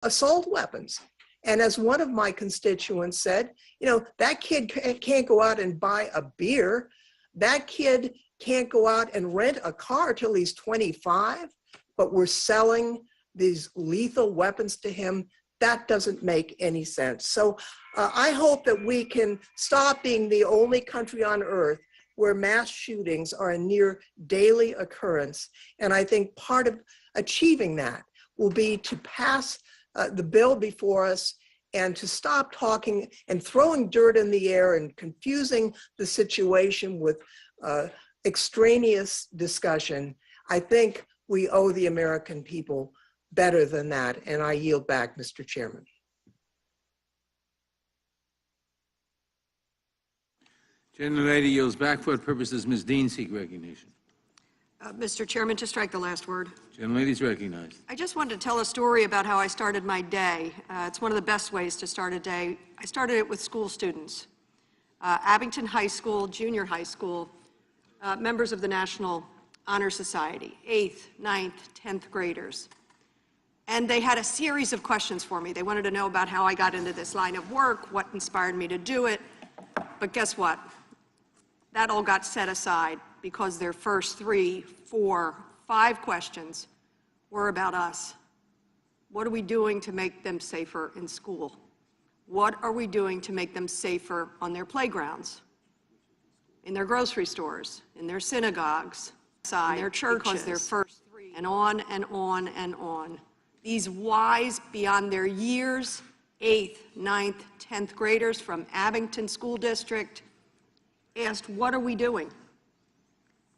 assault weapons. And as one of my constituents said, that kid can't go out and buy a beer. That kid can't go out and rent a car till he's 25, but we're selling these lethal weapons to him. That doesn't make any sense. So I hope that we can stop being the only country on earth where mass shootings are a near daily occurrence. And I think part of achieving that will be to pass the bill before us and to stop talking and throwing dirt in the air and confusing the situation with extraneous discussion. I think we owe the American people better than that, and I yield back, Mr. Chairman. Gentlelady yields back. For what purposes Ms. Dean seek recognition? Mr. Chairman, to strike the last word. Gentlelady is recognized. I just wanted to tell a story about how I started my day. It's one of the best ways to start a day. I started it with school students. Abington High School, junior high school, members of the National Honor Society, 8th, 9th, 10th graders. And they had a series of questions for me. They wanted to know about how I got into this line of work, what inspired me to do it. But guess what? That all got set aside because their first 3, 4, 5 questions were about us. What are we doing to make them safer in school? What are we doing to make them safer on their playgrounds, in their grocery stores, in their synagogues, in their churches? Because their first 3, and on and on and on. These wise, beyond their years, 8th, 9th, 10th graders from Abington School District asked, what are we doing?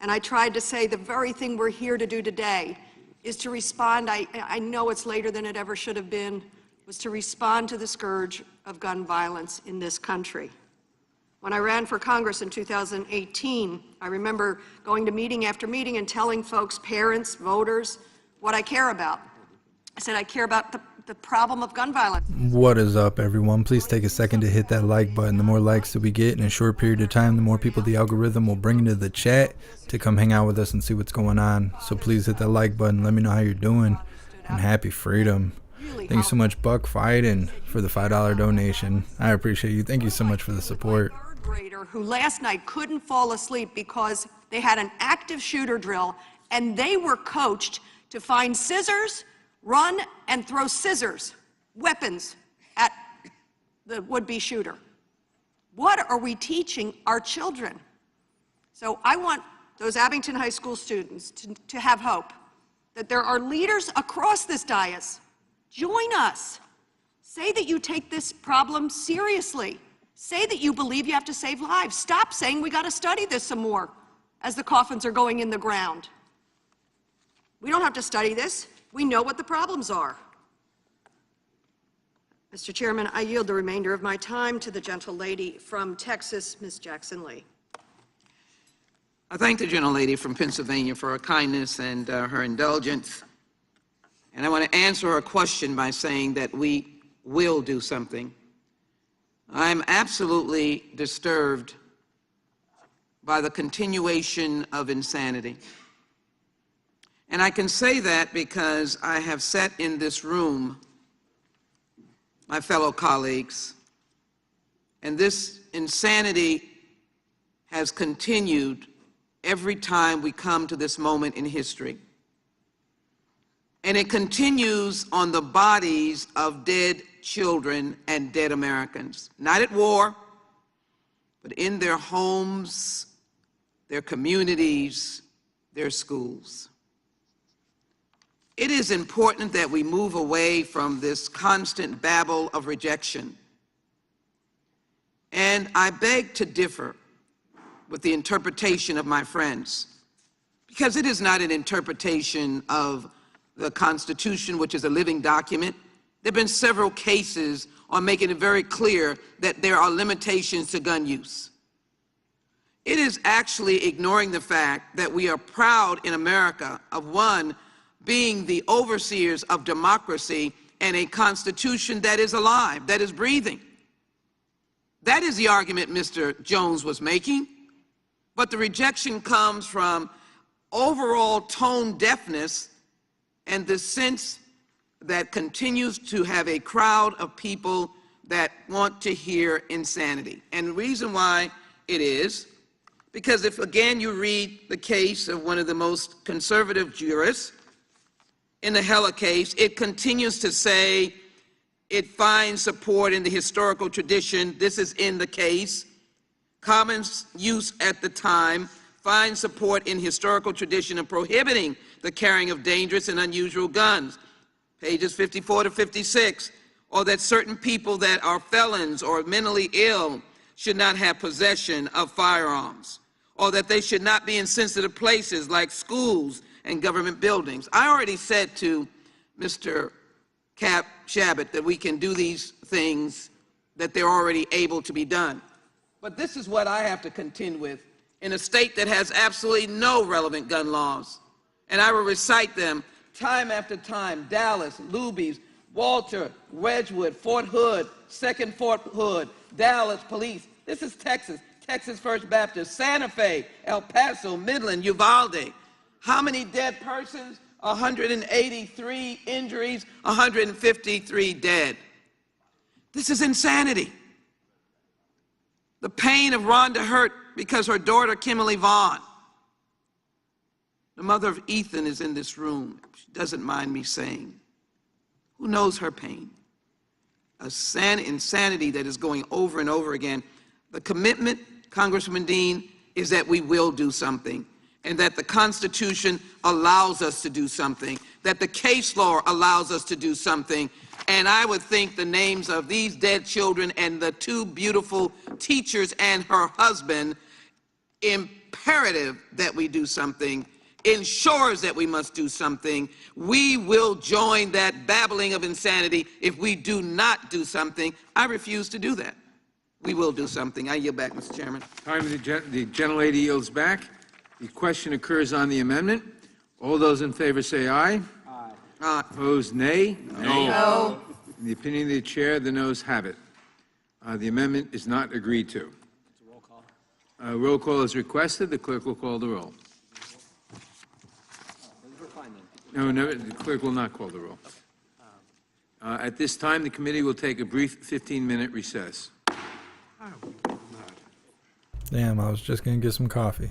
And I tried to say the very thing we're here to do today is to respond. I know it's later than it ever should have been, was to respond to the scourge of gun violence in this country. When I ran for Congress in 2018, I remember going to meeting after meeting and telling folks, parents, voters, what I care about. I said, I care about the problem of gun violence. What is up, everyone? Please take a second to hit that like button. The more likes that we get in a short period of time, the more people the algorithm will bring into the chat to come hang out with us and see what's going on. So please hit that like button. Let me know how you're doing. And happy freedom. Thank you so much, Buck Fightin', for the $5 donation. I appreciate you. Thank you so much for the support. Third grader who last night couldn't fall asleep because they had an active shooter drill and they were coached to find scissors, run and throw scissors, weapons, at the would-be shooter. What are we teaching our children? So I want those Abington High School students to have hope that there are leaders across this dais. Join us. Say that you take this problem seriously. Say that you believe you have to save lives. Stop saying we got to study this some more as the coffins are going in the ground. We don't have to study this. We know what the problems are. Mr. Chairman, I yield the remainder of my time to the gentlelady from Texas, Ms. Jackson Lee. I thank the gentlelady from Pennsylvania for her kindness and her indulgence. And I want to answer her question by saying that we will do something. I'm absolutely disturbed by the continuation of insanity. And I can say that because I have sat in this room, my fellow colleagues, and this insanity has continued every time we come to this moment in history. And it continues on the bodies of dead children and dead Americans, not at war, but in their homes, their communities, their schools. It is important that we move away from this constant babble of rejection. And I beg to differ with the interpretation of my friends, because it is not an interpretation of the Constitution, which is a living document. There have been several cases on making it very clear that there are limitations to gun use. It is actually ignoring the fact that we are proud in America of, one, being the overseers of democracy and a Constitution that is alive, that is breathing. That is the argument Mr. Jones was making, but the rejection comes from overall tone deafness and the sense that continues to have a crowd of people that want to hear insanity. And the reason why it is, because if again you read the case of one of the most conservative jurists, in the Heller case, it continues to say it finds support in the historical tradition. This is in the case. Common use at the time finds support in historical tradition of prohibiting the carrying of dangerous and unusual guns. Pages 54 to 56. Or that certain people that are felons or mentally ill should not have possession of firearms. Or that they should not be in sensitive places like schools and government buildings. I already said to Mr. Cap Shabbat that we can do these things, that they're already able to be done. But this is what I have to contend with in a state that has absolutely no relevant gun laws. And I will recite them time after time: Dallas, Luby's, Walter, Wedgwood, Fort Hood, Second Fort Hood, Dallas Police. This is Texas, Texas First Baptist, Santa Fe, El Paso, Midland, Uvalde. How many dead persons? 183 injuries, 153 dead. This is insanity. The pain of Rhonda Hurt because her daughter, Kimberly Vaughn, the mother of Ethan, is in this room. She doesn't mind me saying. Who knows her pain? Insanity that is going over and over again. The commitment, Congressman Dean, is that we will do something, and that the Constitution allows us to do something, that the case law allows us to do something. And I would think the names of these dead children and the two beautiful teachers and her husband, imperative that we do something, ensures that we must do something. We will join that babbling of insanity if we do not do something. I refuse to do that. We will do something. I yield back, Mr. Chairman. Time the gentlelady yields back. The question occurs on the amendment. All those in favor say aye. Aye. Opposed, nay? No. In the opinion of the chair, the noes have it. The amendment is not agreed to. It's a roll call. Roll call is requested. The clerk will call the roll. No, the clerk will not call the roll. At this time, the committee will take a brief 15-minute recess. Damn, I was just gonna get some coffee.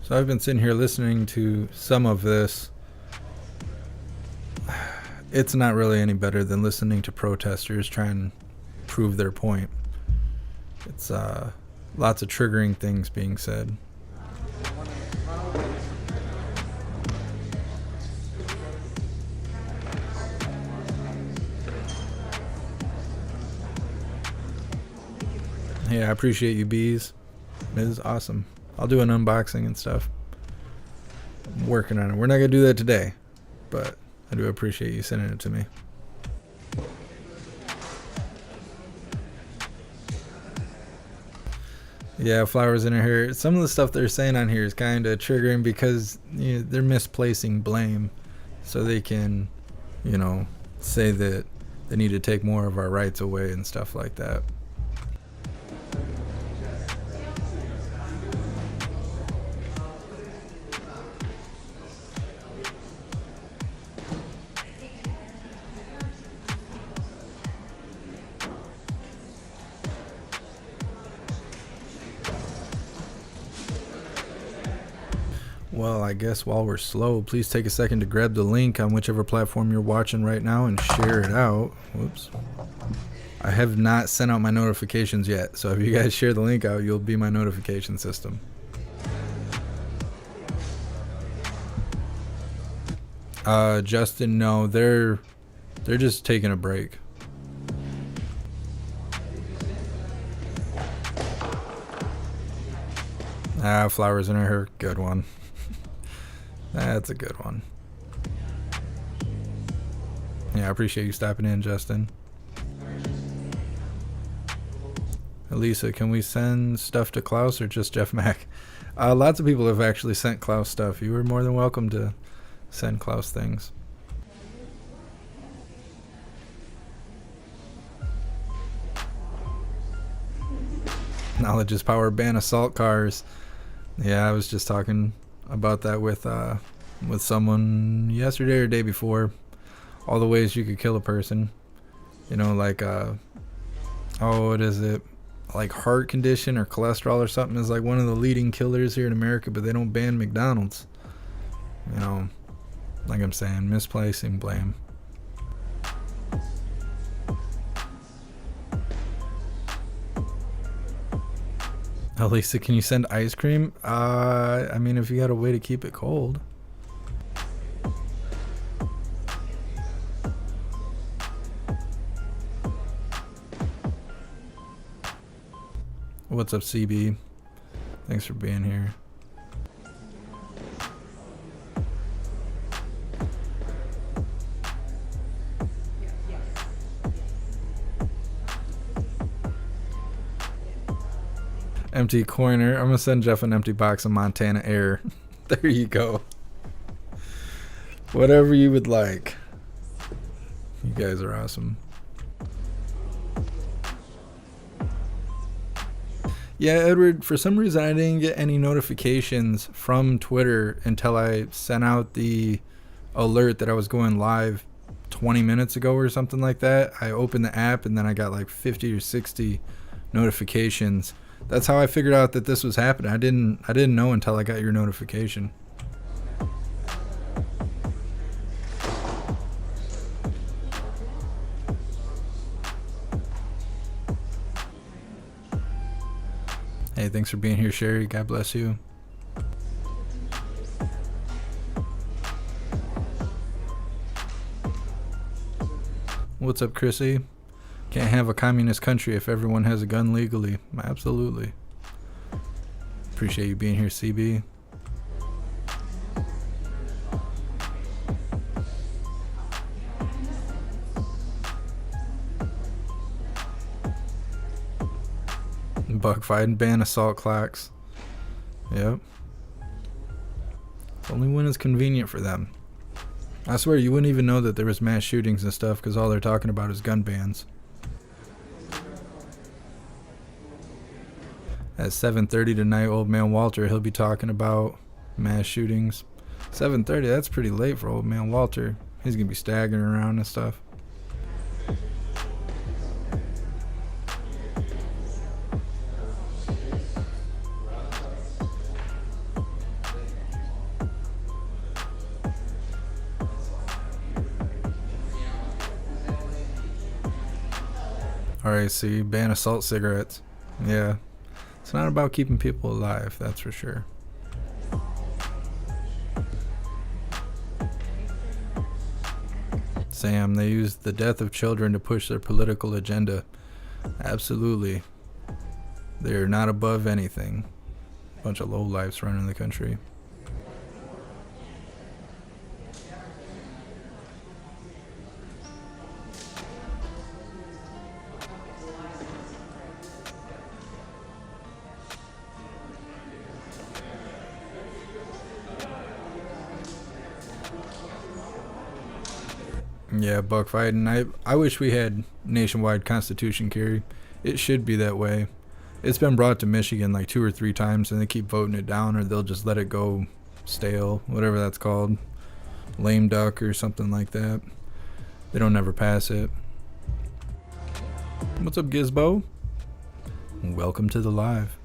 So I've been sitting here listening to some of this. It's not really any better than listening to protesters try and prove their point. It's lots of triggering things being said. Yeah, I appreciate you, bees. It is awesome. I'll do an unboxing and stuff. I'm working on it. We're not going to do that today, but I do appreciate you sending it to me. Yeah, flowers in her hair. Some of the stuff they're saying on here is kind of triggering because they're misplacing blame. So they can, say that they need to take more of our rights away and stuff like that. Well, I guess while we're slow, please take a second to grab the link on whichever platform you're watching right now and share it out. Whoops. I have not sent out my notifications yet, so if you guys share the link out, you'll be my notification system. Justin, no, they're just taking a break. Flowers in her hair, good one. That's a good one. Yeah, I appreciate you stopping in, Justin. Elisa, can we send stuff to Klaus or just Jeff Mack? Lots of people have actually sent Klaus stuff. You were more than welcome to send Klaus things. Knowledge is power, ban assault cars. Yeah, I was just talking about that with with someone yesterday or day before. All the ways you could kill a person. You know, like, what is it? Like heart condition or cholesterol or something is like one of the leading killers here in America, but they don't ban McDonald's. You know, like I'm saying, misplacing blame. Oh, Lisa, can you send ice cream? I mean, if you got a way to keep it cold. What's up, CB? Thanks for being here. Empty corner. I'm gonna send Jeff an empty box of Montana Air. There you go. Whatever you would like. You guys are awesome. Yeah, Edward, for some reason I didn't get any notifications from Twitter until I sent out the alert that I was going live 20 minutes ago or something like that. I opened the app and then I got like 50 or 60 notifications. That's how I figured out that this was happening. I didn't know until I got your notification. Hey, thanks for being here, Sherry. God bless you. What's up, Chrissy? Can't have a communist country if everyone has a gun legally. Absolutely. Appreciate you being here, CB. Bug fight and ban assault clocks. Yep. Only when it's convenient for them. I swear you wouldn't even know that there was mass shootings and stuff because all they're talking about is gun bans. At 7:30 tonight, old man Walter, he'll be talking about mass shootings. 7:30, that's pretty late for old man Walter. He's gonna be staggering around and stuff. Alright, see, ban assault cigarettes. Yeah. It's not about keeping people alive, that's for sure. Sam, they use the death of children to push their political agenda. Absolutely. They're not above anything. Bunch of lowlifes running the country. Yeah, buck fighting. I wish we had nationwide constitution carry. It should be that way. It's been brought to Michigan like 2 or 3 times and they keep voting it down, or they'll just let it go stale, whatever that's called. Lame duck or something like that. They don't ever pass it. What's up, Gizbo? Welcome to the live.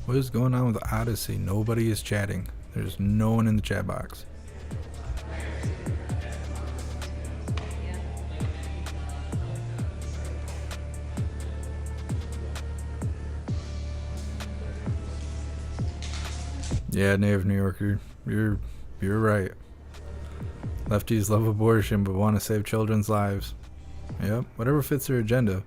What is going on with Odyssey? Nobody is chatting. There's no one in the chat box. Yeah, native New Yorker, you're right. Lefties love abortion but want to save children's lives. Yep, whatever fits their agenda.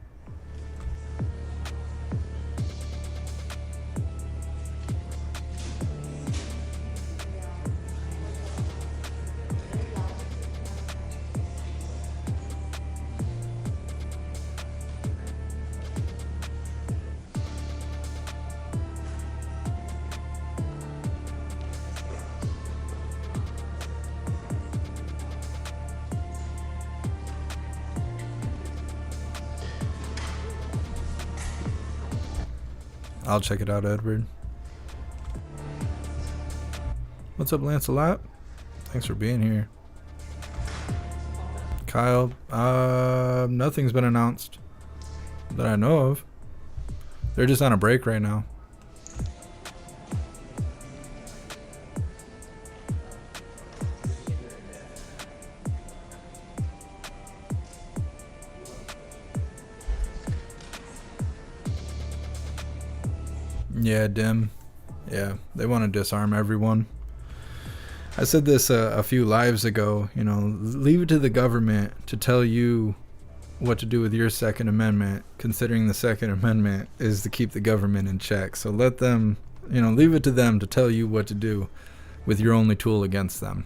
I'll check it out, Edward. What's up, Lancelot? Thanks for being here. Kyle, nothing's been announced that I know of. They're just on a break right now. Yeah, Dim. Yeah, they want to disarm everyone. I said this a few lives ago, you know, leave it to the government to tell you what to do with your Second Amendment, considering the Second Amendment is to keep the government in check. So let them, you know, leave it to them to tell you what to do with your only tool against them.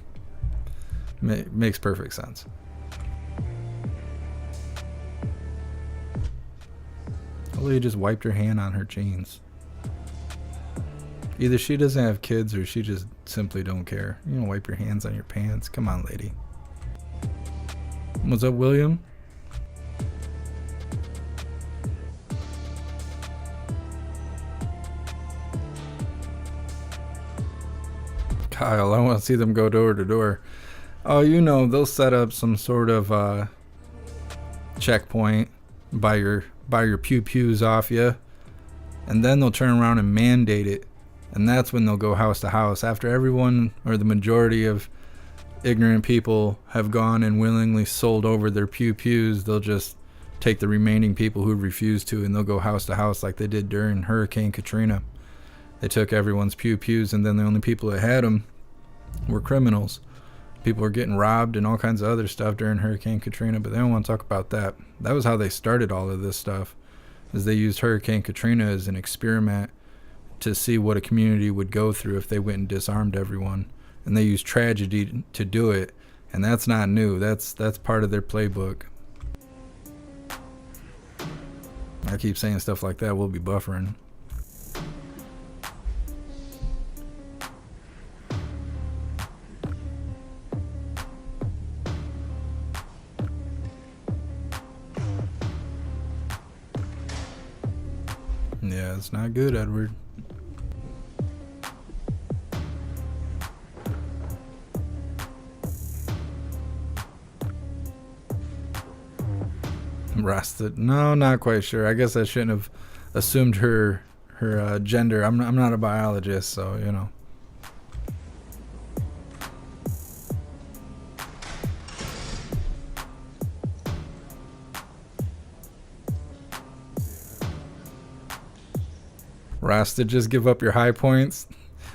Makes perfect sense. Oh, you just wiped her hand on her jeans. Either she doesn't have kids or she just simply don't care. You don't wipe your hands on your pants. Come on, lady. What's up, William? Kyle, I want to see them go door to door. Oh, you know, they'll set up some sort of checkpoint by your pew-pews off you, and then they'll turn around and mandate it. And that's when they'll go house to house. After everyone or the majority of ignorant people have gone and willingly sold over their pews, they'll just take the remaining people who refuse to, and they'll go house to house like they did during Hurricane Katrina. They took everyone's pews, and then the only people that had them were criminals. People were getting robbed and all kinds of other stuff during Hurricane Katrina, but they don't want to talk about that. That was how they started all of this stuff, is they used Hurricane Katrina as an experiment to see what a community would go through if they went and disarmed everyone. And they used tragedy to do it, and that's not new. That's part of their playbook. I keep saying stuff like that, we'll be buffering. Yeah, it's not good, Edward. Rasta? No, not quite sure. I guess I shouldn't have assumed her gender. I'm not a biologist, so you know. Rasta, just give up your high points.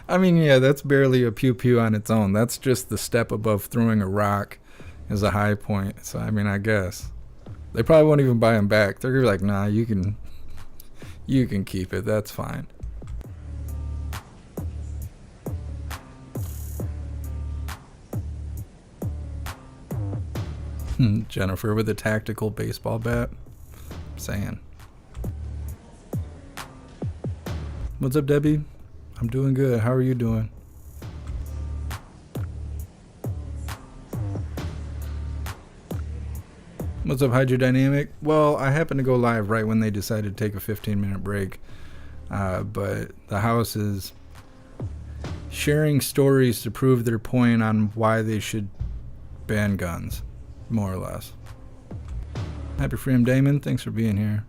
I mean, yeah, that's barely a pew on its own. That's just the step above throwing a rock is a high point. So I mean, I guess. They probably won't even buy them back. They're gonna be like, nah, you can keep it. That's fine. Jennifer with a tactical baseball bat. I'm saying. What's up, Debbie? I'm doing good. How are you doing? What's up, Hydrodynamic? Well, I happened to go live right when they decided to take a 15-minute break. But the house is sharing stories to prove their point on why they should ban guns, more or less. Happy Freedom Damon, thanks for being here.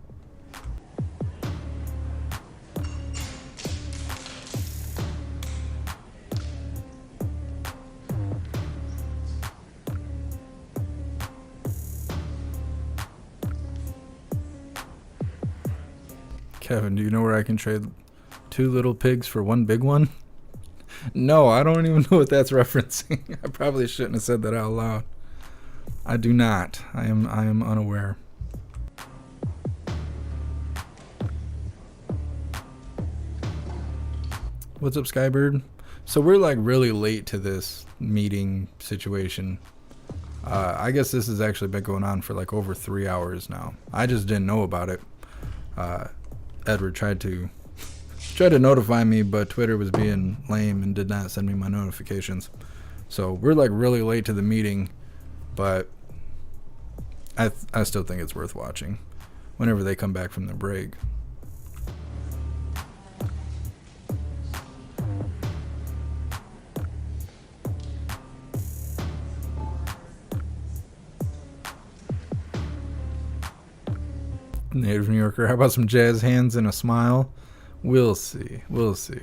Kevin, do you know where I can trade 2 little pigs for 1 big one? No, I don't even know what that's referencing. I probably shouldn't have said that out loud. I do not. I am unaware. What's up, Skybird? So we're like really late to this meeting situation. I guess this has actually been going on for like over 3 hours now. I just didn't know about it. Edward tried to notify me, but Twitter was being lame and did not send me my notifications. So we're like really late to the meeting, but I still think it's worth watching whenever they come back from their break. Native New Yorker. How about some jazz hands and a smile? We'll see. We'll see.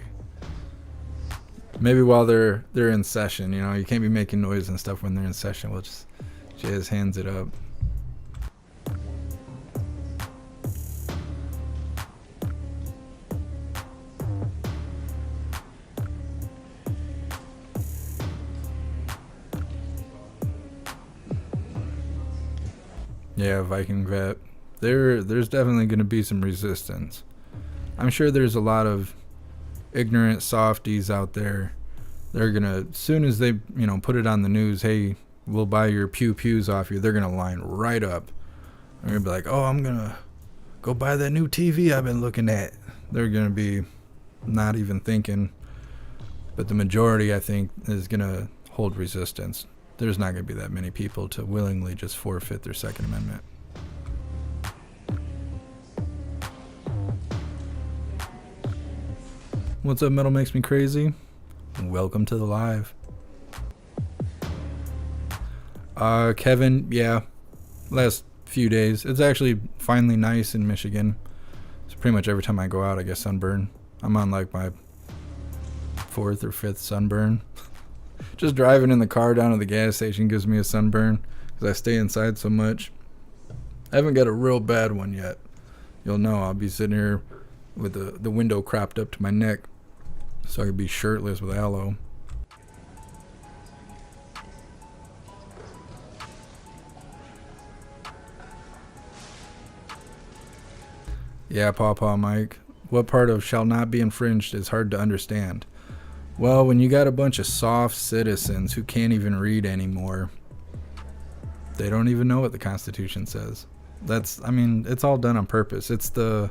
Maybe while they're in session, you know, you can't be making noise and stuff when they're in session. We'll just jazz hands it up. Yeah, Viking vet. There's definitely going to be some resistance. I'm sure there's a lot of ignorant softies out there. They're going to, as soon as they, you know, put it on the news, hey, we'll buy your pews off you, they're going to line right up. They're going to be like, oh, I'm going to go buy that new TV I've been looking at. They're going to be not even thinking. But the majority, I think, is going to hold resistance. There's not going to be that many people to willingly just forfeit their Second Amendment. What's up, Metal Makes Me Crazy? Welcome to the live. Kevin, yeah, last few days. It's actually finally nice in Michigan. So pretty much every time I go out, I get sunburn. I'm on like my 4th or 5th sunburn. Just driving in the car down to the gas station gives me a sunburn because I stay inside so much. I haven't got a real bad one yet. You'll know I'll be sitting here with the window cropped up to my neck so I could be shirtless with aloe. Yeah, Pawpaw Mike. What part of shall not be infringed is hard to understand. Well, when you got a bunch of soft citizens who can't even read anymore, they don't even know what the Constitution says. I mean, it's all done on purpose. It's the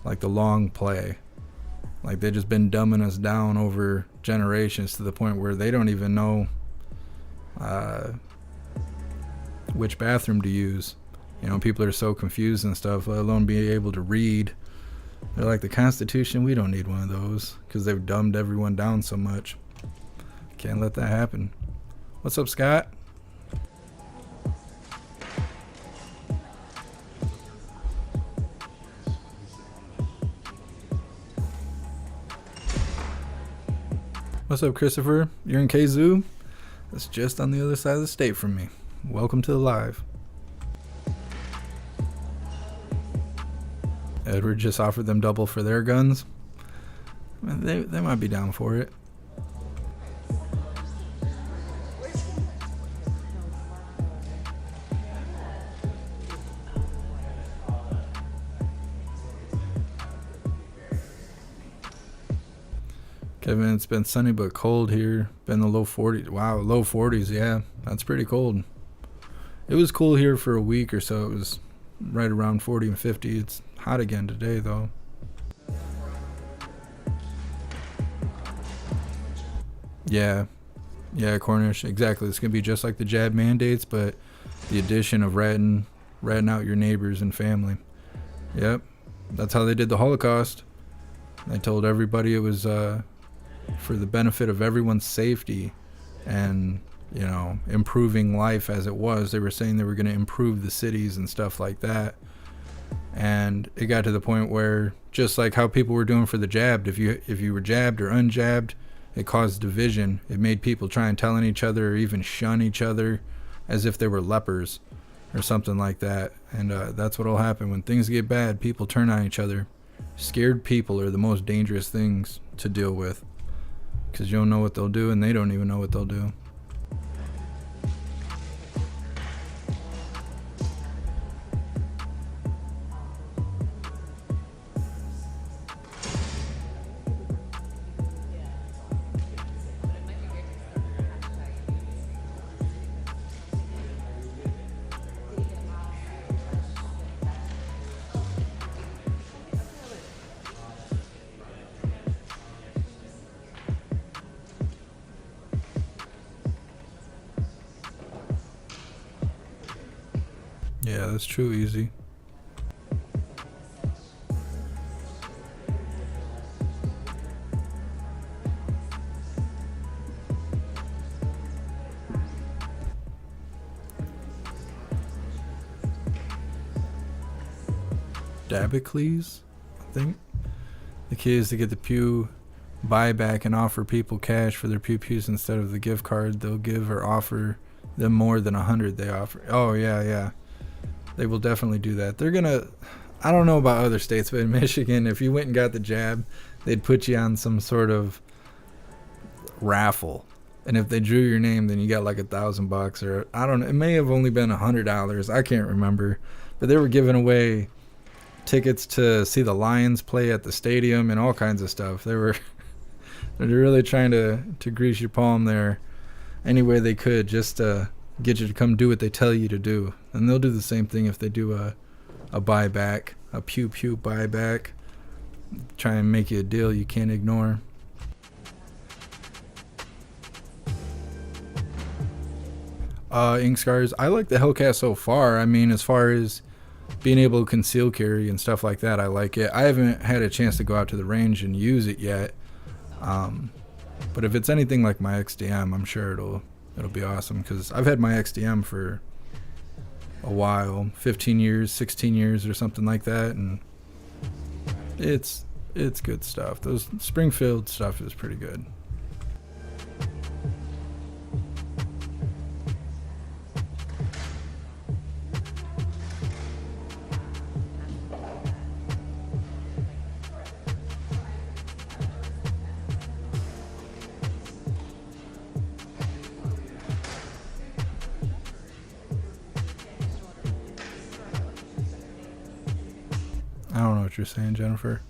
long play. Like, they've just been dumbing us down over generations to the point where they don't even know which bathroom to use. You know, people are so confused and stuff, let alone being able to read. They're like, the Constitution, we don't need one of those because they've dumbed everyone down so much. Can't let that happen. What's up, Scott? What's up, Christopher? You're in Kazoo? That's just on the other side of the state from me. Welcome to the live. Edward just offered them double for their guns. They might be down for it. Kevin, it's been sunny but cold here. Been the low 40s. Wow, low 40s. Yeah, that's pretty cold. It was cool here for a week or so. It was right around 40 and 50. It's hot again today, though. Yeah, Cornish. Exactly. It's gonna be just like the jab mandates, but the addition of ratting out your neighbors and family. Yep, that's how they did the Holocaust. They told everybody it was for the benefit of everyone's safety and, you know, improving life as it was. They were saying they were going to improve the cities and stuff like that. And it got to the point where, just like how people were doing for the jabbed, if you were jabbed or unjabbed, it caused division. It made people try and tell on each other or even shun each other as if they were lepers or something like that. And that's what'll happen when things get bad. People turn on each other. Scared people are the most dangerous things to deal with because you don't know what they'll do and they don't even know what they'll do. Yeah, that's true, Easy. Dabicles, I think. The key is to get the pew buyback and offer people cash for their pews instead of the gift card they'll give or offer them more than 100 they offer. Oh, yeah. They will definitely do that. They're going to, I don't know about other states, but in Michigan, if you went and got the jab, they'd put you on some sort of raffle. And if they drew your name, then you got like $1,000 or I don't know. It may have only been $100. I can't remember. But they were giving away tickets to see the Lions play at the stadium and all kinds of stuff. They're really trying to grease your palm there any way they could just to get you to come do what they tell you to do. And they'll do the same thing if they do a buyback, a pew buyback. Try and make you a deal you can't ignore. Ink scars. I like the Hellcat so far. I mean, as far as being able to conceal carry and stuff like that, I like it. I haven't had a chance to go out to the range and use it yet. But if it's anything like my XDM, I'm sure it'll be awesome, because I've had my XDM for a while, 15 years, 16 years or something like that, and it's good stuff. Those Springfield stuff is pretty good. I don't know what you're saying, Jennifer.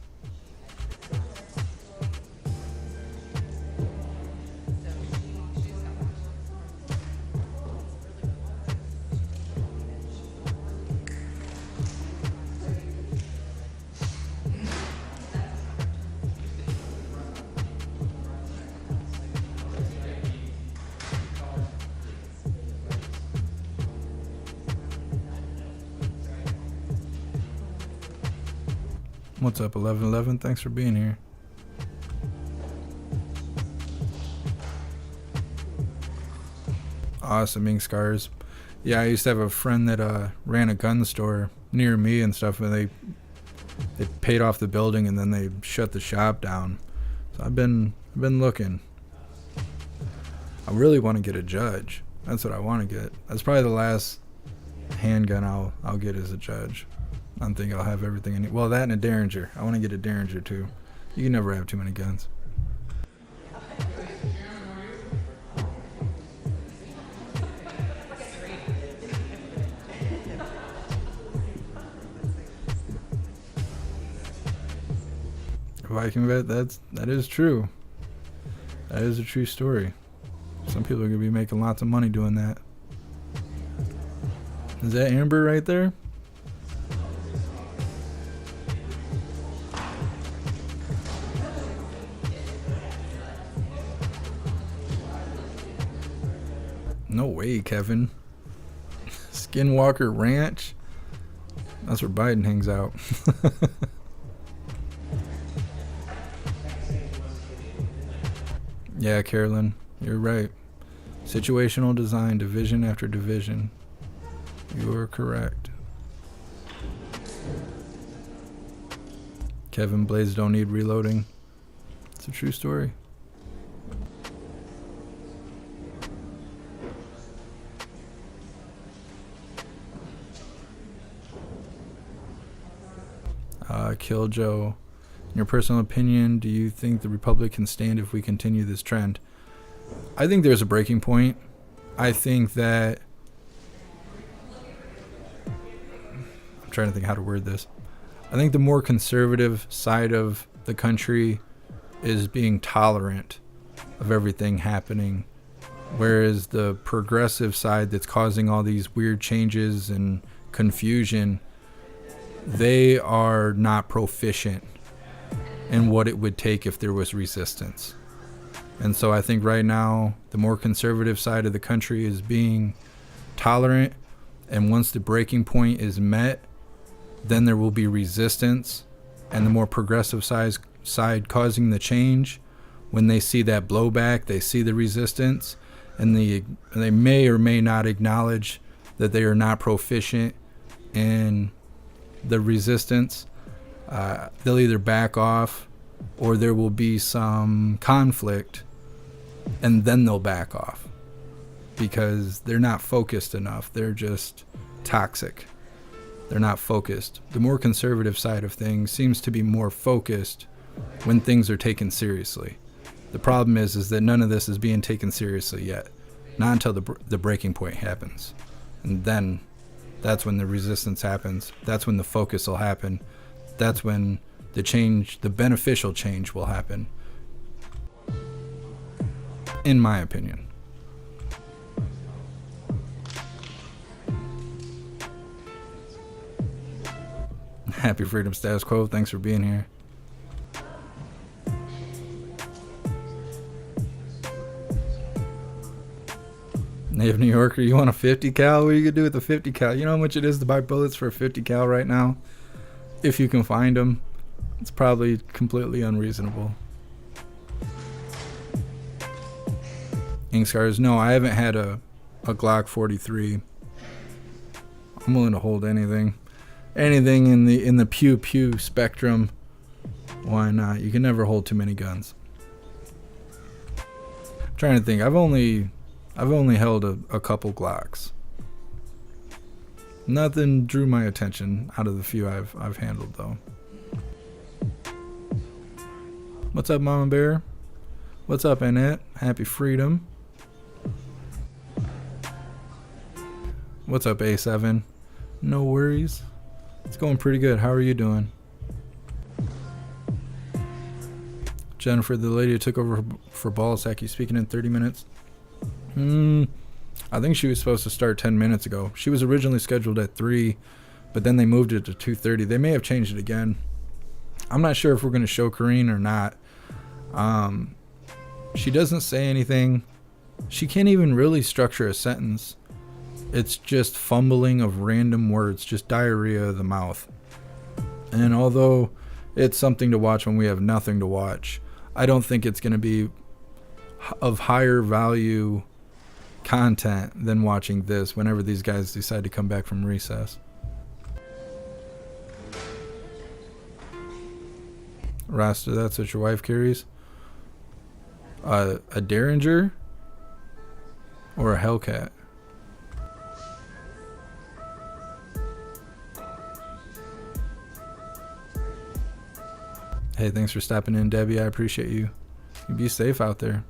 What's up, 1111? Thanks for being here. Awesome, ink scars. Yeah, I used to have a friend that ran a gun store near me and stuff, and they paid off the building and then they shut the shop down. So I've been looking. I really want to get a Judge. That's what I want to get. That's probably the last handgun I'll get as a Judge. I don't think I'll have everything I need. Well, that and a Derringer. I want to get a Derringer too. You can never have too many guns. Viking vet, that is true. That is a true story. Some people are gonna be making lots of money doing that. Is that Amber right there? No way, Kevin. Skinwalker Ranch? That's where Biden hangs out. Yeah, Carolyn, you're right. Situational design, division after division. You are correct. Kevin, blades don't need reloading. It's a true story. Kill Joe. In your personal opinion, do you think the Republic can stand if we continue this trend? I think there's a breaking point. I think that... I'm trying to think how to word this. I think the more conservative side of the country is being tolerant of everything happening, whereas the progressive side that's causing all these weird changes and confusion, they are not proficient in what it would take if there was resistance. And so I think right now the more conservative side of the country is being tolerant, and once the breaking point is met, then there will be resistance, and the more progressive side causing the change, when they see that blowback, they see the resistance, and they may or may not acknowledge that they are not proficient in the resistance, they'll either back off or there will be some conflict and then they'll back off because they're not focused enough. They're just toxic. They're not focused. The more conservative side of things seems to be more focused when things are taken seriously. The problem is that none of this is being taken seriously yet. Not until the breaking point happens. And then that's when the resistance happens. That's when the focus will happen. That's when the change, the beneficial change will happen. In my opinion. Happy Freedom Status Quo. Thanks for being here. Native New Yorker, you want a 50 cal? What are you gonna do with the 50 cal? You know how much it is to buy bullets for a 50 cal right now? If you can find them, it's probably completely unreasonable. Ink Scars, no, I haven't had a Glock 43. I'm willing to hold anything. Anything in the pew pew spectrum. Why not? You can never hold too many guns. I'm trying to think. I've only held a couple Glocks. Nothing drew my attention out of the few I've handled though. What's up, Mama Bear? What's up, Annette? Happy Freedom. What's up, A7? No worries. It's going pretty good. How are you doing? Jennifer, the lady who took over for Ballsack, you speaking in 30 minutes? I think she was supposed to start 10 minutes ago. She was originally scheduled at 3, but then they moved it to 2:30. They may have changed it again. I'm not sure if we're going to show Kareen or not. She doesn't say anything. She can't even really structure a sentence. It's just fumbling of random words, just diarrhea of the mouth. And although it's something to watch when we have nothing to watch, I don't think it's going to be of higher value content than watching this whenever these guys decide to come back from recess. Rasta, that's what your wife carries? A Derringer or a Hellcat? Hey, thanks for stopping in, Debbie. I appreciate you. You be safe out there.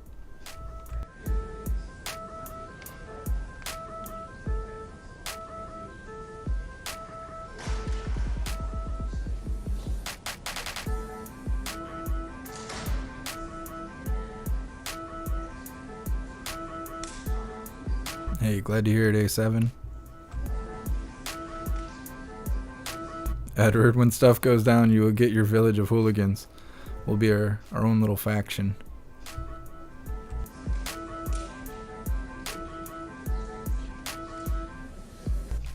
Hey, glad to hear it, A7. Edward, when stuff goes down, you will get your village of hooligans. We'll be our own little faction.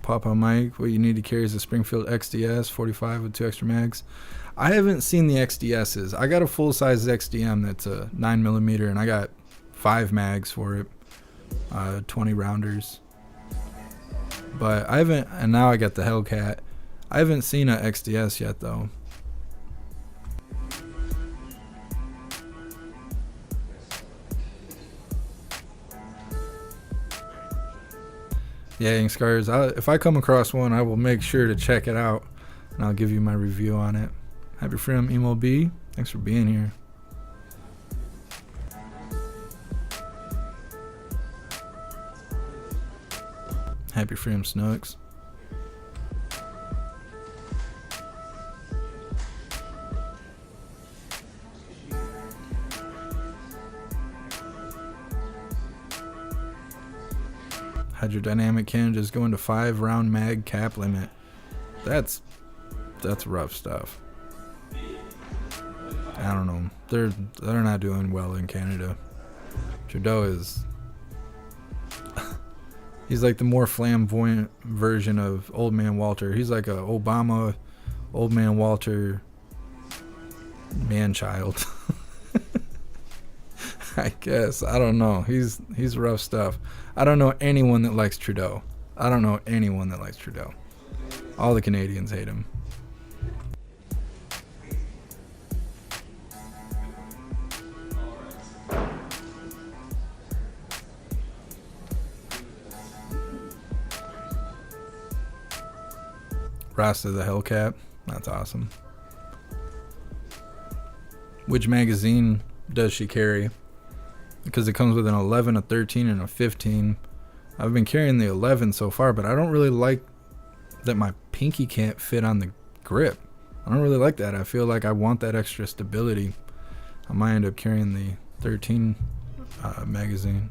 Papa Mike, what you need to carry is a Springfield XDS 45 with 2 extra mags. I haven't seen the XDSs. I got a full-size XDM that's a 9mm, and I got 5 mags for it. 20 rounders. But I haven't, and now I got the Hellcat. I haven't seen a XDS yet though. Yeah, Ink Scars, if I come across one, I will make sure to check it out and I'll give you my review on it. Happy Freedom Emo B, thanks for being here. Happy Freedom Snooks. Hydrodynamic cannon just going to 5-round mag cap limit. That's rough stuff. I don't know. They're not doing well in Canada. Trudeau is he's like the more flamboyant version of Old Man Walter. He's like a Obama Old Man Walter man-child. I guess. I don't know. He's rough stuff. I don't know anyone that likes Trudeau. I don't know anyone that likes Trudeau. All the Canadians hate him. Rasta the Hellcat. That's awesome. Which magazine does she carry? Because it comes with an 11, a 13, and a 15. I've been carrying the 11 so far, but I don't really like that my pinky can't fit on the grip. I don't really like that. I feel like I want that extra stability. I might end up carrying the 13 magazine.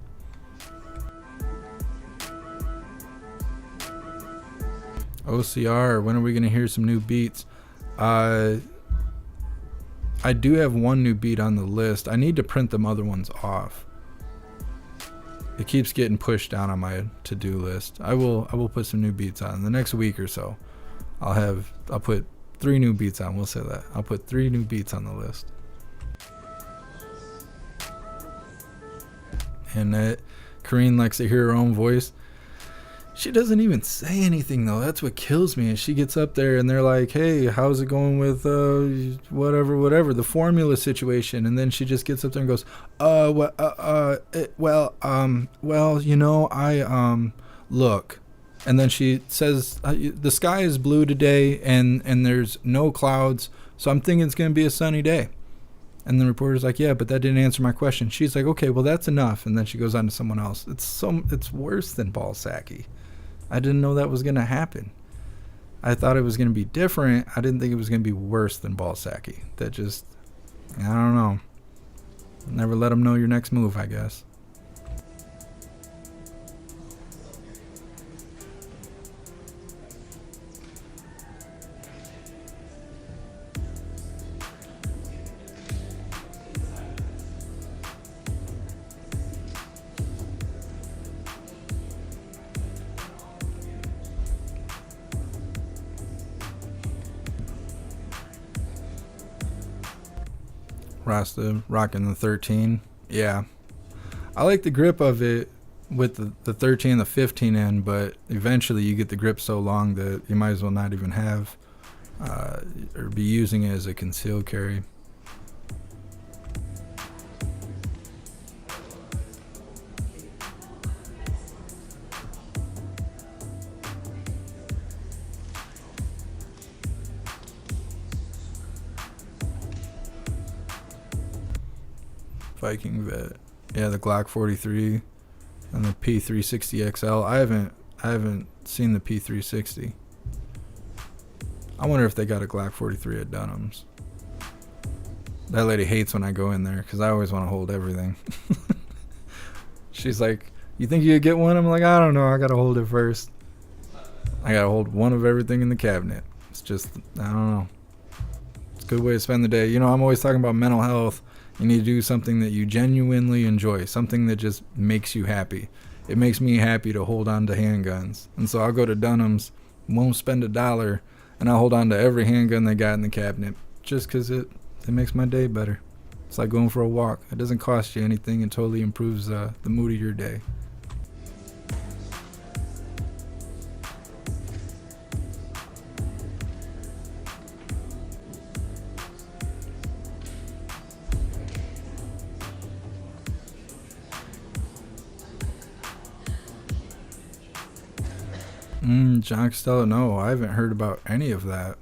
OCR, when are we going to hear some new beats? I do have one new beat on the list. I need to print them other ones off. It keeps getting pushed down on my to-do list. I will put some new beats on in the next week or so. I'll put 3 new beats on. We'll say that. I'll put 3 new beats on the list. And Kareen likes to hear her own voice. She doesn't even say anything though. That's what kills me. And she gets up there and they're like, "Hey, how's it going with whatever the formula situation?" And then she just gets up there and goes, well, you know, I look." And then she says, "The sky is blue today and there's no clouds, so I'm thinking it's going to be a sunny day." And the reporter's like, "Yeah, but that didn't answer my question." She's like, "Okay, well, that's enough." And then she goes on to someone else. It's worse than Balsacky. I didn't know that was going to happen. I thought it was going to be different. I didn't think it was going to be worse than Balsacky. That just, I don't know. Never let them know your next move, I guess. Rasta rocking the 13. Yeah, I like the grip of it with the 13 and the 15 in, but eventually you get the grip so long that you might as well not even have or be using it as a concealed carry. Viking vet. Yeah, the Glock 43 and the P360 XL. I haven't seen the P360. I wonder if they got a Glock 43 at Dunham's. That lady hates when I go in there because I always want to hold everything. She's like, "You think you could get one?" I'm like, "I don't know. I got to hold it first. I got to hold one of everything in the cabinet." It's just, I don't know. It's a good way to spend the day. You know, I'm always talking about mental health. You need to do something that you genuinely enjoy, something that just makes you happy. It makes me happy to hold on to handguns. And so I'll go to Dunham's, won't spend $1, and I'll hold on to every handgun they got in the cabinet just because it makes my day better. It's like going for a walk. It doesn't cost you anything. It totally improves the mood of your day. John Costello, no, I haven't heard about any of that.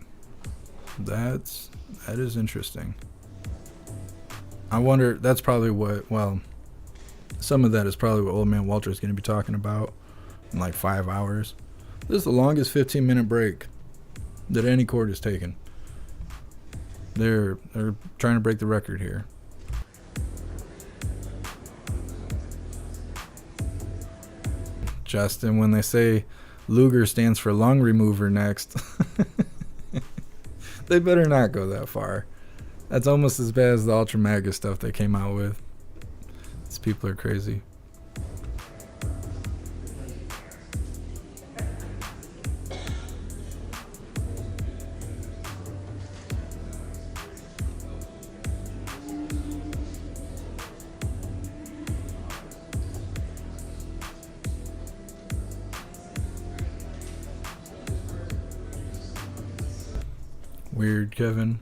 That is interesting. I wonder, that's probably what, well, some of that is probably what Old Man Walter is going to be talking about in like 5 hours. This is the longest 15-minute break that any court has taken. They're trying to break the record here. Justin, when they say Luger stands for lung remover next, they better not go that far. That's almost as bad as the Ultra MAGA stuff they came out with. These people are crazy. Weird, Kevin.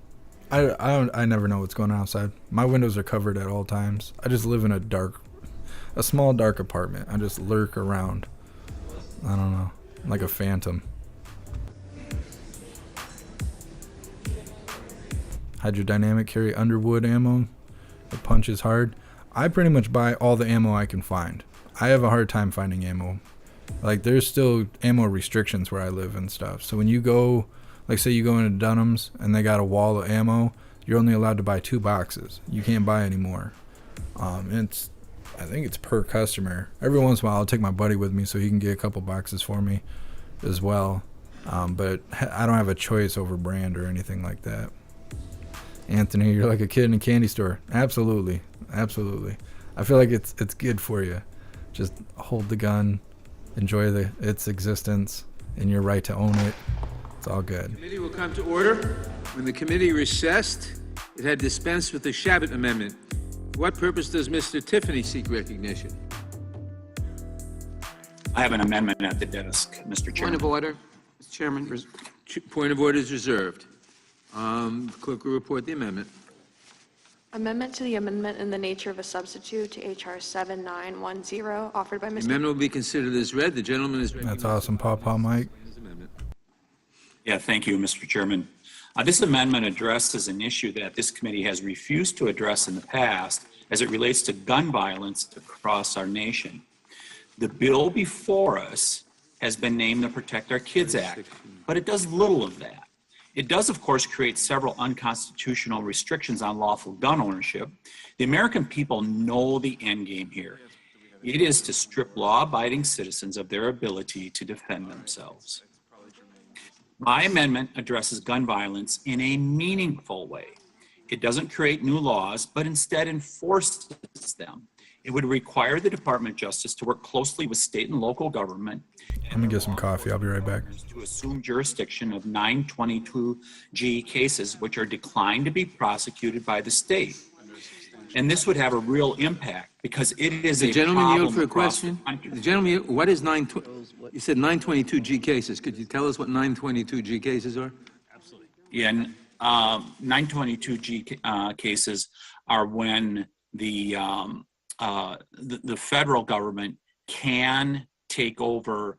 I never know what's going on outside. My windows are covered at all times. I just live in a small dark apartment. I just lurk around. I don't know, like a phantom. hydrodynamic carry Underwood ammo. It punches hard. I pretty much buy all the ammo I can find. I have a hard time finding ammo. Like, there's still ammo restrictions where I live and stuff. So when you go, like, say you go into Dunham's and they got a wall of ammo, you're only allowed to buy 2 boxes. You can't buy any more. I think it's per customer. Every once in a while, I'll take my buddy with me so he can get a couple boxes for me as well. But I don't have a choice over brand or anything like that. Anthony, you're like a kid in a candy store. Absolutely. Absolutely. I feel like it's good for you. Just hold the gun, enjoy its existence, and your right to own it. It's all good. The committee will come to order. When the committee recessed, it had dispensed with the Shabbat Amendment. For what purpose does Mr. Tiffany seek recognition? I have an amendment at the desk, Mr. Chairman. Point of order, Mr. Chairman. Point of order is reserved. The clerk will report the amendment. Amendment to the amendment in the nature of a substitute to H.R. 7910, offered by The Mr. amendment will be considered as read. The gentleman is recognized. That's awesome, Pawpaw Mike. Yeah, thank you, Mr. Chairman. This amendment addresses an issue that this committee has refused to address in the past as it relates to gun violence across our nation. The bill before us has been named the Protect Our Kids Act, but it does little of that. It does, of course, create several unconstitutional restrictions on lawful gun ownership. The American people know the end game here. It is to strip law-abiding citizens of their ability to defend themselves. My amendment addresses gun violence in a meaningful way. It doesn't create new laws, but instead enforces them. It would require the Department of Justice to work closely with state and local government. Let me get some coffee. I'll be right back. To assume jurisdiction of 922G cases, which are declined to be prosecuted by the state. And this would have a real impact because it is a The gentleman problem yield for a across the question. country. The gentleman, what is you said 922G cases. Could you tell us what 922G cases are? Yeah, 922G cases are when the federal government can take over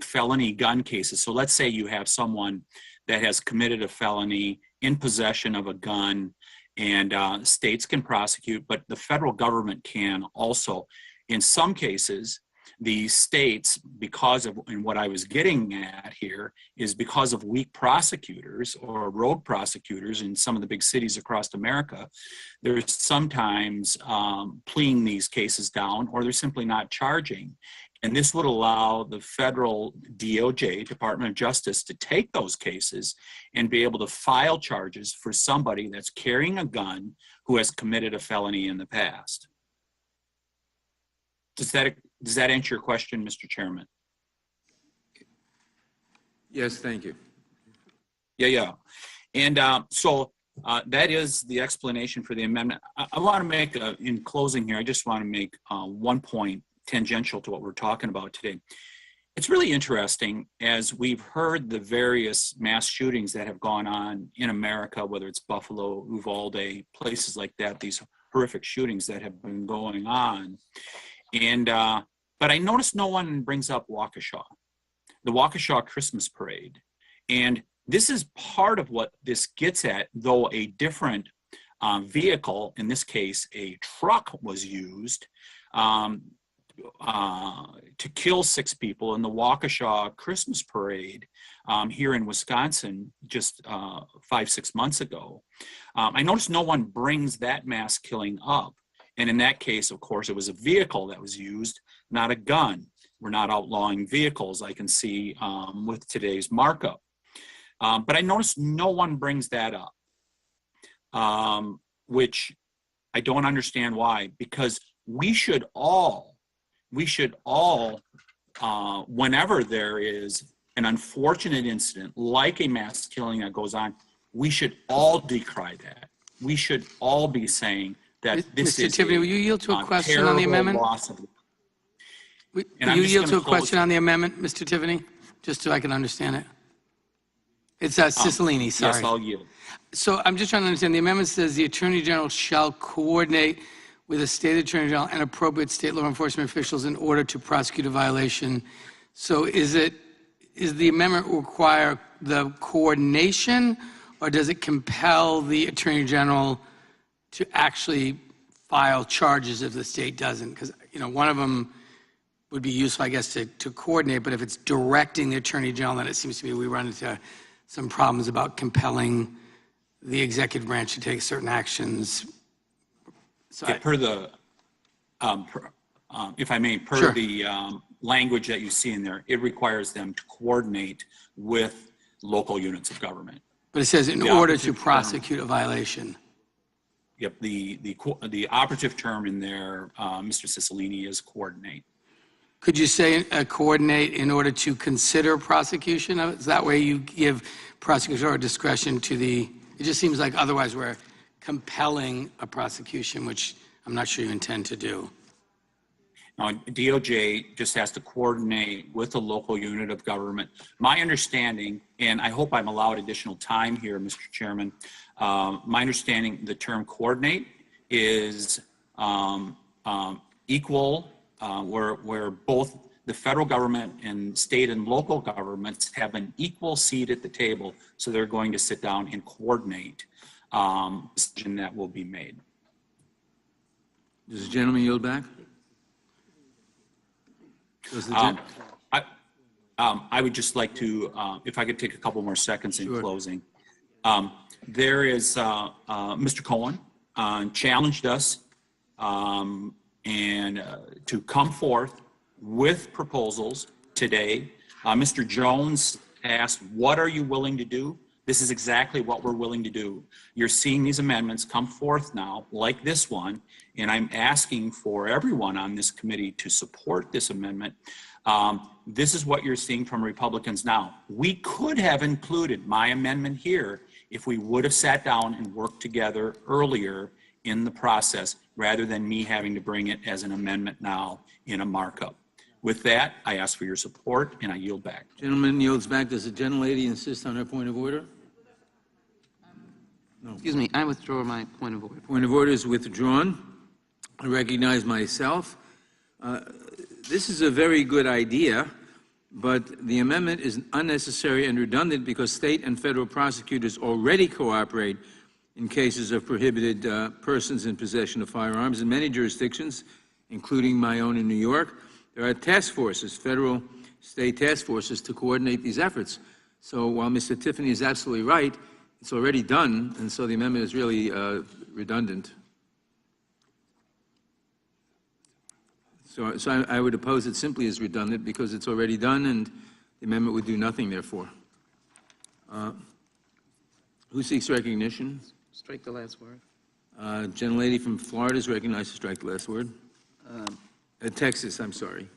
felony gun cases. So let's say you have someone that has committed a felony in possession of a gun, and states can prosecute, but the federal government can also. In some cases, the states, because of, and what I was getting at here, is because of weak prosecutors or rogue prosecutors in some of the big cities across America, they're sometimes pleading these cases down, or they're simply not charging. And this would allow the federal DOJ, Department of Justice, to take those cases and be able to file charges for somebody that's carrying a gun who has committed a felony in the past. Does that answer your question, Mr. Chairman? Yes, thank you. Yeah. And so that is the explanation for the amendment. I want to make, in closing here, I just want to make one point tangential to what we're talking about today. It's really interesting as we've heard the various mass shootings that have gone on in America, whether it's Buffalo, Uvalde, places like that, these horrific shootings that have been going on. And but I noticed no one brings up Waukesha, the Waukesha Christmas parade. And this is part of what this gets at, though a different vehicle, in this case, a truck was used to kill 6 people in the Waukesha Christmas parade here in Wisconsin just 5-6 months ago. I noticed no one brings that mass killing up. And in that case, of course, it was a vehicle that was used, not a gun. We're not outlawing vehicles, I can see with today's markup. But I noticed no one brings that up, which I don't understand why, because we should all, whenever there is an unfortunate incident like a mass killing that goes on, we should all decry that. We should all be saying that this is Mr. Tiffany, will you yield to a question on the amendment? Will you yield to a question on the amendment, Mr. Tiffany, just so I can understand it? It's Cicilline, sorry. Yes, I'll yield. So I'm just trying to understand. The amendment says the Attorney General shall coordinate with the State Attorney General and appropriate state law enforcement officials in order to prosecute a violation. So is the amendment require the coordination, or does it compel the Attorney General to actually file charges if the state doesn't? Because, one of them would be useful, I guess, to coordinate, but if it's directing the Attorney General, then it seems to me we run into some problems about compelling the executive branch to take certain actions. So Yeah, if I may, per Sure. the language that you see in there, it requires them to coordinate with local units of government. But it says in The order to operative prosecute a violation. Yep, the operative term in there, Mr. Cicilline, is coordinate. Could you say coordinate in order to consider prosecution? Is that way you give prosecutorial discretion to the, it just seems like otherwise we're compelling a prosecution, which I'm not sure you intend to do. Now, DOJ just has to coordinate with the local unit of government. My understanding, and I hope I'm allowed additional time here, Mr. Chairman, my understanding, the term coordinate is equal, where both the federal government and state and local governments have an equal seat at the table, so they're going to sit down and coordinate the decision that will be made. Does the gentleman yield back? I would just like to, if I could take a couple more seconds in Sure. closing. There is, Mr. Cohen challenged us to come forth with proposals today. Mr. Jones asked, what are you willing to do? This is exactly what we're willing to do. You're seeing these amendments come forth now, like this one, and I'm asking for everyone on this committee to support this amendment. This is what you're seeing from Republicans now. We could have included my amendment here if we would have sat down and worked together earlier in the process, rather than me having to bring it as an amendment now in a markup. With that, I ask for your support, and I yield back. Gentleman yields back. Does the gentlelady insist on her point of order? Excuse me, I withdraw my point of order. Point of order is withdrawn. I recognize myself. This is a very good idea, but the amendment is unnecessary and redundant because state and federal prosecutors already cooperate in cases of prohibited persons in possession of firearms. In many jurisdictions, including my own in New York, there are task forces, federal, state task forces, to coordinate these efforts. So while Mr. Tiffany is absolutely right, it's already done, and so the amendment is really redundant. So I would oppose it simply as redundant because it's already done, and the amendment would do nothing, therefore. Who seeks recognition? Strike the last word. Gentlelady from Florida is recognized to strike the last word. Texas, I'm sorry.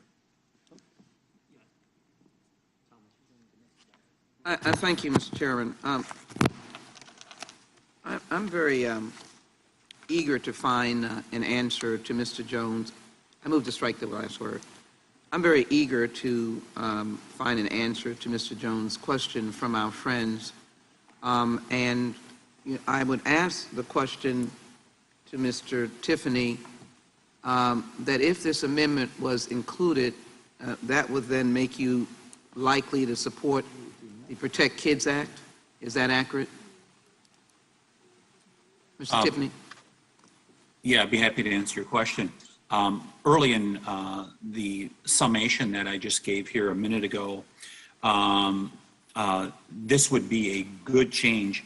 I thank you, Mr. Chairman. I'm very eager to find an answer to Mr. Jones. I move to strike the last word. I'm very eager to find an answer to Mr. Jones' question from our friends. And I would ask the question to Mr. Tiffany that if this amendment was included, that would then make you likely to support the Protect Kids Act. Is that accurate? Mr. Tiffany? Yeah, I'd be happy to answer your question. Early in the summation that I just gave here a minute ago, this would be a good change,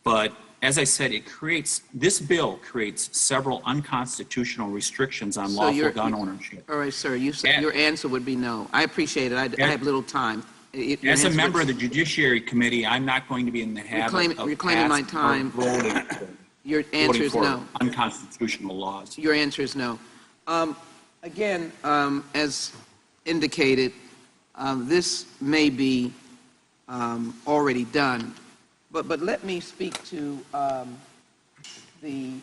but as I said, this bill creates several unconstitutional restrictions on lawful gun ownership. All right, sir, you said your answer would be no. I appreciate it. I have little time. As a member of the Judiciary Committee, I'm not going to be in the habit of reclaiming my time. Your answer is no. Unconstitutional laws. Your answer is no. Again, as indicated, this may be already done, but let me speak to the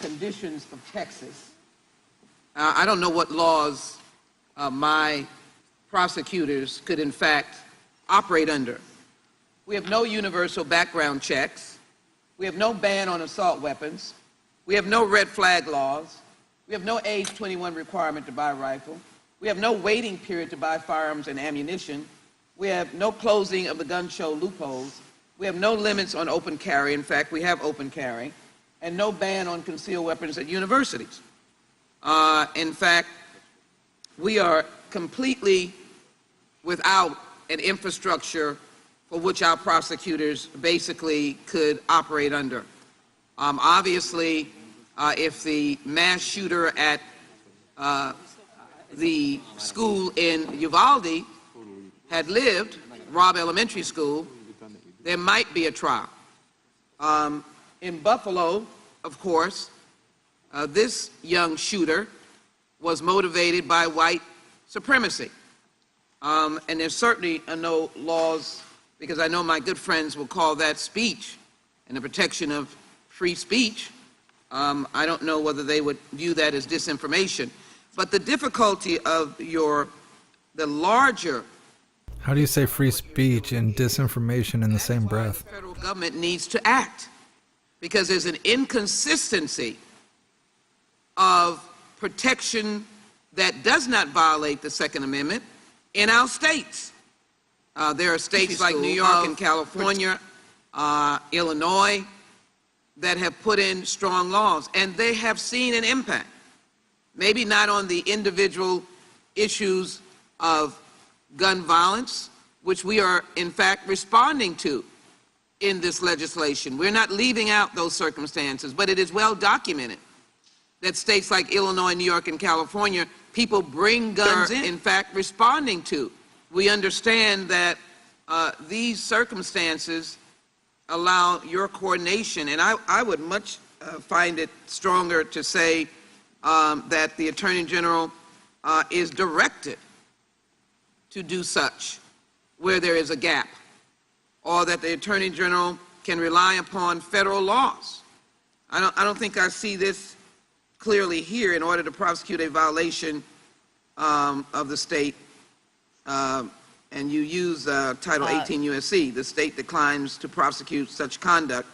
conditions of Texas. I don't know what laws my prosecutors could in fact operate under. We have no universal background checks. We have no ban on assault weapons. We have no red flag laws. We have no age 21 requirement to buy a rifle. We have no waiting period to buy firearms and ammunition. We have no closing of the gun show loopholes. We have no limits on open carry. In fact, we have open carry, and no ban on concealed weapons at universities. In fact, we are completely without an infrastructure for which our prosecutors basically could operate under. Obviously, if the mass shooter at the school in Uvalde had lived, Robb Elementary School, there might be a trial. In Buffalo, of course, this young shooter was motivated by white supremacy. And there's certainly no laws, because I know my good friends will call that speech and the protection of free speech. I don't know whether they would view that as disinformation. But the difficulty of the larger... How do you say free speech and disinformation in the same breath? The federal government needs to act, because there's an inconsistency of protection that does not violate the Second Amendment in our states. There are states like New York and California, Illinois, that have put in strong laws, and they have seen an impact. Maybe not on the individual issues of gun violence, which we are in fact responding to in this legislation. We're not leaving out those circumstances, but it is well documented that states like Illinois, New York, and California, people bring guns in fact responding to. We understand that these circumstances allow your coordination, and I would much find it stronger to say that the Attorney General is directed to do such where there is a gap, or that the Attorney General can rely upon federal laws. I don't think I see this clearly here. In order to prosecute a violation of the state, and you use Title 18 U.S.C., the state declines to prosecute such conduct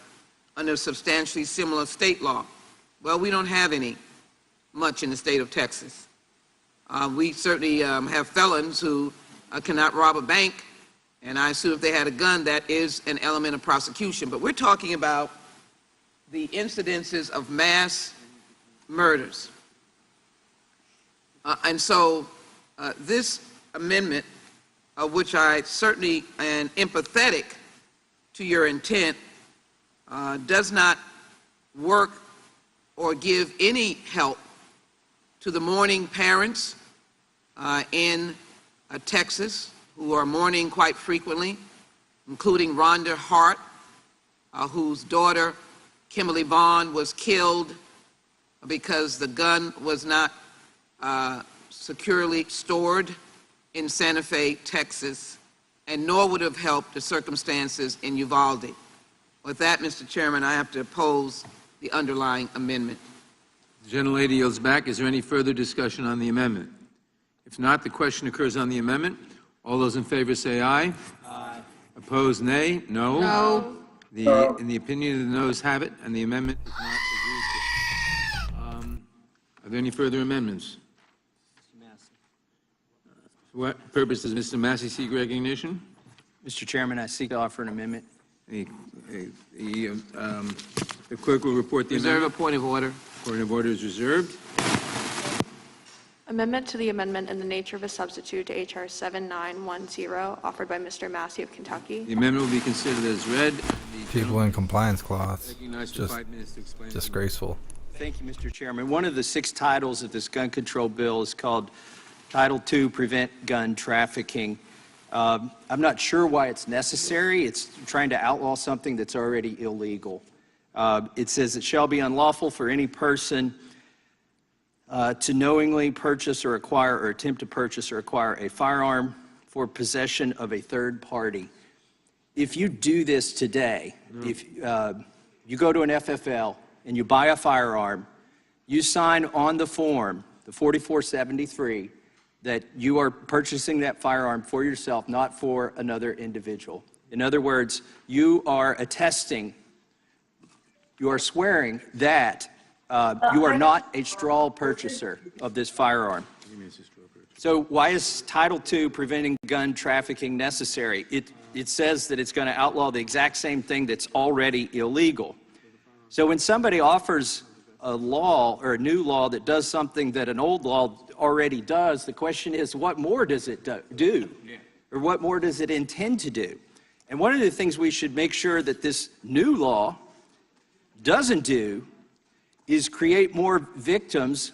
under substantially similar state law. Well, we don't have any much in the state of Texas. We certainly have felons who cannot rob a bank, and I assume if they had a gun, that is an element of prosecution. But we're talking about the incidences of mass murders. And so this amendment, of which I certainly am empathetic to your intent, does not work or give any help to the mourning parents in Texas, who are mourning quite frequently, including Rhonda Hart, whose daughter, Kimberly Vaughn, was killed because the gun was not securely stored in Santa Fe, Texas, and nor would have helped the circumstances in Uvalde. With that, Mr. Chairman, I have to oppose the underlying amendment. The gentlelady yields back. Is there any further discussion on the amendment? If not, the question occurs on the amendment. All those in favor say aye. Aye. Opposed, nay. No. No. In the opinion of the noes have it, and the amendment is not agreed to. Are there any further amendments? For what purpose does Mr. Massey seek recognition? Mr. Chairman, I seek to offer an amendment. The clerk will report the Reserve amendment. a point of order. Point of order is reserved. Amendment to the amendment in the nature of a substitute to H.R. 7910, offered by Mr. Massey of Kentucky. The amendment will be considered as read. People in compliance cloths. Recognized for Just 5 minutes to explain. disgraceful. Thank you, Mr. Chairman. One of the 6 titles of this gun control bill is called Title II, Prevent Gun Trafficking. I'm not sure why it's necessary. It's trying to outlaw something that's already illegal. It says it shall be unlawful for any person to knowingly purchase or acquire or attempt to purchase or acquire a firearm for possession of a third party. If you do this today, if you go to an FFL and you buy a firearm, you sign on the form, the 4473, that you are purchasing that firearm for yourself, not for another individual. In other words, you are attesting, you are swearing that you are not a straw purchaser of this firearm. So why is Title II, Preventing Gun Trafficking, necessary? it says that it's going to outlaw the exact same thing that's already illegal. So when somebody offers a law or a new law that does something that an old law already does, the question is, what more does it do? Or what more does it intend to do? And one of the things we should make sure that this new law doesn't do is create more victims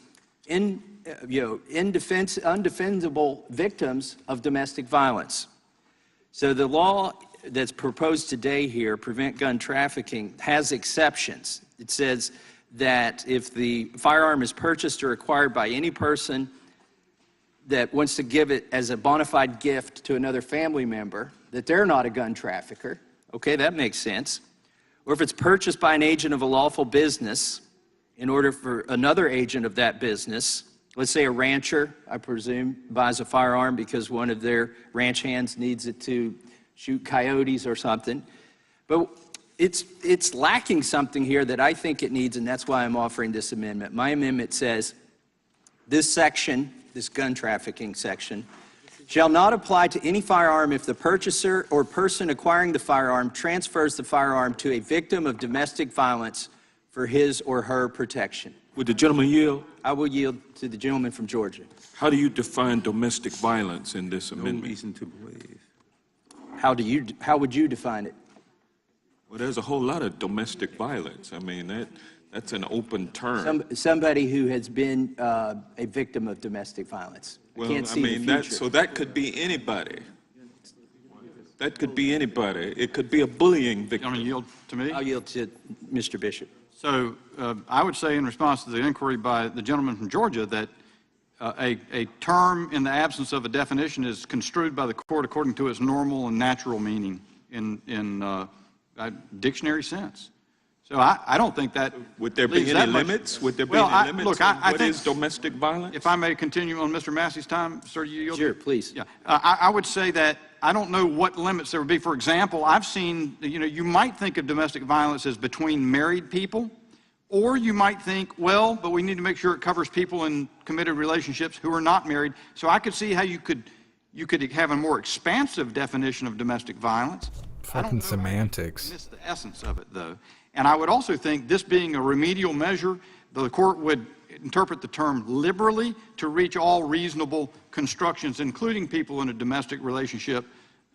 undefendable victims of domestic violence. So the law that's proposed today here, Prevent Gun Trafficking, has exceptions. It says that if the firearm is purchased or acquired by any person that wants to give it as a bona fide gift to another family member, that they're not a gun trafficker. Okay, that makes sense. Or if it's purchased by an agent of a lawful business in order for another agent of that business, let's say a rancher, I presume, buys a firearm because one of their ranch hands needs it to shoot coyotes or something. But it's lacking something here that I think it needs, and that's why I'm offering this amendment. My amendment says this section, this gun trafficking section, shall not apply to any firearm if the purchaser or person acquiring the firearm transfers the firearm to a victim of domestic violence for his or her protection. Would the gentleman yield? I will yield to the gentleman from Georgia. How do you define domestic violence in this No amendment? reason to believe. How would you define it? Well, there's a whole lot of domestic violence. I mean, that's an open term. Somebody who has been a victim of domestic violence. Well, I can't see the future. so that could be anybody. That could be anybody. It could be a bullying victim. Gentlemen, yield to me. I'll yield to Mr. Bishop. So I would say in response to the inquiry by the gentleman from Georgia that a term in the absence of a definition is construed by the court according to its normal and natural meaning in a dictionary sense. So I don't think that Would there be any limits? Would there be any limits look, on I what think, is domestic violence? if I may continue on Mr. Massey's time, sir, you yield? Sure, please. Yeah, I would say that I don't know what limits there would be. For example, I've seen, you might think of domestic violence as between married people, or you might think, well, but we need to make sure it covers people in committed relationships who are not married. So I could see how you could have a more expansive definition of domestic violence. Fucking semantics. Miss the essence of it, though. And I would also think this being a remedial measure, the court would interpret the term liberally to reach all reasonable constructions, including people in a domestic relationship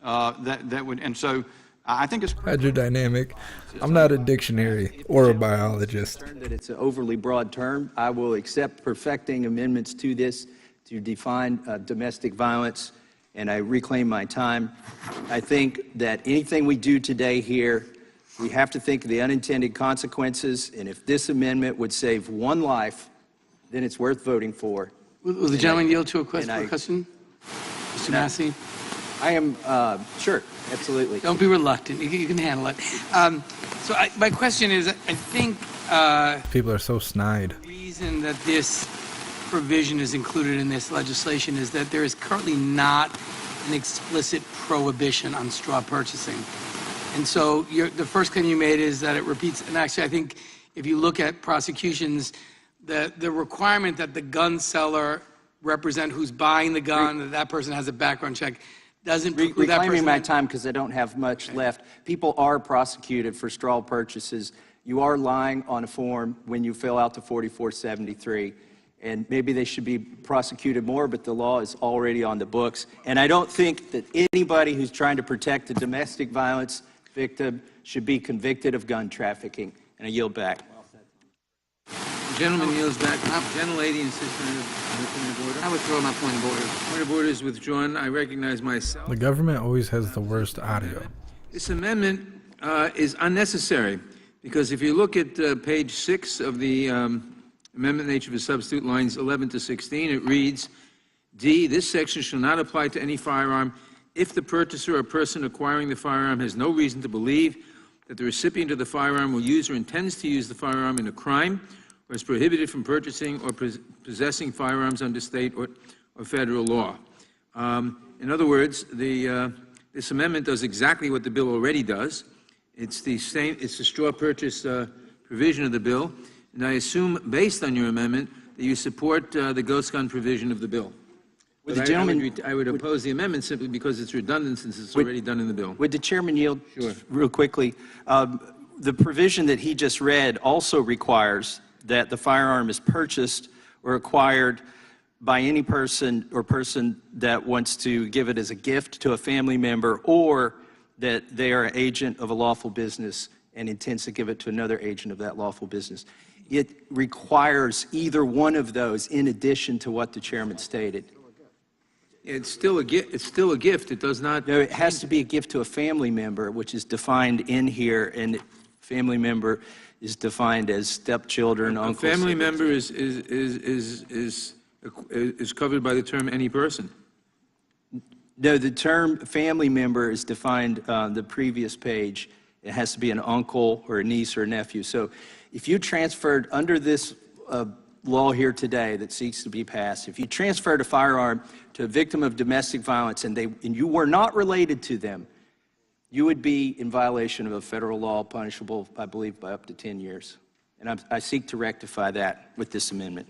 that would, and so I think it's Hydrodynamic. I'm not a dictionary or a biologist. That it's an overly broad term. I will accept perfecting amendments to this to define domestic violence, and I reclaim my time. I think that anything we do today here, we have to think of the unintended consequences, and if this amendment would save one life, then it's worth voting for. Will the gentleman yield to a question? Mr. Massey? I am, sure, absolutely. Don't be reluctant. You can handle it. So my question is, I think People are so snide. the reason that this provision is included in this legislation is that there is currently not an explicit prohibition on straw purchasing. And so the first claim you made is that it repeats, and actually I think if you look at prosecutions, the requirement that the gun seller represent who's buying the gun, that person has a background check, doesn't preclude that person. Reclaiming my time because I don't have much left. People are prosecuted for straw purchases. You are lying on a form when you fill out the 4473. And maybe they should be prosecuted more, but the law is already on the books. And I don't think that anybody who's trying to protect a domestic violence victim should be convicted of gun trafficking. And I yield back. The gentleman yields back. Gentlelady insists on a point of order. I withdraw my point of order. Point of order is withdrawn. I recognize myself. The government always has the worst audio. This amendment is unnecessary because if you look at page 6 of the amendment nature of a substitute, lines 11 to 16, it reads, D, this section shall not apply to any firearm if the purchaser or person acquiring the firearm has no reason to believe that the recipient of the firearm will use or intends to use the firearm in a crime or is prohibited from purchasing or possessing firearms under state or federal law. In other words, this amendment does exactly what the bill already does. It's the straw purchase provision of the bill, and I assume, based on your amendment, that you support the ghost gun provision of the bill. Would the But gentleman, I would oppose the amendment simply because it's redundant since it's already done in the bill. would the chairman yield? Sure. Real quickly, the provision that he just read also requires that the firearm is purchased or acquired by any person or person that wants to give it as a gift to a family member, or that they are an agent of a lawful business and intends to give it to another agent of that lawful business. It requires either one of those in addition to what the chairman stated. It's still a gift. It's still a gift. It does not. No, it has to be a gift to a family member, which is defined in here, and family member is defined as stepchildren, A uncles. family siblings. member is covered by the term any person. No, the term family member is defined on the previous page. It has to be an uncle or a niece or a nephew. So if you transferred under this law here today that seeks to be passed, if you transferred a firearm to a victim of domestic violence and you were not related to them, you would be in violation of a federal law punishable, I believe, by up to 10 years. And I seek to rectify that with this amendment.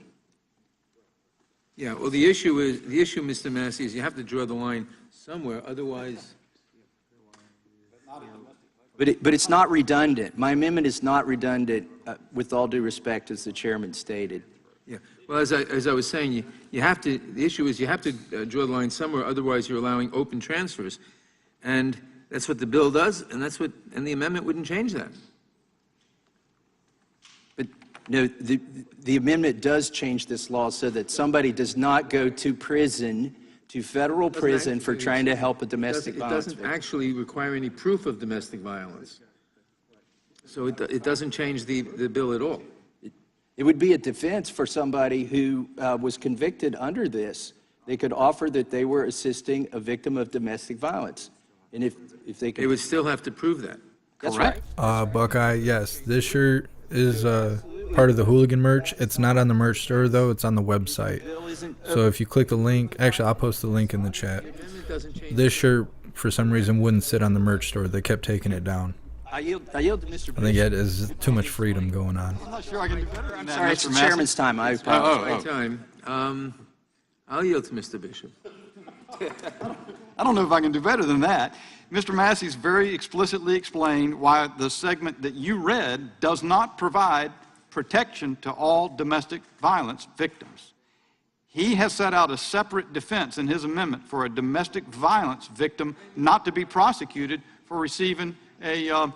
Yeah. Well, the issue, Mr. Massey, is you have to draw the line somewhere. Otherwise, But it's not redundant. My amendment is not redundant, with all due respect, as the chairman stated. yeah. Well, as I was saying, you have to. The issue is you have to draw the line somewhere. Otherwise, you're allowing open transfers, and that's what the bill does, and the amendment wouldn't change that. But no, the amendment does change this law so that somebody does not go to prison, to federal prison, for trying to help a domestic violence It doesn't victim. actually require any proof of domestic violence. So it doesn't change the bill at all. It would be a defense for somebody who was convicted under this. They could offer that they were assisting a victim of domestic violence. And if they could... They would still have to prove that. That's right. Buckeye, yes, this shirt is part of the Hooligan merch. It's not on the merch store, though. It's on the website. So if you click the link, actually, I'll post the link in the chat. This shirt, for some reason, wouldn't sit on the merch store. They kept taking it down. I yield to Mr. Bishop. I think it is too much freedom going on. I'm not sure I can do better than that, Sorry, it's Mr. the Massey. chairman's time. I apologize. My time. I'll yield to Mr. Bishop. I don't know if I can do better than that. Mr. Massey's very explicitly explained why the segment that you read does not provide protection to all domestic violence victims. He has set out a separate defense in his amendment for a domestic violence victim not to be prosecuted for receiving a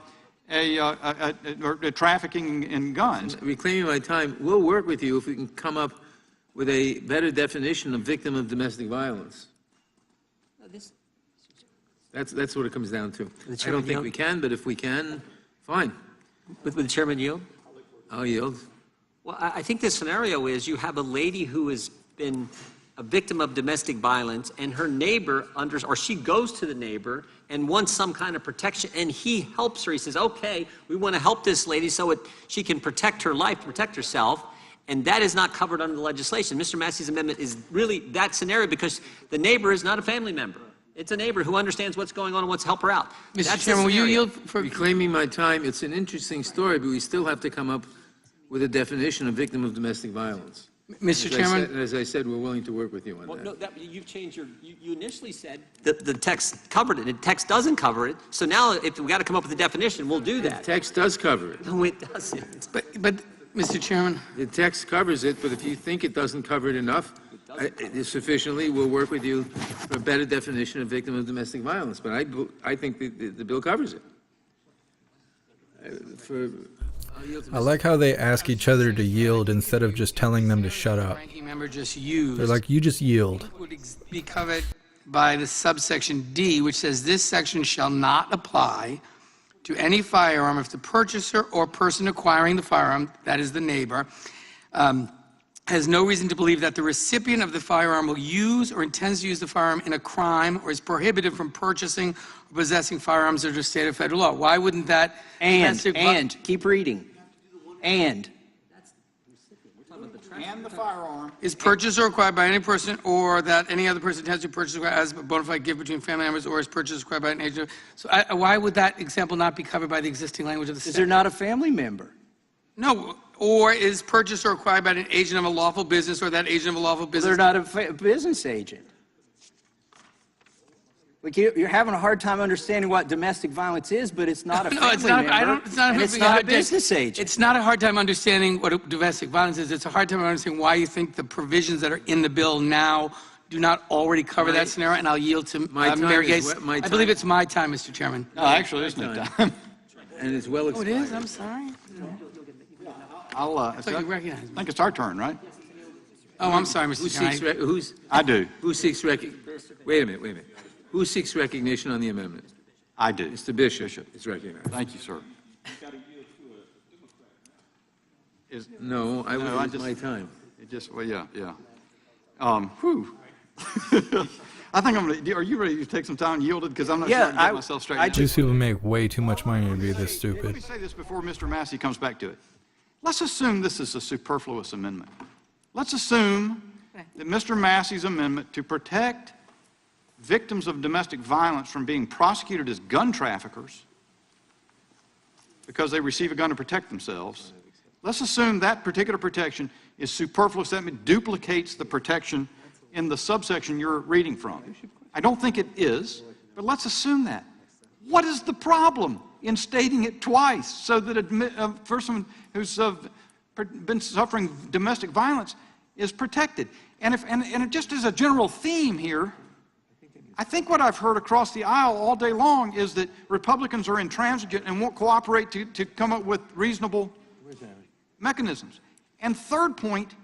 trafficking in guns. Reclaiming my time, we'll work with you if we can come up with a better definition of victim of domestic violence. That's what it comes down to. I don't think we can, but if we can, fine. With the chairman yield? I'll yield. Well, I think the scenario is you have a lady who has been a victim of domestic violence, and her neighbor or she goes to the neighbor and wants some kind of protection, and he helps her. He says, okay, we want to help this lady so she can protect her life, protect herself, and that is not covered under the legislation. Mr. Massey's amendment is really that scenario because the neighbor is not a family member. It's a neighbor who understands what's going on and wants to help her out. Mr. Chairman, will you yield for... Reclaiming my time, it's an interesting story, but we still have to come up with a definition of victim of domestic violence. Mr. Chairman? As I said, we're willing to work with you on Well, that. no, you've changed you initially said that the text covered it. The text doesn't cover it. So now if we got to come up with a definition, we'll do that. The text does cover it. No, it doesn't. But, Mr. Chairman? The text covers it, but if you think it doesn't cover it enough, sufficiently, we'll work with you for a better definition of victim of domestic violence. But I think the bill covers it. I like how they ask each other to yield instead of just telling them to shut up. Ranking member just used. They're like, you just yield. Would be covered by the subsection D, which says this section shall not apply to any firearm if the purchaser or person acquiring the firearm, that is the neighbor, has no reason to believe that the recipient of the firearm will use or intends to use the firearm in a crime or is prohibited from purchasing or possessing firearms under state or federal law. Why wouldn't that... And, keep reading. And And the firearm. Is purchased or acquired by any person or that any other person intends to purchase or as a bona fide gift between family members or is purchased or acquired by an agent. So why would that example not be covered by the existing language of the is statute? there not a family member? No, or is purchased or acquired by an agent of a lawful business or that agent of a lawful business. They're not a business agent. Like you're having a hard time understanding what domestic violence is, but it's not a family it's not. member, I don't. It's not. and it's not a business agent. It's not a hard time understanding what domestic violence is. It's a hard time understanding why you think the provisions that are in the bill now do not already cover that scenario. And I'll yield to Mayor Gates. I believe it's my time, Mr. Chairman. No, actually, it's not time. And it's well Oh, it explained. is. I'm sorry. I So you recognize me. think it's our turn, right? Oh, I'm sorry, Who Mr. Chairman. seeks, I do. who seeks wait a minute. Who seeks recognition on the amendment? I do. Mr. Bishop is recognized. Thank you, sir. No, I it's just- my time. It just, well, yeah. Whew. I think I'm ready. Are you ready to take some time and yield it? Because I'm not sure I can get myself straightened out. These people make way too much money to be this Let stupid. me say this before Mr. Massey comes back to it. Let's assume this is a superfluous amendment. Let's assume that Mr. Massey's amendment to protect victims of domestic violence from being prosecuted as gun traffickers because they receive a gun to protect themselves, let's assume that particular protection is superfluous. That duplicates the protection in the subsection you're reading from. I don't think it is, but let's assume that. What is the problem in stating it twice so that a person who's been suffering domestic violence is protected? And just as a general theme here, I think what I've heard across the aisle all day long is that Republicans are intransigent and won't cooperate to come up with reasonable mechanisms. And third point,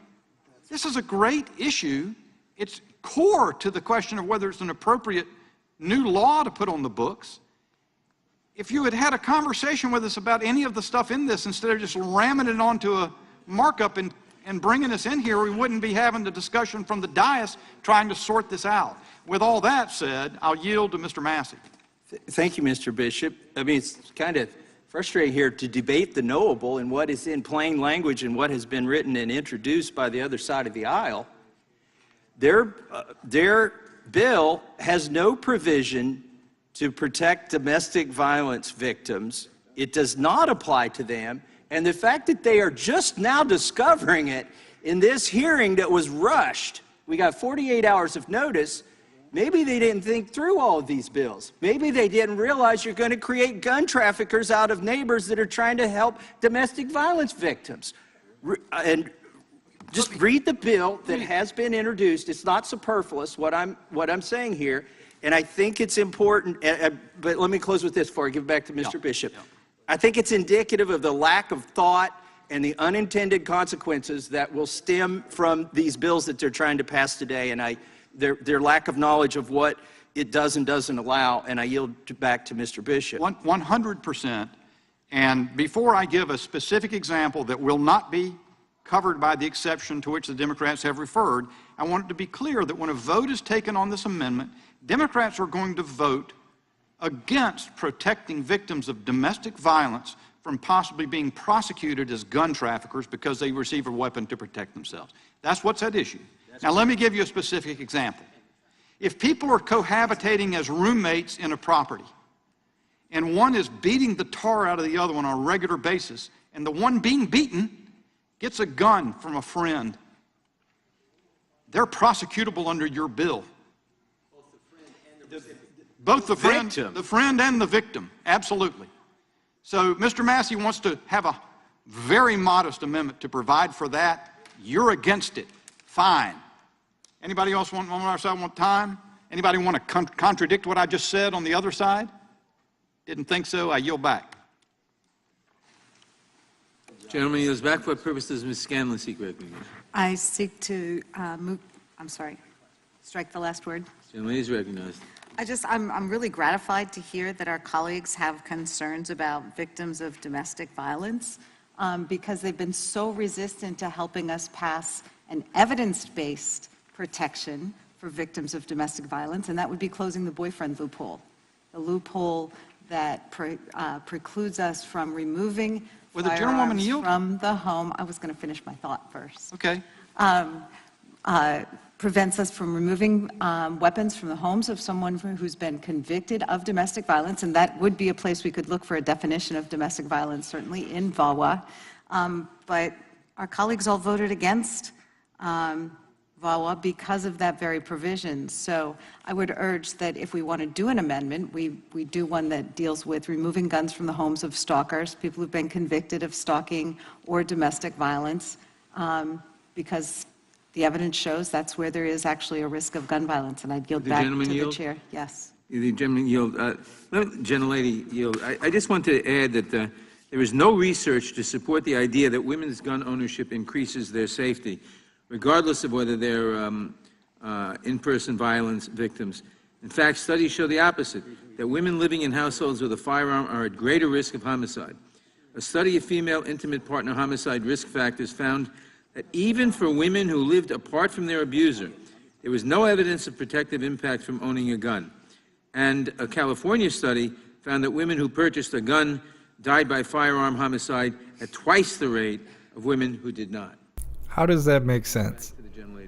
this is a great issue. It's core to the question of whether it's an appropriate new law to put on the books. If you had had a conversation with us about any of the stuff in this, instead of just ramming it onto a markup and bringing us in here, we wouldn't be having the discussion from the dais trying to sort this out. With all that said, I'll yield to Mr. Massey. Thank you, Mr. Bishop. I mean, it's kind of frustrating here to debate the knowable and what is in plain language and what has been written and introduced by the other side of the aisle. Their bill has no provision to protect domestic violence victims. It does not apply to them. And the fact that they are just now discovering it in this hearing that was rushed, we got 48 hours of notice, maybe they didn't think through all of these bills. Maybe they didn't realize you're going to create gun traffickers out of neighbors that are trying to help domestic violence victims. And just read the bill that has been introduced. It's not superfluous, what I'm saying here. And I think it's important, but let me close with this before I give it back to Mr. Bishop. I think it's indicative of the lack of thought and the unintended consequences that will stem from these bills that they're trying to pass today, and their lack of knowledge of what it does and doesn't allow, and I yield back to Mr. Bishop. 100%. And before I give a specific example that will not be covered by the exception to which the Democrats have referred, I want it to be clear that when a vote is taken on this amendment, Democrats are going to vote against protecting victims of domestic violence from possibly being prosecuted as gun traffickers because they receive a weapon to protect themselves. That's what's at issue. Now, let me give you a specific example. If people are cohabitating as roommates in a property, and one is beating the tar out of the other one on a regular basis, and the one being beaten gets a gun from a friend, they're prosecutable under your bill. Both the friend and the victim, absolutely. So Mr. Massey wants to have a very modest amendment to provide for that. You're against it. Fine. Anybody else on our side want time? Anybody want to contradict what I just said on the other side? Didn't think so. I yield back. Gentleman yields back. For what purpose does Ms. Scanlon seek recognition? I seek to strike the last word. Gentleman is recognized. I'm really gratified to hear that our colleagues have concerns about victims of domestic violence because they've been so resistant to helping us pass an evidence-based protection for victims of domestic violence, and that would be closing the boyfriend loophole, the loophole that precludes us from removing firearms from the home. I was going to finish my thought first. Okay. Prevents us from removing weapons from the homes of someone who's been convicted of domestic violence, and that would be a place we could look for a definition of domestic violence, certainly in VAWA. But our colleagues all voted against VAWA because of that very provision. So I would urge that if we want to do an amendment, we do one that deals with removing guns from the homes of stalkers, people who've been convicted of stalking or domestic violence, because the evidence shows that's where there is actually a risk of gun violence. And I'd yield back to the chair. Yes. The gentleman yield. Gentlelady yield. I just want to add that there is no research to support the idea that women's gun ownership increases their safety, regardless of whether they're in-person violence victims. In fact, studies show the opposite, that women living in households with a firearm are at greater risk of homicide. A study of female intimate partner homicide risk factors found that even for women who lived apart from their abuser, there was no evidence of protective impact from owning a gun. And a California study found that women who purchased a gun died by firearm homicide at twice the rate of women who did not. How does that make sense?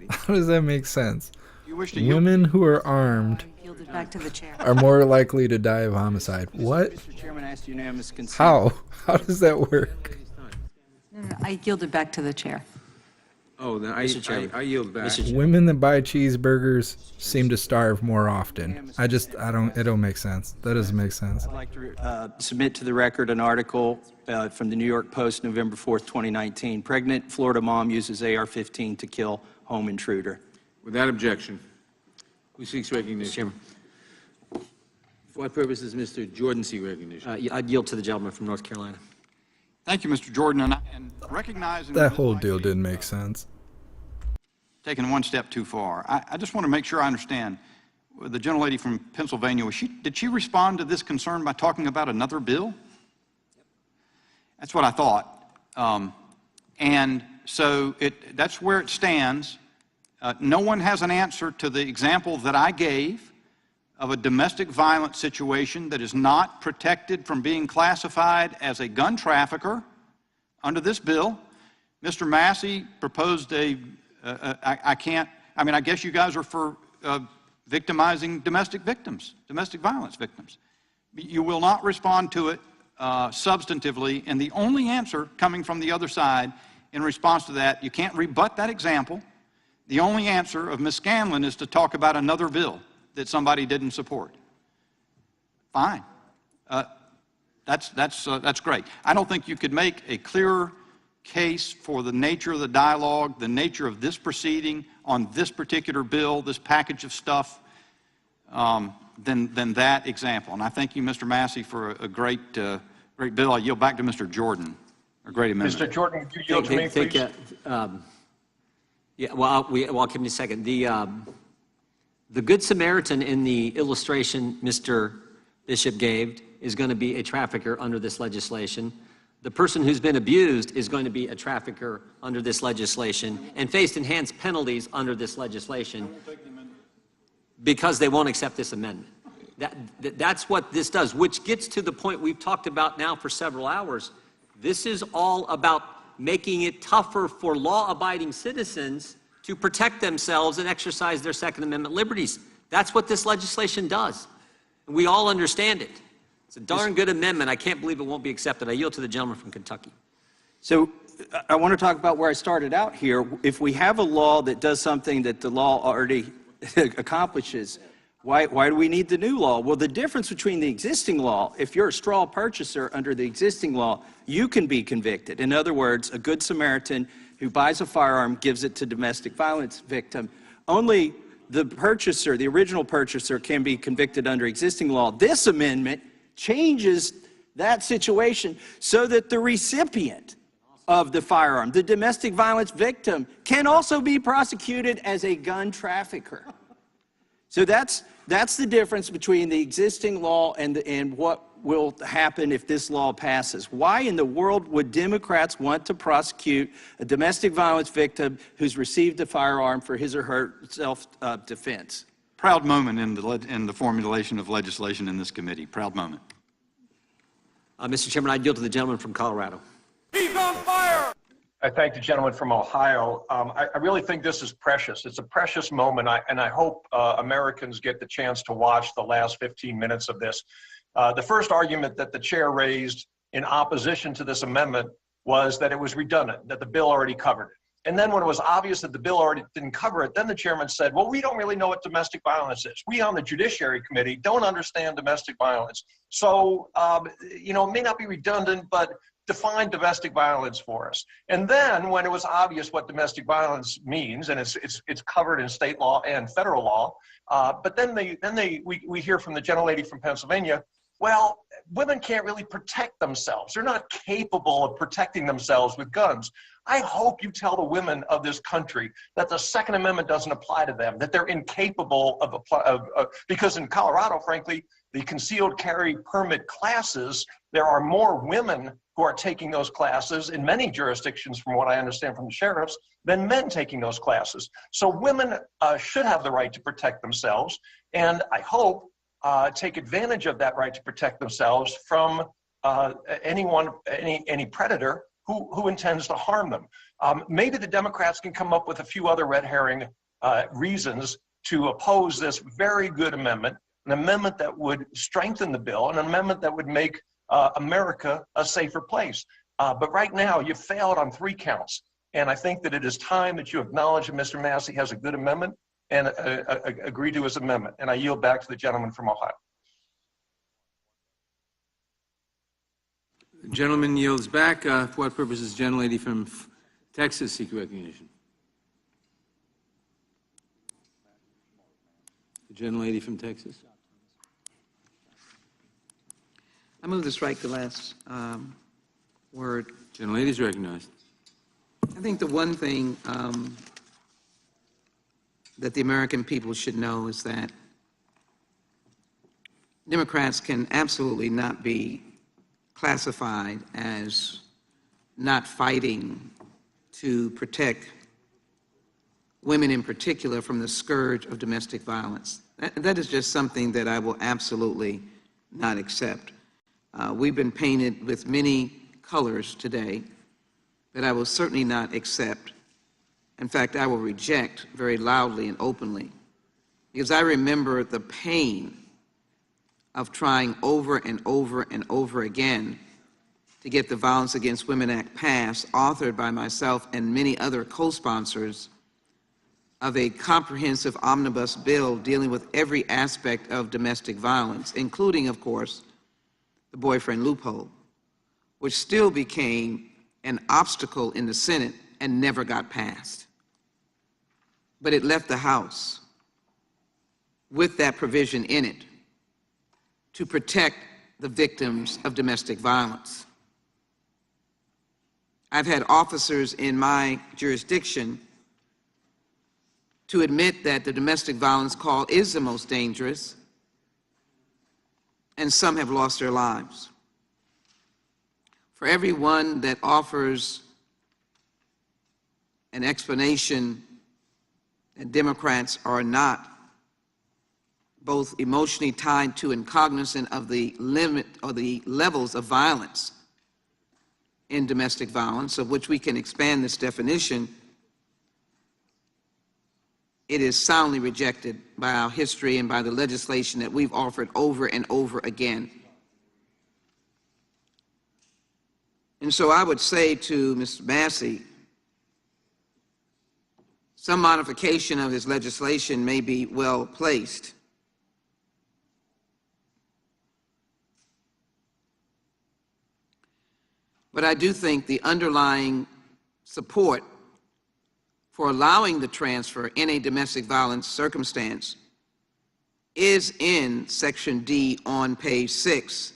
How does that make sense? You wish to yield? Women who are armed Yielded back to the chair. are more likely to die of homicide. What? Mr. Chairman, I ask unanimous consent. How? How does that work? No, I yielded back to the chair. Oh, then I yield back. Women that buy cheeseburgers seem to starve more often. It don't make sense. That doesn't make sense. I'd like to submit to the record an article from the New York Post, November 4th, 2019. Pregnant Florida mom uses AR-15 to kill home intruder. Without objection. Who seeks recognition? Chairman. For what purpose does Mr. Jordan seek recognition? I'd yield to the gentleman from North Carolina. Thank you, Mr. Jordan. And recognizing That whole deal didn't make sense. taking one step too far. I just want to make sure I understand. The gentlelady from Pennsylvania, did she respond to this concern by talking about another bill? That's what I thought. And so that's where it stands. No one has an answer to the example that I gave of a domestic violence situation that is not protected from being classified as a gun trafficker under this bill. Mr. Massey proposed I guess you guys are for victimizing domestic violence victims. You will not respond to it substantively, and the only answer coming from the other side in response to that, you can't rebut that example. The only answer of Ms. Scanlon is to talk about another bill that somebody didn't support. Fine. That's great. I don't think you could make a clearer case for the nature of the dialogue, the nature of this proceeding on this particular bill, this package of stuff, than that example. And I thank you, Mr. Massey, for a great bill. I yield back to Mr. Jordan. A great amendment. Mr. Jordan, could you yield to me, please? I'll give me a second. The Good Samaritan in the illustration Mr. Bishop gave is going to be a trafficker under this legislation. The person who's been abused is going to be a trafficker under this legislation and face enhanced penalties under this legislation because they won't accept this amendment. That's what this does, which gets to the point we've talked about now for several hours. This is all about making it tougher for law-abiding citizens to protect themselves and exercise their Second Amendment liberties. That's what this legislation does. And we all understand it. It's a darn good amendment. I can't believe it won't be accepted. I yield to the gentleman from Kentucky. So I want to talk about where I started out here. If we have a law that does something that the law already accomplishes, why do we need the new law? Well, the difference between the existing law, if you're a straw purchaser under the existing law, you can be convicted. In other words, a Good Samaritan who buys a firearm gives it to domestic violence victim. Only the purchaser, the original purchaser, can be convicted under existing law. This amendment changes that situation so that the recipient of the firearm, the domestic violence victim, can also be prosecuted as a gun trafficker. So that's the difference between the existing law and what will happen if this law passes. Why in the world would Democrats want to prosecute a domestic violence victim who's received a firearm for his or her self-defense? Proud moment in the formulation of legislation in this committee. Proud moment. Mr. Chairman, I yield to the gentleman from Colorado. He's on fire! I thank the gentleman from Ohio. I really think this is precious. It's a precious moment, and I hope Americans get the chance to watch the last 15 minutes of this. The first argument that the chair raised in opposition to this amendment was that it was redundant, that the bill already covered it. And then when it was obvious that the bill already didn't cover it, then the chairman said, well, we don't really know what domestic violence is. We on the Judiciary Committee don't understand domestic violence. So, you know, it may not be redundant, but define domestic violence for us. And then when it was obvious what domestic violence means, and it's covered in state law and federal law, but then we hear from the gentlelady from Pennsylvania, well, women can't really protect themselves. They're not capable of protecting themselves with guns. I hope you tell the women of this country that the Second Amendment doesn't apply to them, that they're incapable of because in Colorado, frankly, the concealed carry permit classes, there are more women who are taking those classes in many jurisdictions, from what I understand from the sheriffs, than men taking those classes. So women should have the right to protect themselves, and I hope take advantage of that right to protect themselves from any predator who intends to harm them. Maybe the Democrats can come up with a few other red herring reasons to oppose this very good amendment, an amendment that would strengthen the bill, an amendment that would make America a safer place. But right now, you failed on 3 counts. And I think that it is time that you acknowledge that Mr. Massey has a good amendment and agree to his amendment. And I yield back to the gentleman from Ohio. The gentleman yields back. For what purpose is the gentlelady from Texas seek recognition? The gentlelady from Texas. I move to strike the last word. Gentlelady is recognized. I think the one thing that the American people should know is that Democrats can absolutely not be classified as not fighting to protect women in particular from the scourge of domestic violence. That is just something that I will absolutely not accept. We've been painted with many colors today that I will certainly not accept. In fact, I will reject very loudly and openly, because I remember the pain of trying over and over and over again to get the Violence Against Women Act passed, authored by myself and many other co-sponsors of a comprehensive omnibus bill dealing with every aspect of domestic violence, including, of course, the boyfriend loophole, which still became an obstacle in the Senate and never got passed. But it left the House with that provision in it to protect the victims of domestic violence. I've had officers in my jurisdiction to admit that the domestic violence call is the most dangerous, and some have lost their lives. For everyone that offers an explanation that Democrats are not both emotionally tied to and cognizant of the limit or the levels of violence in domestic violence, of which we can expand this definition, it is soundly rejected by our history and by the legislation that we've offered over and over again. And so I would say to Mr. Massey, some modification of his legislation may be well placed. But I do think the underlying support for allowing the transfer in a domestic violence circumstance is in Section D on page 6.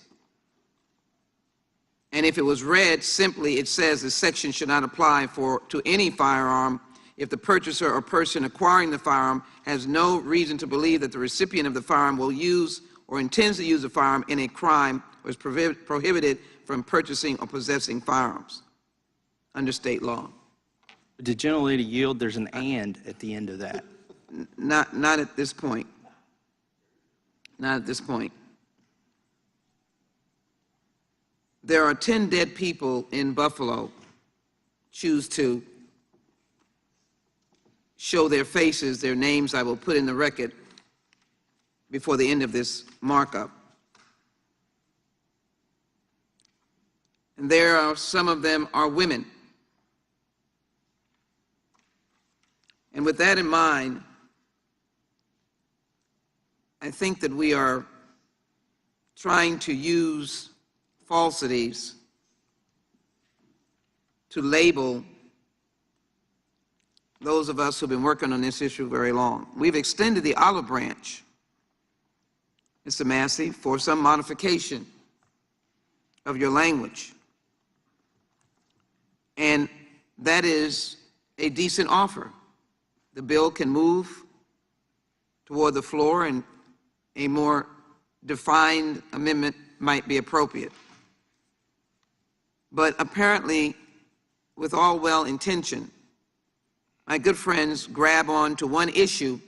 And if it was read simply, it says the section should not apply to any firearm if the purchaser or person acquiring the firearm has no reason to believe that the recipient of the firearm will use or intends to use the firearm in a crime or is prohibited from purchasing or possessing firearms under state law. Did gentlelady yield? There's an "and" at the end of that. Not at this point. Not at this point. There are 10 dead people in Buffalo choose to show their faces, their names I will put in the record before the end of this markup. And some of them are women. And with that in mind, I think that we are trying to use falsities to label those of us who've been working on this issue very long. We've extended the olive branch, Mr. Massey, for some modification of your language. And that is a decent offer. The bill can move toward the floor, and a more defined amendment might be appropriate. But apparently, with all well intention, my good friends grab on to one issue,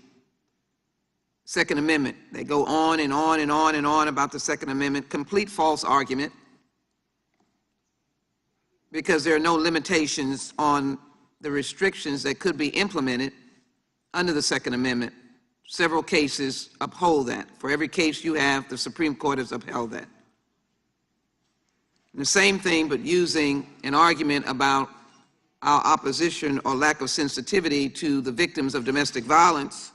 Second Amendment. They go on and on and on and on about the Second Amendment, complete false argument, because there are no limitations on the restrictions that could be implemented under the Second Amendment. Several cases uphold that. For every case you have, the Supreme Court has upheld that. And the same thing, but using an argument about our opposition or lack of sensitivity to the victims of domestic violence,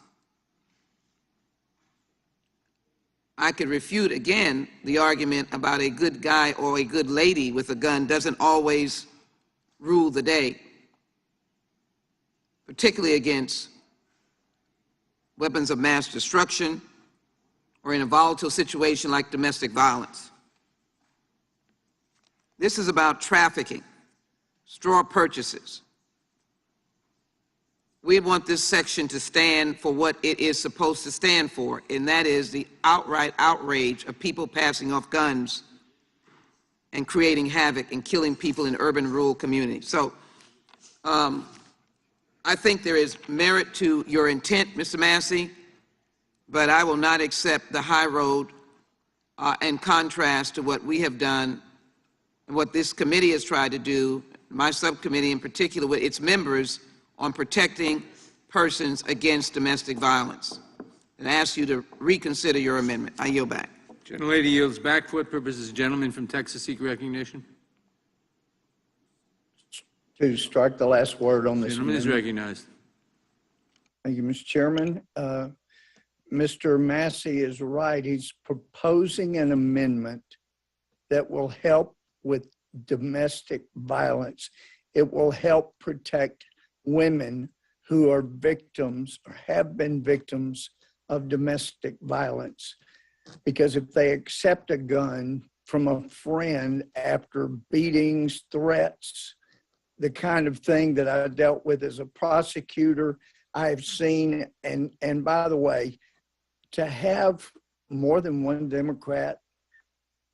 I could refute again the argument about a good guy or a good lady with a gun doesn't always rule the day, particularly against weapons of mass destruction or in a volatile situation like domestic violence. This is about trafficking, straw purchases. We want this section to stand for what it is supposed to stand for, and that is the outright outrage of people passing off guns and creating havoc and killing people in urban and rural communities. So I think there is merit to your intent, Mr. Massey, but I will not accept the high road in contrast to what we have done and what this committee has tried to do, my subcommittee in particular with its members, on protecting persons against domestic violence. And I ask you to reconsider your amendment. I yield back. Gentlelady yields back. For what purposes? Gentleman from Texas seek recognition. To strike the last word on this Gentleman is amendment. recognized. Thank you, Mr. Chairman. Mr. Massey is right. He's proposing an amendment that will help with domestic violence. It will help protect women who are victims or have been victims of domestic violence. Because if they accept a gun from a friend after beatings, threats, the kind of thing that I dealt with as a prosecutor, I've seen, and by the way, to have more than one Democrat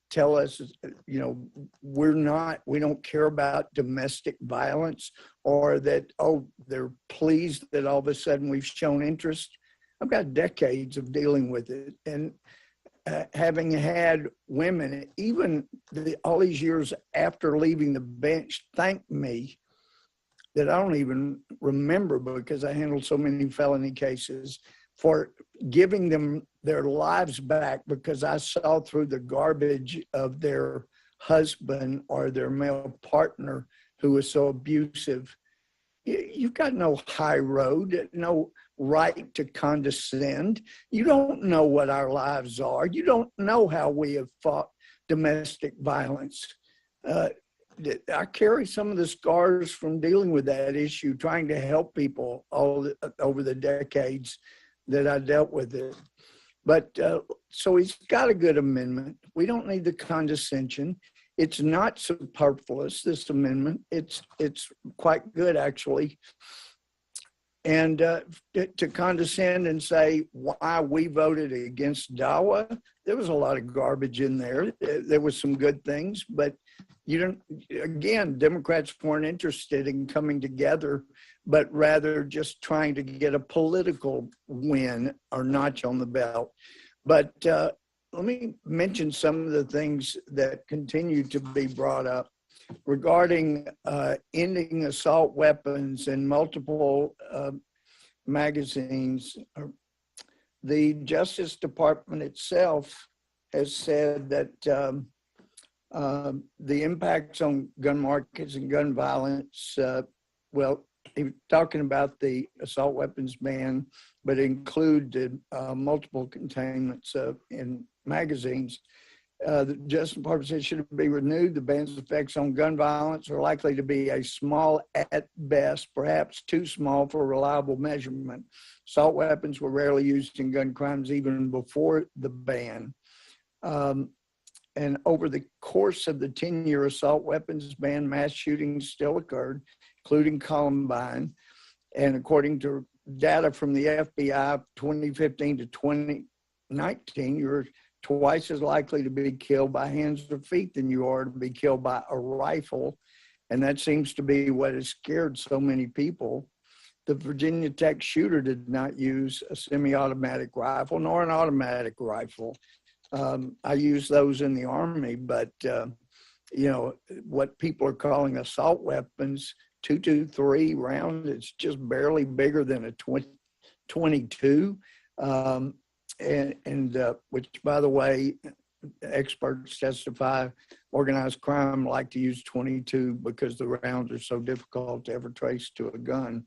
tell us, you know, we don't care about domestic violence, or that, oh, they're pleased that all of a sudden we've shown interest. I've got decades of dealing with it, and having had women, even all these years after leaving the bench, thank me that I don't even remember because I handled so many felony cases, for giving them their lives back because I saw through the garbage of their husband or their male partner who was so abusive. You've got no high road, no right to condescend. You don't know what our lives are. You don't know how we have fought domestic violence. I carry some of the scars from dealing with that issue, trying to help people over the decades that I dealt with it. But so he's got a good amendment. We don't need the condescension. It's not superfluous, this amendment. It's quite good, actually. And to condescend and say why we voted against DAWA, there was a lot of garbage in there. There was some good things, but you don't, again, Democrats weren't interested in coming together, but rather just trying to get a political win or notch on the belt. But let me mention some of the things that continue to be brought up regarding ending assault weapons in multiple magazines. The Justice Department itself has said that the impacts on gun markets and gun violence, well, he was talking about the assault weapons ban, but included multiple containments in magazines. The Justice Department said should be renewed. The ban's effects on gun violence are likely to be a small at best, perhaps too small for reliable measurement. Assault weapons were rarely used in gun crimes even before the ban. And over the course of the 10-year assault weapons ban, mass shootings still occurred, including Columbine. And according to data from the FBI, 2015 to 2019, you're twice as likely to be killed by hands or feet than you are to be killed by a rifle. And that seems to be what has scared so many people. The Virginia Tech shooter did not use a semi-automatic rifle nor an automatic rifle. I use those in the Army, but you know, what people are calling assault weapons, 223 rounds, it's just barely bigger than a 22. Which, by the way, experts testify organized crime like to use 22 because the rounds are so difficult to ever trace to a gun.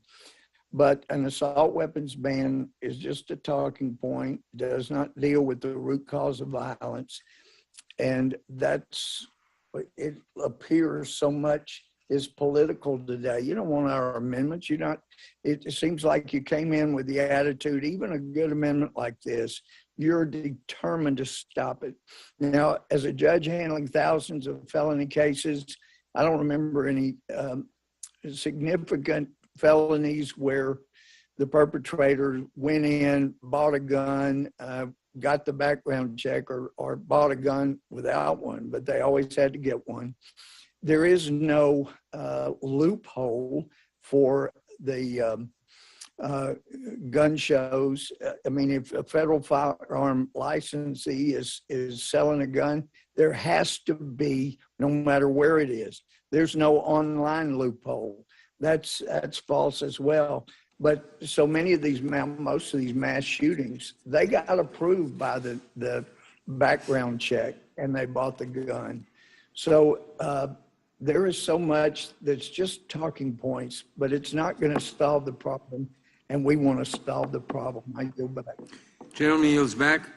But an assault weapons ban is just a talking point, does not deal with the root cause of violence. And it appears so much is political today. You don't want our amendments. It seems like you came in with the attitude, even a good amendment like this, you're determined to stop it. Now, as a judge handling thousands of felony cases, I don't remember any significant felonies where the perpetrator went in, bought a gun, got the background check, or bought a gun without one, but they always had to get one. There is no loophole for the gun shows. I mean, if a federal firearm licensee is selling a gun, there has to be, no matter where it is. There's no online loophole. That's false as well. But so many of these, most of these mass shootings, they got approved by the background check and they bought the gun. So there is so much that's just talking points, but it's not going to solve the problem. And we want to solve the problem. I go back. Gentleman yields back.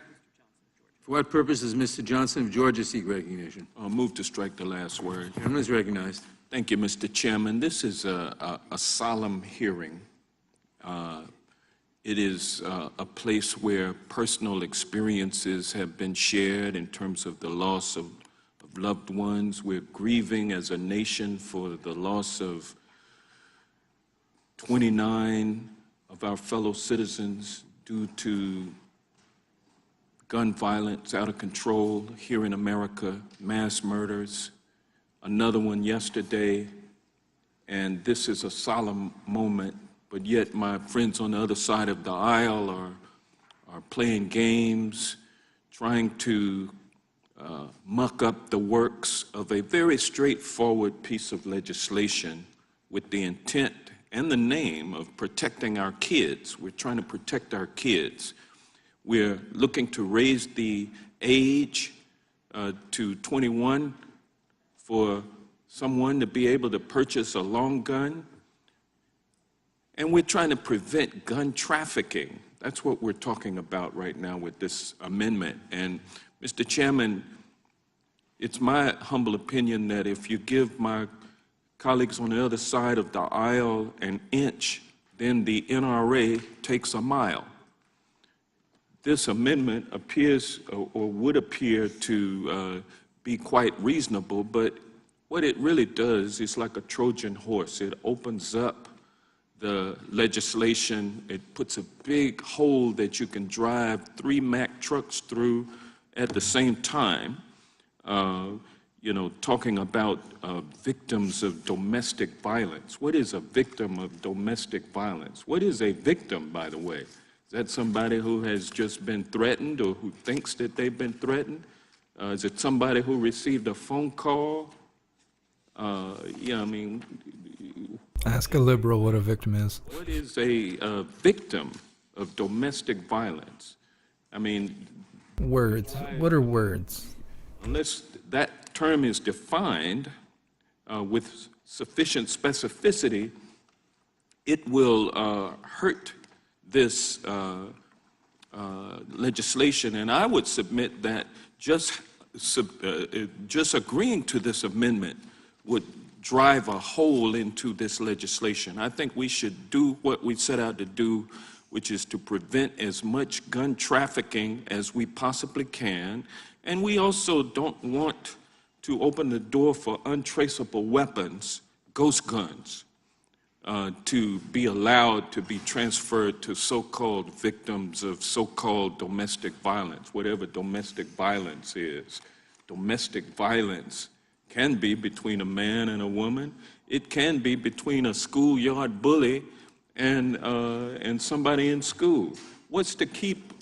For what purpose does Mr. Johnson of Georgia seek recognition? I'll move to strike the last word. Gentleman is recognized. Thank you, Mr. Chairman. This is a solemn hearing. It is a place where personal experiences have been shared in terms of the loss of loved ones. We're grieving as a nation for the loss of 29 of our fellow citizens due to gun violence out of control here in America, mass murders. Another one yesterday, and this is a solemn moment, but yet my friends on the other side of the aisle are playing games, trying to muck up the works of a very straightforward piece of legislation with the intent and the name of protecting our kids. We're trying to protect our kids. We're looking to raise the age to 21 for someone to be able to purchase a long gun. And we're trying to prevent gun trafficking. That's what we're talking about right now with this amendment. And Mr. Chairman, it's my humble opinion that if you give my colleagues on the other side of the aisle an inch, then the NRA takes a mile. This amendment appears or would appear to be quite reasonable, but what it really does is like a Trojan horse. It opens up the legislation. It puts a big hole that you can drive 3 Mack trucks through at the same time. Talking about victims of domestic violence. What is a victim of domestic violence? What is a victim, by the way? Is that somebody who has just been threatened or who thinks that they've been threatened? Is it somebody who received a phone call? Ask a liberal what a victim is. What is a victim of domestic violence? Words. What are words? Unless that term is defined with sufficient specificity, it will hurt this legislation. And I would submit that just agreeing to this amendment would drive a hole into this legislation. I think we should do what we set out to do, which is to prevent as much gun trafficking as we possibly can. And we also don't want to open the door for untraceable weapons, ghost guns, to be allowed to be transferred to so-called victims of so-called domestic violence, whatever domestic violence is. Domestic violence can be between a man and a woman. It can be between a schoolyard bully and somebody in school. What's to keep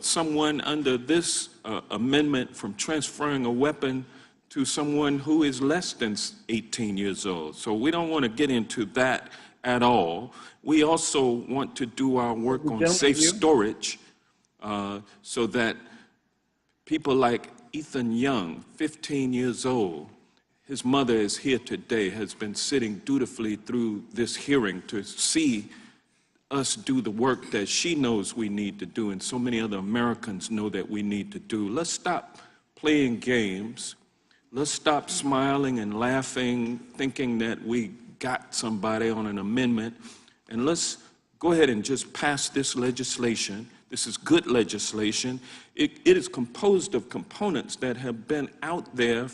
someone under this amendment from transferring a weapon to someone who is less than 18 years old? So we don't want to get into that at all. We also want to do our work on safe storage so that people like Ethan Young, 15 years old, his mother is here today, has been sitting dutifully through this hearing to see us do the work that she knows we need to do, and so many other Americans know that we need to do. Let's stop playing games. Let's stop smiling and laughing, thinking that we got somebody on an amendment, and let's go ahead and just pass this legislation. This is good legislation. It is composed of components that have been out there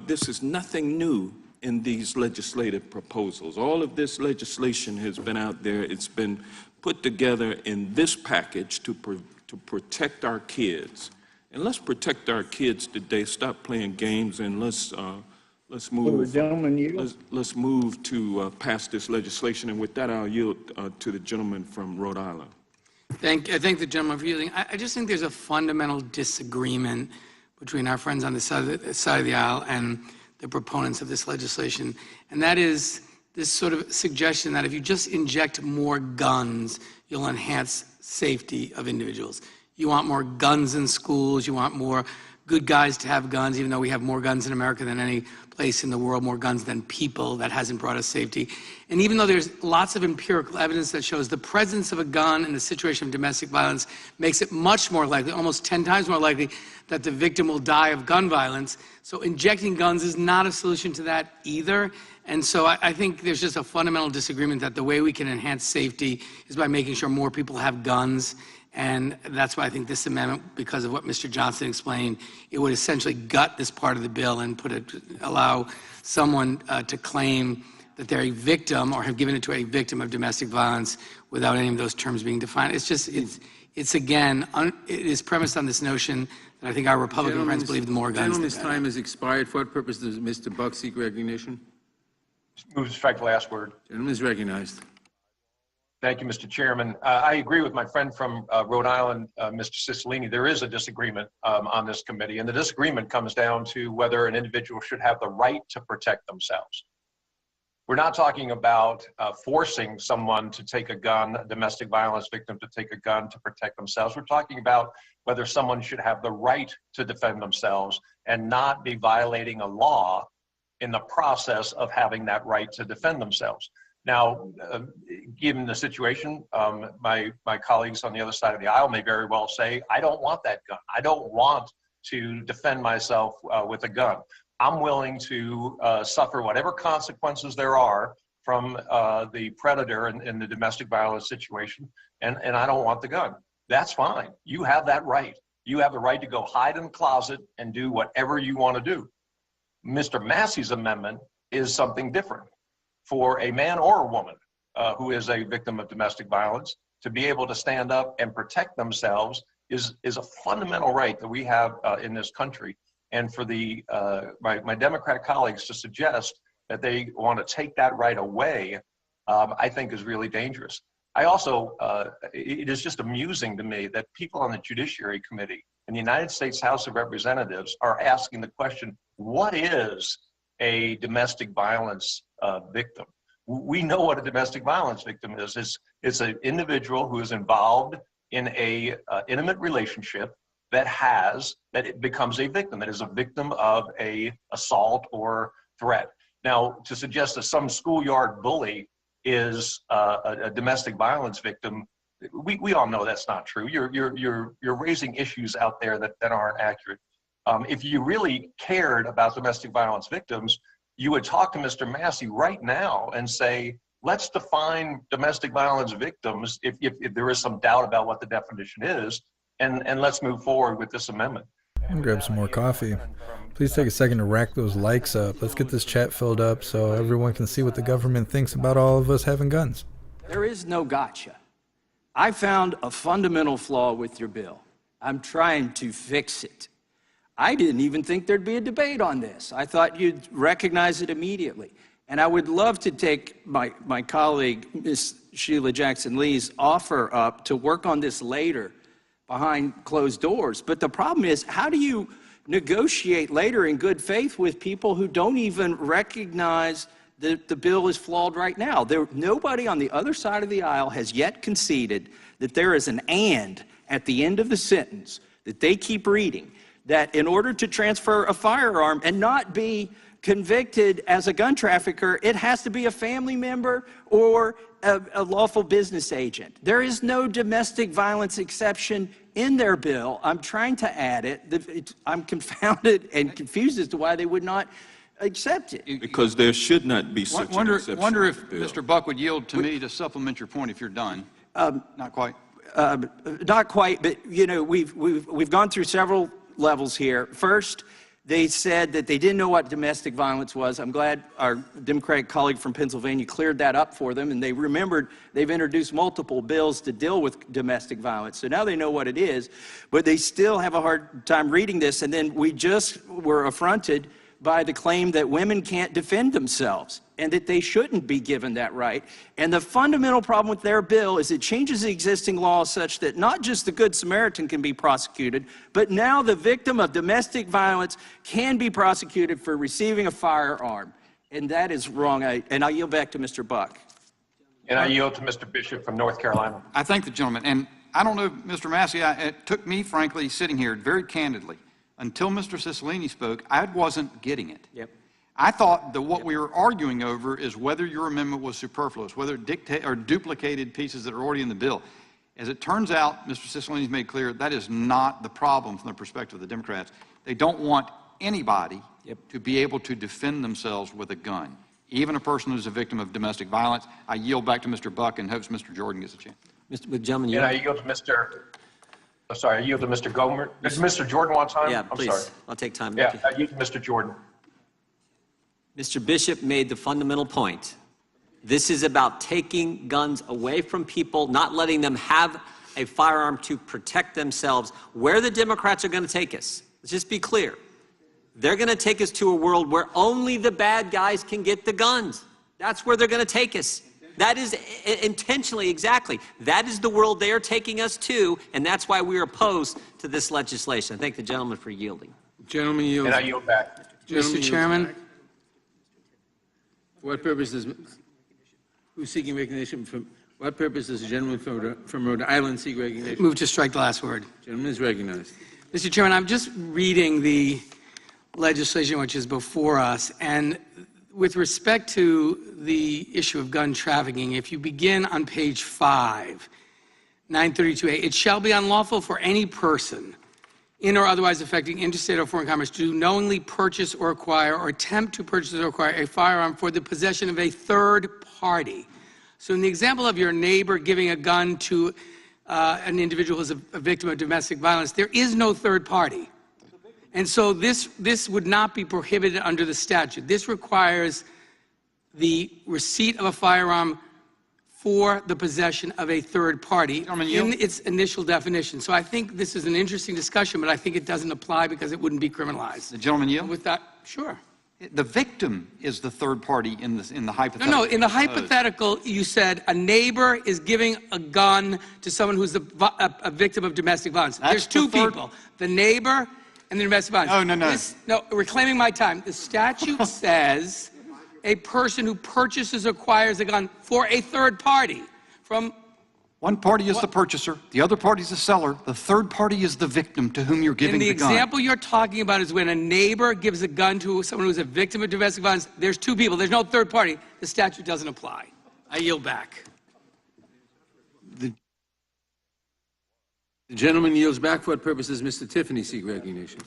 this is nothing new in these legislative proposals. All of this legislation has been out there. It's been put together in this package to protect our kids. And let's protect our kids today. Stop playing games, and let's move. Let's move to pass this legislation. And with that, I'll yield to the gentleman from Rhode Island. I thank the gentleman for yielding. I just think there's a fundamental disagreement between our friends on the side of the aisle and the proponents of this legislation, and that is this sort of suggestion that if you just inject more guns, you'll enhance safety of individuals. You want more guns in schools, you want more good guys to have guns, even though we have more guns in America than any place in the world, more guns than people. That hasn't brought us safety. And even though there's lots of empirical evidence that shows the presence of a gun in the situation of domestic violence makes it much more likely, almost 10 times more likely, that the victim will die of gun violence. So injecting guns is not a solution to that either. And so I think there's just a fundamental disagreement that the way we can enhance safety is by making sure more people have guns. And that's why I think this amendment, because of what Mr. Johnson explained, it would essentially gut this part of the bill and allow someone to claim that they're a victim or have given it to a victim of domestic violence without any of those terms being defined. It's just, it's again, it is premised on this notion that I think our Republican friends believe the more guns, the better. Gentleman's time has expired. For what purpose does Mr. Buck seek recognition? Move to strike the last word. Gentleman is recognized. Thank you, Mr. Chairman. I agree with my friend from Rhode Island, Mr. Cicilline. There is a disagreement on this committee, and the disagreement comes down to whether an individual should have the right to protect themselves. We're not talking about forcing someone to take a gun, a domestic violence victim to take a gun to protect themselves. We're talking about whether someone should have the right to defend themselves and not be violating a law in the process of having that right to defend themselves. Now, given the situation, my colleagues on the other side of the aisle may very well say, I don't want that gun. I don't want to defend myself with a gun. I'm willing to suffer whatever consequences there are from the predator in the domestic violence situation, and I don't want the gun. That's fine. You have that right. You have the right to go hide in the closet and do whatever you want to do. Mr. Massey's amendment is something different. For a man or a woman who is a victim of domestic violence to be able to stand up and protect themselves is a fundamental right that we have in this country. And for my Democrat colleagues to suggest that they want to take that right away, I think is really dangerous. I also, it is just amusing to me that people on the Judiciary Committee in the United States House of Representatives are asking the question, what is a domestic violence victim? We know what a domestic violence victim is. It's an individual who is involved in a intimate relationship that it becomes a victim, that is a victim of a assault or threat. Now, to suggest that some schoolyard bully is a domestic violence victim, we all know that's not true. You're raising issues out there that aren't accurate. If you really cared about domestic violence victims, you would talk to Mr. Massey right now and say, let's define domestic violence victims if there is some doubt about what the definition is, and let's move forward with this amendment. And grab some more coffee. Please take a second to rack those likes up. Let's get this chat filled up so everyone can see what the government thinks about all of us having guns. There is no gotcha. I found a fundamental flaw with your bill. I'm trying to fix it. I didn't even think there'd be a debate on this. I thought you'd recognize it immediately. And I would love to take my colleague, Ms. Sheila Jackson-Lee's offer up to work on this later behind closed doors. But the problem is, how do you negotiate later in good faith with people who don't even recognize that the bill is flawed right now? Nobody on the other side of the aisle has yet conceded that there is an and at the end of the sentence that they keep reading, that in order to transfer a firearm and not be convicted as a gun trafficker, it has to be a family member or a lawful business agent. There is no domestic violence exception in their bill. I'm trying to add it. I'm confounded and confused as to why they would not accept it. Because there should not be such an exception. Wonder if Mr. Buck would yield to me to supplement your point if you're done. Not quite. Not quite, but you know, we've gone through several levels here. First, they said that they didn't know what domestic violence was. I'm glad our Democratic colleague from Pennsylvania cleared that up for them, and they remembered they've introduced multiple bills to deal with domestic violence. So now they know what it is, but they still have a hard time reading this. And then we just were affronted by the claim that women can't defend themselves and that they shouldn't be given that right. And the fundamental problem with their bill is it changes the existing law such that not just the Good Samaritan can be prosecuted, but now the victim of domestic violence can be prosecuted for receiving a firearm. And that is wrong. And I'll yield back to Mr. Buck. And I yield to Mr. Bishop from North Carolina. I thank the gentleman. And I don't know, Mr. Massey, it took me, frankly, sitting here very candidly, until Mr. Cicilline spoke, I wasn't getting it. Yep. I thought that what we were arguing over is whether your amendment was superfluous, whether it duplicated pieces that are already in the bill. As it turns out, Mr. Cicilline's made clear that is not the problem from the perspective of the Democrats. They don't want anybody to be able to defend themselves with a gun, even a person who's a victim of domestic violence. I yield back to Mr. Buck and hopes Mr. Jordan gets a chance. Gentlemen, and I yield to Mr. Sorry, I yield to Mr. Gomer. Does Mr. Jordan want time? Yeah, I'm please. sorry. I'll take time. Yeah, I yield to Mr. Jordan. Mr. Bishop made the fundamental point. This is about taking guns away from people, not letting them have a firearm to protect themselves. Where the Democrats are going to take us, let's just be clear. They're going to take us to a world where only the bad guys can get the guns. That's where they're going to take us. That is intentionally, exactly. That is the world they are taking us to, and that's why we are opposed to this legislation. I thank the gentleman for yielding. Gentleman yields. And I yield back. Mr. Chairman. For what purpose does, who's seeking recognition from, what purpose does the gentleman from Rhode Island seek recognition? Move to strike the last word. Gentleman is recognized. Mr. Chairman, I'm just reading the legislation which is before us, and with respect to the issue of gun trafficking, if you begin on page 5, 932A, it shall be unlawful for any person in or otherwise affecting interstate or foreign commerce to knowingly purchase or acquire or attempt to purchase or acquire a firearm for the possession of a third party. So in the example of your neighbor giving a gun to an individual who's a victim of domestic violence, there is no third party. And so this would not be prohibited under the statute. This requires the receipt of a firearm for the possession of a third party in its initial definition. So I think this is an interesting discussion, but I think it doesn't apply because it wouldn't be criminalized. The gentleman yield? With that, sure. The victim is the third party in the hypothetical. No, in the hypothetical, you said a neighbor is giving a gun to someone who's a victim of domestic violence. There's two people, the neighbor and the domestic violence. No, reclaiming my time. The statute says a person who purchases or acquires a gun for a third party from... One party is the purchaser, the other party is the seller, the third party is the victim to whom you're giving the gun. And the example you're talking about is when a neighbor gives a gun to someone who's a victim of domestic violence. There's two people, there's no third party. The statute doesn't apply. I yield back. The gentleman yields back. For what purposes Mr. Tiffany seek recognition?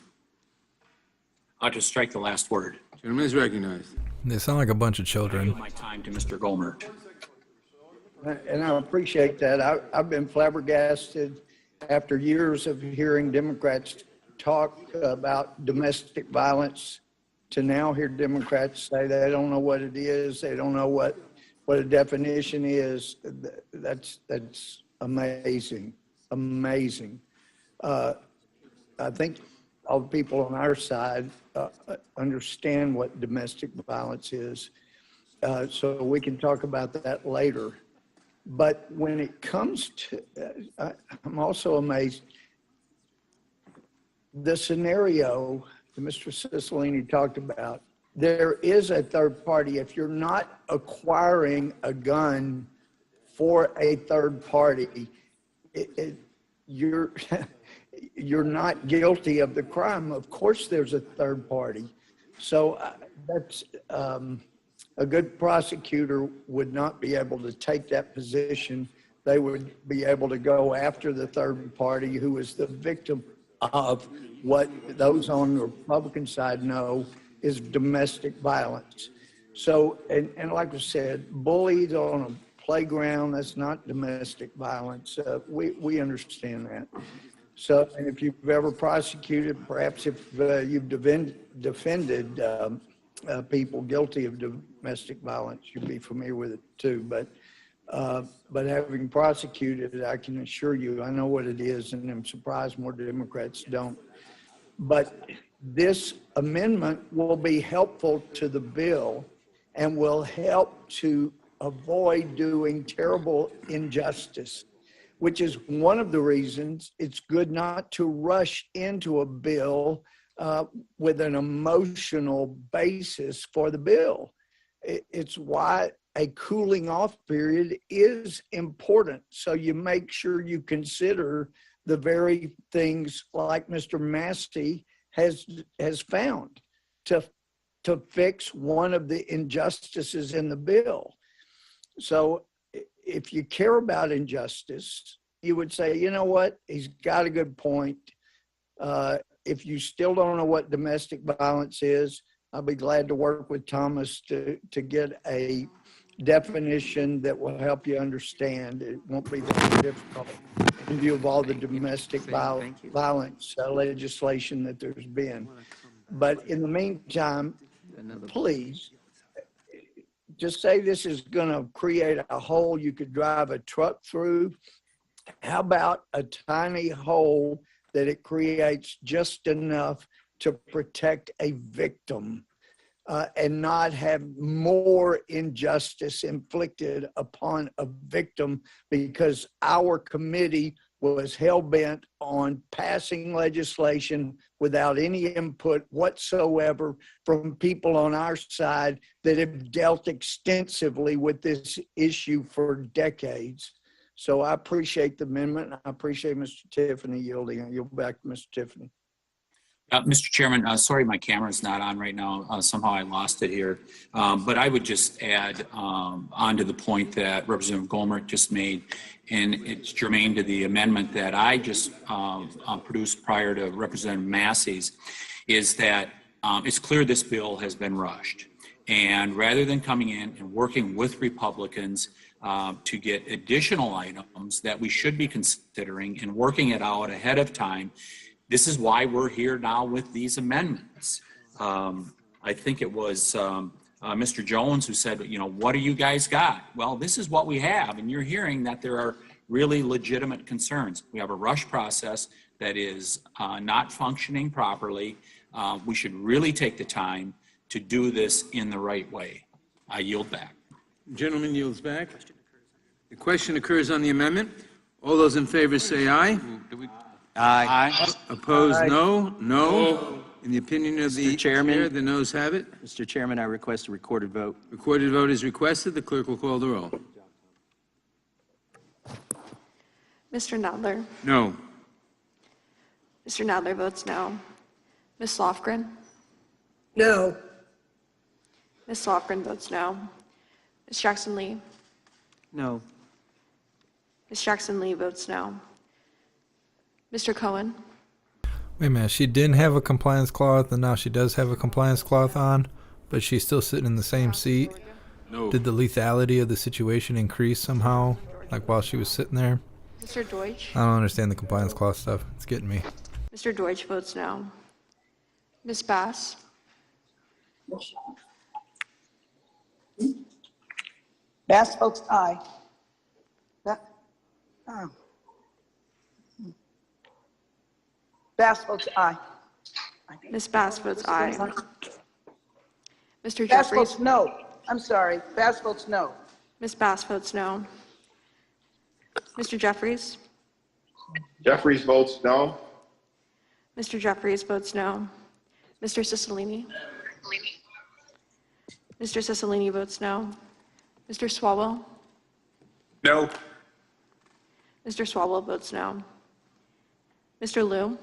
I'll just strike the last word. Gentleman is recognized. They sound like a bunch of I children. yield my time to Mr. Goldmark. And I appreciate that. I've been flabbergasted after years of hearing Democrats talk about domestic violence to now hear Democrats say they don't know what it is. They don't know what a definition is. That's amazing, amazing. I think all the people on our side understand what domestic violence is. So we can talk about that later. But when it comes to, I'm also amazed, the scenario that Mr. Cicilline talked about, there is a third party. If you're not acquiring a gun for a third party, you're not guilty of the crime. Of course, there's a third party. So that's a good prosecutor would not be able to take that position. They would be able to go after the third party who is the victim of what those on the Republican side know is domestic violence. So, and like I said, bullied on a playground, that's not domestic violence. We understand that. So, and if you've ever prosecuted, perhaps if you've defended people guilty of domestic violence, you'd be familiar with it too. But having prosecuted it, I can assure you, I know what it is, and I'm surprised more Democrats don't. But this amendment will be helpful to the bill and will help to avoid doing terrible injustice, which is one of the reasons it's good not to rush into a bill with an emotional basis for the bill. It's why a cooling off period is important. So you make sure you consider the very things like Mr. Massey has found to fix one of the injustices in the bill. So if you care about injustice, you would say, you know what, he's got a good point. If you still don't know what domestic violence is, I'll be glad to work with Thomas to get a definition that will help you understand. It won't be that difficult in view of all the domestic violence legislation that there's been. But in the meantime, please, just say this is going to create a hole you could drive a truck through. How about a tiny hole that it creates just enough to protect a victim and not have more injustice inflicted upon a victim because our committee was hell-bent on passing legislation without any input whatsoever from people on our side that have dealt extensively with this issue for decades. So I appreciate the amendment. I appreciate Mr. Tiffany yielding. I yield back to Mr. Tiffany. Mr. Chairman, sorry my camera's not on right now. Somehow I lost it here. But I would just add onto the point that Representative Goldmark just made, and it's germane to the amendment that I just produced prior to Representative Massey's, is that it's clear this bill has been rushed. And rather than coming in and working with Republicans to get additional items that we should be considering and working it out ahead of time, this is why we're here now with these amendments. I think it was Mr. Jones who said, you know, what do you guys got? Well, this is what we have. And you're hearing that there are really legitimate concerns. We have a rush process that is not functioning properly. We should really take the time to do this in the right way. I yield back. Gentleman yields back. The question occurs on the amendment. All those in favor say aye. Aye. Opposed, no. No. In the opinion of the chair, the noes have it. Mr. Chairman, I request a recorded vote. Recorded vote is requested. The clerk will call the roll. Mr. Nadler. No. Mr. Nadler votes no. Ms. Lofgren. No. Ms. Lofgren votes no. Ms. Jackson Lee. No. Ms. Jackson Lee votes no. Mr. Cohen? Wait a minute, she didn't have a compliance cloth and now she does have a compliance cloth on, but she's still sitting in the same seat. No. Did the lethality of the situation increase somehow, like while she was sitting there? Mr. Deutsch? I don't understand the compliance clause stuff. It's getting me. Mr. Deutsch votes no. Ms. Bass? Bass votes aye. Oh. Bass votes aye. Ms. Bass votes aye. Mr. Bass Jeffries? votes no. I'm sorry. Bass votes no. Ms. Bass votes no. Mr. Jeffries? Jeffries votes no. Mr. Jeffries votes no. Mr. Cicilline? Mr. Cicilline votes no. Mr. Swalwell? No. Mr. Swalwell votes no. Mr. Liu?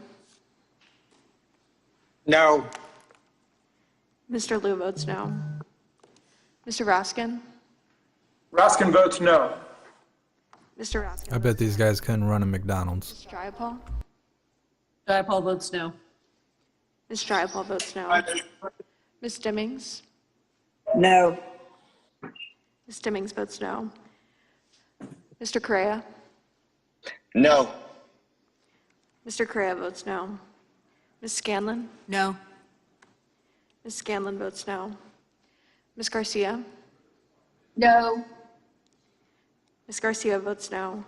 No. Mr. Liu votes no. Mr. Raskin? Raskin votes no. Mr. Raskin? I bet these guys couldn't run a McDonald's. Ms. Jayapal? Jayapal votes no. Ms. Jayapal votes no. Ms. Stimmings? No. Ms. Stimmings votes no. Mr. Correa? No. Mr. Correa votes no. Ms. Scanlon? No. Ms. Scanlon votes no. Ms. Garcia? No. Ms. Garcia votes no.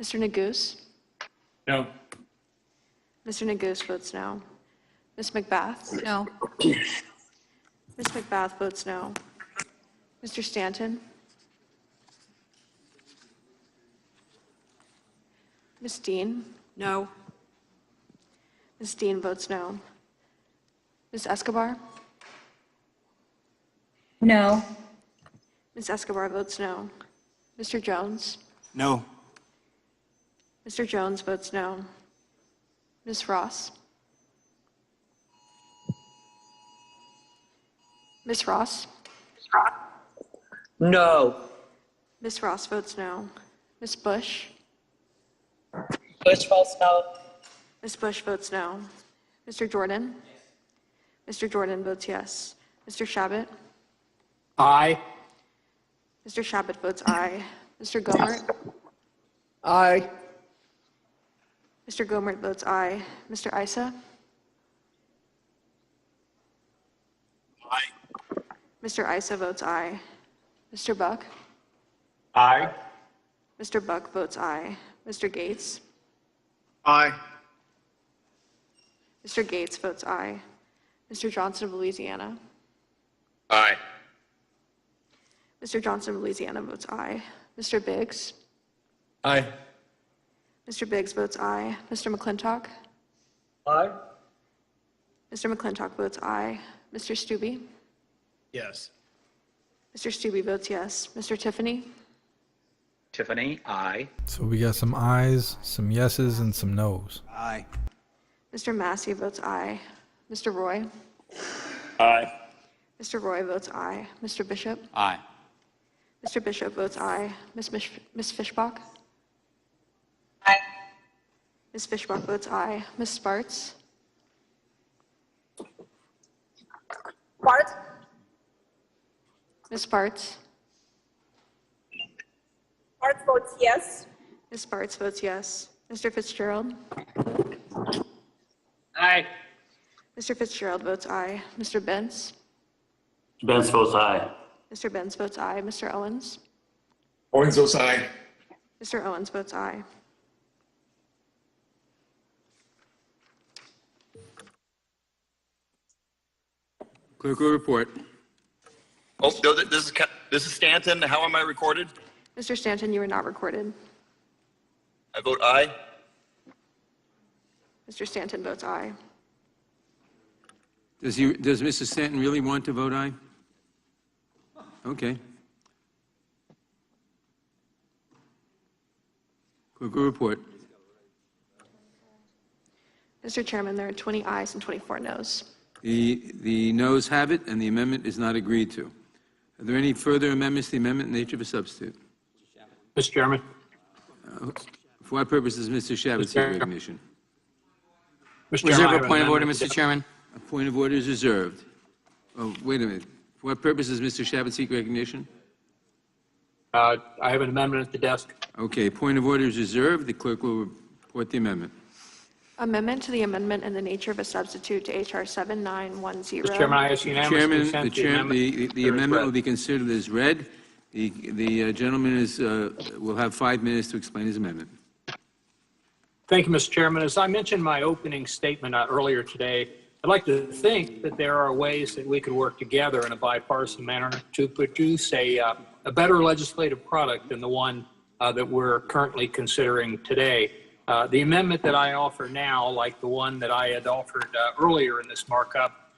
Mr. Neguse? No. Mr. Neguse votes no. Ms. McBath? No. Ms. McBath votes no. Mr. Stanton? Ms. Dean? No. Ms. Dean votes no. Ms. Escobar? No. Ms. Escobar votes no. Mr. Jones? No. Mr. Jones votes no. Ms. Ross? Ms. Ross? No. Ms. Ross votes no. Ms. Bush? Bush votes no. Ms. Bush votes no. Mr. Jordan? Mr. Jordan votes yes. Mr. Shabbat? Aye. Mr. Shabbat votes aye. Mr. Gomert? Aye. Mr. Gomert votes aye. Mr. Issa? Aye. Mr. Issa votes aye. Mr. Buck? Aye. Mr. Buck votes aye. Mr. Gates? Aye. Mr. Gates votes aye. Mr. Johnson of Louisiana? Aye. Mr. Johnson of Louisiana votes aye. Mr. Biggs? Aye. Mr. Biggs votes aye. Mr. McClintock? Aye. Mr. McClintock votes aye. Mr. Stubbe? Yes. Mr. Stubbe votes yes. Mr. Tiffany? Tiffany, aye. So we got some ayes, some yeses, and some nos. Aye. Mr. Massey votes aye. Mr. Roy? Aye. Mr. Roy votes aye. Mr. Bishop? Aye. Mr. Bishop votes aye. Ms. Fishbach? Aye. Ms. Fishbach votes aye. Ms. Sparts? Bart? Ms. Sparts? Bart votes yes. Ms. Sparts votes yes. Mr. Fitzgerald? Aye. Mr. Fitzgerald votes aye. Mr. Benz? Benz votes aye. Mr. Benz votes aye. Mr. Owens? Owens votes aye. Mr. Owens votes aye. Clerk will report. Oh, no, this is Stanton. How am I recorded? Mr. Stanton, you are not recorded. I vote aye. Mr. Stanton votes aye. Does Mr. Stanton really want to vote aye? Okay. Clerk will report. Mr. Chairman, there are 20 ayes and 24 noes. The noes have it, and the amendment is not agreed to. Are there any further amendments to the amendment in nature of a substitute? Mr. Chairman. For what purpose does Mr. Shabbat seek recognition? Mr. Reserve Chairman, I a have an point of order, amendment to Mr. Chairman. A point of order is reserved. Oh, wait a minute. For what purpose does Mr. Shabbat seek recognition? I have an amendment at the desk. Okay, point of order is reserved. The clerk will report the amendment. Amendment to the amendment in the nature of a substitute to HR 7910. Mr. Chairman, I ask unanimous consent The amendment will be considered as read. The gentleman will have 5 minutes to explain his amendment. Thank you, Mr. Chairman. As I mentioned in my opening statement earlier today, I'd like to think that there are ways that we could work together in a bipartisan manner to produce a better legislative product than the one that we're currently considering today. The amendment that I offer now, like the one that I had offered earlier in this markup,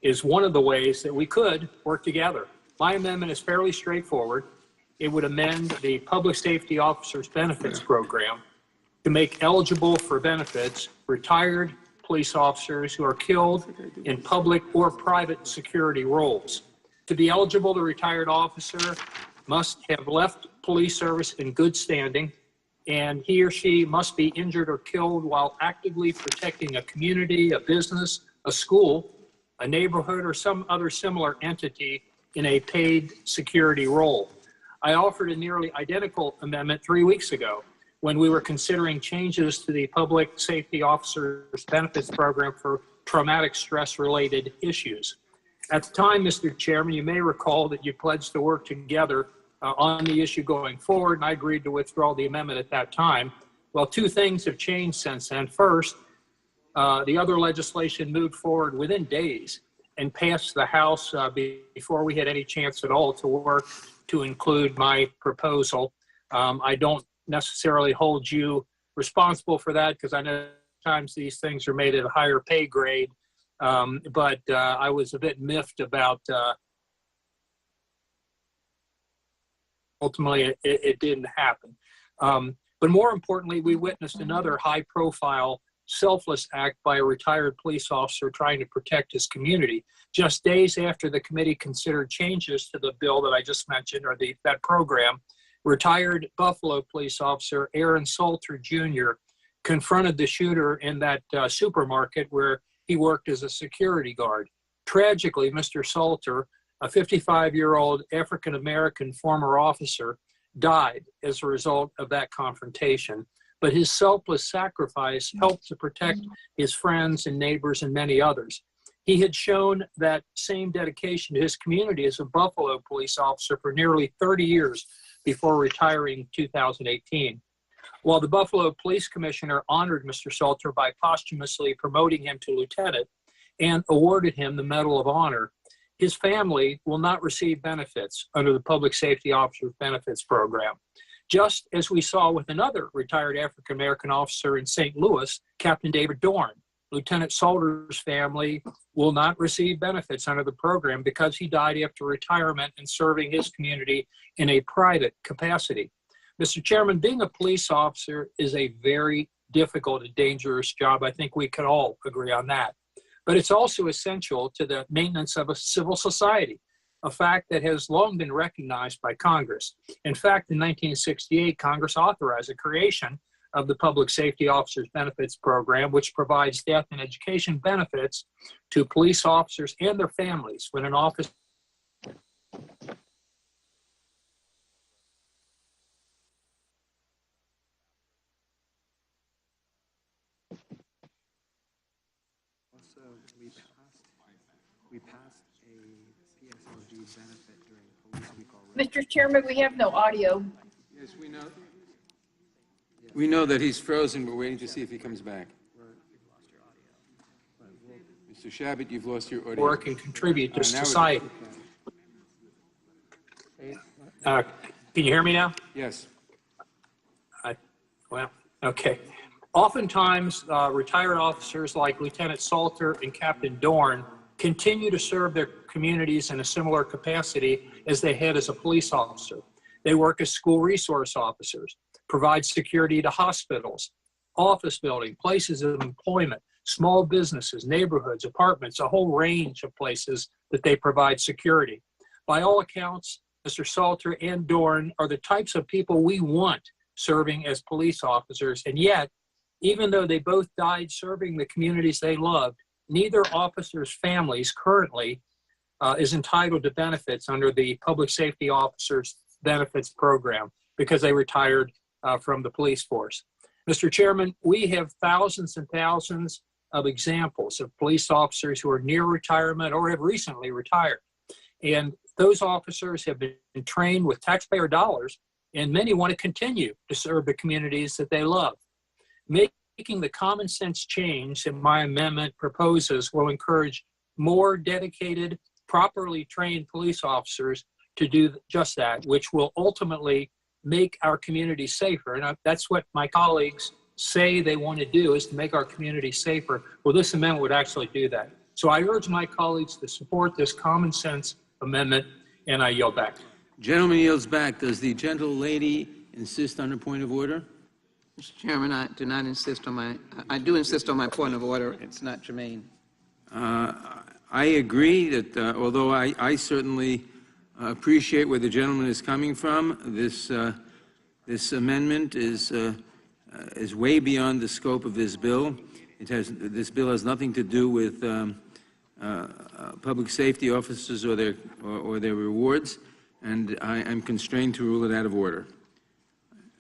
is one of the ways that we could work together. My amendment is fairly straightforward. It would amend the Public Safety Officers Benefits Program to make eligible for benefits retired police officers who are killed in public or private security roles. To be eligible, the retired officer must have left police service in good standing, and he or she must be injured or killed while actively protecting a community, a business, a school, a neighborhood, or some other similar entity in a paid security role. I offered a nearly identical amendment 3 weeks ago when we were considering changes to the Public Safety Officers Benefits Program for traumatic stress-related issues. At the time, Mr. Chairman, you may recall that you pledged to work together on the issue going forward, and I agreed to withdraw the amendment at that time. Well, 2 things have changed since then. First, the other legislation moved forward within days and passed the House before we had any chance at all to work to include my proposal. I don't necessarily hold you responsible for that because I know sometimes these things are made at a higher pay grade, but I was a bit miffed about ultimately it didn't happen. But more importantly, we witnessed another high-profile selfless act by a retired police officer trying to protect his community. Just days after the committee considered changes to the bill that I just mentioned, or that program, retired Buffalo police officer Aaron Salter Jr. confronted the shooter in that supermarket where he worked as a security guard. Tragically, Mr. Salter, a 55-year-old African-American former officer, died as a result of that confrontation. But his selfless sacrifice helped to protect his friends and neighbors and many others. He had shown that same dedication to his community as a Buffalo police officer for nearly 30 years before retiring in 2018. While the Buffalo Police Commissioner honored Mr. Salter by posthumously promoting him to lieutenant and awarded him the Medal of Honor, his family will not receive benefits under the Public Safety Officers Benefits Program. Just as we saw with another retired African-American officer in St. Louis, Captain David Dorn. Lieutenant Salter's family will not receive benefits under the program because he died after retirement and serving his community in a private capacity. Mr. Chairman, being a police officer is a very difficult and dangerous job. I think we can all agree on that. But it's also essential to the maintenance of a civil society, a fact that has long been recognized by Congress. In fact, in 1968, Congress authorized the creation of the Public Safety Officers Benefits Program, which provides death and education benefits to police officers and their families when an officer we passed a PSLG benefit during Police Week already. Mr. Chairman, we have no audio. Yes, we know. We know that he's frozen. We're waiting to see if he comes back. Mr. Shabbat, you've lost your audio. work and contribute to society. Can you hear me now? Yes. Well, okay. Oftentimes, retired officers like Lieutenant Salter and Captain Dorn continue to serve their communities in a similar capacity as they had as a police officer. They work as school resource officers, provide security to hospitals, office building, places of employment, small businesses, neighborhoods, apartments, a whole range of places that they provide security. By all accounts, Mr. Salter and Dorn are the types of people we want serving as police officers. And yet, even though they both died serving the communities they loved, neither officer's families currently is entitled to benefits under the Public Safety Officers Benefits Program because they retired from the police force. Mr. Chairman, we have thousands and thousands of examples of police officers who are near retirement or have recently retired. And those officers have been trained with taxpayer dollars, and many want to continue to serve the communities that they love. Making the common sense change that my amendment proposes will encourage more dedicated, properly trained police officers to do just that, which will ultimately make our community safer. And that's what my colleagues say they want to do, is to make our community safer. Well, this amendment would actually do that. So I urge my colleagues to support this common sense amendment, and I yield back. Gentleman yields back. Does the gentle lady insist on a point of order? Mr. Chairman, I do not insist on I do insist on my point of order. It's not germane. I agree that although I certainly appreciate where the gentleman is coming from, this amendment is way beyond the scope of this bill. This bill has nothing to do with public safety officers or their rewards, and I'm constrained to rule it out of order.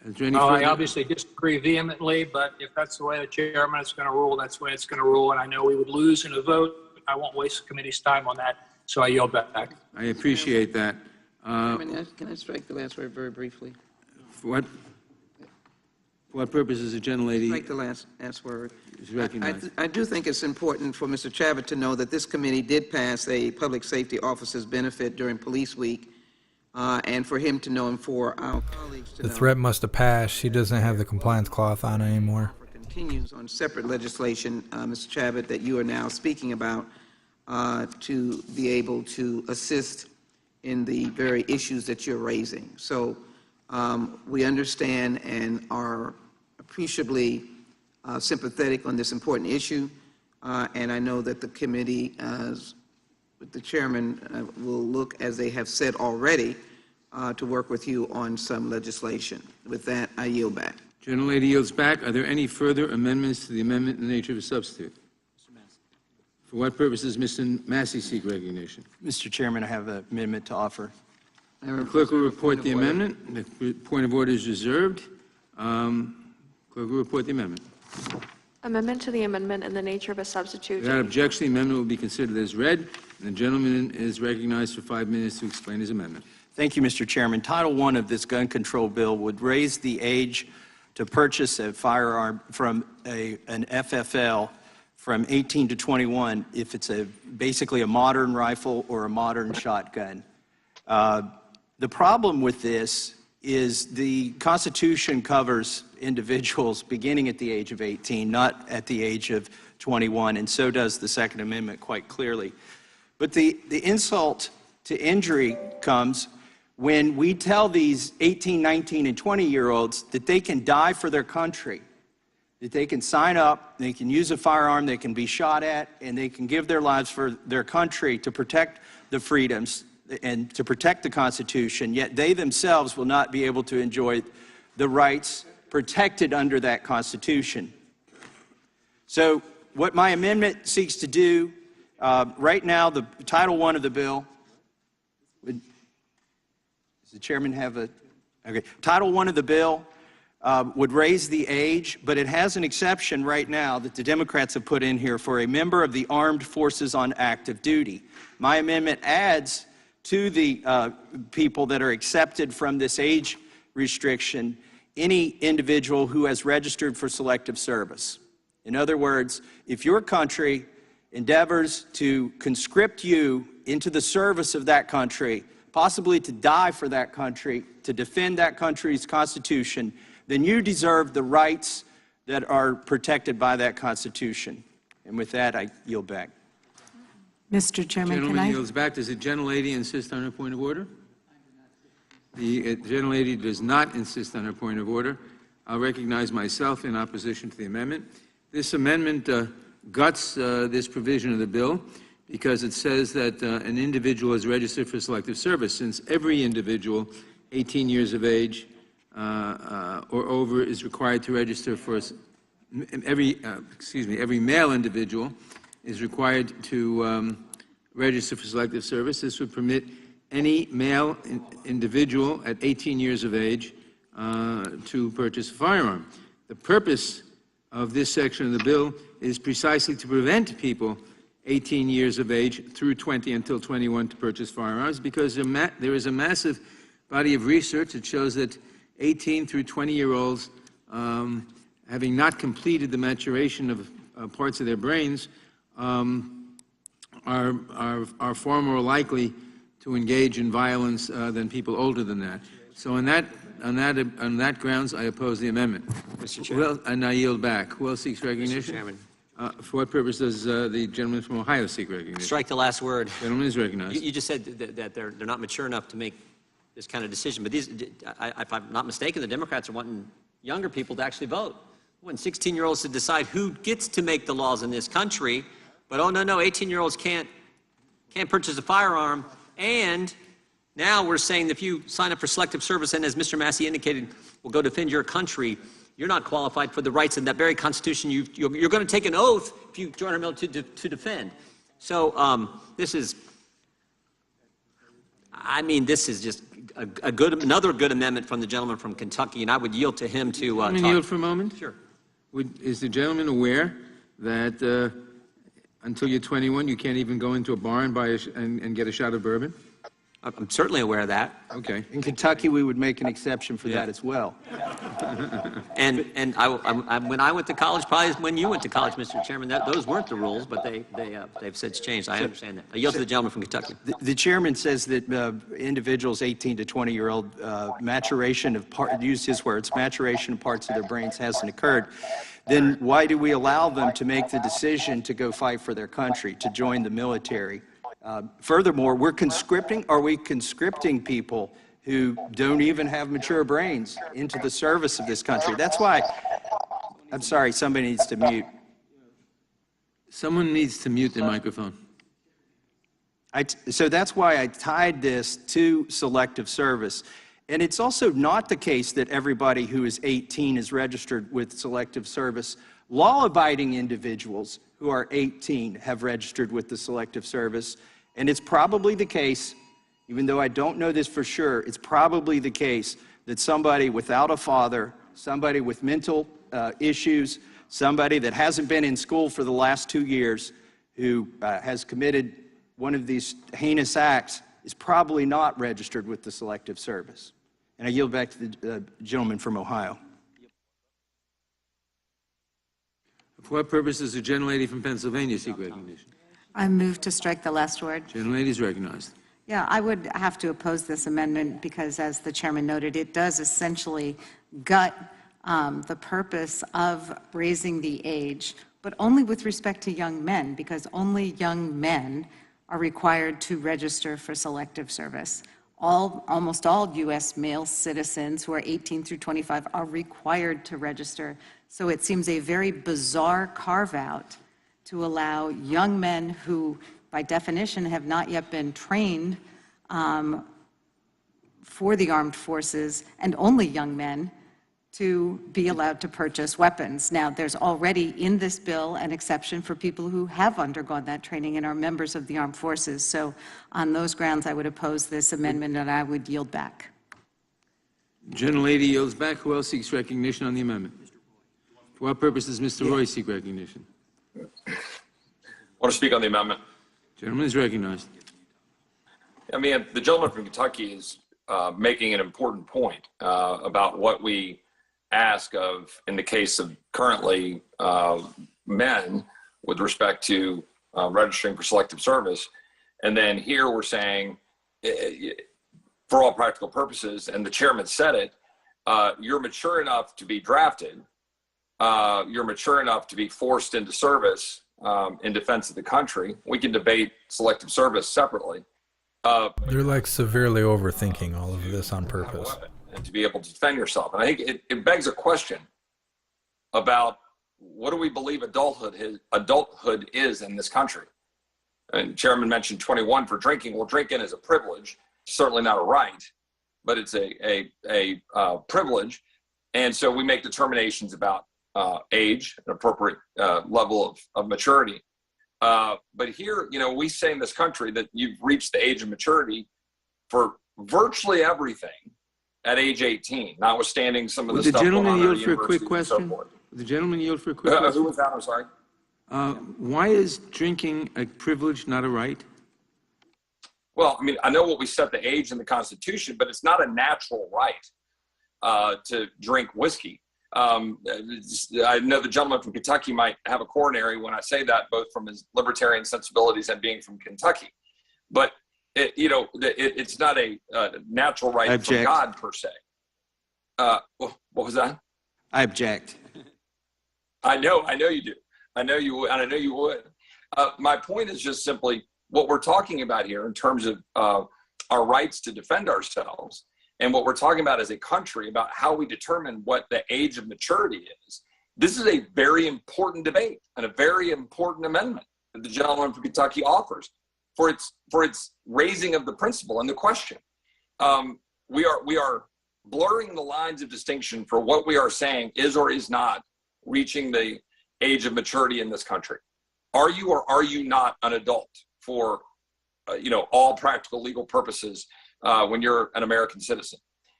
Is there any I obviously disagree vehemently, but if that's the way the chairman is going to rule, that's the way it's going to rule. And I know we would lose in a vote. I won't waste the committee's time on that, so I yield back. I appreciate that. Chairman, can I strike the last word very briefly? For what purpose is the gentlelady? Strike the last word. Is recognized. I do think it's important for Mr. Chabot to know that this committee did pass a public safety officers benefit during Police Week, and for him to know and for our colleagues to know. The threat must have passed. She doesn't have the compliance cloth on anymore. Continues on separate legislation, Mr. Chabot, that you are now speaking about, to be able to assist in the very issues that you're raising. So we understand and are appreciably sympathetic on this important issue, and I know that the committee, with the chairman, will look, as they have said already, to work with you on some legislation. With that, I yield back. Gentlelady yields back. Are there any further amendments to the amendment in the nature of a substitute? For what purpose does Mr. Massey seek recognition? Mr. Chairman, I have an amendment to offer. The clerk will report the amendment. The point of order is reserved. Clerk will report the amendment. Amendment to the amendment in the nature of a substitute. Without objection, the amendment will be considered as read, and the gentleman is recognized for 5 minutes to explain his amendment. Thank you, Mr. Chairman. Title I of this gun control bill would raise the age to purchase a firearm from an FFL from 18 to 21 if it's basically a modern rifle or a modern shotgun. The problem with this is the Constitution covers individuals beginning at the age of 18, not at the age of 21, and so does the Second Amendment quite clearly. But the insult to injury comes when we tell these 18, 19, and 20-year-olds that they can die for their country, that they can sign up, they can use a firearm, they can be shot at, and they can give their lives for their country to protect the freedoms and to protect the Constitution, yet they themselves will not be able to enjoy the rights protected under that Constitution. So what my amendment seeks to do, right now, the Title I of the bill, does the chairman have a, okay. Title I of the bill would raise the age, but it has an exception right now that the Democrats have put in here for a member of the armed forces on active duty. My amendment adds to the people that are accepted from this age restriction any individual who has registered for selective service. In other words, if your country endeavors to conscript you into the service of that country, possibly to die for that country, to defend that country's Constitution, then you deserve the rights that are protected by that Constitution. And with that, I yield back. Mr. Chairman, Gentleman yields back. Does the gentlelady insist on her point of order? The gentlelady does not insist on her point of order. I'll recognize myself in opposition to the amendment. This amendment guts this provision of the bill because it says that an individual is registered for selective service, since every individual 18 years of age or over is required to register for every male individual is required to register for selective service. This would permit any male individual at 18 years of age to purchase a firearm. The purpose of this section of the bill is precisely to prevent people 18 years of age through 20 until 21 to purchase firearms, because there is a massive body of research that shows that 18 through 20-year-olds, having not completed the maturation of parts of their brains, are far more likely to engage in violence than people older than that. So on that grounds, I oppose the amendment. Mr. Chairman. And I yield back. Who else seeks recognition? Mr. Chairman. For what purpose does the gentleman from Ohio seek recognition? Strike the last word. Gentleman is recognized. You just said that they're not mature enough to make this kind of decision. But these, if I'm not mistaken, the Democrats are wanting younger people to actually vote. When 16-year-olds to decide who gets to make the laws in this country, but oh no, 18-year-olds can't purchase a firearm. And now we're saying that if you sign up for selective service, and as Mr. Massey indicated, will go defend your country, you're not qualified for the rights in that very Constitution. You're going to take an oath if you join our military to defend. So this is, I mean, this is just another good amendment from the gentleman from Kentucky, and I would yield to him to talk. Yield for a moment? Sure. Is the gentleman aware that until you're 21, you can't even go into a bar and buy and get a shot of bourbon? I'm certainly aware of that. Okay. In Kentucky, we would make an exception for that as well. And when I went to college, probably when you went to college, Mr. Chairman, those weren't the rules, but they've since changed. I understand that. I yield to the gentleman from Kentucky. The chairman says that individuals 18 to 20-year-old maturation of use his words, maturation of parts of their brains hasn't occurred. Then why do we allow them to make the decision to go fight for their country, to join the military? Furthermore, are we conscripting people who don't even have mature brains into the service of this country? That's why, I'm sorry, somebody needs to mute. Someone needs to mute the microphone. So that's why I tied this to selective service. And it's also not the case that everybody who is 18 is registered with selective service. Law-abiding individuals who are 18 have registered with the selective service. And it's probably the case, even though I don't know this for sure, it's probably the case that somebody without a father, somebody with mental issues, somebody that hasn't been in school for the last 2 years, who has committed one of these heinous acts, is probably not registered with the selective service. And I yield back to the gentleman from Ohio. For what purpose does the gentlelady from Pennsylvania seek recognition? I move to strike the last word. Gentlelady is recognized. Yeah, I would have to oppose this amendment because, as the chairman noted, it does essentially gut the purpose of raising the age, but only with respect to young men, because only young men are required to register for selective service. Almost all U.S. male citizens who are 18 through 25 are required to register. So it seems a very bizarre carve-out to allow young men who, by definition, have not yet been trained for the armed forces, and only young men, to be allowed to purchase weapons. Now, there's already in this bill an exception for people who have undergone that training and are members of the armed forces. So on those grounds, I would oppose this amendment, and I would yield back. Gentlelady yields back. Who else seeks recognition on the amendment? For what purpose does Mr. Roy seek recognition? I want to speak on the amendment. Gentleman is recognized. I mean, the gentleman from Kentucky is making an important point about what we ask of, in the case of currently men, with respect to registering for selective service. And then here we're saying, for all practical purposes, and the chairman said it, you're mature enough to be drafted. You're mature enough to be forced into service in defense of the country. We can debate selective service separately. They're like severely overthinking all of this on purpose. And to be able to defend yourself. And I think it begs a question about what do we believe adulthood is in this country? and Chairman mentioned 21 for drinking. Well, drinking is a privilege, certainly not a right, but it's a privilege. And so we make determinations about age, an appropriate level of maturity. But here, we say in this country that you've reached the age of maturity for virtually everything at age 18, notwithstanding some of the stuff going on at universities and so forth. The gentleman yield for a quick question. Who was that? I'm sorry. Why is drinking a privilege, not a right? Well, I mean, I know what we set the age in the Constitution, but it's not a natural right to drink whiskey. I know the gentleman from Kentucky might have a coronary when I say that, both from his libertarian sensibilities and being from Kentucky. But it's not a natural right from God per se. What was that? I object. I know you do. I know you would, and I know you would. My point is just simply what we're talking about here in terms of our rights to defend ourselves, and what we're talking about as a country about how we determine what the age of maturity is. This is a very important debate and a very important amendment that the gentleman from Kentucky offers for its raising of the principle and the question. We are blurring the lines of distinction for what we are saying is or is not reaching the age of maturity in this country. Are you or are you not an adult for all practical legal purposes when you're an American citizen?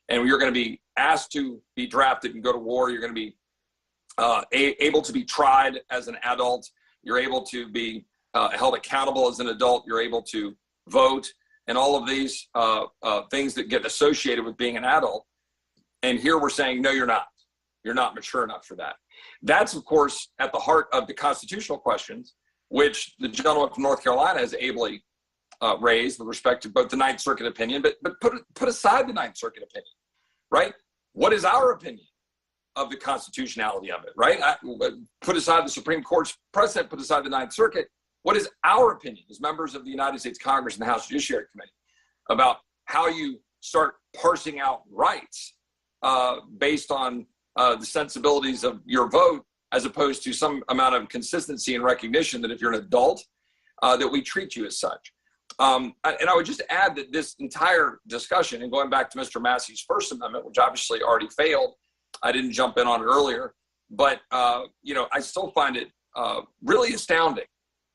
And you're going to be asked to be drafted and go to war. You're going to be able to be tried as an adult. You're able to be held accountable as an adult. You're able to vote and all of these things that get associated with being an adult. And here we're saying, no, you're not. You're not mature enough for that. That's, of course, at the heart of the constitutional questions, which the gentleman from North Carolina has ably raised with respect to both the Ninth Circuit opinion, but put aside the Ninth Circuit opinion, right? What is our opinion of the constitutionality of it, right? Put aside the Supreme Court's precedent, put aside the Ninth Circuit. What is our opinion as members of the United States Congress and the House Judiciary Committee about how you start parsing out rights based on the sensibilities of your vote, as opposed to some amount of consistency and recognition that if you're an adult, that we treat you as such. And I would just add that this entire discussion, and going back to Mr. Massey's First Amendment, which obviously already failed, I didn't jump in on it earlier, but I still find it really astounding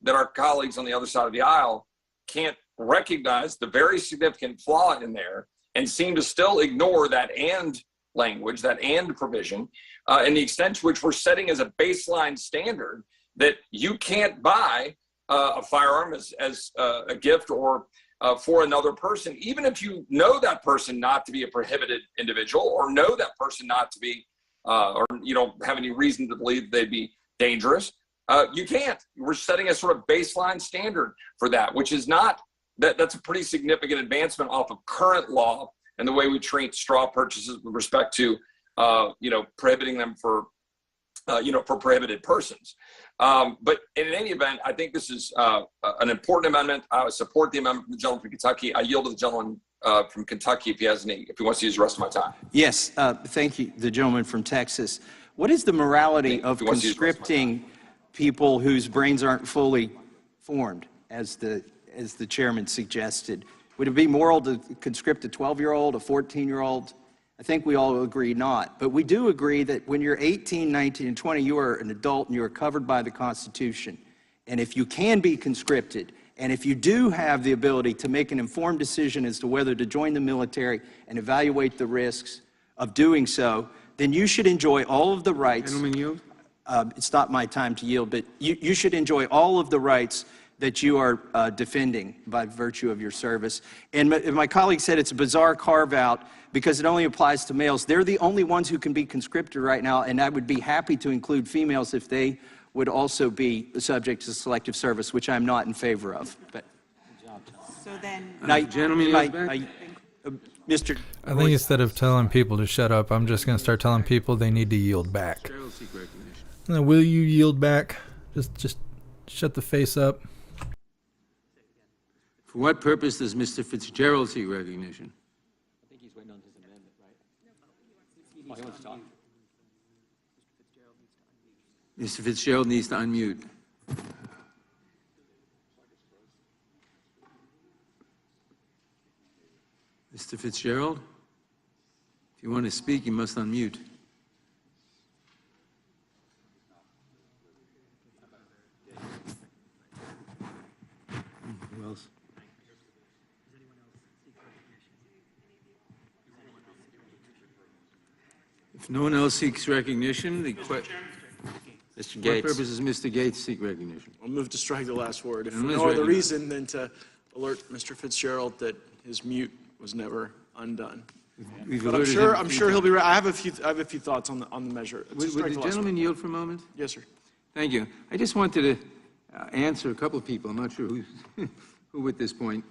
that our colleagues on the other side of the aisle can't recognize the very significant flaw in there and seem to still ignore that and language, that and provision, and the extent to which we're setting as a baseline standard that you can't buy a firearm as a gift or for another person, even if you know that person not to be a prohibited individual or know that person not to be, or you don't have any reason to believe they'd be dangerous. You can't. We're setting a sort of baseline standard for that, which is not, that's a pretty significant advancement off of current law and the way we treat straw purchases with respect to, prohibiting them for prohibited persons. But in any event, I think this is an important amendment. I would support the amendment from the gentleman from Kentucky. I yield to the gentleman from Kentucky if he wants to use the rest of my time. Yes, thank you, the gentleman from Texas. What is the morality of conscripting people whose brains aren't fully formed, as the chairman suggested? Would it be moral to conscript a 12-year-old, a 14-year-old? I think we all agree not. But we do agree that when you're 18, 19, and 20, you are an adult and you are covered by the Constitution. And if you can be conscripted, and if you do have the ability to make an informed decision as to whether to join the military and evaluate the risks of doing so, then you should enjoy all of the rights. Gentleman yield. It's not my time to yield, but you should enjoy all of the rights that you are defending by virtue of your service. And my colleague said it's a bizarre carve-out because it only applies to males. They're the only ones who can be conscripted right now, and I would be happy to include females if they would also be subject to selective service, which I'm not in favor of. But So then, gentlemen, Mr. I think instead of telling people to shut up, I'm just going to start telling people they need to yield back. Now, will you yield back? Just shut the face up. For what purpose does Mr. Fitzgerald seek recognition? I think he's waiting on his amendment, right? Oh, he wants to talk. Mr. Fitzgerald needs to unmute. Mr. Fitzgerald, if you want to speak, you must unmute. Who else? If no one else seeks recognition, the question. Mr. What Gates. purpose does Mr. Gates seek recognition? I'll move to strike the last word, if for And Ms. no other Reagan. reason than to alert Mr. Fitzgerald that his mute was never undone. We've But alerted I'm him sure three he'll be. I have a few thoughts on the measure. To Would strike the the last gentleman word. yield for a moment? Yes, sir. Thank you. I just wanted to answer a couple of people. I'm not sure who at this point.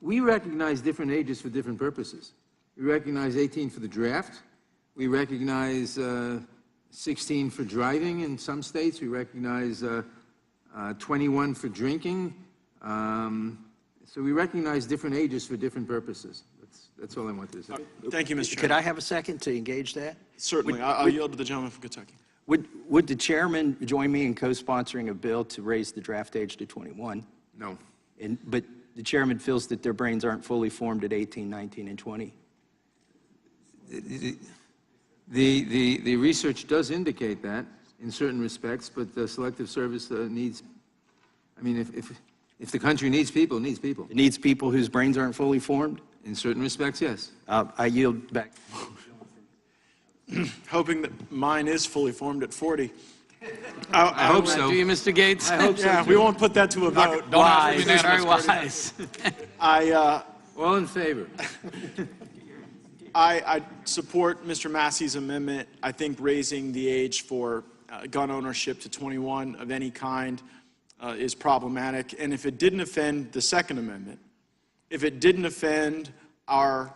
We recognize different ages for different purposes. We recognize 18 for the draft. We recognize 16 for driving in some states. We recognize 21 for drinking. So we recognize different ages for different purposes. That's all I wanted to say. Thank you, Mr. Could Chairman. I have a second to engage that? Certainly. I'll yield to the gentleman from Kentucky. Would the chairman join me in co-sponsoring a bill to raise the draft age to 21? No. But the chairman feels that their brains aren't fully formed at 18, 19, and 20. The research does indicate that in certain respects, but the selective service needs, I mean, if the country needs people, it needs people. It needs people whose brains aren't fully formed? In certain respects, yes. I yield back. Hoping that mine is fully formed at 40. I hope so. Do you, Mr. Gates? I hope so. Yeah, we won't put that to a vote. Wise, very wise. All in favor? I support Mr. Massey's amendment. I think raising the age for gun ownership to 21 of any kind is problematic. And if it didn't offend the Second Amendment, if it didn't offend our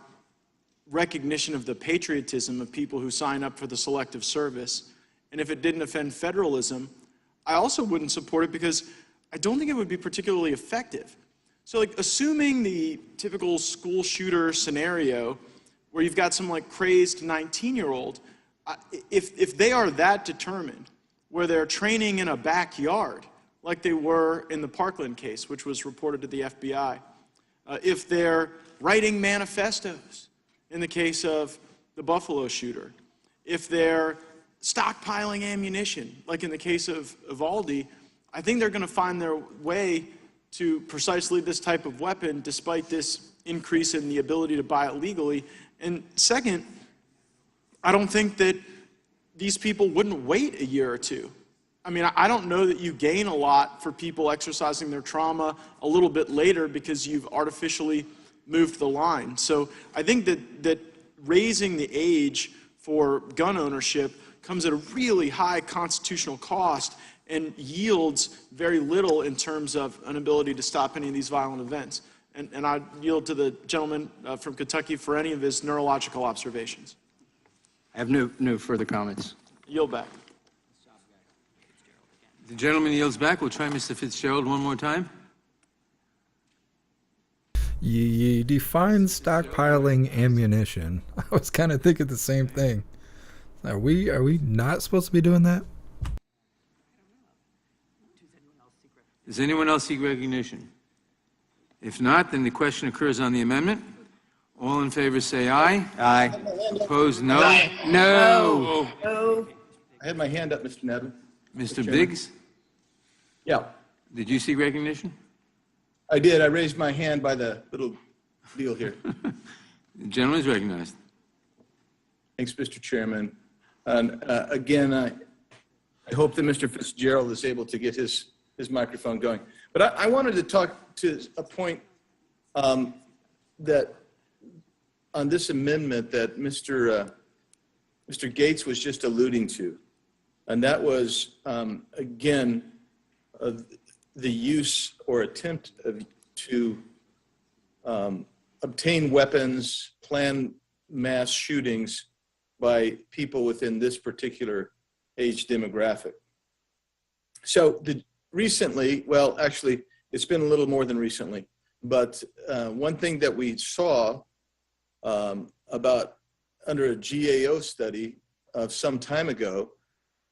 recognition of the patriotism of people who sign up for the selective service, and if it didn't offend federalism, I also wouldn't support it because I don't think it would be particularly effective. So like assuming the typical school shooter scenario where you've got some like crazed 19-year-old, if they are that determined, where they're training in a backyard, like they were in the Parkland case, which was reported to the FBI, if they're writing manifestos in the case of the Buffalo shooter, if they're stockpiling ammunition, like in the case of Uvalde, I think they're going to find their way to precisely this type of weapon despite this increase in the ability to buy it legally. And second, I don't think that these people wouldn't wait a year or two. I mean, I don't know that you gain a lot for people exercising their trauma a little bit later because you've artificially moved the line. So I think that raising the age for gun ownership comes at a really high constitutional cost and yields very little in terms of an ability to stop any of these violent events. And I yield to the gentleman from Kentucky for any of his neurological observations. I have no further comments. Yield back. The gentleman yields back. We'll try Mr. Fitzgerald one more time. You define stockpiling ammunition. I was kind of thinking the same thing. Are we not supposed to be doing that? Does anyone else seek recognition? If not, then the question occurs on the amendment. All in favor say aye. Aye. Opposed, no. No. No. I had my hand up, Mr. Nevin. Mr. Biggs, Yeah, did you seek recognition? I did. I raised my hand by the little deal here. The gentleman is recognized. Thanks, Mr. Chairman. And again, I hope that Mr. Fitzgerald is able to get his microphone going. But I wanted to talk to a point that on this amendment that Mr. Gates was just alluding to. And that was, again, the use or attempt to obtain weapons, plan mass shootings by people within this particular age demographic. So recently, well, actually, it's been a little more than recently, but one thing that we saw about under a GAO study of some time ago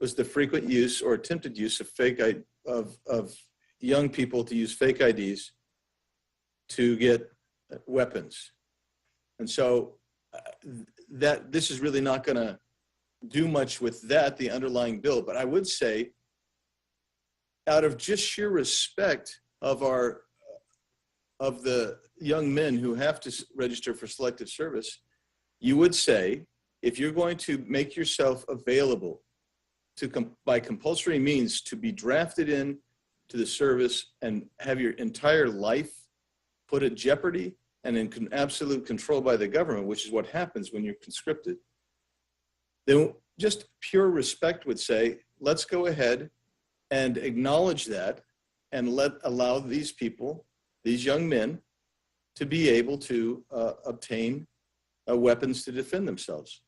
was the frequent use or attempted use of young people to use fake IDs to get weapons. And so that this is really not going to do much with that, the underlying bill. But I would say, out of just sheer respect of the young men who have to register for selective service, you would say, if you're going to make yourself available by compulsory means to be drafted in to the service and have your entire life put at jeopardy and in absolute control by the government, which is what happens when you're conscripted, then just pure respect would say, let's go ahead and acknowledge that and allow these people, these young men, to be able to obtain weapons to defend themselves.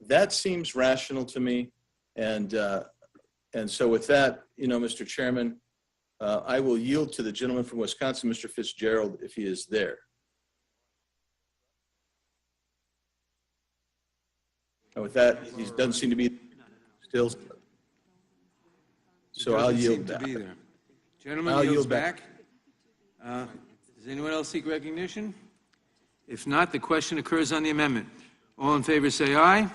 That seems rational to me. And so with that, Mr. Chairman, I will yield to the gentleman from Wisconsin, Mr. Fitzgerald, if he is there. And with that, he doesn't seem to be still. So I'll yield back. Gentleman yields back. Does anyone else seek recognition? If not, the question occurs on the amendment. All in favor say aye.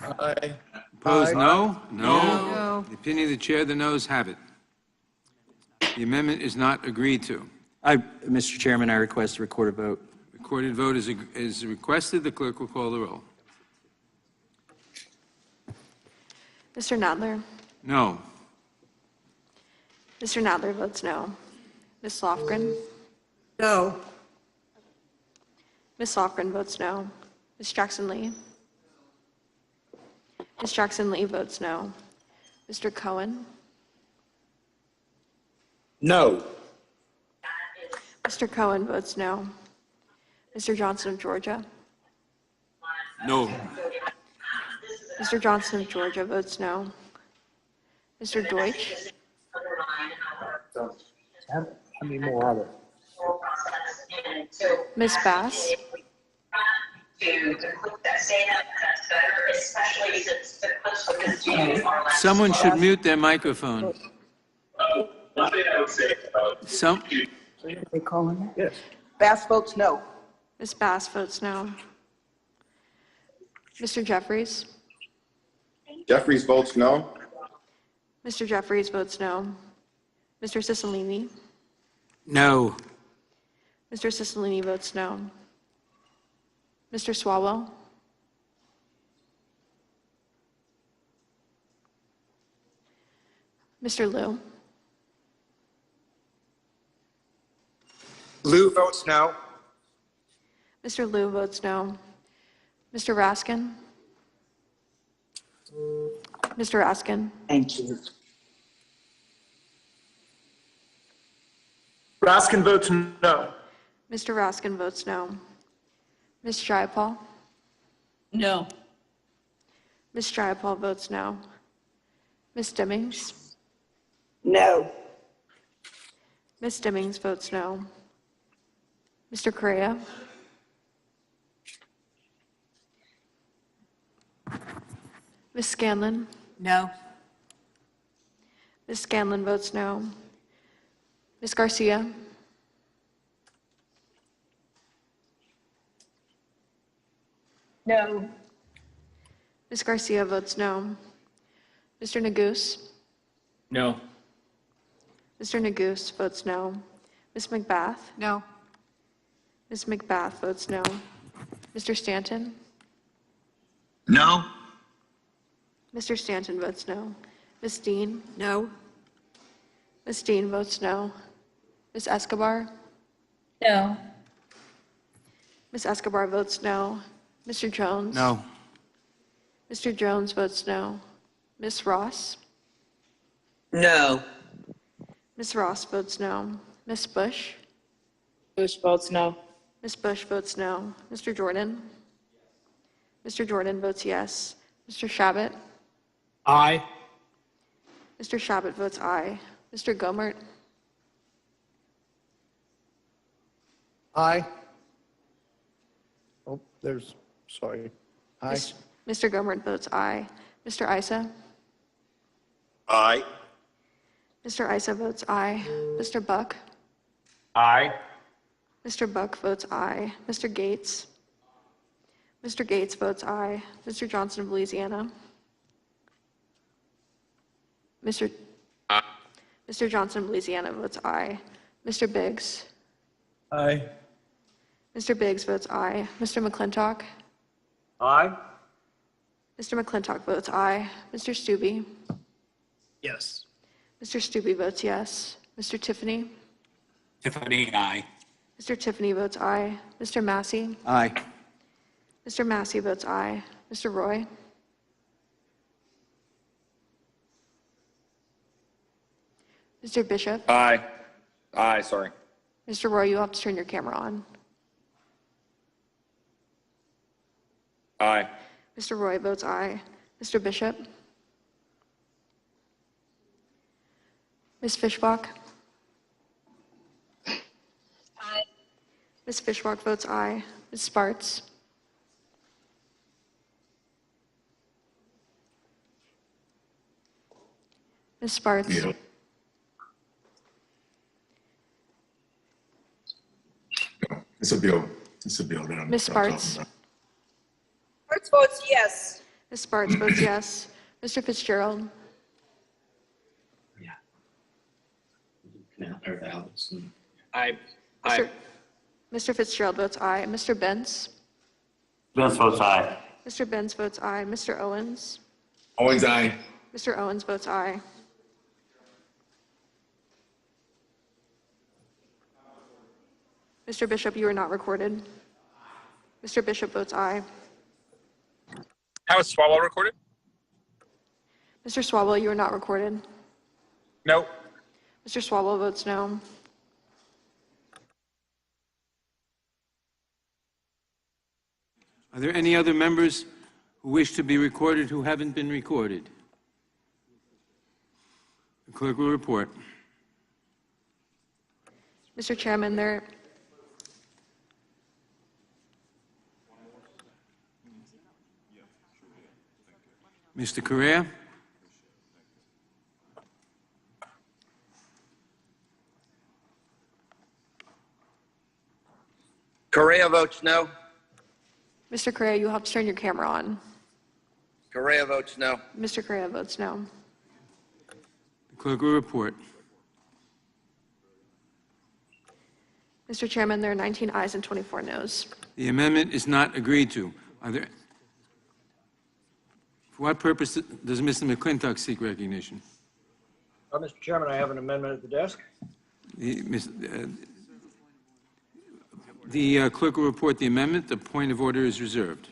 Aye. Opposed, Aye. no? No. The opinion of the chair, the noes have it. The amendment is not agreed to. Mr. Chairman, I request a recorded vote. Recorded vote is requested. The clerk will call the roll. Mr. Nadler? No. Mr. Nadler votes no. Ms. Lofgren? No. Ms. Lofgren votes no. Ms. Jackson-Lee? Ms. Jackson-Lee votes no. Mr. Cohen? No. Mr. Cohen votes no. Mr. Johnson of Georgia? No. Mr. Johnson of Georgia votes no. Mr. Deutsch? How many more are there? Ms. Bass? Someone should mute their microphone. They calling that? Yes. Bass votes no. Ms. Bass votes no. Mr. Jeffries? Jeffries votes no. Mr. Jeffries votes no. Mr. Cicilline? No. Mr. Cicilline votes no. Mr. Swalwell? Mr. Liu? Lou votes no. Mr. Liu votes no. Mr. Raskin? Mr. Raskin? Thank you. Raskin votes no. Mr. Raskin votes no. Ms. Jayapal? No. Ms. Jayapal votes no. Ms. Dimmings? No. Ms. Dimmings votes no. Mr. Correa? Ms. Scanlon? No. Ms. Scanlon votes no. Ms. Garcia? No. Ms. Garcia votes no. Mr. Neguse? No. Mr. Neguse votes no. Ms. McBath? No. Ms. McBath votes no. Mr. Stanton? No. Mr. Stanton votes no. Ms. Dean? No. Ms. Dean votes no. Ms. Escobar? No. Ms. Escobar votes no. Mr. Jones? No. Mr. Jones votes no. Ms. Ross? No. Ms. Ross votes no. Ms. Bush? Bush votes no. Ms. Bush votes no. Mr. Jordan? Mr. Jordan votes yes. Mr. Shabbat? Aye. Mr. Shabbat votes aye. Mr. Gomert? Aye. Oh, sorry. Aye. Mr. Gomert votes aye. Mr. Issa? Aye. Mr. Issa votes aye. Mr. Buck? Aye. Mr. Buck votes aye. Mr. Gates? Mr. Gates votes aye. Mr. Johnson of Louisiana. Mr. Johnson of Louisiana votes aye. Mr. Biggs. Aye. Mr. Biggs votes aye. Mr. McClintock. Aye. Mr. McClintock votes aye. Mr. Stube. Yes. Mr. Stube votes yes. Mr. Tiffany. Tiffany, aye. Mr. Tiffany votes aye. Mr. Massey. Aye. Mr. Massey votes aye. Mr. Roy. Mr. Bishop. Aye. Aye, sorry. Mr. Roy, you have to turn your camera on. Aye. Mr. Roy votes aye. Mr. Bishop. Ms. Fishbach. Aye. Ms. Fishbach votes aye. Ms. Sparts. Ms. Sparts. Yeah. It's a bill. It's a bill that I'm Ms. Sparts. talking about. Sparts votes yes. Ms. Sparts votes yes. Mr. Fitzgerald. Aye. Mr. Fitzgerald votes aye. Mr. Benz. Benz votes aye. Mr. Benz votes aye. Mr. Owens. Owens, aye. Mr. Owens votes aye. Mr. Bishop, you are not recorded. Mr. Bishop votes aye. How is Swalwell recorded? Mr. Swalwell, you are not recorded. No. Mr. Swalwell votes no. Are there any other members who wish to be recorded who haven't been recorded? The clerk will report. Mr. Chairman, Mr. Correa? Correa votes no. Mr. Correa, you have to turn your camera on. Correa votes no. Mr. Correa votes no. The clerk will report. Mr. Chairman, there are 19 ayes and 24 noes. The amendment is not agreed to. Are there? For what purpose does Mr. McClintock seek recognition? Mr. Chairman, I have an amendment at the desk. The clerk will report the amendment. The point of order is reserved.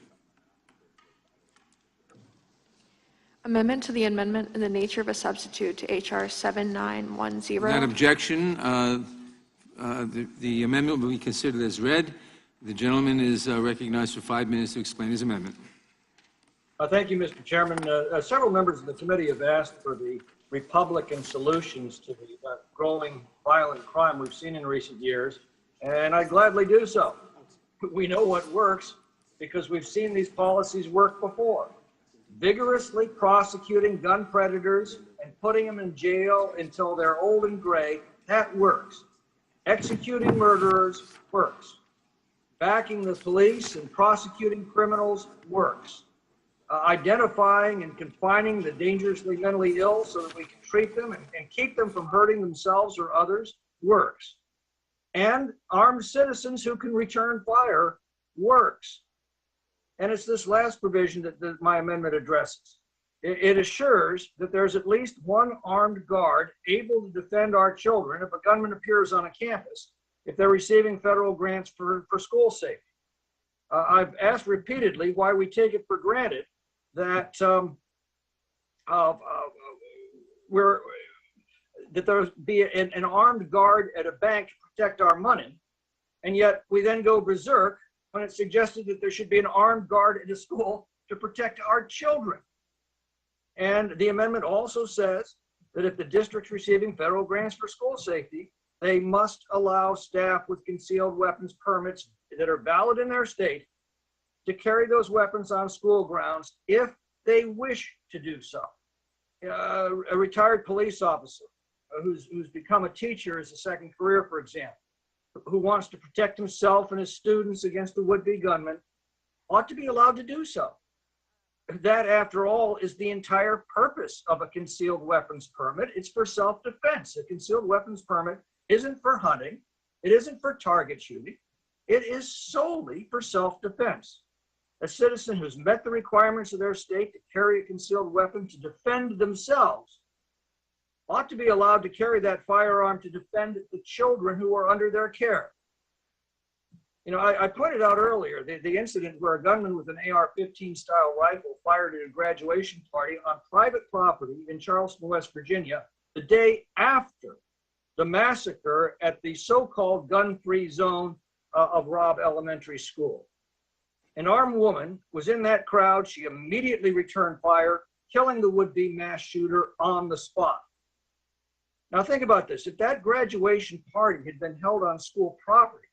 Amendment to the amendment in the nature of a substitute to H.R. 7910. Without objection, the amendment will be considered as read. The gentleman is recognized for 5 minutes to explain his amendment. Thank you, Mr. Chairman. Several members of the committee have asked for the Republican solutions to the growing violent crime we've seen in recent years, and I gladly do so. We know what works because we've seen these policies work before. Vigorously prosecuting gun predators and putting them in jail until they're old and gray, that works. Executing murderers works. Backing the police and prosecuting criminals works. Identifying and confining the dangerously mentally ill so that we can treat them and keep them from hurting themselves or others works. And armed citizens who can return fire works. And it's this last provision that my amendment addresses. It assures that there's at least one armed guard able to defend our children if a gunman appears on a campus, if they're receiving federal grants for school safety. I've asked repeatedly why we take it for granted that that there be an armed guard at a bank to protect our money, and yet we then go berserk when it's suggested that there should be an armed guard at a school to protect our children. And the amendment also says that if the district's receiving federal grants for school safety, they must allow staff with concealed weapons permits that are valid in their state to carry those weapons on school grounds if they wish to do so. A retired police officer who's become a teacher as a second career, for example, who wants to protect himself and his students against a would-be gunman, ought to be allowed to do so. That, after all, is the entire purpose of a concealed weapons permit. It's for self-defense. A concealed weapons permit isn't for hunting. It isn't for target shooting. It is solely for self-defense. A citizen who's met the requirements of their state to carry a concealed weapon to defend themselves ought to be allowed to carry that firearm to defend the children who are under their care. You know, I pointed out earlier the incident where a gunman with an AR-15 style rifle fired at a graduation party on private property in Charleston, West Virginia, the day after the massacre at the so-called gun-free zone of Robb Elementary School. An armed woman was in that crowd. She immediately returned fire, killing the would-be mass shooter on the spot. Now think about this. If that graduation party had been held on school property,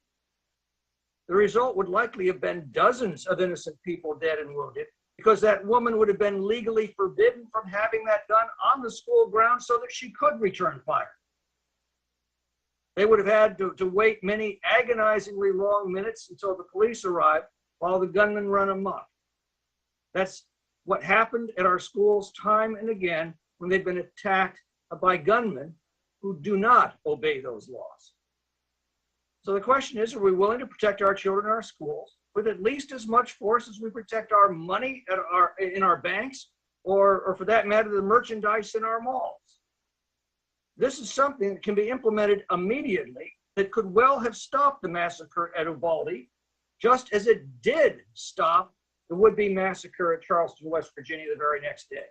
the result would likely have been dozens of innocent people dead and wounded, because that woman would have been legally forbidden from having that gun on the school grounds so that she could return fire. They would have had to wait many agonizingly long minutes until the police arrived while the gunman ran amok. That's what happened at our schools time and again when they've been attacked by gunmen who do not obey those laws. So the question is, are we willing to protect our children in our schools with at least as much force as we protect our money in our banks, or for that matter, the merchandise in our malls? This is something that can be implemented immediately that could well have stopped the massacre at Uvalde, just as it did stop the would-be massacre at Charleston, West Virginia the very next day.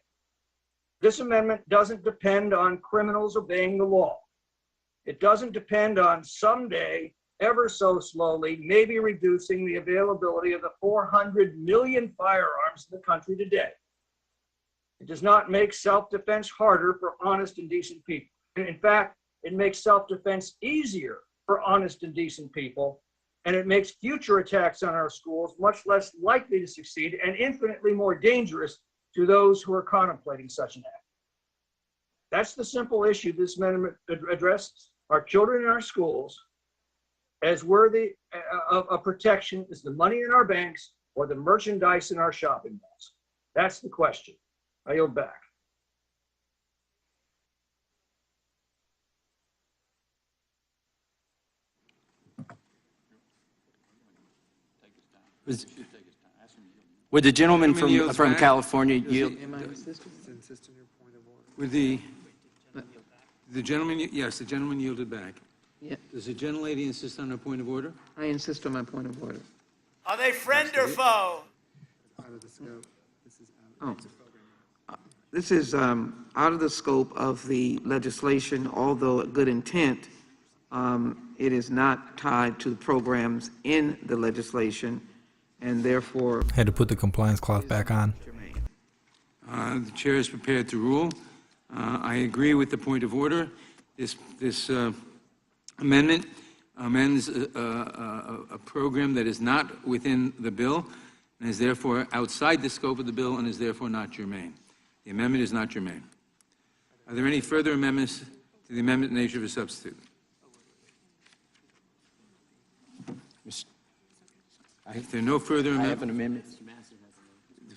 This amendment doesn't depend on criminals obeying the law. It doesn't depend on someday, ever so slowly, maybe reducing the availability of the 400 million firearms in the country today. It does not make self-defense harder for honest and decent people. In fact, it makes self-defense easier for honest and decent people, and it makes future attacks on our schools much less likely to succeed and infinitely more dangerous to those who are contemplating such an act. That's the simple issue this amendment addresses. Our children in our schools as worthy of protection as the money in our banks or the merchandise in our shopping malls. That's the question. I yield back. Would the gentleman Yields from back. California yield? Would the gentleman, yes, the gentleman yielded back. Yeah. Does the gentlelady insist on a point of order? I insist on my point of order. Are they friend or foe? Oh. This is out of the scope of the legislation, although a good intent. It is not tied to the programs in the legislation, and therefore Had to put the compliance cloth back on. The chair is prepared to rule. I agree with the point of order. This amendment amends a program that is not within the bill and is therefore outside the scope of the bill and is therefore not germane. The amendment is not germane. Are there any further amendments to the amendment in nature of a substitute? If there are no further amendments. I have an amendment.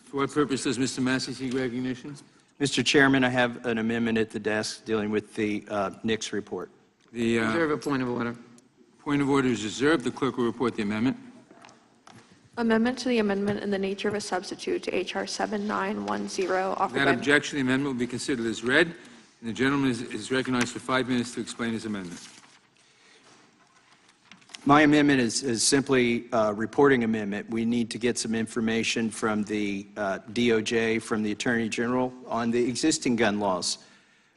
For what purpose does Mr. Massey seek recognition? Mr. Chairman, I have an amendment at the desk dealing with the Nix report. The reserve a point of order. point of order is reserved. The clerk will report the amendment. Amendment to the amendment in the nature of a substitute to H.R. 7910, offered Without by... objection, the amendment will be considered as read, and the gentleman is recognized for 5 minutes to explain his amendment. My amendment is simply a reporting amendment. We need to get some information from the DOJ, from the Attorney General on the existing gun laws.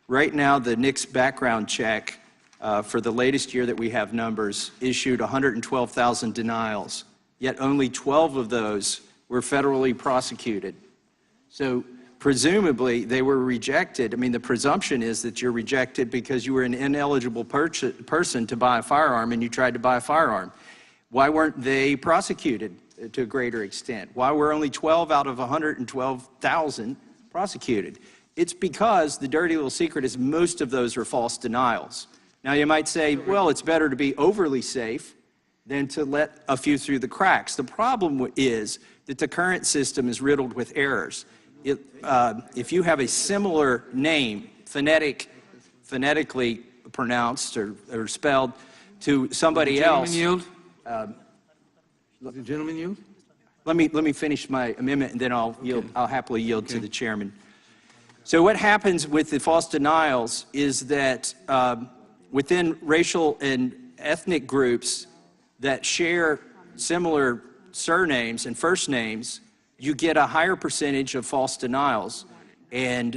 Right now, the Nix background check for the latest year that we have numbers issued 112,000 denials, yet only 12 of those were federally prosecuted. So presumably they were rejected. I mean, the presumption is that you're rejected because you were an ineligible person to buy a firearm and you tried to buy a firearm. Why weren't they prosecuted to a greater extent? Why were only 12 out of 112,000 prosecuted? It's because the dirty little secret is most of those are false denials. Now you might say, well, it's better to be overly safe than to let a few through the cracks. The problem is that the current system is riddled with errors. If you have a similar name, phonetically pronounced or spelled to somebody else. Yield? The gentleman yield? Let me finish my amendment, and then I'll happily yield to the chairman. So what happens with the false denials is that within racial and ethnic groups that share similar surnames and first names, you get a higher percentage of false denials. And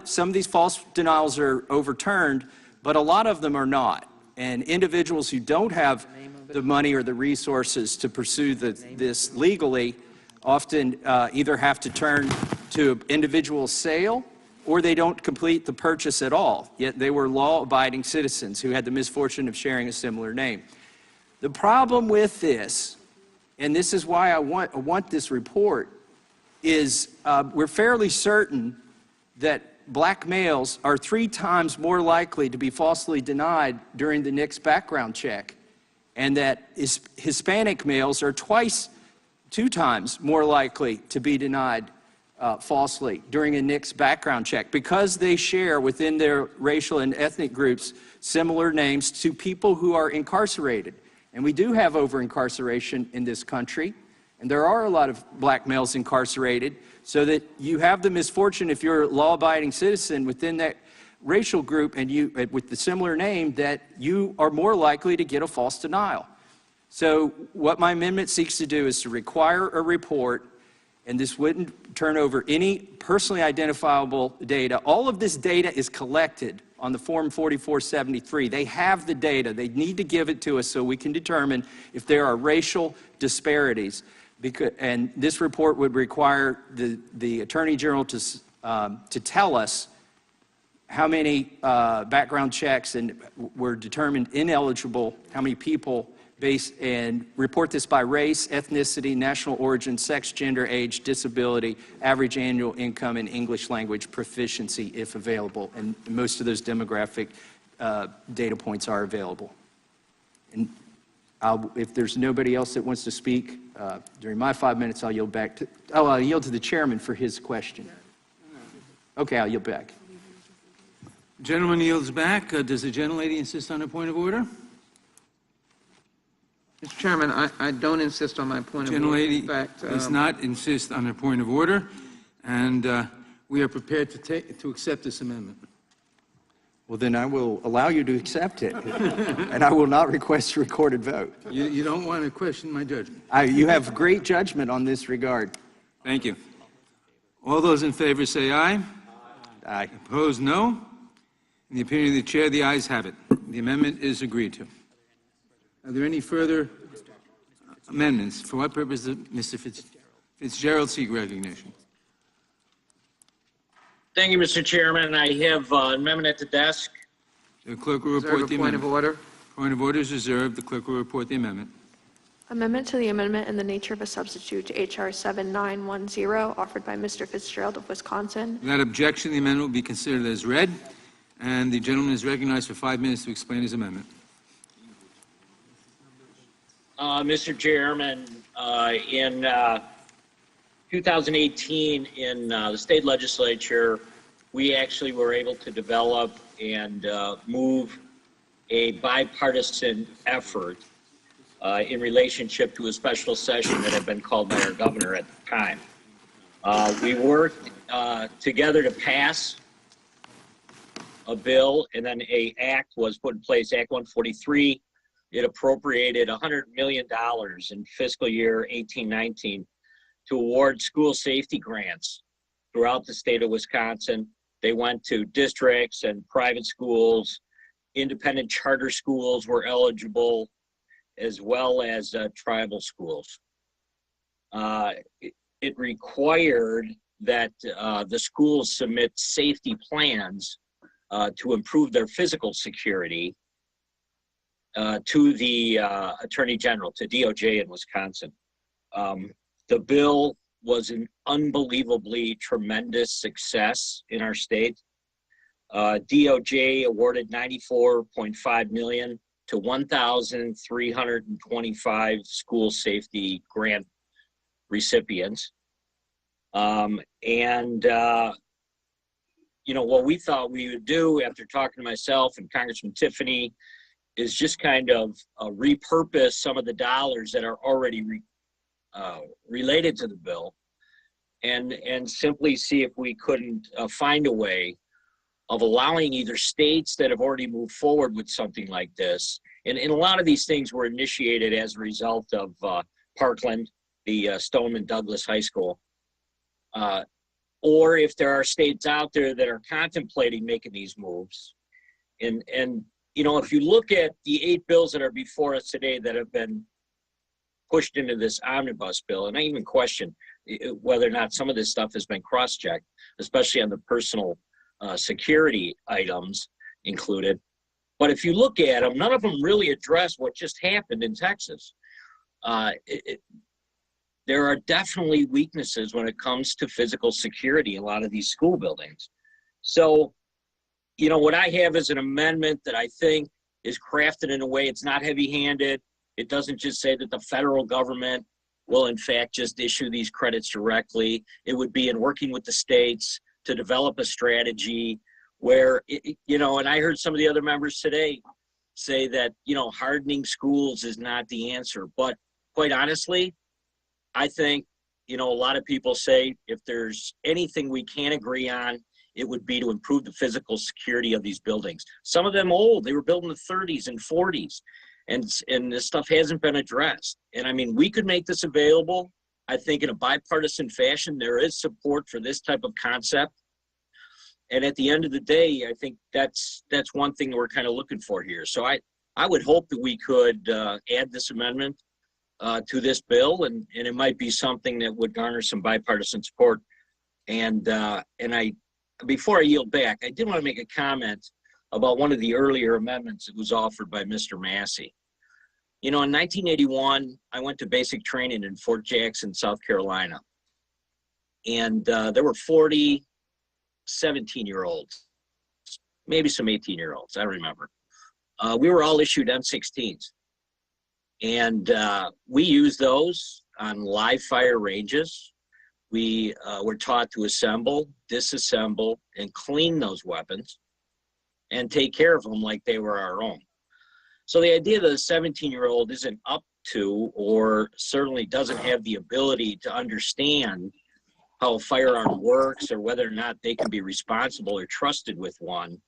some of these false denials are overturned, but a lot of them are not. And individuals who don't have the money or the resources to pursue this legally often either have to turn to individual sale, or they don't complete the purchase at all, yet they were law-abiding citizens who had the misfortune of sharing a similar name. The problem with this, and this is why I want this report, is we're fairly certain that black males are 3 times more likely to be falsely denied during the NICS background check, and that Hispanic males are 2 times more likely to be denied falsely during a NICS background check, because they share within their racial and ethnic groups similar names to people who are incarcerated. And we do have over-incarceration in this country, and there are a lot of black males incarcerated, so that you have the misfortune, if you're a law-abiding citizen within that racial group and you with the similar name, that you are more likely to get a false denial. So what my amendment seeks to do is to require a report, and this wouldn't turn over any personally identifiable data. All of this data is collected on the Form 4473. They have the data. They need to give it to us so we can determine if there are racial disparities. And this report would require the Attorney General to tell us how many background checks were determined ineligible, how many people, and report this by race, ethnicity, national origin, sex, gender, age, disability, average annual income, and English language proficiency, if available. And most of those demographic data points are available. And if there's nobody else that wants to speak during my 5 minutes, I'll yield back to, I'll yield to the chairman for his question. Okay, I'll yield back. Gentleman yields back. Does the gentlelady insist on a point of order? Mr. Chairman, I don't insist on my point of order. Gentlelady does not insist on a point of order, and we are prepared to accept this amendment. Well, then I will allow you to accept it, and I will not request a recorded vote. You don't want to question my judgment? You have great judgment on this regard. Thank you. All those in favor say aye. Aye. Opposed, no. In the opinion of the chair, the ayes have it. The amendment is agreed to. Are there any further amendments? For what purpose does Mr. Fitzgerald seek recognition? Thank you, Mr. Chairman. I have an amendment at the desk. The clerk will report the amendment. Point of order. Point of order is reserved. The clerk will report the amendment. Amendment to the amendment in the nature of a substitute to H.R. 7910, offered by Mr. Fitzgerald of Wisconsin. Without objection, the amendment will be considered as read, and the gentleman is recognized for 5 minutes to explain his amendment. Mr. Chairman, in 2018 in the state legislature, we actually were able to develop and move a bipartisan effort in relationship to a special session that had been called by our governor at the time. We worked together to pass a bill, and then an act was put in place, Act 143. It appropriated $100 million in fiscal year 18-19 to award school safety grants throughout the state of Wisconsin. They went to districts and private schools. Independent charter schools were eligible, as well as tribal schools. It required that the schools submit safety plans to improve their physical security to the Attorney General, to DOJ in Wisconsin. The bill was an unbelievably tremendous success in our state. DOJ awarded $94.5 million to 1,325 school safety grant recipients. You know, what we thought we would do after talking to myself and Congressman Tiffany is just kind of repurpose some of the dollars that are already related to the bill and simply see if we couldn't find a way of allowing either states that have already moved forward with something like this. And a lot of these things were initiated as a result of Parkland, the Stoneman Douglas High School. Or if there are states out there that are contemplating making these moves. And you know, if you look at the 8 bills that are before us today that have been pushed into this omnibus bill, and I even question whether or not some of this stuff has been cross-checked, especially on the personal security items included. But if you look at them, none of them really address what just happened in Texas. There are definitely weaknesses when it comes to physical security in a lot of these school buildings. So, you know, what I have is an amendment that I think is crafted in a way it's not heavy-handed. It doesn't just say that the federal government will, in fact, just issue these credits directly. It would be in working with the states to develop a strategy where, you know, and I heard some of the other members today say that, you know, hardening schools is not the answer. But quite honestly, I think, you know, a lot of people say if there's anything we can agree on, it would be to improve the physical security of these buildings. Some of them old, they were built in the 30s and 40s, and this stuff hasn't been addressed. And I mean, we could make this available. I think in a bipartisan fashion, there is support for this type of concept. And at the end of the day, I think that's one thing that we're kind of looking for here. So I would hope that we could add this amendment to this bill, and it might be something that would garner some bipartisan support. And before I yield back, I did want to make a comment about one of the earlier amendments that was offered by Mr. Massey. You know, in 1981, I went to basic training in Fort Jackson, South Carolina. And there were 40 17-year-olds, maybe some 18-year-olds, I don't remember. We were all issued M16s. And we used those on live fire ranges. We were taught to assemble, disassemble, and clean those weapons and take care of them like they were our own. So the idea that a 17-year-old isn't up to, or certainly doesn't have the ability to understand how a firearm works or whether or not they can be responsible or trusted with one,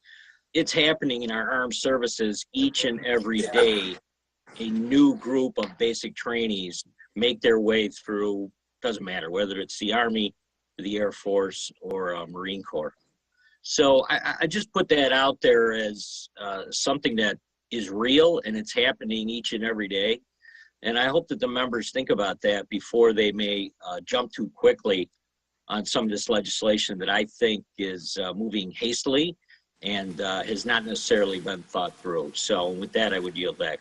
it's happening in our armed services each and every day. A new group of basic trainees make their way through, doesn't matter whether it's the Army, the Air Force, or Marine Corps. So I just put that out there as something that is real and it's happening each and every day. And I hope that the members think about that before they may jump too quickly on some of this legislation that I think is moving hastily and has not necessarily been thought through. So with that, I would yield back.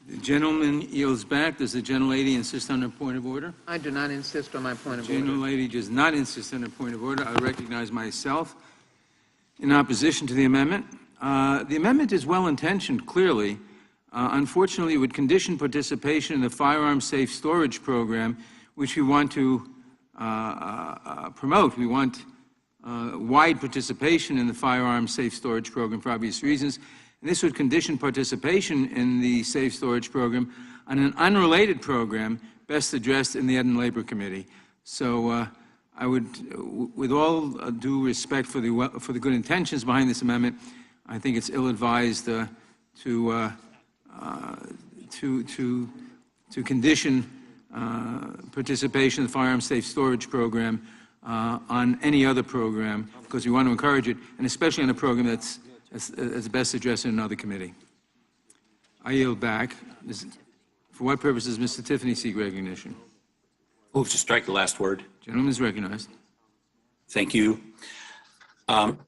The gentleman yields back. Does the gentlelady insist on a point of order? I do not insist on my point of The order. gentlelady does not insist on a point of order. I recognize myself in opposition to the amendment. The amendment is well-intentioned, clearly. Unfortunately, it would condition participation in the firearm safe storage program, which we want to promote. We want wide participation in the firearm safe storage program for obvious reasons. And this would condition participation in the safe storage program on an unrelated program best addressed in the Ed and Labor Committee. So I would, with all due respect for the good intentions behind this amendment, I think it's ill-advised to condition participation in the firearm safe storage program on any other program, because we want to encourage it, and especially on a program that's best addressed in another committee. I yield back. For what purpose does Mr. Tiffany seek recognition? Move to strike the last word. Gentleman is recognized. Thank you.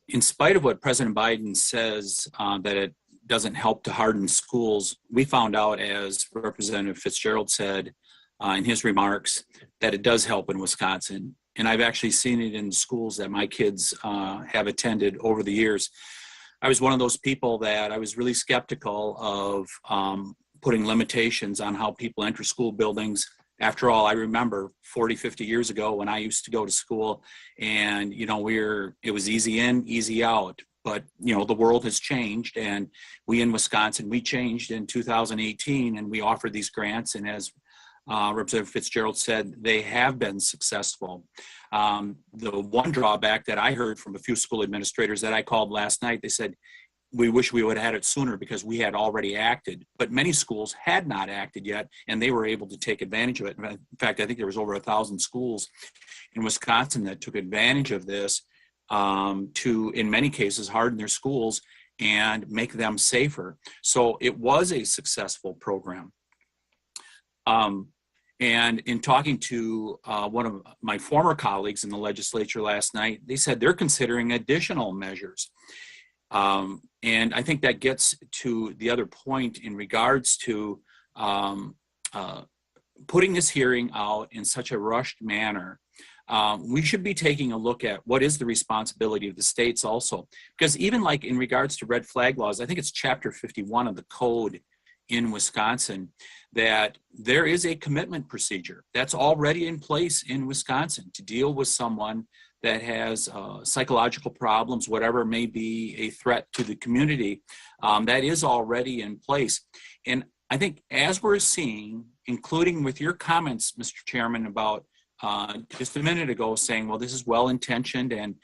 In spite of what President Biden says that it doesn't help to harden schools, we found out, as Representative Fitzgerald said in his remarks, that it does help in Wisconsin. And I've actually seen it in schools that my kids have attended over the years. I was one of those people that I was really skeptical of putting limitations on how people enter school buildings After all, I remember 40, 50 years ago when I used to go to school and, it was easy in, easy out. But, the world has changed, and we in Wisconsin, we changed in 2018, and we offered these grants. And as Representative Fitzgerald said, they have been successful. The one drawback that I heard from a few school administrators that I called last night, they said, we wish we would have had it sooner because we had already acted. But many schools had not acted yet, and they were able to take advantage of it. In fact, I think there was over 1,000 schools in Wisconsin that took advantage of this to, in many cases, harden their schools and make them safer. So it was a successful program. And in talking to one of my former colleagues in the legislature last night, they said they're considering additional measures. And I think that gets to the other point in regards to putting this hearing out in such a rushed manner. We should be taking a look at what is the responsibility of the states also. Because even like in regards to red flag laws, I think it's Chapter 51 of the code in Wisconsin, that there is a commitment procedure that's already in place in Wisconsin to deal with someone that has psychological problems, whatever may be a threat to the community, that is already in place. And I think as we're seeing, including with your comments, Mr. Chairman, about just a minute ago saying, well, this is well-intentioned and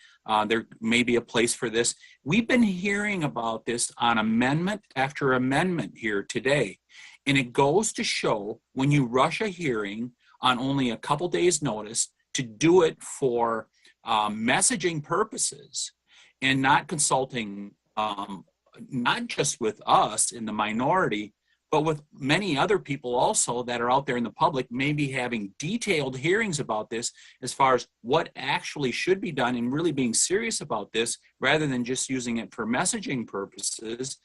there may be a place for this. We've been hearing about this on amendment after amendment here today. And it goes to show when you rush a hearing on only a couple days' notice to do it for messaging purposes and not consulting not just with us in the minority, but with many other people also that are out there in the public, maybe having detailed hearings about this as far as what actually should be done and really being serious about this rather than just using it for messaging purposes,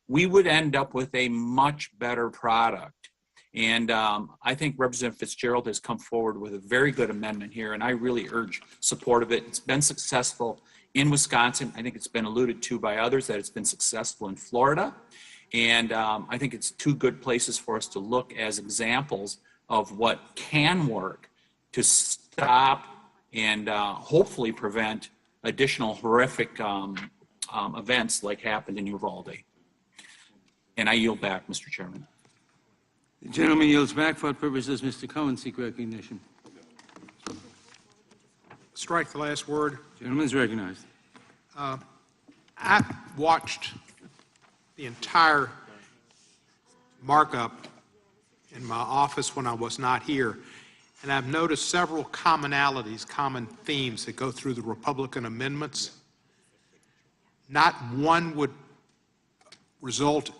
we would end up with a much better product. And I think Representative Fitzgerald has come forward with a very good amendment here, and I really urge support of it. It's been successful in Wisconsin. I think it's been alluded to by others that it's been successful in Florida. And I think it's two good places for us to look as examples of what can work to stop and hopefully prevent additional horrific events like happened in Uvalde. And I yield back, Mr. Chairman. The gentleman yields back. For what purpose does Mr. Cohen seek recognition? Strike the last word. Gentleman is recognized. I watched the entire markup in my office when I was not here, and I've noticed several commonalities, common themes that go through the Republican amendments. Not one would result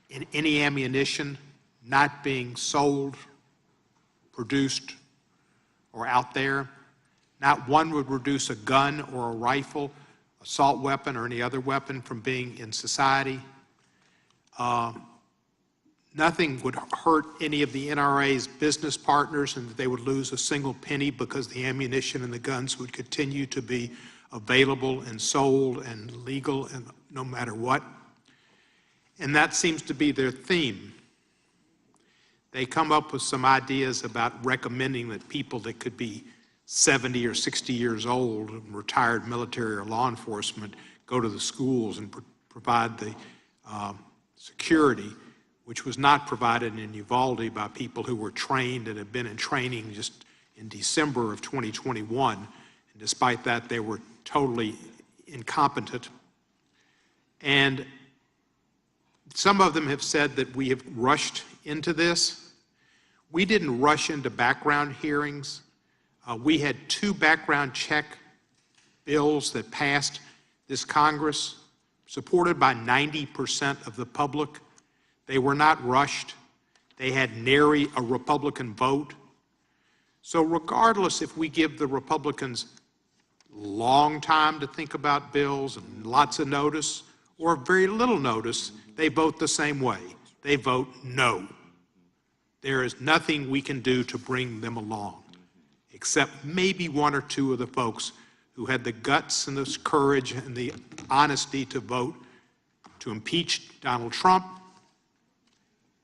in any ammunition not being sold, produced, or out there. Not one would reduce a gun or a rifle, assault weapon, or any other weapon from being in society. Nothing would hurt any of the NRA's business partners, and that they would lose a single penny because the ammunition and the guns would continue to be available and sold and legal and no matter what. And that seems to be their theme. They come up with some ideas about recommending that people that could be 70 or 60 years old, retired military or law enforcement, go to the schools and provide the security, which was not provided in Uvalde by people who were trained and had been in training just in December of 2021. And despite that, they were totally incompetent. And some of them have said that we have rushed into this. We didn't rush into background hearings. We had 2 background check bills that passed this Congress, supported by 90% of the public. They were not rushed. They had nary a Republican vote. So regardless if we give the Republicans long time to think about bills and lots of notice, or very little notice, they vote the same way. They vote no. There is nothing we can do to bring them along, except maybe 1 or 2 of the folks who had the guts and the courage and the honesty to vote to impeach Donald Trump,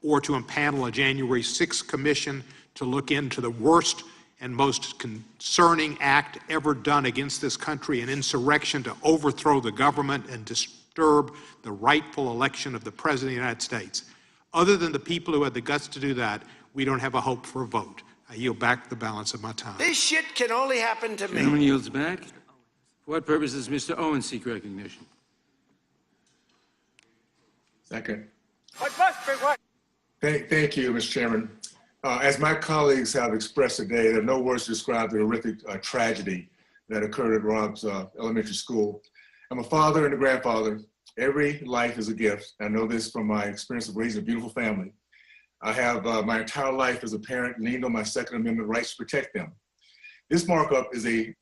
or to impanel a January 6th commission to look into the worst and most concerning act ever done against this country, an insurrection to overthrow the government and disturb the rightful election of the President of the United States. Other than the people who had the guts to do that, we don't have a hope for a vote. I yield back the balance of my time. This shit can only happen to me. Gentleman yields back. For what purpose does Mr. Owen seek recognition? Second. I must be right. Thank you, Mr. Chairman. As my colleagues have expressed today, there are no words to describe the horrific tragedy that occurred at Rob's elementary school. I'm a father and a grandfather. Every life is a gift. I know this from my experience of raising a beautiful family. I have my entire life as a parent leaned on my Second Amendment rights to protect them. This markup is a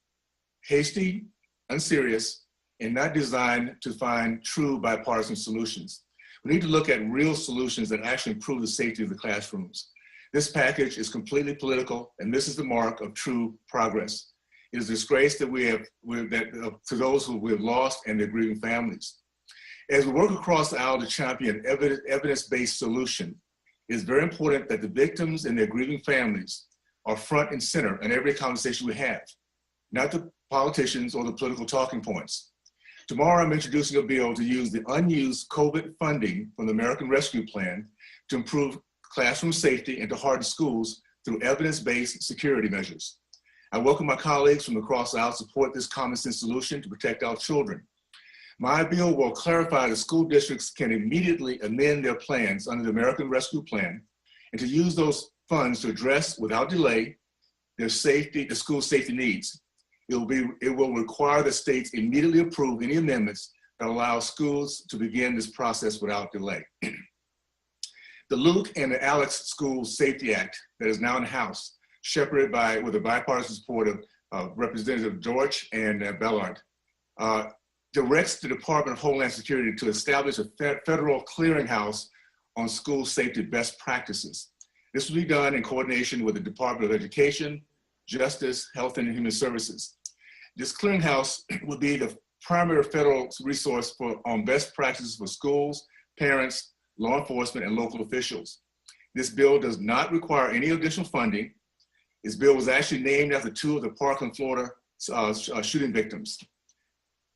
hasty, unserious, and not designed to find true bipartisan solutions. We need to look at real solutions that actually improve the safety of the classrooms. This package is completely political and misses the mark of true progress. It is a disgrace that to those who we have lost and their grieving families. As we work across the aisle to champion evidence-based solution, it is very important that the victims and their grieving families are front and center in every conversation we have, not the politicians or the political talking points. Tomorrow, I'm introducing a bill to use the unused COVID funding from the American Rescue Plan to improve classroom safety and to harden schools through evidence-based security measures. I welcome my colleagues from across the aisle to support this common sense solution to protect our children. My bill will clarify that school districts can immediately amend their plans under the American Rescue Plan and to use those funds to address without delay their safety, the school safety needs. It will require the states immediately approve any amendments that allow schools to begin this process without delay. The Luke and the Alex School Safety Act that is now in the House, shepherded with the bipartisan support of Representative George and Bellard, directs the Department of Homeland Security to establish a federal clearinghouse on school safety best practices. This will be done in coordination with the Department of Education, Justice, Health and Human Services. This clearinghouse will be the primary federal resource on best practices for schools, parents, law enforcement, and local officials. This bill does not require any additional funding. This bill was actually named after two of the Parkland, Florida shooting victims.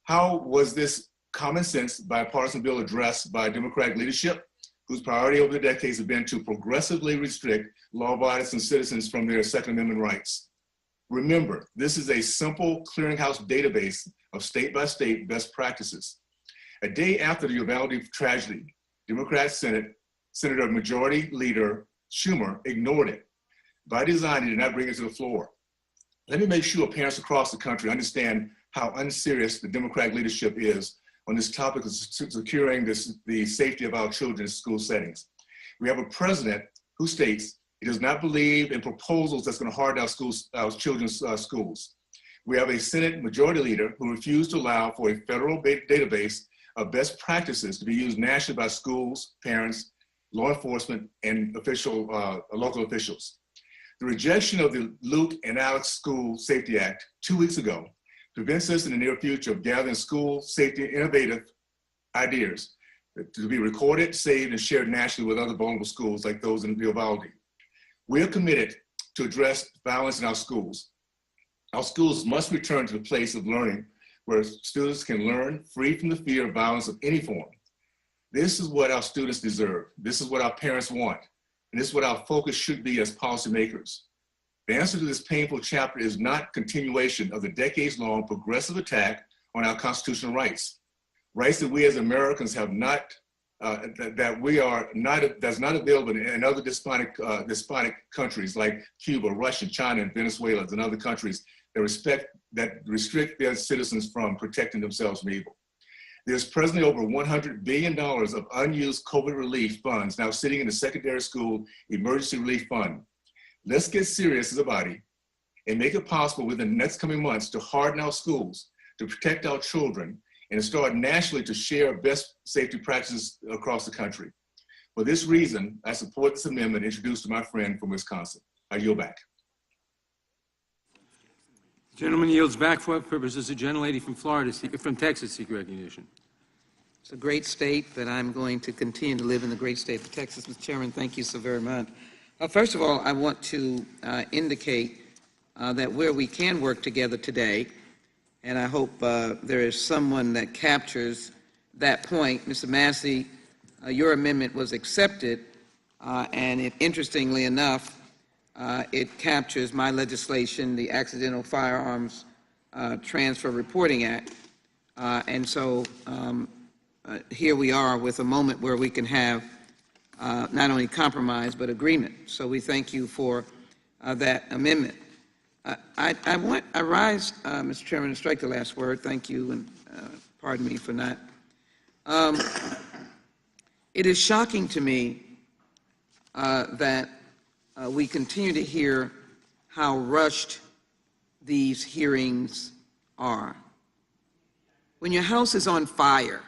How was this common sense bipartisan bill addressed by Democratic leadership, whose priority over the decades have been to progressively restrict law-abiding citizens from their Second Amendment rights? Remember, this is a simple clearinghouse database of state-by-state best practices. A day after the Uvalde tragedy, Democrat Senator Majority Leader Schumer ignored it. By design, he did not bring it to the floor. Let me make sure parents across the country understand how unserious the Democratic leadership is on this topic of securing the safety of our children in school settings. We have a president who states he does not believe in proposals that's going to harden our children's schools. We have a Senate Majority Leader who refused to allow for a federal database of best practices to be used nationally by schools, parents, law enforcement, and local officials. The rejection of the Luke and Alex School Safety Act 2 weeks ago prevents us in the near future of gathering school safety innovative ideas to be recorded, saved, and shared nationally with other vulnerable schools like those in Uvalde. We are committed to address violence in our schools. Our schools must return to the place of learning where students can learn free from the fear of violence of any form. This is what our students deserve. This is what our parents want. And this is what our focus should be as policymakers. The answer to this painful chapter is not continuation of the decades-long progressive attack on our constitutional rights. Rights that we as Americans have not, that's not available in other despotic countries like Cuba, Russia, China, and Venezuela, and other countries that restrict their citizens from protecting themselves from evil. There's presently over $100 billion of unused COVID relief funds now sitting in the Secondary School Emergency Relief Fund. Let's get serious as a body and make it possible within the next coming months to harden our schools, to protect our children, and to start nationally to share best safety practices across the country. For this reason, I support this amendment introduced to my friend from Wisconsin. I yield back. The gentleman yields back. For what purpose does the gentlelady from Texas seek recognition? It's a great state, but I'm going to continue to live in the great state of Texas. Mr. Chairman, thank you so very much. First of all, I want to indicate that where we can work together today, and I hope there is someone that captures that point. Mr. Massey, your amendment was accepted, and interestingly enough, it captures my legislation, the Accidental Firearms Transfer Reporting Act. And so here we are with a moment where we can have not only compromise but agreement. So we thank you for that amendment. I rise, Mr. Chairman, to strike the last word. Thank you, and pardon me for not. It is shocking to me that we continue to hear how rushed these hearings are. When your house is on fire,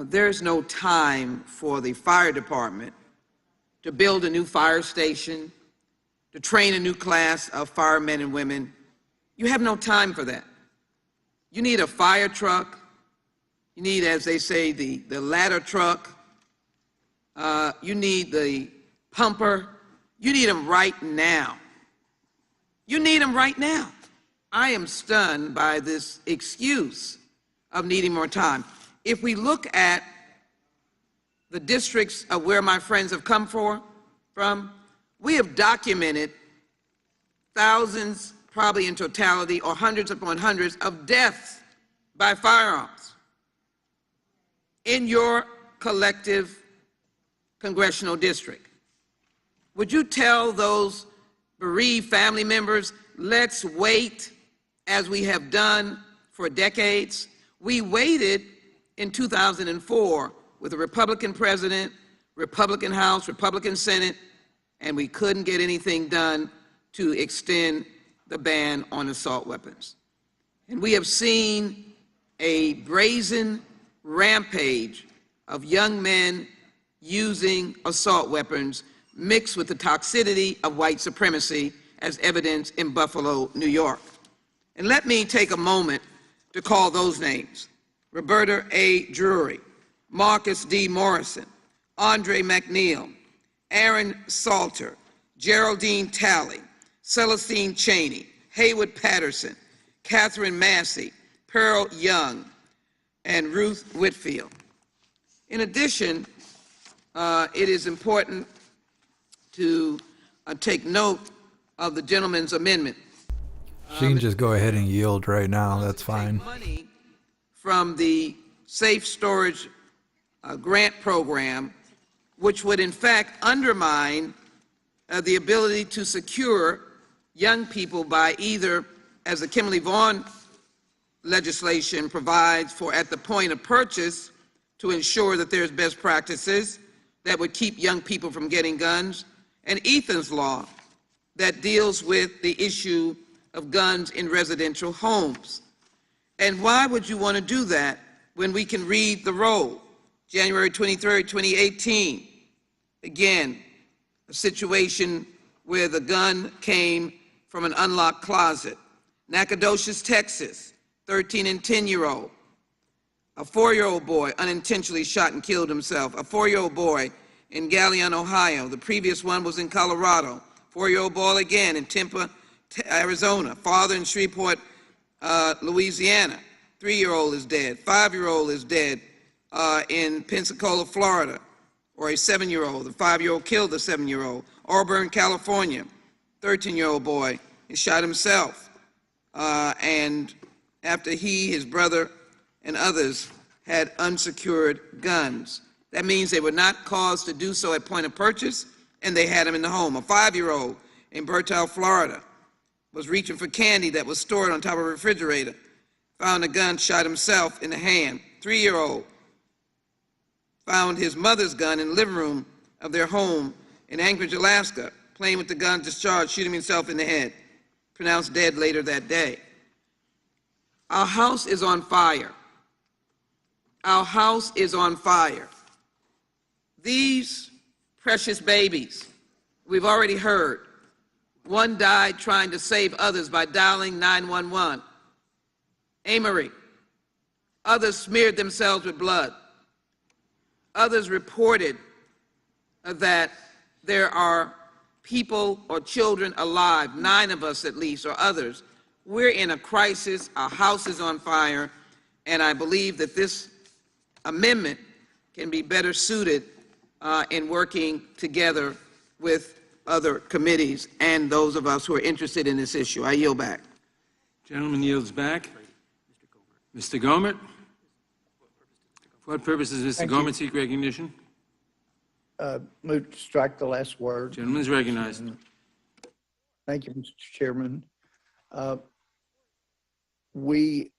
there's no time for the fire department to build a new fire station, to train a new class of firemen and women. You have no time for that. You need a fire truck. You need, as they say, the ladder truck. You need the pumper. You need them right now. You need them right now. I am stunned by this excuse of needing more time. If we look at the districts of where my friends have come from, we have documented thousands, probably in totality, or hundreds upon hundreds of deaths by firearms in your collective congressional district. Would you tell those bereaved family members, let's wait, as we have done for decades? We waited in 2004 with a Republican president, Republican House, Republican Senate, and we couldn't get anything done to extend the ban on assault weapons. And we have seen a brazen rampage of young men using assault weapons mixed with the toxicity of white supremacy, as evidenced in Buffalo, New York. And let me take a moment to call those names: Roberta A. Drury, Marcus D. Morrison, Andre McNeil, Aaron Salter, Geraldine Talley, Celestine Cheney, Haywood Patterson, Catherine Massey, Pearl Young, and Ruth Whitfield. In addition, it is important to take note of the gentleman's amendment. She can just go ahead and yield right now. That's fine. Money from the Safe Storage grant program, which would in fact undermine the ability to secure young people by either, as the Kimberly Vaughn legislation provides, for at the point of purchase to ensure that there's best practices that would keep young people from getting guns, and Ethan's law that deals with the issue of guns in residential homes. And why would you want to do that when we can read the roll? January 23rd, 2018, again, a situation where the gun came from an unlocked closet. Nacogdoches, Texas, 13 and 10-year-old. A 4-year-old boy unintentionally shot and killed himself. A 4-year-old boy in Galion, Ohio. The previous one was in Colorado. 4-year-old boy again in Tempe, Arizona. Father in Shreveport, Louisiana. 3-year-old is dead. 5-year-old is dead in Pensacola, Florida. Or a 7-year-old. The 5-year-old killed the 7-year-old. Auburn, California. 13-year-old boy, he shot himself. And after he, his brother, and others had unsecured guns. That means they were not caused to do so at point of purchase, and they had them in the home. A 5-year-old in Bertell, Florida, was reaching for candy that was stored on top of a refrigerator, found a gun, shot himself in the hand. 3-year-old found his mother's gun in the living room of their home in Anchorage, Alaska, playing with the gun discharged, shooting himself in the head, pronounced dead later that day. Our house is on fire. Our house is on fire. These precious babies, we've already heard, one died trying to save others by dialing 911. Amory, Others smeared themselves with blood. Others reported that there are people or children alive, 9 of us at least, or others. We're in a crisis, our house is on fire, and I believe that this amendment can be better suited in working together with other committees and those of us who are interested in this issue. I yield back. Gentleman yields back. Mr. Gohmert? For what purpose does Mr. Gohmert seek recognition? Move to strike the last word. Gentleman is recognized. Thank you, Mr. Chairman. We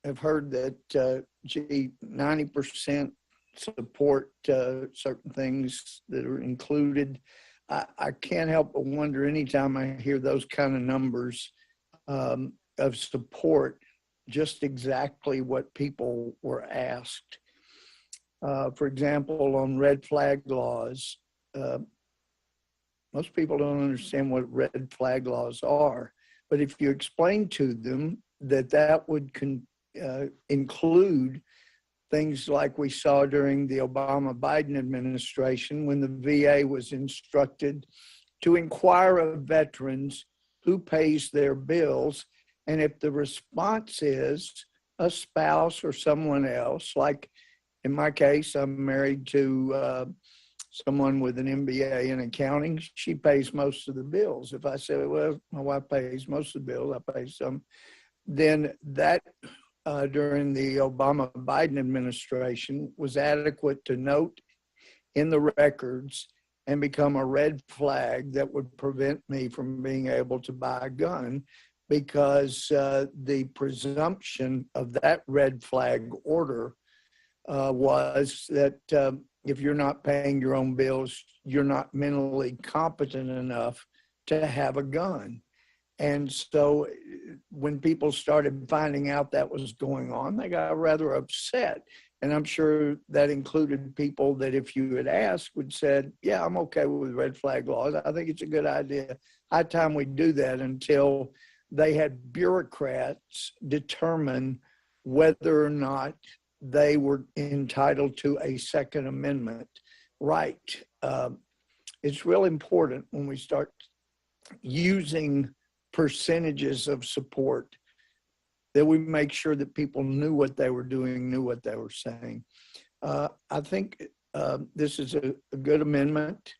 have heard that, 90% support certain things that are included. I can't help but wonder anytime I hear those kind of numbers of support, just exactly what people were asked. For example, on red flag laws, most people don't understand what red flag laws are. But if you explain to them that that would include things like we saw during the Obama-Biden administration when the VA was instructed to inquire of veterans who pays their bills, and if the response is a spouse or someone else, like in my case, I'm married to someone with an MBA in accounting, she pays most of the bills. If I say, well, my wife pays most of the bills, I pay some, then that during the Obama-Biden administration was adequate to note in the records and become a red flag that would prevent me from being able to buy a gun, because the presumption of that red flag order was that if you're not paying your own bills, you're not mentally competent enough to have a gun. And so when people started finding out that was going on, they got rather upset. And I'm sure that included people that if you had asked would said, yeah, I'm okay with red flag laws. I think it's a good idea. High time we do that, until they had bureaucrats determine whether or not they were entitled to a Second Amendment right. It's real important when we start using percentages of support that we make sure that people knew what they were doing, knew what they were saying. I think this is a good amendment,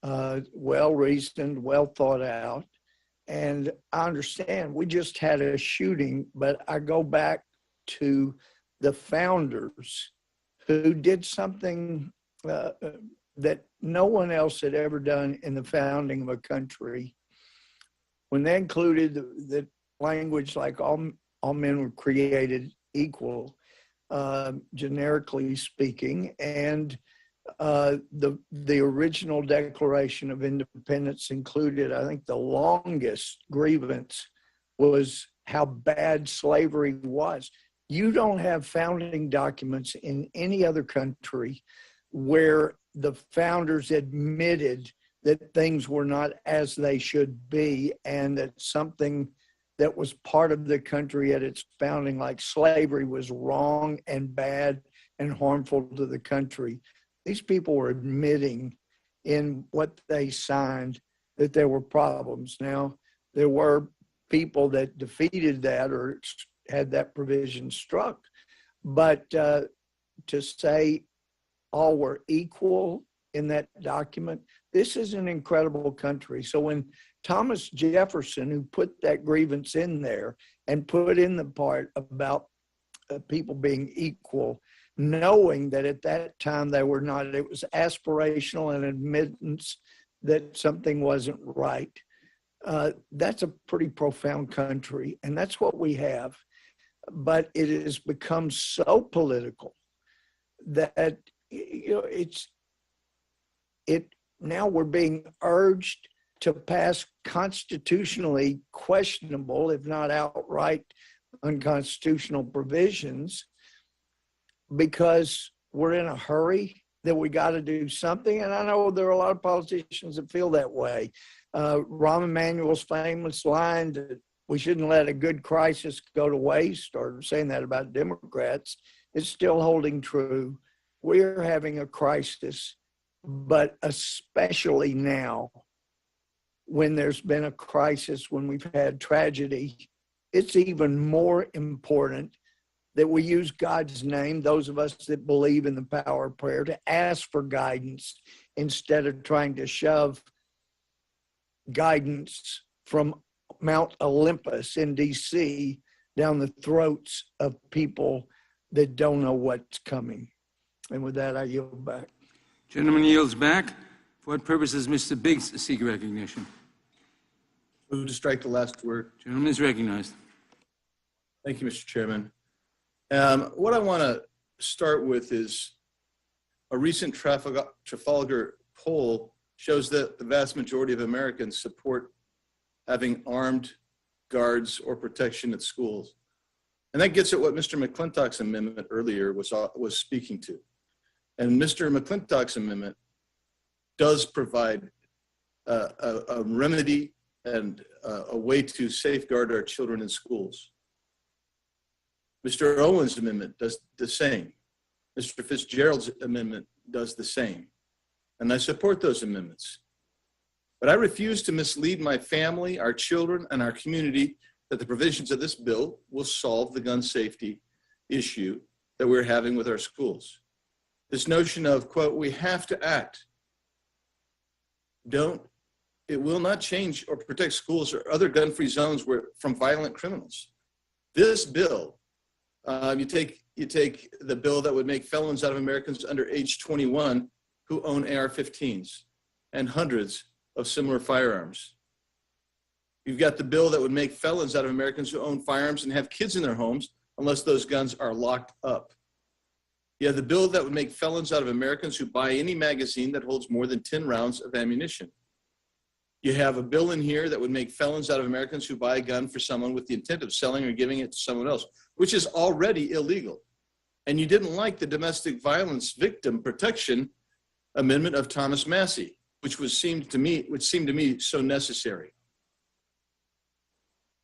well-reasoned, well thought out. And I understand we just had a shooting, but I go back to the founders who did something that no one else had ever done in the founding of a country. When they included the language like all men were created equal, generically speaking, and the original Declaration of Independence included, I think the longest grievance was how bad slavery was. You don't have founding documents in any other country where the founders admitted that things were not as they should be, and that something that was part of the country at its founding, like slavery, was wrong and bad and harmful to the country. These people were admitting in what they signed that there were problems. Now, there were people that defeated that or had that provision struck, but to say all were equal in that document, this is an incredible country. So when Thomas Jefferson, who put that grievance in there and put in the part about people being equal, knowing that at that time they were not, it was aspirational and admittance that something wasn't right. That's a pretty profound country, and that's what we have. But it has become so political that, you know, now we're being urged to pass constitutionally questionable, if not outright unconstitutional provisions, because we're in a hurry that we got to do something. And I know there are a lot of politicians that feel that way. Rahm Emanuel's famous line We shouldn't let a good crisis go to waste, or saying that about Democrats. It's still holding true. We're having a crisis, but especially now, when there's been a crisis, when we've had tragedy, it's even more important that we use God's name, those of us that believe in the power of prayer, to ask for guidance instead of trying to shove guidance from Mount Olympus in DC down the throats of people that don't know what's coming. And with that, I yield back. Gentleman yields back. For what purpose does Mr. Biggs seek recognition? Move to strike the last word. Gentleman is recognized. Thank you, Mr. Chairman. What I want to start with is a recent Trafalgar poll shows that the vast majority of Americans support having armed guards or protection at schools. And that gets at what Mr. McClintock's amendment earlier was speaking to. And Mr. McClintock's amendment does provide a remedy and a way to safeguard our children in schools. Mr. Owen's amendment does the same. Mr. Fitzgerald's amendment does the same. And I support those amendments. But I refuse to mislead my family, our children, and our community that the provisions of this bill will solve the gun safety issue that we're having with our schools. This notion of, quote, we have to act, it will not change or protect schools or other gun-free zones from violent criminals. This bill, you take the bill that would make felons out of Americans under age 21 who own AR-15s and hundreds of similar firearms. You've got the bill that would make felons out of Americans who own firearms and have kids in their homes unless those guns are locked up. You have the bill that would make felons out of Americans who buy any magazine that holds more than 10 rounds of ammunition. You have a bill in here that would make felons out of Americans who buy a gun for someone with the intent of selling or giving it to someone else, which is already illegal. And you didn't like the domestic violence victim protection amendment of Thomas Massey, which seemed to me so necessary.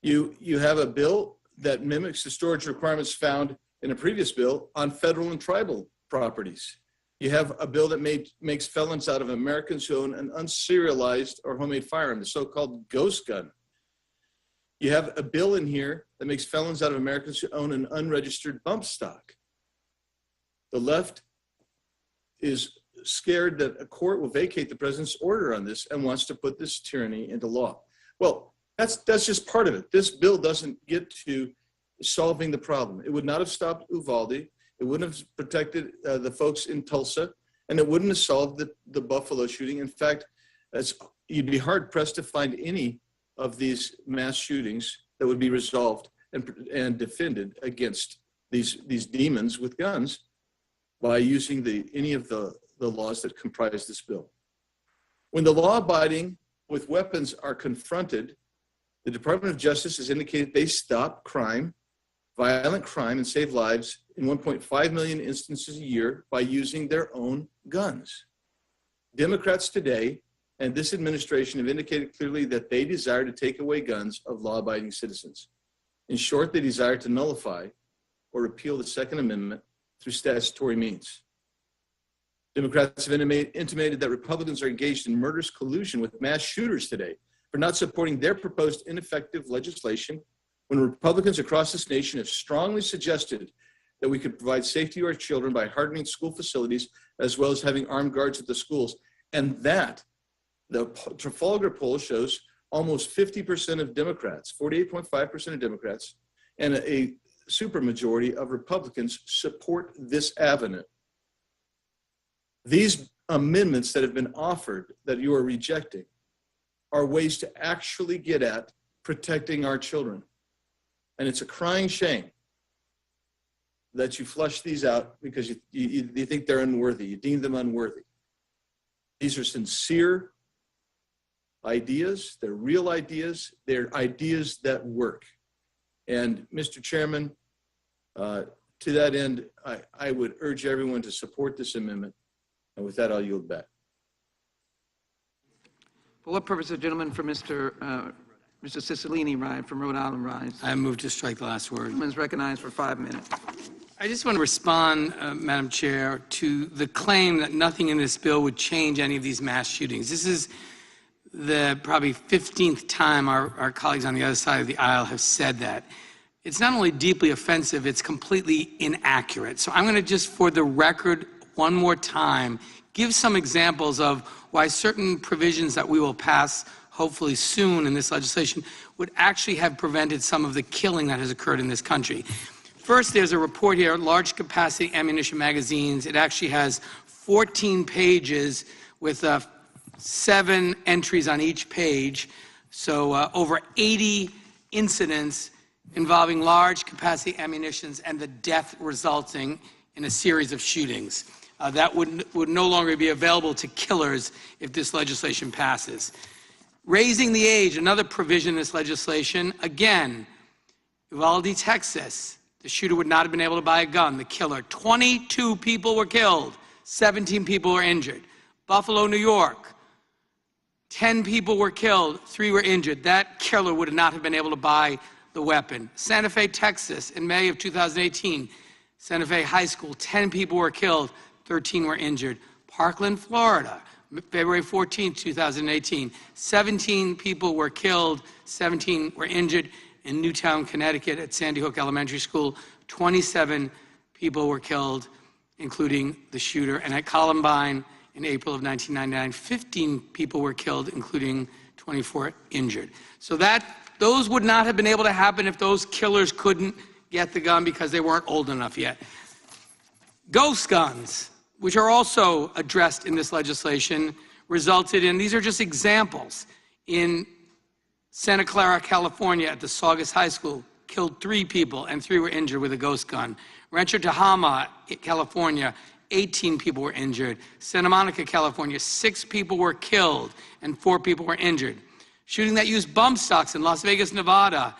You have a bill that mimics the storage requirements found in a previous bill on federal and tribal properties. You have a bill that makes felons out of Americans who own an unserialized or homemade firearm, the so-called ghost gun. You have a bill in here that makes felons out of Americans who own an unregistered bump stock. The left is scared that a court will vacate the president's order on this and wants to put this tyranny into law. Well, that's just part of it. This bill doesn't get to solving the problem. It would not have stopped Uvalde. It wouldn't have protected the folks in Tulsa, and it wouldn't have solved the Buffalo shooting. In fact, you'd be hard pressed to find any of these mass shootings that would be resolved and defended against these demons with guns by using any of the laws that comprise this bill. When the law-abiding with weapons are confronted, the Department of Justice has indicated they stop crime, violent crime, and save lives in 1.5 million instances a year by using their own guns. Democrats today and this administration have indicated clearly that they desire to take away guns of law-abiding citizens. In short, they desire to nullify or repeal the Second Amendment through statutory means. Democrats have intimated that Republicans are engaged in murderous collusion with mass shooters today for not supporting their proposed ineffective legislation, when Republicans across this nation have strongly suggested that we could provide safety to our children by hardening school facilities as well as having armed guards at the schools. And that, the Trafalgar poll shows, almost 50% of Democrats, 48.5% of Democrats, and a supermajority of Republicans support this avenue. These amendments that have been offered that you are rejecting are ways to actually get at protecting our children. And it's a crying shame that you flush these out because you think they're unworthy. You deem them unworthy. These are sincere ideas. They're real ideas. They're ideas that work. And Mr. Chairman, to that end, I would urge everyone to support this amendment. And with that, I'll yield back. For what purpose, the gentleman from Mr. Mr. Cicilline from Rhode Island Rise. I move to strike the last word. Gentleman is recognized for 5 minutes. I just want to respond, Madam Chair, to the claim that nothing in this bill would change any of these mass shootings. This is the probably 15th time our colleagues on the other side of the aisle have said that. It's not only deeply offensive, it's completely inaccurate. So I'm going to just, for the record, one more time, give some examples of why certain provisions that we will pass hopefully soon in this legislation would actually have prevented some of the killing that has occurred in this country. First, there's a report here, large capacity ammunition magazines. It actually has 14 pages with 7 entries on each page. So over 80 incidents involving large capacity ammunitions and the death resulting in a series of shootings. That would no longer be available to killers if this legislation passes. Raising the age, another provision in this legislation. Again, Uvalde, Texas, the shooter would not have been able to buy a gun. The killer, 22 people were killed, 17 people were injured. Buffalo, New York, 10 people were killed, 3 were injured. That killer would not have been able to buy the weapon. Santa Fe, Texas, in May of 2018, Santa Fe High School, 10 people were killed, 13 were injured. Parkland, Florida, February 14, 2018, 17 people were killed, 17 were injured. In Newtown, Connecticut, at Sandy Hook Elementary School, 27 people were killed, including the shooter. And at Columbine, in April of 1999, 15 people were killed, including 24 injured. So those would not have been able to happen if those killers couldn't get the gun because they weren't old enough yet. Ghost guns, which are also addressed in this legislation, resulted in, these are just examples, in Santa Clara, California, at the Saugus High School, killed 3 people and 3 were injured with a ghost gun. Rancho Tehama, California, 18 people were injured. Santa Monica, California, 6 people were killed and 4 people were injured. Shooting that used bump stocks in Las Vegas, Nevada,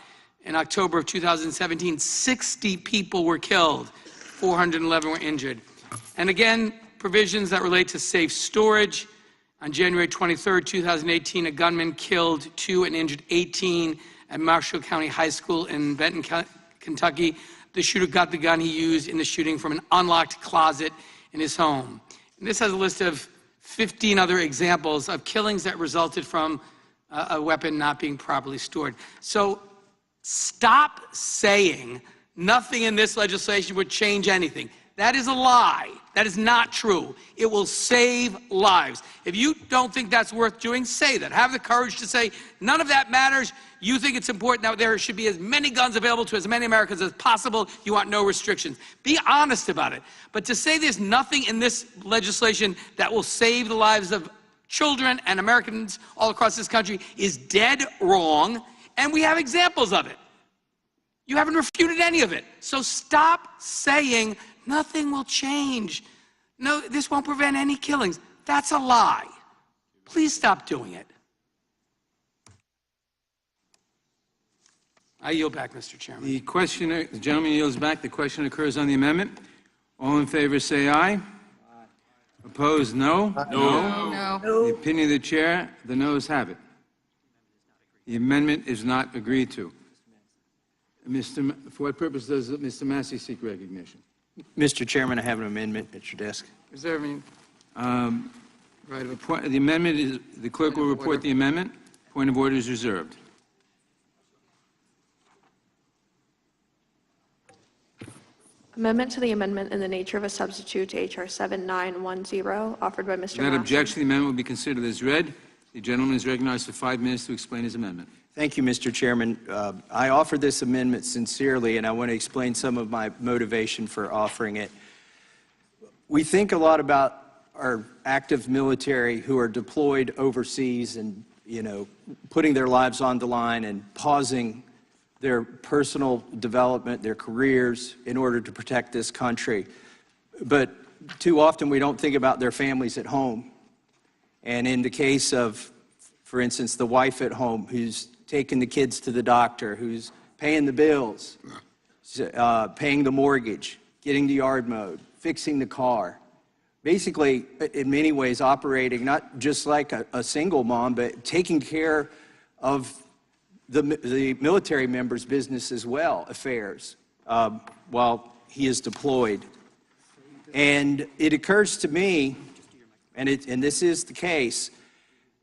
in October of 2017, 60 people were killed, 411 were injured. And again, provisions that relate to safe storage. On January 23, 2018, a gunman killed 2 and injured 18 at Marshall County High School in Benton, Kentucky. The shooter got the gun he used in the shooting from an unlocked closet in his home. And this has a list of 15 other examples of killings that resulted from a weapon not being properly stored. So stop saying nothing in this legislation would change anything. That is a lie. That is not true. It will save lives. If you don't think that's worth doing, say that. Have the courage to say, none of that matters. You think it's important that there should be as many guns available to as many Americans as possible. You want no restrictions. Be honest about it. But to say there's nothing in this legislation that will save the lives of children and Americans all across this country is dead wrong, and we have examples of it. You haven't refuted any of it. So stop saying nothing will change. No, this won't prevent any killings. That's a lie. Please stop doing it. I yield back, Mr. Chairman. The gentleman yields back. The question occurs on the amendment. All in favor say aye. Opposed, no? No. The opinion of the chair, the noes have it. The amendment is not agreed to. For what purpose does Mr. Massey seek recognition? Mr. Chairman, I have an amendment at your desk. Reserving. Right of the amendment is, the clerk will report the amendment. Point of order is reserved. Amendment to the amendment in the nature of a substitute to H.R. 7910, offered by Mr. Without Massey. objection, the amendment will be considered as read. The gentleman is recognized for 5 minutes to explain his amendment. Thank you, Mr. Chairman. I offer this amendment sincerely, and I want to explain some of my motivation for offering it. We think a lot about our active military who are deployed overseas and, putting their lives on the line and pausing their personal development, their careers, in order to protect this country. But too often we don't think about their families at home. And in the case of, for instance, the wife at home who's taking the kids to the doctor, who's paying the bills, paying the mortgage, getting the yard mowed, fixing the car. Basically, in many ways, operating not just like a single mom, but taking care of the military member's business as well, affairs, while he is deployed. And it occurs to me, and this is the case,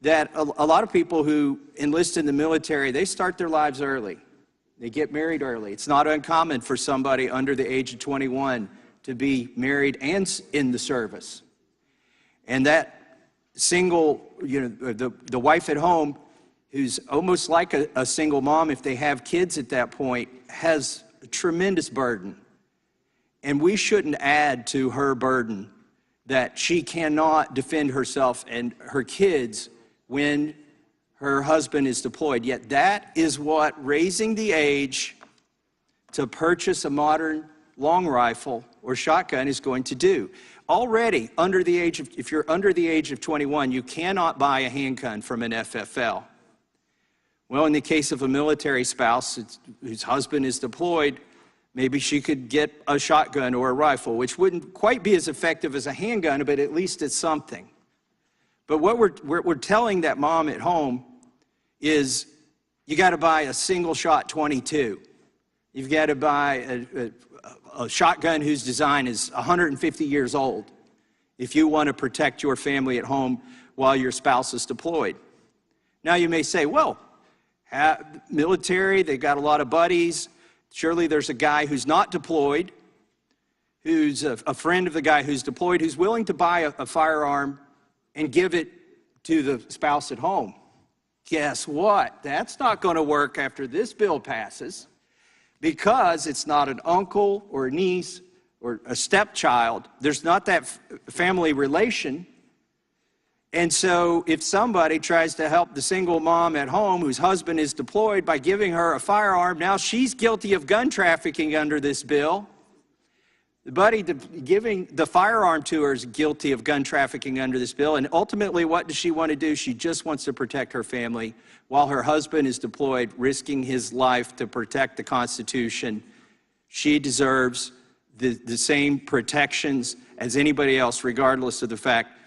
that a lot of people who enlist in the military, they start their lives early. They get married early. It's not uncommon for somebody under the age of 21 to be married and in the service. And that single, the wife at home, who's almost like a single mom if they have kids at that point, has a tremendous burden. And we shouldn't add to her burden that she cannot defend herself and her kids when her husband is deployed. Yet that is what raising the age to purchase a modern long rifle or shotgun is going to do. Already, if you're under the age of 21, you cannot buy a handgun from an FFL. Well, in the case of a military spouse whose husband is deployed, maybe she could get a shotgun or a rifle, which wouldn't quite be as effective as a handgun, but at least it's something. But what we're telling that mom at home is you got to buy a single-shot 22. You've got to buy a shotgun whose design is 150 years old if you want to protect your family at home while your spouse is deployed. Now you may say, well, military, they've got a lot of buddies. Surely there's a guy who's not deployed, who's a friend of the guy who's deployed, who's willing to buy a firearm and give it to the spouse at home. Guess what? That's not going to work after this bill passes, because it's not an uncle or a niece or a stepchild. There's not that family relation. And so if somebody tries to help the single mom at home whose husband is deployed by giving her a firearm, now she's guilty of gun trafficking under this bill. The buddy giving the firearm to her is guilty of gun trafficking under this bill. And ultimately, what does she want to do? She just wants to protect her family while her husband is deployed, risking his life to protect the Constitution. She deserves the same protections as anybody else, regardless of the fact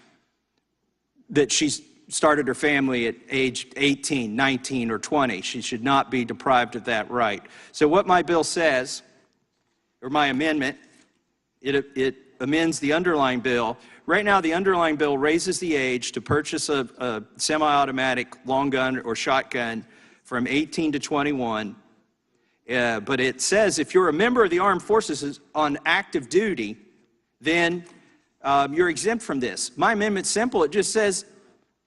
that she started her family at age 18, 19, or 20. She should not be deprived of that right. So what my bill says, or my amendment, it amends the underlying bill. Right now, the underlying bill raises the age to purchase a semi-automatic long gun or shotgun from 18 to 21. But it says if you're a member of the armed forces on active duty, then you're exempt from this. My amendment's simple. It just says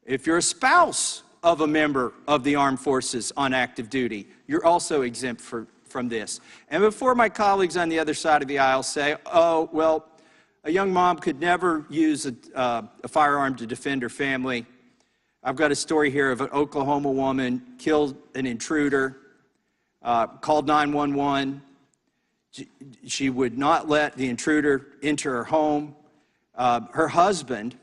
if you're a spouse of a member of the armed forces on active duty, you're also exempt from this. And before my colleagues on the other side of the aisle say, oh, well, a young mom could never use a firearm to defend her family, I've got a story here of an Oklahoma woman killed an intruder, called 911. She would not let the intruder enter her home. Her husband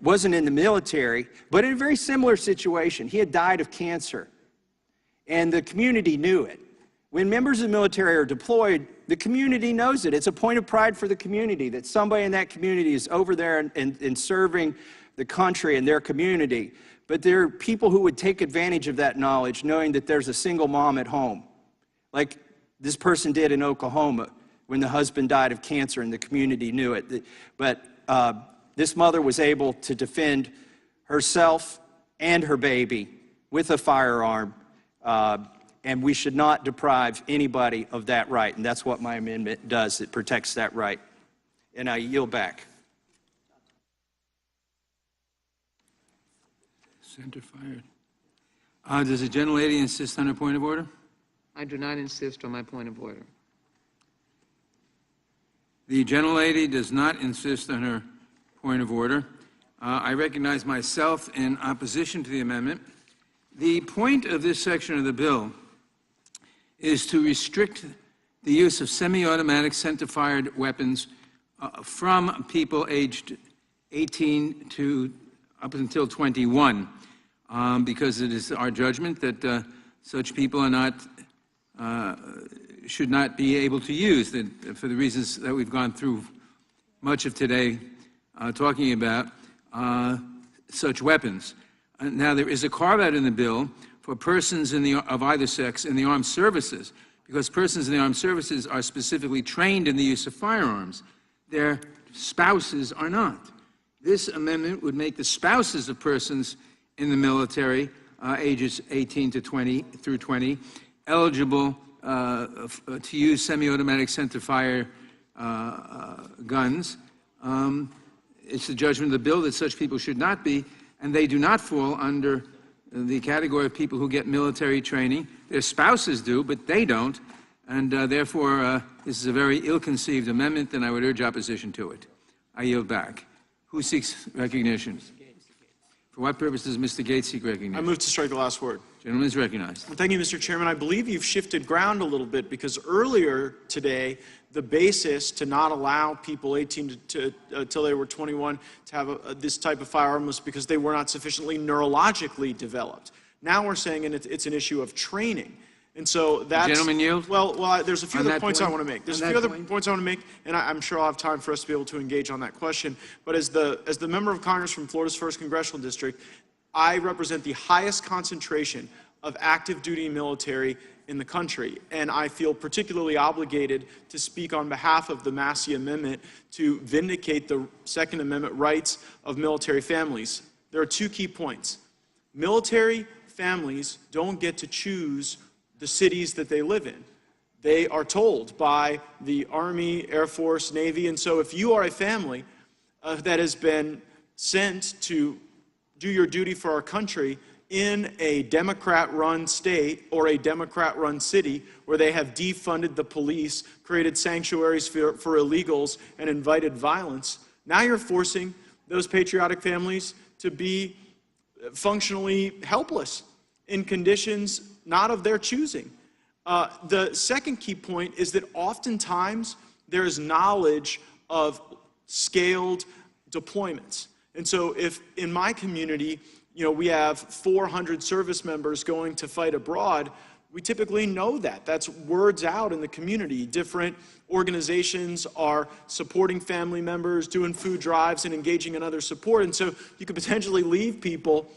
wasn't in the military, but in a very similar situation. He had died of cancer, and the community knew it. When members of the military are deployed, the community knows it. It's a point of pride for the community that somebody in that community is over there and serving the country and their community. But there are people who would take advantage of that knowledge, knowing that there's a single mom at home, like this person did in Oklahoma when the husband died of cancer and the community knew it. But this mother was able to defend herself and her baby with a firearm, and we should not deprive anybody of that right. And that's what my amendment does. It protects that right. And I yield back. Center fired. Does the gentlelady insist on a point of order? I do not insist on my point of order. The gentlelady does not insist on her point of order. I recognize myself in opposition to the amendment. The point of this section of the bill is to restrict the use of semi-automatic center-fired weapons from people aged 18 to up until 21, because it is our judgment that such people are not should not be able to use, for the reasons that we've gone through much of today talking about such weapons. Now, there is a carve-out in the bill for persons of either sex in the armed services, because persons in the armed services are specifically trained in the use of firearms. Their spouses are not. This amendment would make the spouses of persons in the military, ages 18 to 20 through 20, eligible to use semi-automatic centerfire guns. It's the judgment of the bill that such people should not be, and they do not fall under the category of people who get military training. Their spouses do, but they don't, and therefore this is a very ill-conceived amendment, and I would urge opposition to it. I yield back. Who seeks recognition? For what purpose does Mr. Gates seek recognition? I move to strike the last word. Gentleman is recognized. Thank you, Mr. Chairman. I believe you've shifted ground a little bit, because earlier today, the basis to not allow people 18 till they were 21 to have this type of firearm was because they were not sufficiently neurologically developed. Now we're saying it's an issue of training. And so that's... Gentleman yield? Well, there's a few other points I want to make. There's a few other points I want to make, and I'm sure I'll have time for us to be able to engage on that question. But as the member of Congress from Florida's 1st Congressional District, I represent the highest concentration of active duty military in the country, and I feel particularly obligated to speak on behalf of the Massey Amendment to vindicate the Second Amendment rights of military families. There are two key points. Military families don't get to choose the cities that they live in. They are told by the Army, Air Force, Navy, and so if you are a family that has been sent to do your duty for our country in a Democrat-run state or a Democrat-run city where they have defunded the police, created sanctuaries for illegals, and invited violence, now you're forcing those patriotic families to be functionally helpless in conditions not of their choosing. The second key point is that oftentimes there is knowledge of scaled deployments. And so if in my community, we have 400 service members going to fight abroad, we typically know that. That's words out in the community. Different organizations are supporting family members, doing food drives, and engaging in other support. And so you could potentially leave people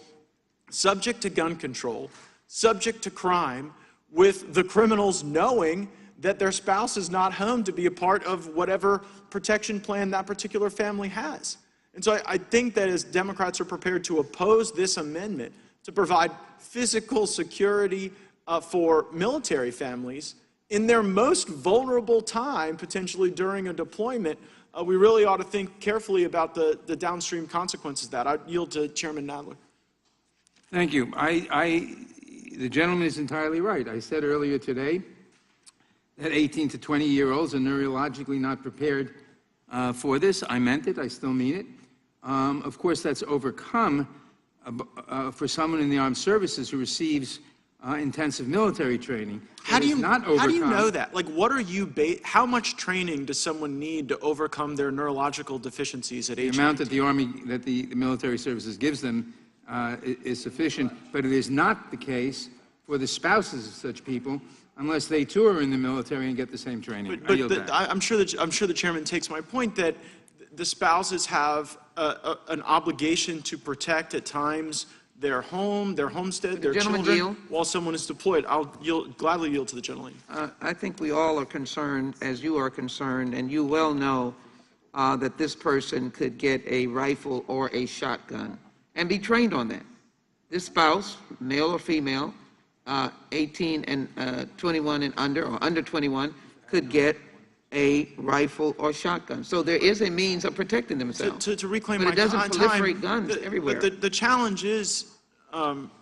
subject to gun control, subject to crime, with the criminals knowing that their spouse is not home to be a part of whatever protection plan that particular family has. And so I think that as Democrats are prepared to oppose this amendment to provide physical security for military families in their most vulnerable time, potentially during a deployment, we really ought to think carefully about the downstream consequences of that. I yield to Chairman Nadler. Thank you. The gentleman is entirely right. I said earlier today that 18 to 20-year-olds are neurologically not prepared for this. I meant it. I still mean it. Of course, that's overcome for someone in the armed services who receives intensive military training. How do you know that? Like, what are you? How much training does someone need to overcome their neurological deficiencies at age 18? The amount that the military services gives them is sufficient, but it is not the case for the spouses of such people unless they too are in the military and get the same training. I'm sure the chairman takes my point that the spouses have an obligation to protect at times their home, their homestead, their children, while someone is deployed. I'll gladly yield to the gentleman. I think we all are concerned, as you are concerned, and you well know that this person could get a rifle or a shotgun and be trained on that. This spouse, male or female, 18 and 21 and under, or under 21, could get a rifle or shotgun. So there is a means of protecting themselves. To reclaim but my it doesn't time, proliferate guns everywhere. But the challenge is,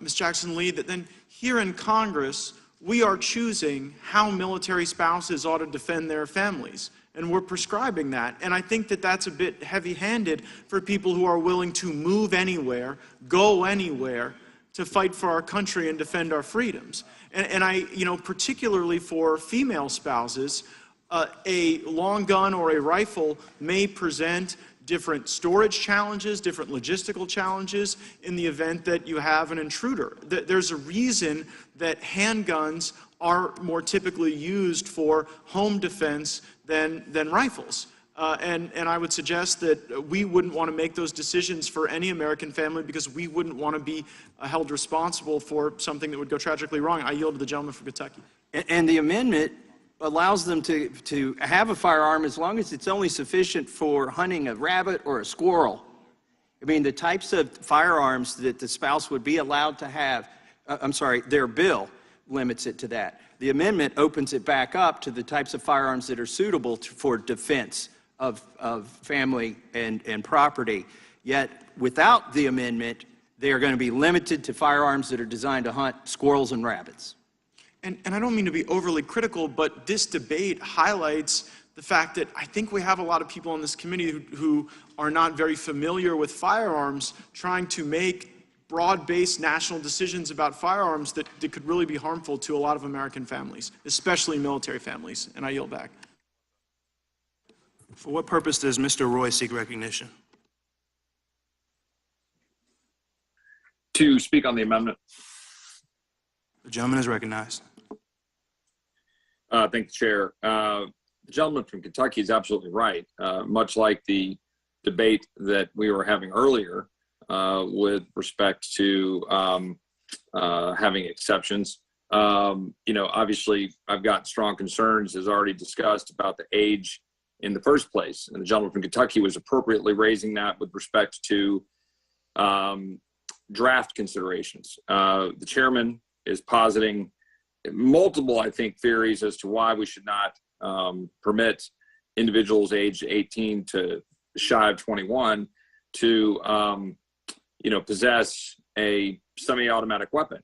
Ms. Jackson-Lee, that then here in Congress, we are choosing how military spouses ought to defend their families. And we're prescribing that. And I think that that's a bit heavy-handed for people who are willing to move anywhere, go anywhere, to fight for our country and defend our freedoms. And I, particularly for female spouses, a long gun or a rifle may present different storage challenges, different logistical challenges in the event that you have an intruder. There's a reason that handguns are more typically used for home defense than rifles. And I would suggest that we wouldn't want to make those decisions for any American family because we wouldn't want to be held responsible for something that would go tragically wrong. I yield to the gentleman from Kentucky. And the amendment allows them to have a firearm as long as it's only sufficient for hunting a rabbit or a squirrel. I mean, the types of firearms that the spouse would be allowed to have, their bill limits it to that. The amendment opens it back up to the types of firearms that are suitable for defense of family and property. Yet, without the amendment, they are going to be limited to firearms that are designed to hunt squirrels and rabbits. And I don't mean to be overly critical, but this debate highlights the fact that I think we have a lot of people on this committee who are not very familiar with firearms, trying to make broad-based national decisions about firearms that could really be harmful to a lot of American families, especially military families. And I yield back. For what purpose does Mr. Roy seek recognition? To speak on the amendment. The gentleman is recognized. Thank you, Chair. The gentleman from Kentucky is absolutely right. Much like the debate that we were having earlier with respect to having exceptions. Obviously, I've got strong concerns, as already discussed, about the age in the first place. And the gentleman from Kentucky was appropriately raising that with respect to draft considerations. The chairman is positing multiple, I think, theories as to why we should not permit individuals aged 18 to shy of 21 to, possess a semi-automatic weapon.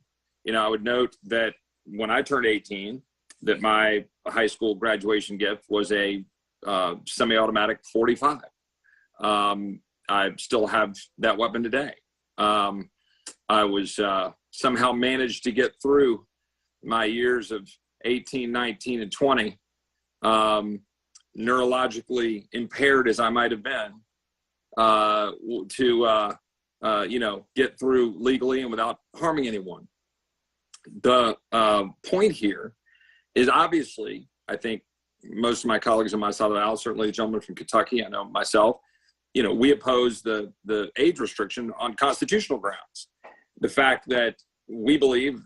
I would note that when I turned 18, that my high school graduation gift was a semi-automatic .45. I still have that weapon today. I was somehow managed to get through my years of 18, 19, and 20, neurologically impaired as I might have been, to get through legally and without harming anyone. The point here is obviously, I think most of my colleagues on my side of the aisle, certainly the gentleman from Kentucky, I know myself, we oppose the age restriction on constitutional grounds. The fact that we believe,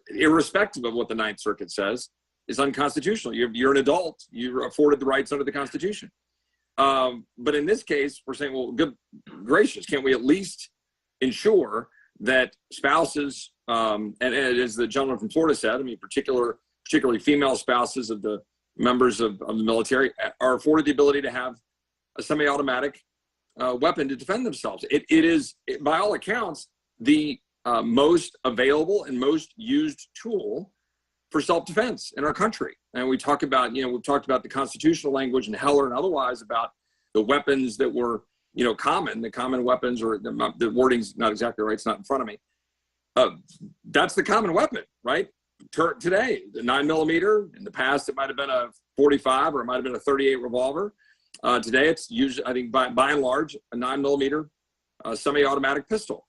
irrespective of what the Ninth Circuit says, is unconstitutional. You're an adult. You're afforded the rights under the Constitution. But in this case, we're saying, well, good gracious, can't we at least ensure that spouses, and as the gentleman from Florida said, I mean, particularly female spouses of the members of the military, are afforded the ability to have a semi-automatic weapon to defend themselves. It is, by all accounts, the most available and most used tool for self-defense in our country. And we talk about, we've talked about the constitutional language and Heller and otherwise about the weapons that were, common, the common weapons, or the wording's not exactly right, it's not in front of me. That's the common weapon, right? Today, the 9mm, in the past, it might've been a .45 or it might've been a .38 revolver. Today, it's usually, I think by and large, a 9mm semi-automatic pistol.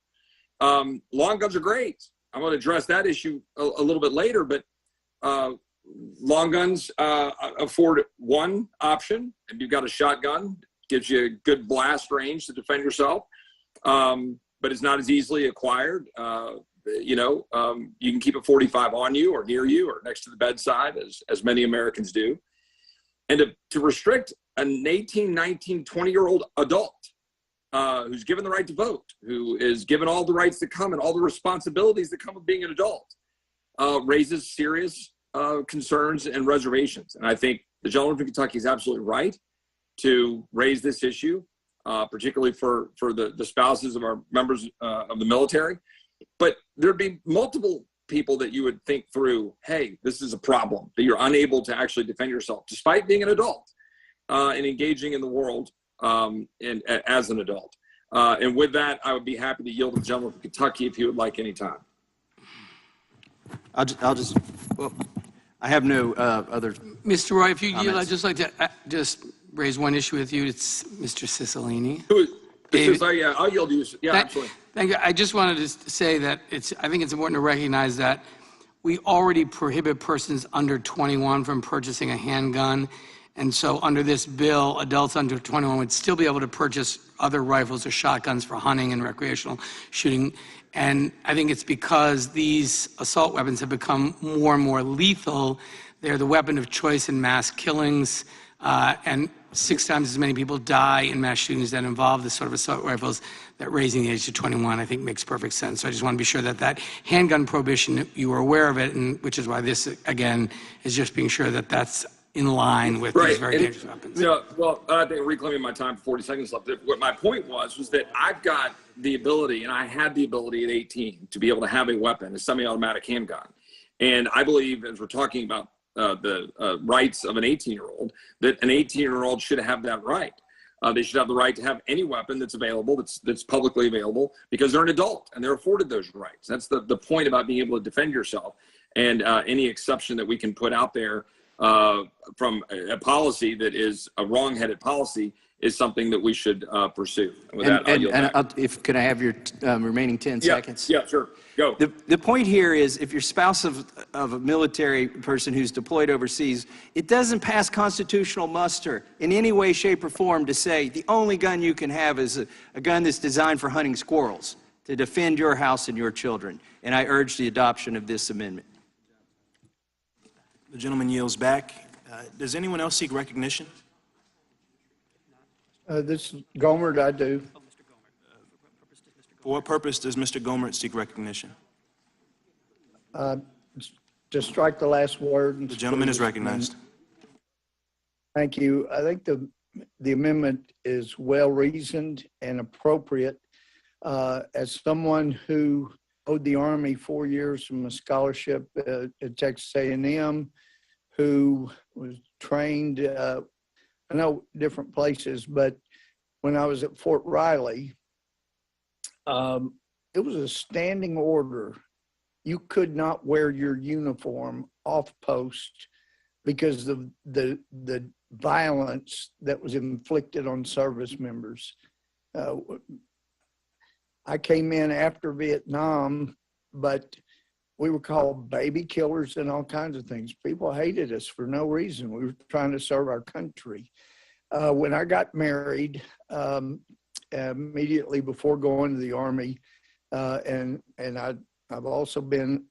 Long guns are great. I'm going to address that issue a little bit later, but long guns afford one option. If you've got a shotgun, gives you a good blast range to defend yourself, but it's not as easily acquired. You can keep a .45 on you or near you or next to the bedside, as many Americans do. And to restrict an 18, 19, 20-year-old adult who's given the right to vote, who is given all the rights that come and all the responsibilities that come with being an adult, raises serious concerns and reservations. And I think the gentleman from Kentucky is absolutely right to raise this issue, particularly for the spouses of our members of the military. But there'd be multiple people that you would think through, hey, this is a problem, that you're unable to actually defend yourself, despite being an adult and engaging in the world as an adult. And with that, I would be happy to yield to the gentleman from Kentucky if he would like any time. Well, I have no other. Mr. Roy, if you yield, comments. I'd just like to just raise one issue with you. It's Mr. Cicilline. I'll yield to you. Yeah, absolutely. Thank you. I just wanted to say that I think it's important to recognize that we already prohibit persons under 21 from purchasing a handgun. And so under this bill, adults under 21 would still be able to purchase other rifles or shotguns for hunting and recreational shooting. And I think it's because these assault weapons have become more and more lethal. They're the weapon of choice in mass killings, and 6 times as many people die in mass shootings that involve this sort of assault rifles, that raising the age to 21, I think, makes perfect sense. So I just want to be sure that that handgun prohibition, you were aware of it, and which is why this, again, is just being sure that that's in line with these very dangerous weapons. No, well, I think reclaiming my time for 40 seconds left. What my point was that I've got the ability, and I had the ability at 18 to be able to have a weapon, a semi-automatic handgun. And I believe, as we're talking about the rights of an 18-year-old, that an 18-year-old should have that right. They should have the right to have any weapon that's available, that's publicly available, because they're an adult and they're afforded those rights. That's the point about being able to defend yourself. And any exception that we can put out there from a policy that is a wrong-headed policy is something that we should pursue. And with that, I'll yield back. Can I have your remaining 10 seconds? Yeah, sure. Go. The point here is, if you're spouse of a military person who's deployed overseas, it doesn't pass constitutional muster in any way, shape, or form to say the only gun you can have is a gun that's designed for hunting squirrels to defend your house and your children. And I urge the adoption of this amendment. The gentleman yields back. Does anyone else seek recognition? This is Gomer, I do. For what purpose does Mr. Gomer seek recognition? To strike the last word. The gentleman is recognized. Thank you. I think the amendment is well-reasoned and appropriate. As someone who owed the Army 4 years from a scholarship at Texas A&M, who was trained, I know different places, but when I was at Fort Riley, it was a standing order. You could not wear your uniform off post because of the violence that was inflicted on service members. I came in after Vietnam, but we were called baby killers and all kinds of things. People hated us for no reason. We were trying to serve our country. When I got married, immediately before going to the Army, and I've also been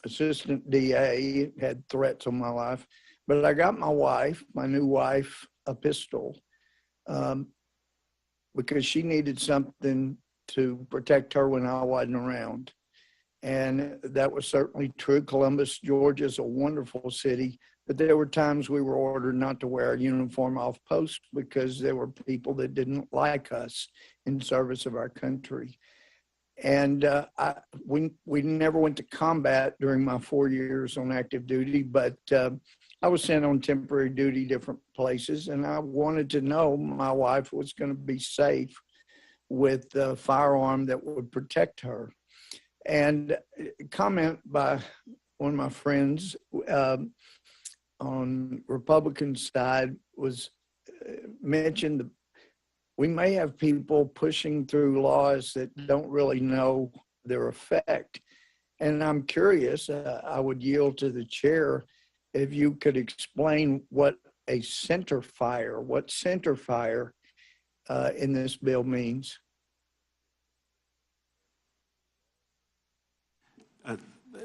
assistant DA, had threats on my life, but I got my new wife, a pistol because she needed something to protect her when I wasn't around. And that was certainly true. Columbus, Georgia is a wonderful city, but there were times we were ordered not to wear a uniform off post because there were people that didn't like us in service of our country. And we never went to combat during my 4 years on active duty, but I was sent on temporary duty different places, and I wanted to know my wife was going to be safe with a firearm that would protect her. And a comment by one of my friends on Republican side was mentioned we may have people pushing through laws that don't really know their effect. And I'm curious, I would yield to the chair if you could explain what center fire in this bill means.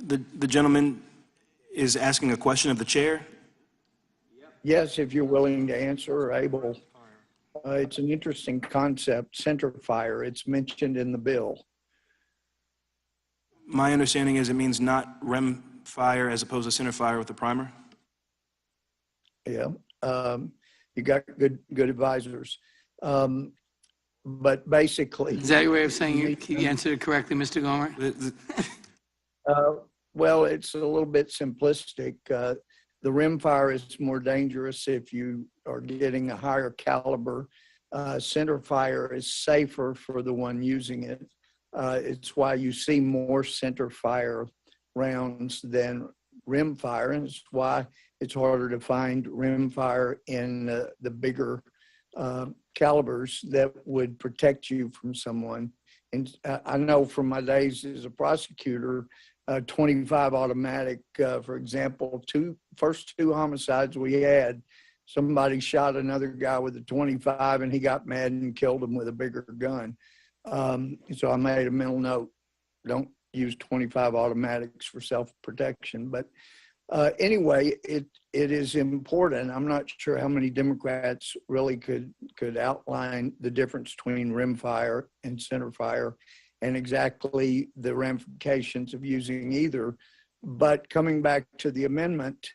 The gentleman is asking a question of the chair. Yes, if you're willing to answer or able. It's an interesting concept, center fire. It's mentioned in the bill. My understanding is it means not rem fire as opposed to center fire with the primer. Yeah, you got good advisors. But basically... Is that your way of saying you answered it correctly, Mr. Gomer? Well, it's a little bit simplistic. The rimfire is more dangerous if you are getting a higher caliber. Center fire is safer for the one using it. It's why you see more center fire rounds than rimfire, and it's why it's harder to find rimfire in the bigger calibers that would protect you from someone. And I know from my days as a prosecutor, 25 automatic. For example, first two homicides we had, somebody shot another guy with a 25 and he got mad and killed him with a bigger gun. So I made a mental note, don't use 25 automatics for self-protection. But anyway, it is important. I'm not sure how many Democrats really could outline the difference between rimfire and centerfire and exactly the ramifications of using either. But coming back to the amendment,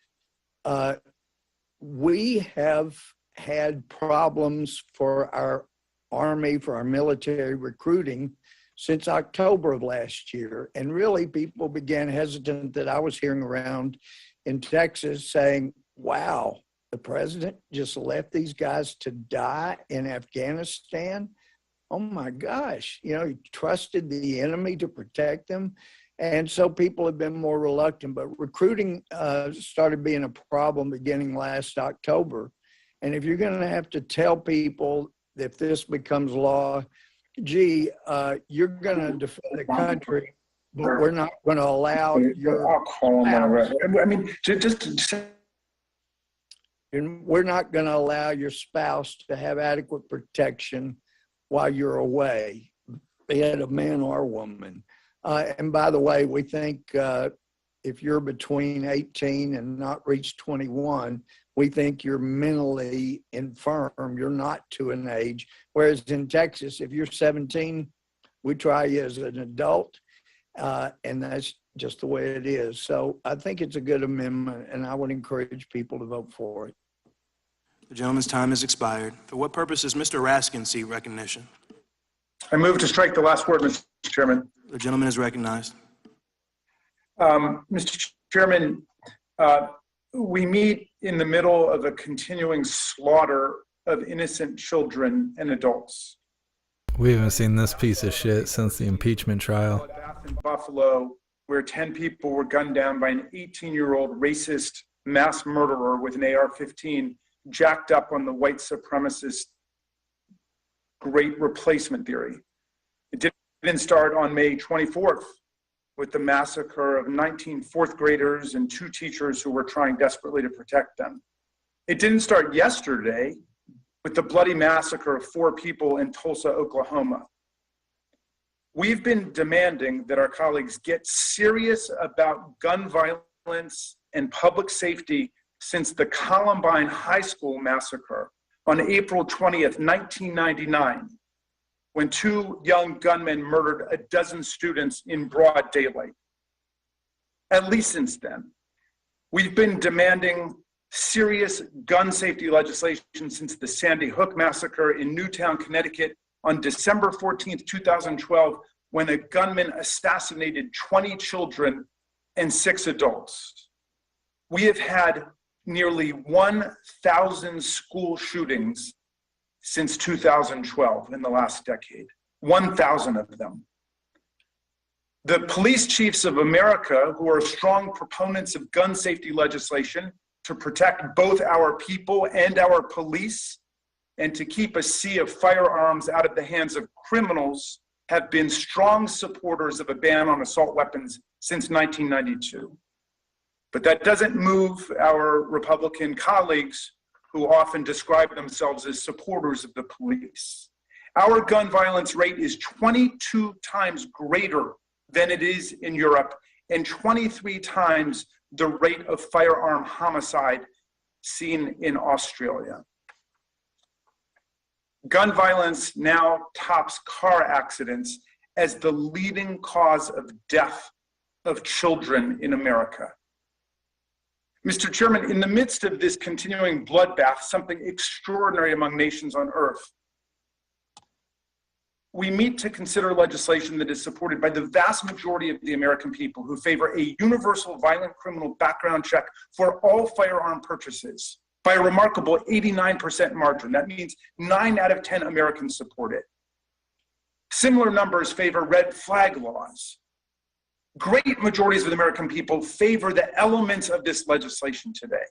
we have had problems for our Army, for our military recruiting since October of last year. And really people began hesitant that I was hearing around in Texas saying, wow, the president just left these guys to die in Afghanistan. Oh my gosh, he trusted the enemy to protect them. And so people have been more reluctant, but recruiting started being a problem beginning last October. And if you're going to have to tell people if this becomes law, you're going to defend the country, but we're not going to allow we're not going to allow your spouse to have adequate protection while you're away, be it a man or woman. And by the way, we think if you're between 18 and not reached 21, we think you're mentally infirm. You're not to an age. Whereas in Texas, if you're 17, we try you as an adult. And that's just the way it is. So I think it's a good amendment, and I would encourage people to vote for it. The gentleman's time has expired. For what purpose does Mr. Raskin seek recognition? I move to strike the last word, Mr. Chairman. The gentleman is recognized. Mr. Chairman, we meet in the middle of a continuing slaughter of innocent children and adults. We haven't seen this piece of shit since the impeachment trial. In Buffalo, where 10 people were gunned down by an 18-year-old racist mass murderer with an AR-15 jacked up on the white supremacist great replacement theory. It didn't start on May 24th with the massacre of 19 fourth graders and 2 teachers who were trying desperately to protect them. It didn't start yesterday with the bloody massacre of 4 people in Tulsa, Oklahoma. We've been demanding that our colleagues get serious about gun violence and public safety since the Columbine High School massacre on April 20th, 1999, when 2 young gunmen murdered a dozen students in broad daylight. At least since then, we've been demanding serious gun safety legislation since the Sandy Hook massacre in Newtown, Connecticut on December 14th, 2012, when a gunman assassinated 20 children and 6 adults. We have had nearly 1,000 school shootings since 2012 in the last decade, 1,000 of them. The police chiefs of America, who are strong proponents of gun safety legislation to protect both our people and our police, and to keep a sea of firearms out of the hands of criminals, have been strong supporters of a ban on assault weapons since 1992. But that doesn't move our Republican colleagues who often describe themselves as supporters of the police. Our gun violence rate is 22 times greater than it is in Europe and 23 times the rate of firearm homicide seen in Australia. Gun violence now tops car accidents as the leading cause of death of children in America. Mr. Chairman, in the midst of this continuing bloodbath, something extraordinary among nations on earth, we meet to consider legislation that is supported by the vast majority of the American people who favor a universal violent criminal background check for all firearm purchases by a remarkable 89% margin. That means 9 out of 10 Americans support it. Similar numbers favor red flag laws. Great majorities of the American people favor the elements of this legislation today.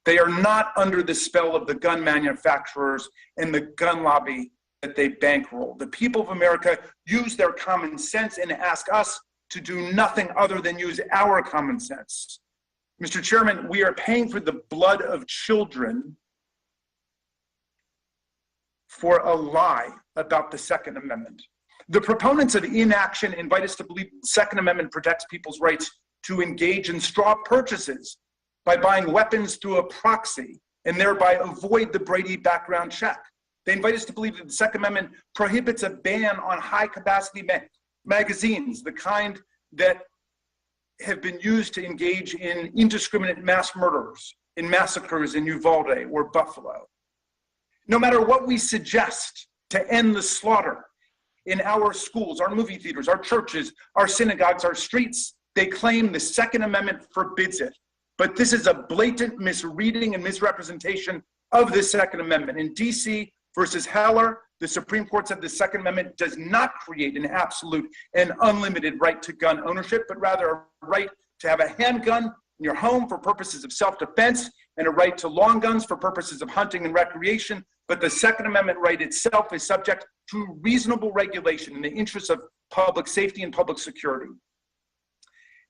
They are not under the spell of the gun manufacturers and the gun lobby that they bankroll. The people of America use their common sense and ask us to do nothing other than use our common sense. Mr. Chairman, we are paying for the blood of children for a lie about the Second Amendment. The proponents of inaction invite us to believe the Second Amendment protects people's rights to engage in straw purchases by buying weapons through a proxy and thereby avoid the Brady background check. They invite us to believe that the Second Amendment prohibits a ban on high-capacity magazines, the kind that have been used to engage in indiscriminate mass murders, in massacres in Uvalde or Buffalo. No matter what we suggest to end the slaughter in our schools, our movie theaters, our churches, our synagogues, our streets, they claim the Second Amendment forbids it. But this is a blatant misreading and misrepresentation of the Second Amendment. In DC versus Heller, the Supreme Court said the Second Amendment does not create an absolute and unlimited right to gun ownership, but rather a right to have a handgun in your home for purposes of self-defense and a right to long guns for purposes of hunting and recreation. But the Second Amendment right itself is subject to reasonable regulation in the interests of public safety and public security.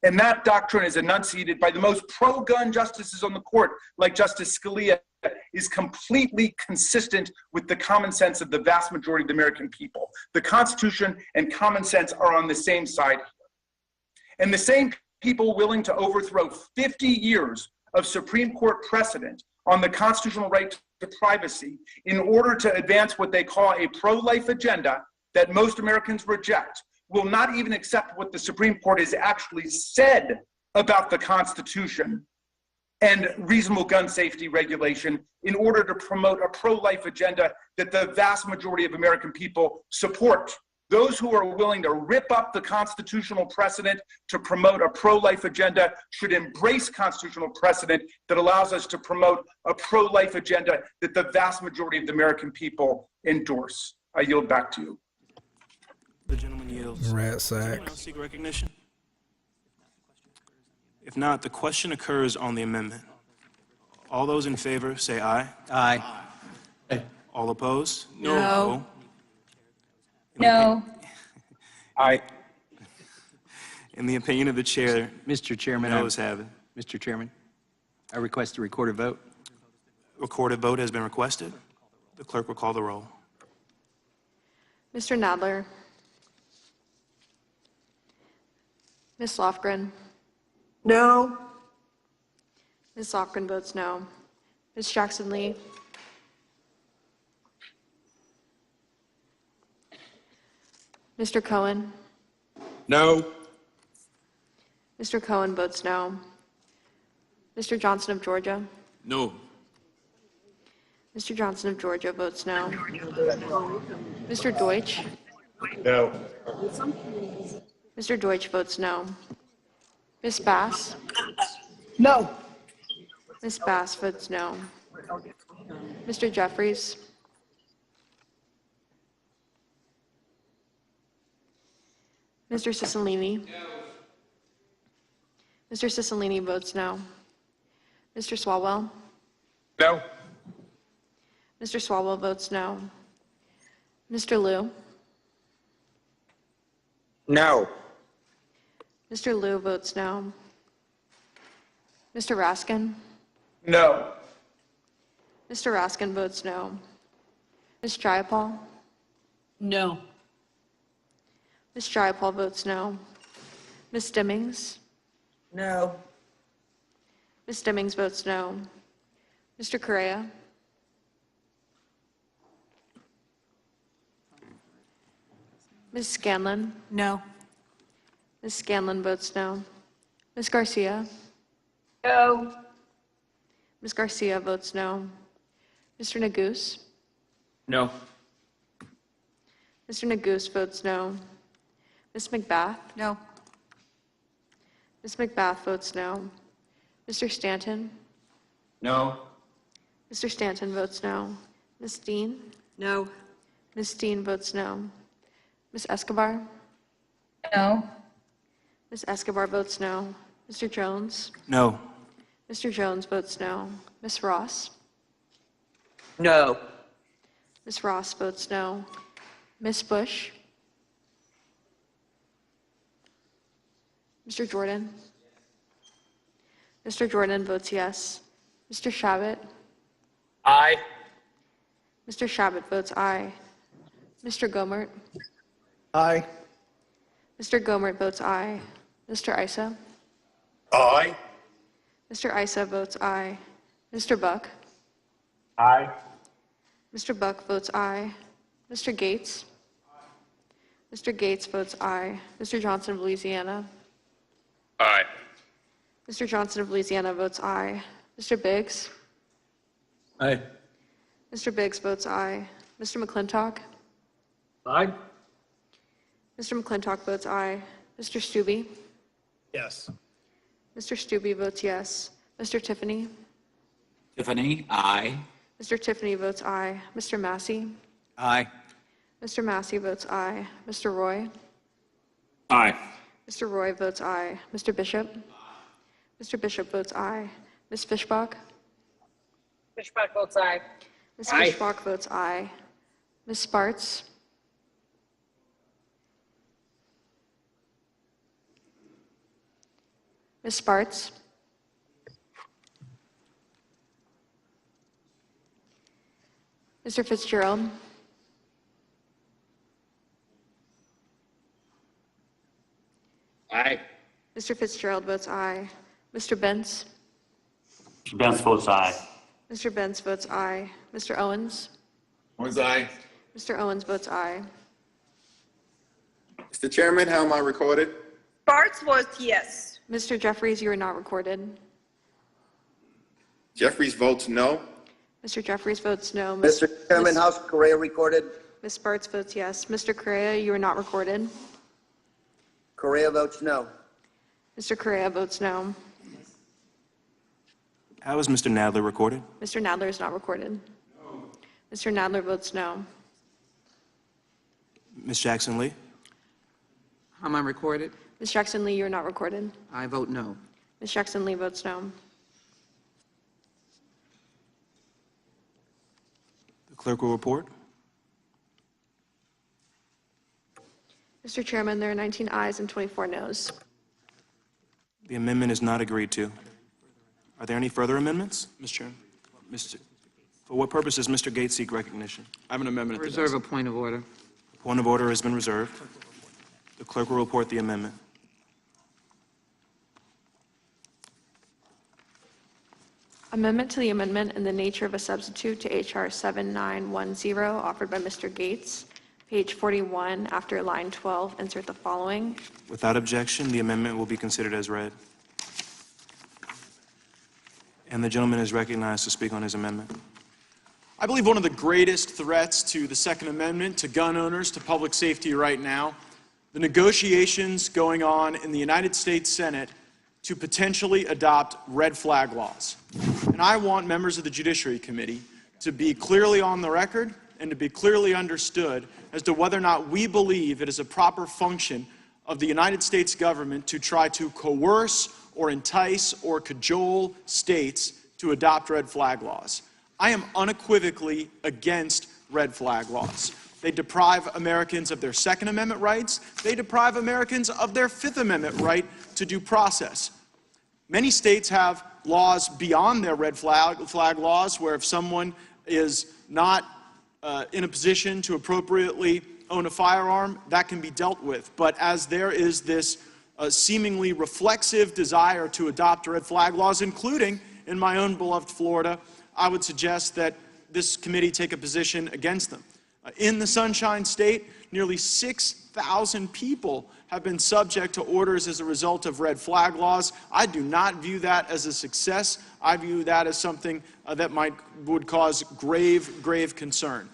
And that doctrine is enunciated by the most pro-gun justices on the court, like Justice Scalia, is completely consistent with the common sense of the vast majority of the American people. The Constitution and common sense are on the same side here. And the same people willing to overthrow 50 years of Supreme Court precedent on the constitutional right to privacy in order to advance what they call a pro-life agenda that most Americans reject, will not even accept what the Supreme Court has actually said about the Constitution and reasonable gun safety regulation in order to promote a pro-life agenda that the vast majority of American people support. Those who are willing to rip up the constitutional precedent to promote a pro-life agenda should embrace constitutional precedent that allows us to promote a pro-life agenda that the vast majority of the American people endorse. I yield back to you. The gentleman yields. Rat sack. Anyone else seek recognition? If not, the question occurs on the amendment. All those in favor say aye. Aye. All opposed? No. No. Aye. In the opinion of the chair, Mr. Chairman, noes have it. Mr. Chairman, I request a recorded vote. Recorded vote has been requested. The clerk will call the roll. Mr. Nadler. Ms. Lofgren. No. Ms. Lofgren votes no. Ms. Jackson-Lee. Mr. Cohen. No. Mr. Cohen votes no. Mr. Johnson of Georgia. No. Mr. Johnson of Georgia votes no. Mr. Deutsch. No. Mr. Deutsch votes no. Ms. Bass. No. Ms. Bass votes no. Mr. Jeffries. Mr. Cicilline. Mr. Cicilline votes no. Mr. Swalwell. No. Mr. Swalwell votes no. Mr. Liu. No. Mr. Liu votes no. Mr. Raskin. No. Mr. Raskin votes no. Ms. Jayapal. No. Ms. Jayapal votes no. Ms. Stimmings. No. Ms. Stimmings votes no. Mr. Correa. Ms. Scanlon. No. Ms. Scanlon votes no. Ms. Garcia. No. Ms. Garcia votes no. Mr. Neguse. No. Mr. Neguse votes no. Ms. McBath. No. Ms. McBath votes no. Mr. Stanton. No. Mr. Stanton votes no. Ms. Dean. No. Ms. Dean votes no. Ms. Escobar. No. Ms. Escobar votes no. Mr. Jones. No. Mr. Jones votes no. Ms. Ross. No. Ms. Ross votes no. Ms. Bush. Mr. Jordan? Mr. Jordan votes yes. Mr. Shabbat? Aye. Mr. Shabbat votes aye. Mr. Gomert? Aye. Mr. Gomert votes aye. Mr. Issa? Aye. Mr. Issa votes aye. Mr. Buck? Aye. Mr. Buck votes aye. Mr. Gates? Mr. Gates votes aye. Mr. Johnson of Louisiana? Aye. Mr. Johnson of Louisiana votes aye. Mr. Biggs? Aye. Mr. Biggs votes aye. Mr. McClintock? Aye. Mr. McClintock votes aye. Mr. Stubbe? Yes. Mr. Stubbe votes yes. Mr. Tiffany? Tiffany, aye. Mr. Tiffany votes aye. Mr. Massey? Aye. Mr. Massey votes aye. Mr. Roy? Aye. Mr. Roy votes aye. Mr. Bishop? Mr. Bishop votes aye. Ms. Fishbach? Fishbach votes aye. Ms. Aye. Fishbach votes aye. Ms. Sparts? Ms. Sparts? Mr. Fitzgerald? Aye. Mr. Fitzgerald votes aye. Mr. Bentz? Mr. Benz votes aye. Mr. Bentz votes aye. Mr. Owens? Owens, aye. Mr. Owens votes aye. Mr. Chairman, how am I recorded? Bartz votes yes. Mr. Jeffries, you are not recorded. Jeffries votes no. Mr. Jeffries votes no. Mr. Chairman, how's Correa recorded? Ms. Sparts votes yes. Mr. Correa, you are not recorded. Correa votes no. Mr. Correa votes no. How is Mr. Nadler recorded? Mr. Nadler is not recorded. Mr. Nadler votes no. Ms. Jackson Lee? How am I recorded? Ms. Jackson Lee, you are not recorded. I vote no. Ms. Jackson Lee votes no. The clerk will report. Mr. Chairman, there are 19 ayes and 24 noes. The amendment is not agreed to. Are there any further amendments? Mr. Chairman. For what purpose does Mr. Gates seek recognition? I have an amendment at the Reserve desk. a point of order. Point of order has been reserved. The clerk will report the amendment. Amendment to the amendment in the nature of a substitute to H.R. 7910, offered by Mr. Gates. Page 41, after line 12, insert the following. Without objection, the amendment will be considered as read. And the gentleman is recognized to speak on his amendment. I believe one of the greatest threats to the Second Amendment, to gun owners, to public safety right now, the negotiations going on in the United States Senate to potentially adopt red flag laws. And I want members of the Judiciary Committee to be clearly on the record and to be clearly understood as to whether or not we believe it is a proper function of the United States government to try to coerce or entice or cajole states to adopt red flag laws. I am unequivocally against red flag laws. They deprive Americans of their Second Amendment rights. They deprive Americans of their Fifth Amendment right to due process. Many states have laws beyond their red flag laws where if someone is not in a position to appropriately own a firearm, that can be dealt with. But as there is this seemingly reflexive desire to adopt red flag laws, including in my own beloved Florida, I would suggest that this committee take a position against them. In the Sunshine State, nearly 6,000 people have been subject to orders as a result of red flag laws. I do not view that as a success. I view that as something that would cause grave concern.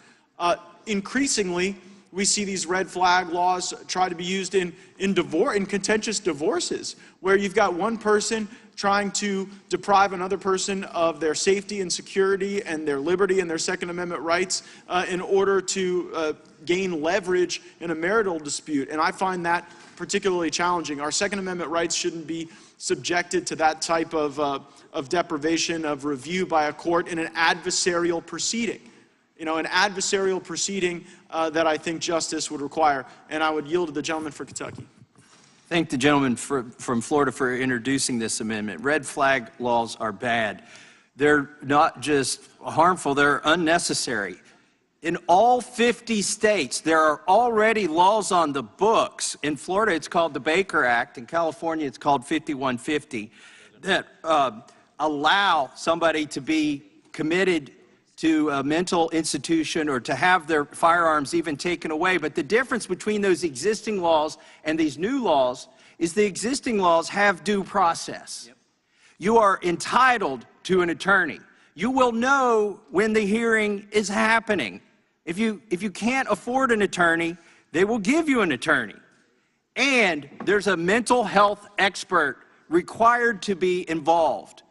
Increasingly, we see these red flag laws try to be used in contentious divorces, where you've got one person trying to deprive another person of their safety and security and their liberty and their Second Amendment rights in order to gain leverage in a marital dispute. And I find that particularly challenging. Our Second Amendment rights shouldn't be subjected to that type of deprivation of review by a court in an adversarial proceeding. You know, an adversarial proceeding that I think justice would require. And I would yield to the gentleman for Kentucky. Thank the gentleman from Florida for introducing this amendment. Red flag laws are bad. They're not just harmful, they're unnecessary. In all 50 states, there are already laws on the books. In Florida, it's called the Baker Act. In California, it's called 5150, that allow somebody to be committed to a mental institution or to have their firearms even taken away. But the difference between those existing laws and these new laws is the existing laws have due process. Yep. You are entitled to an attorney. You will know when the hearing is happening. If you can't afford an attorney, they will give you an attorney. And there's a mental health expert required to be involved.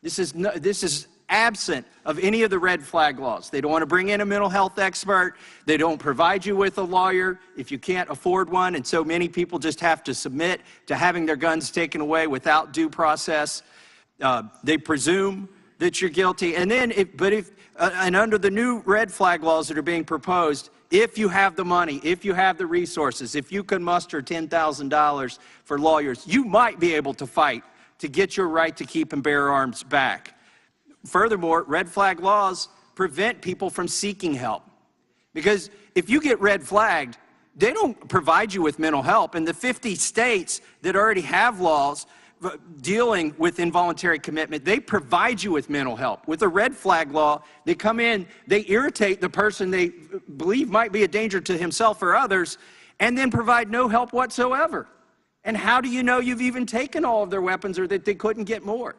This is absent of any of the red flag laws. They don't want to bring in a mental health expert. They don't provide you with a lawyer if you can't afford one. And so many people just have to submit to having their guns taken away without due process. They presume that you're guilty. And then, and under the new red flag laws that are being proposed, if you have the money, if you have the resources, if you can muster $10,000 for lawyers, you might be able to fight to get your right to keep and bear arms back. Furthermore, red flag laws prevent people from seeking help. Because if you get red flagged, they don't provide you with mental help. And the 50 states that already have laws dealing with involuntary commitment, they provide you with mental help. With a red flag law, they come in, they irritate the person they believe might be a danger to himself or others, and then provide no help whatsoever. And how do you know you've even taken all of their weapons or that they couldn't get more?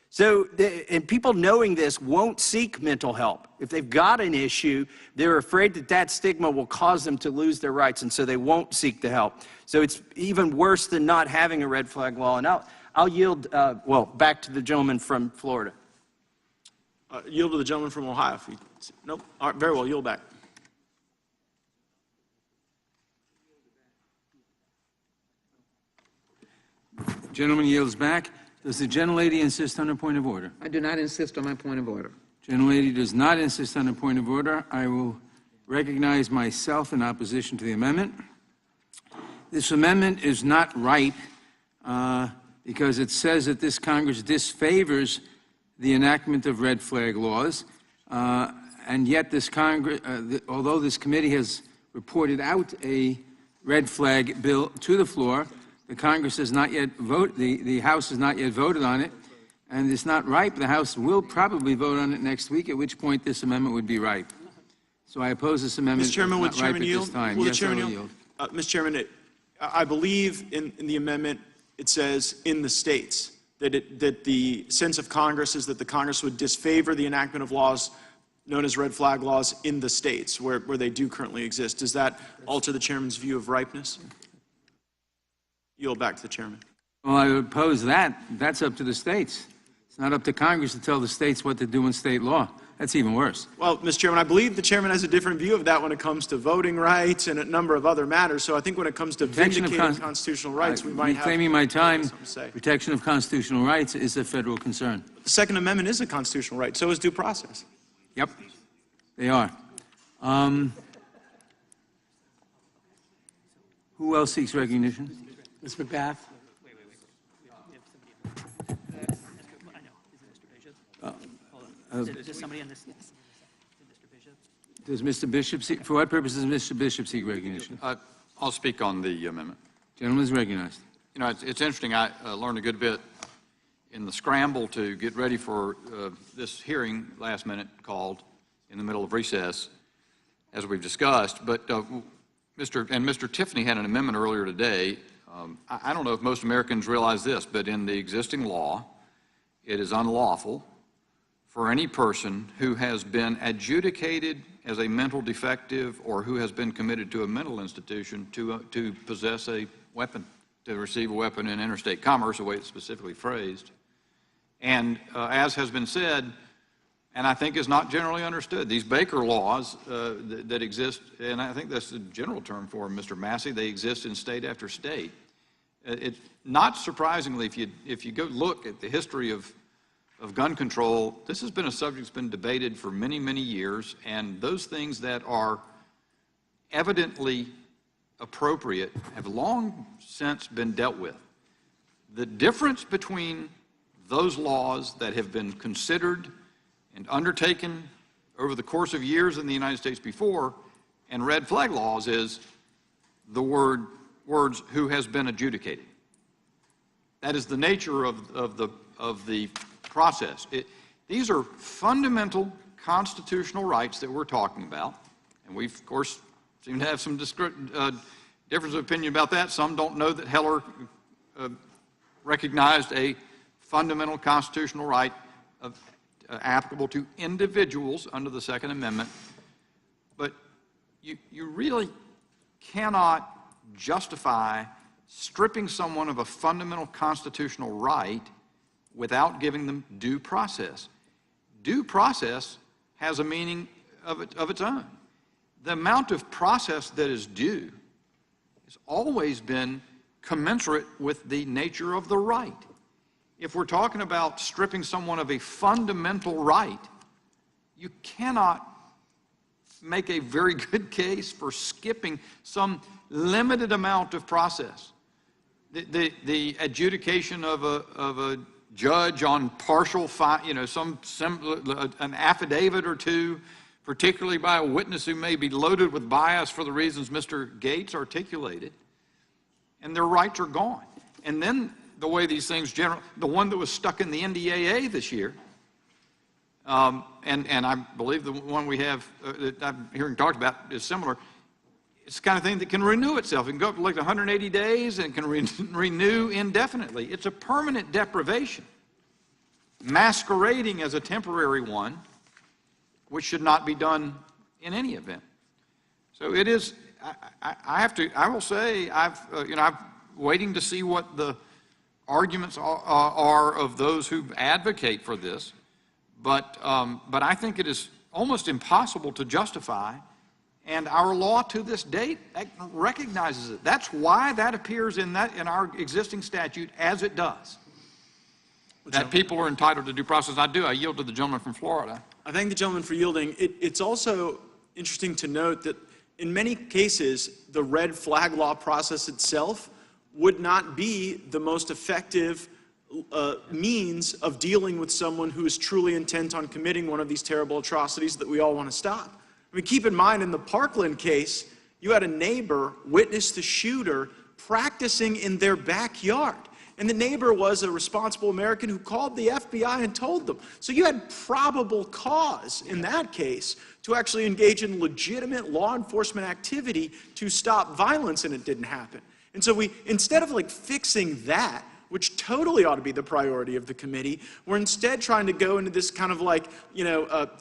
So, and people knowing this won't seek mental help. If they've got an issue, they're afraid that that stigma will cause them to lose their rights, and so they won't seek the help. So it's even worse than not having a red flag law. And I'll yield, back to the gentleman from Florida. Yield to the gentleman from Ohio. Nope. All right, very well, yield back. Gentleman yields back. Does the gentlelady insist on a point of order? I do not insist on my point of order. Gentlelady does not insist on a point of order. I will recognize myself in opposition to the amendment. This amendment is not right because it says that this Congress disfavors the enactment of red flag laws, and yet this Congress, although this committee has reported out a red flag bill to the floor, the Congress has not yet voted, the House has not yet voted on it, and it's not ripe. The House will probably vote on it next week, at which point this amendment would be ripe. So I oppose this amendment. Mr. Chairman, will the chairman yield? Yes, I will yield. Mr. Chairman, I believe in the amendment it says in the states that the sense of Congress is that the Congress would disfavor the enactment of laws known as red flag laws in the states where they do currently exist. Does that alter the chairman's view of ripeness? Yield back to the chairman. Well, I would oppose that. That's up to the states. It's not up to Congress to tell the states what to do in state law. That's even worse. Well, Mr. Chairman, I believe the chairman has a different view of that when it comes to voting rights and a number of other matters. So I think when it comes to vindicating constitutional rights, we might have... Reclaiming my time, protection of constitutional rights is a federal concern. The Second Amendment is a constitutional right. So is due process. Yep, they are. Who else seeks recognition? Ms. McBath? Is there somebody on this? Yes. Does Mr. Bishop seek, for what purpose does Mr. Bishop seek recognition? I'll speak on the amendment. Gentleman is recognized. You know, it's interesting. I learned a good bit in the scramble to get ready for this hearing, last minute called in the middle of recess, as we've discussed. But Mr. Tiffany had an amendment earlier today. I don't know if most Americans realize this, but in the existing law, it is unlawful for any person who has been adjudicated as a mental defective or who has been committed to a mental institution to possess a weapon, to receive a weapon in interstate commerce, the way it's specifically phrased. And as has been said, and I think is not generally understood, these Baker laws that exist, and I think that's the general term for them, Mr. Massey, they exist in state after state. It's not surprisingly, if you go look at the history of gun control, this has been a subject that's been debated for many, many years, and those things that are evidently appropriate have long since been dealt with. The difference between those laws that have been considered and undertaken over the course of years in the United States before and red flag laws is the words "who has been adjudicated." That is the nature of the process. These are fundamental constitutional rights that we're talking about, and we, of course, seem to have some difference of opinion about that. Some don't know that Heller recognized a fundamental constitutional right applicable to individuals under the Second Amendment. But you really cannot justify stripping someone of a fundamental constitutional right without giving them due process. Due process has a meaning of its own. The amount of process that is due has always been commensurate with the nature of the right. If we're talking about stripping someone of a fundamental right, you cannot make a very good case for skipping some limited amount of process. The adjudication of a judge on partial, an affidavit or two, particularly by a witness who may be loaded with bias for the reasons Mr. Gates articulated, and their rights are gone. And then the way these things the one that was stuck in the NDAA this year, and I believe the one we have that I'm hearing talked about is similar. It's the kind of thing that can renew itself. It can go up to like 180 days and can renew indefinitely. It's a permanent deprivation, masquerading as a temporary one, which should not be done in any event. So it is. I will say I'm waiting to see what the arguments are of those who advocate for this, but I think it is almost impossible to justify. And our law to this date recognizes it. That's why that appears in our existing statute as it does. That people are entitled to due process. I yield to the gentleman from Florida. I thank the gentleman for yielding. It's also interesting to note that in many cases, the red flag law process itself would not be the most effective means of dealing with someone who is truly intent on committing one of these terrible atrocities that we all want to stop. I mean, keep in mind, in the Parkland case, you had a neighbor witness the shooter practicing in their backyard. And the neighbor was a responsible American who called the FBI and told them. So you had probable cause in that case to actually engage in legitimate law enforcement activity to stop violence, and it didn't happen. And so instead of fixing that, which totally ought to be the priority of the committee, we're instead trying to go into this kind of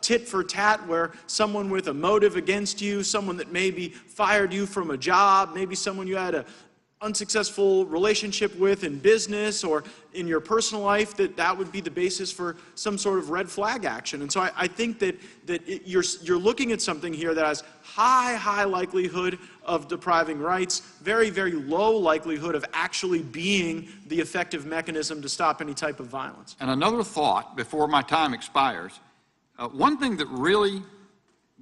tit for tat, where someone with a motive against you, someone that maybe fired you from a job, maybe someone you had an unsuccessful relationship with in business or in your personal life, that would be the basis for some sort of red flag action. And so I think that you're looking at something here that has high likelihood of depriving rights, very, very low likelihood of actually being the effective mechanism to stop any type of violence. And another thought before my time expires, one thing that really,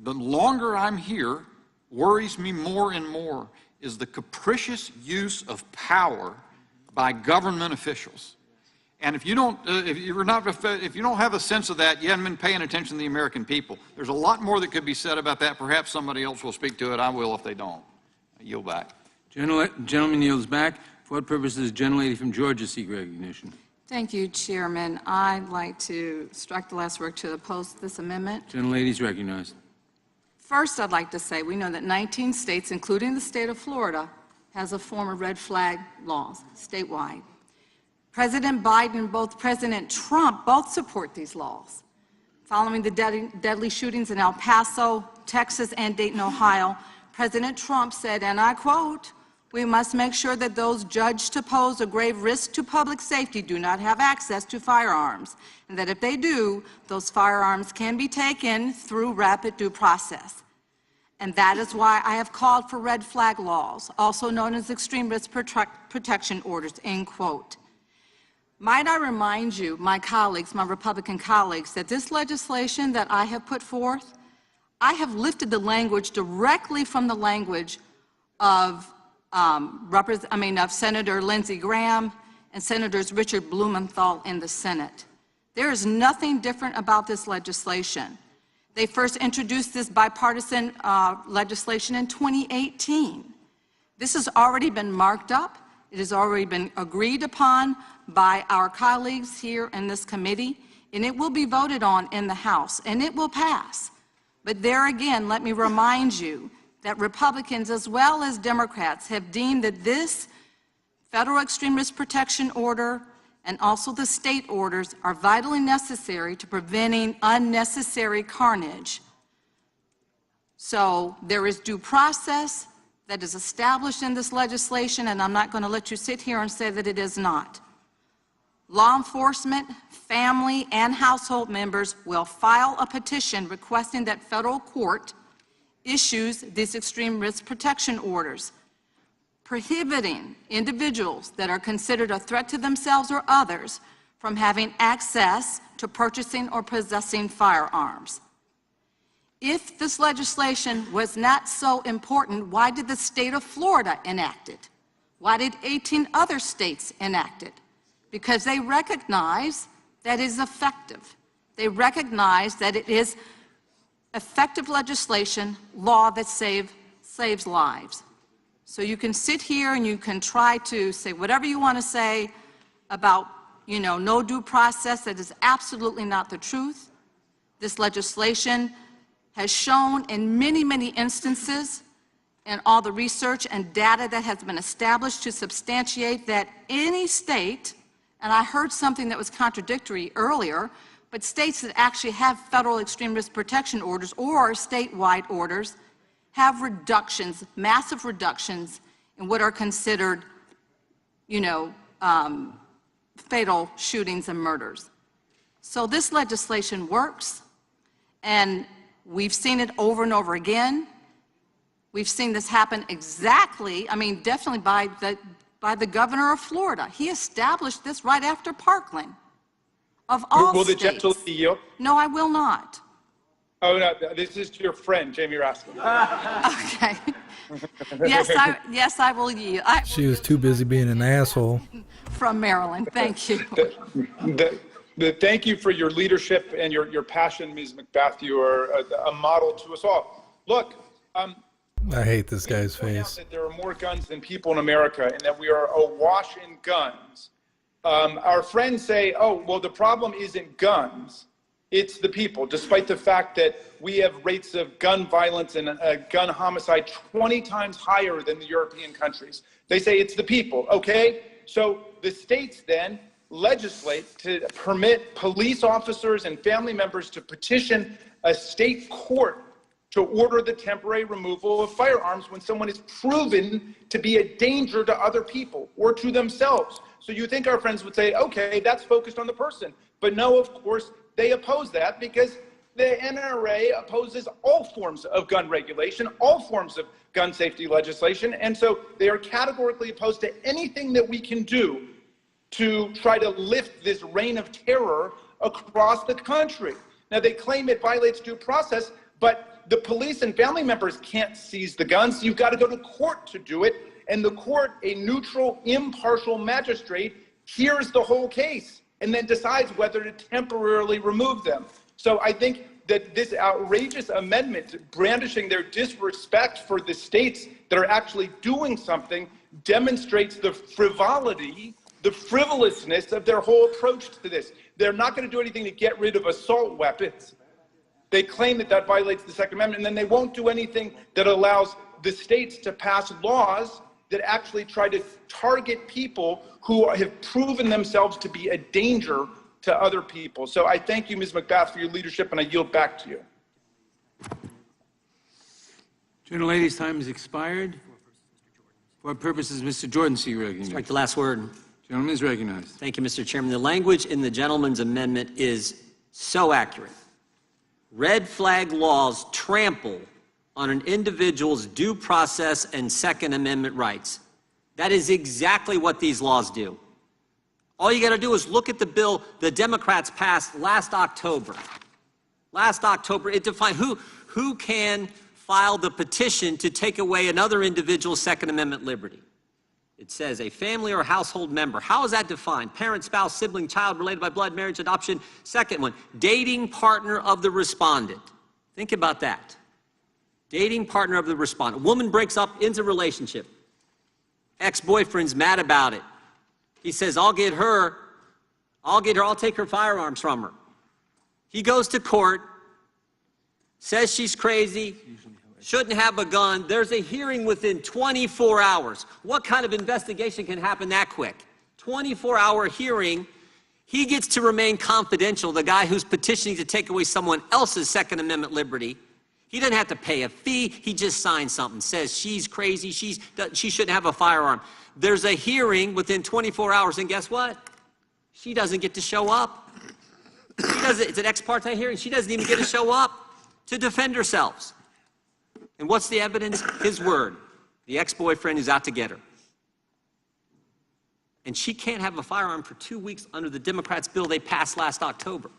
the longer I'm here, worries me more and more is the capricious use of power by government officials. And if you don't have a sense of that, you haven't been paying attention to the American people. There's a lot more that could be said about that. Perhaps somebody else will speak to it. I will if they don't. I yield back. Gentleman yields back. For what purpose does the gentlelady from Georgia seek recognition? Thank you, Chairman. I'd like to strike the last word to oppose this amendment. Gentlelady is recognized. First, I'd like to say we know that 19 states, including the state of Florida, has a form of red flag laws statewide. President Biden and President Trump both support these laws. Following the deadly shootings in El Paso, Texas, and Dayton, Ohio, President Trump said, and I quote, "We must make sure that those judged to pose a grave risk to public safety do not have access to firearms, and that if they do, those firearms can be taken through rapid due process." And that is why I have called for red flag laws, also known as extreme risk protection orders, end quote. Might I remind you, my colleagues, my Republican colleagues, that this legislation that I have put forth, I have lifted the language directly from the language of of Senator Lindsey Graham and Senators Richard Blumenthal in the Senate. There is nothing different about this legislation. They first introduced this bipartisan legislation in 2018. This has already been marked up. It has already been agreed upon by our colleagues here in this committee, and it will be voted on in the House, and it will pass. But there again, let me remind you that Republicans as well as Democrats have deemed that this federal extreme risk protection order and also the state orders are vitally necessary to preventing unnecessary carnage. So there is due process that is established in this legislation, and I'm not going to let you sit here and say that it is not. Law enforcement, family, and household members will file a petition requesting that federal court issues these extreme risk protection orders, prohibiting individuals that are considered a threat to themselves or others from having access to purchasing or possessing firearms. If this legislation was not so important, why did the state of Florida enact it? Why did 18 other states enact it? Because they recognize that it is effective. They recognize that it is effective legislation, law that saves lives. So you can sit here and you can try to say whatever you want to say about, no due process. That is absolutely not the truth. This legislation has shown in many, many instances and all the research and data that has been established to substantiate that any state, and I heard something that was contradictory earlier, but states that actually have federal extreme risk protection orders or statewide orders have reductions, massive reductions in what are considered, fatal shootings and murders. So this legislation works, and we've seen it over and over again. We've seen this happen definitely by the governor of Florida. He established this right after Parkland. Of all Will the states. gentleman yield? No, I will not. Oh, no, this is to your friend, Jamie Raskin. Okay. Yes, I will yield. She was too busy being an asshole. From Maryland, thank you. Thank you for your leadership and your passion, Ms. McBath. You are a model to us all. Look, I hate this guy's face. that there are more guns than people in America and that we are awash in guns. Our friends say, oh, well, the problem isn't guns, it's the people, despite the fact that we have rates of gun violence and gun homicide 20 times higher than the European countries. They say it's the people, okay? So the states then legislate to permit police officers and family members to petition a state court to order the temporary removal of firearms when someone is proven to be a danger to other people or to themselves. So you think our friends would say, okay, that's focused on the person. But no, of course, they oppose that because the NRA opposes all forms of gun regulation, all forms of gun safety legislation. And so they are categorically opposed to anything that we can do to try to lift this reign of terror across the country. Now, they claim it violates due process, but the police and family members can't seize the guns. You've got to go to court to do it. And the court, a neutral, impartial magistrate, hears the whole case and then decides whether to temporarily remove them. So I think that this outrageous amendment brandishing their disrespect for the states that are actually doing something demonstrates the frivolity, the frivolousness of their whole approach to this. They're not going to do anything to get rid of assault weapons. They claim that that violates the Second Amendment, and then they won't do anything that allows the states to pass laws that actually try to target people who have proven themselves to be a danger to other people. So I thank you, Ms. McBath, for your leadership, and I yield back to you. Gentlelady's time has expired. For what purposes, Mr. Jordan, see you recognized. Strike the last word. Gentleman is recognized. Thank you, Mr. Chairman. The language in the gentleman's amendment is so accurate. Red flag laws trample on an individual's due process and Second Amendment rights. That is exactly what these laws do. All you got to do is look at the bill the Democrats passed last October. Last October, it defined who can filed a petition to take away another individual's Second Amendment liberty. It says a family or household member. How is that defined? Parent, spouse, sibling, child related by blood, marriage, adoption. Second one, dating partner of the respondent. Think about that. Dating partner of the respondent. Woman breaks up, ends a relationship. Ex-boyfriend's mad about it. He says, I'll take her firearms from her. He goes to court, says she's crazy, shouldn't have a gun. There's a hearing within 24 hours. What kind of investigation can happen that quick? 24-hour hearing. He gets to remain confidential, the guy who's petitioning to take away someone else's Second Amendment liberty. He doesn't have to pay a fee. He just signs something, says she's crazy, she shouldn't have a firearm. There's a hearing within 24 hours, and guess what? She doesn't get to show up. It's an ex parte hearing. She doesn't even get to show up to defend herself. And what's the evidence? His word. The ex-boyfriend is out to get her. And she can't have a firearm for 2 weeks under the Democrats' bill they passed last October.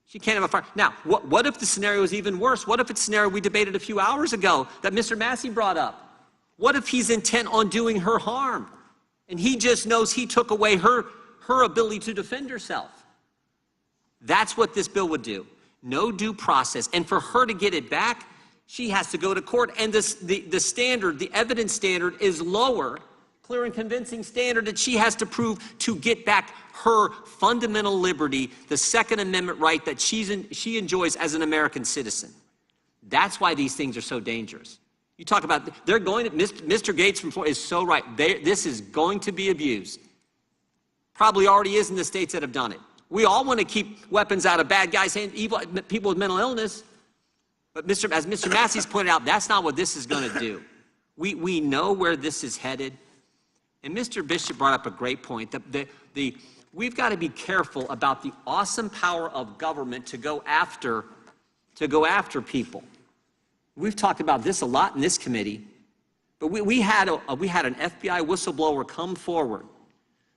She can't have a firearm. Now, what if the scenario is even worse? What if it's a scenario we debated a few hours ago that Mr. Massey brought up? What if he's intent on doing her harm? And he just knows he took away her ability to defend herself. That's what this bill would do. No due process. And for her to get it back, she has to go to court. And the standard, the evidence standard is lower, clear and convincing standard that she has to prove to get back her fundamental liberty, the Second Amendment right that she enjoys as an American citizen. That's why these things are so dangerous. You talk about, Mr. Gates from Florida is so right. This is going to be abused. Probably already is in the states that have done it. We all want to keep weapons out of bad guys' hands, people with mental illness. But as Mr. Massey's pointed out, that's not what this is going to do. We know where this is headed. And Mr. Bishop brought up a great point. We've got to be careful about the awesome power of government to go after people. We've talked about this a lot in this committee. But we had an FBI whistleblower come forward,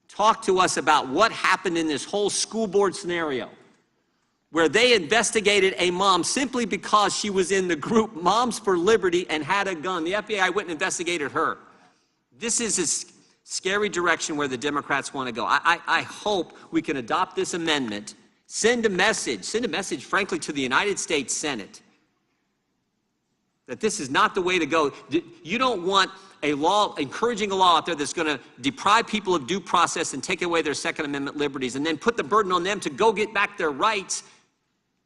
talk to us about what happened in this whole school board scenario, where they investigated a mom simply because she was in the group Moms for Liberty and had a gun. The FBI went and investigated her. This is a scary direction where the Democrats want to go. I hope we can adopt this amendment, send a message, frankly, to the United States Senate that this is not the way to go. You don't want a law, encouraging a law out there that's going to deprive people of due process and take away their Second Amendment liberties and then put the burden on them to go get back their rights.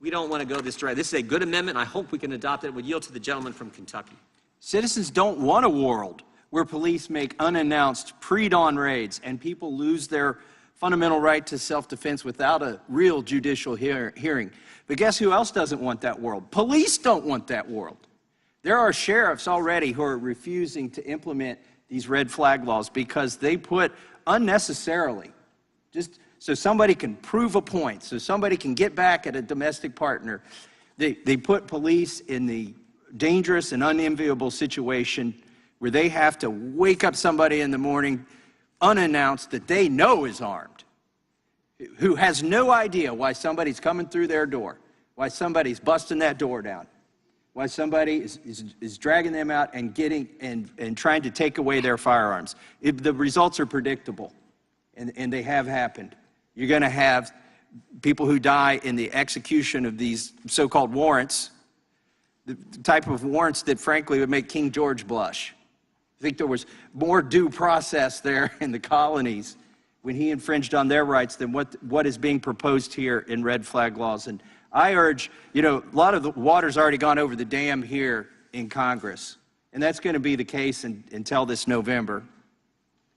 We don't want to go this direction. This is a good amendment. I hope we can adopt it. We'll yield to the gentleman from Kentucky. Citizens don't want a world where police make unannounced pre-dawn raids and people lose their fundamental right to self-defense without a real judicial hearing. But guess who else doesn't want that world? Police don't want that world. There are sheriffs already who are refusing to implement these red flag laws because they put unnecessarily, just so somebody can prove a point, so somebody can get back at a domestic partner, they put police in the dangerous and unenviable situation where they have to wake up somebody in the morning unannounced that they know is armed, who has no idea why somebody's coming through their door, why somebody's busting that door down, why somebody is dragging them out and getting and trying to take away their firearms. The results are predictable, and they have happened. You're going to have people who die in the execution of these so-called warrants, the type of warrants that, frankly, would make King George blush. I think there was more due process there in the colonies when he infringed on their rights than what is being proposed here in red flag laws. And I urge, a lot of the water's already gone over the dam here in Congress, and that's going to be the case until this November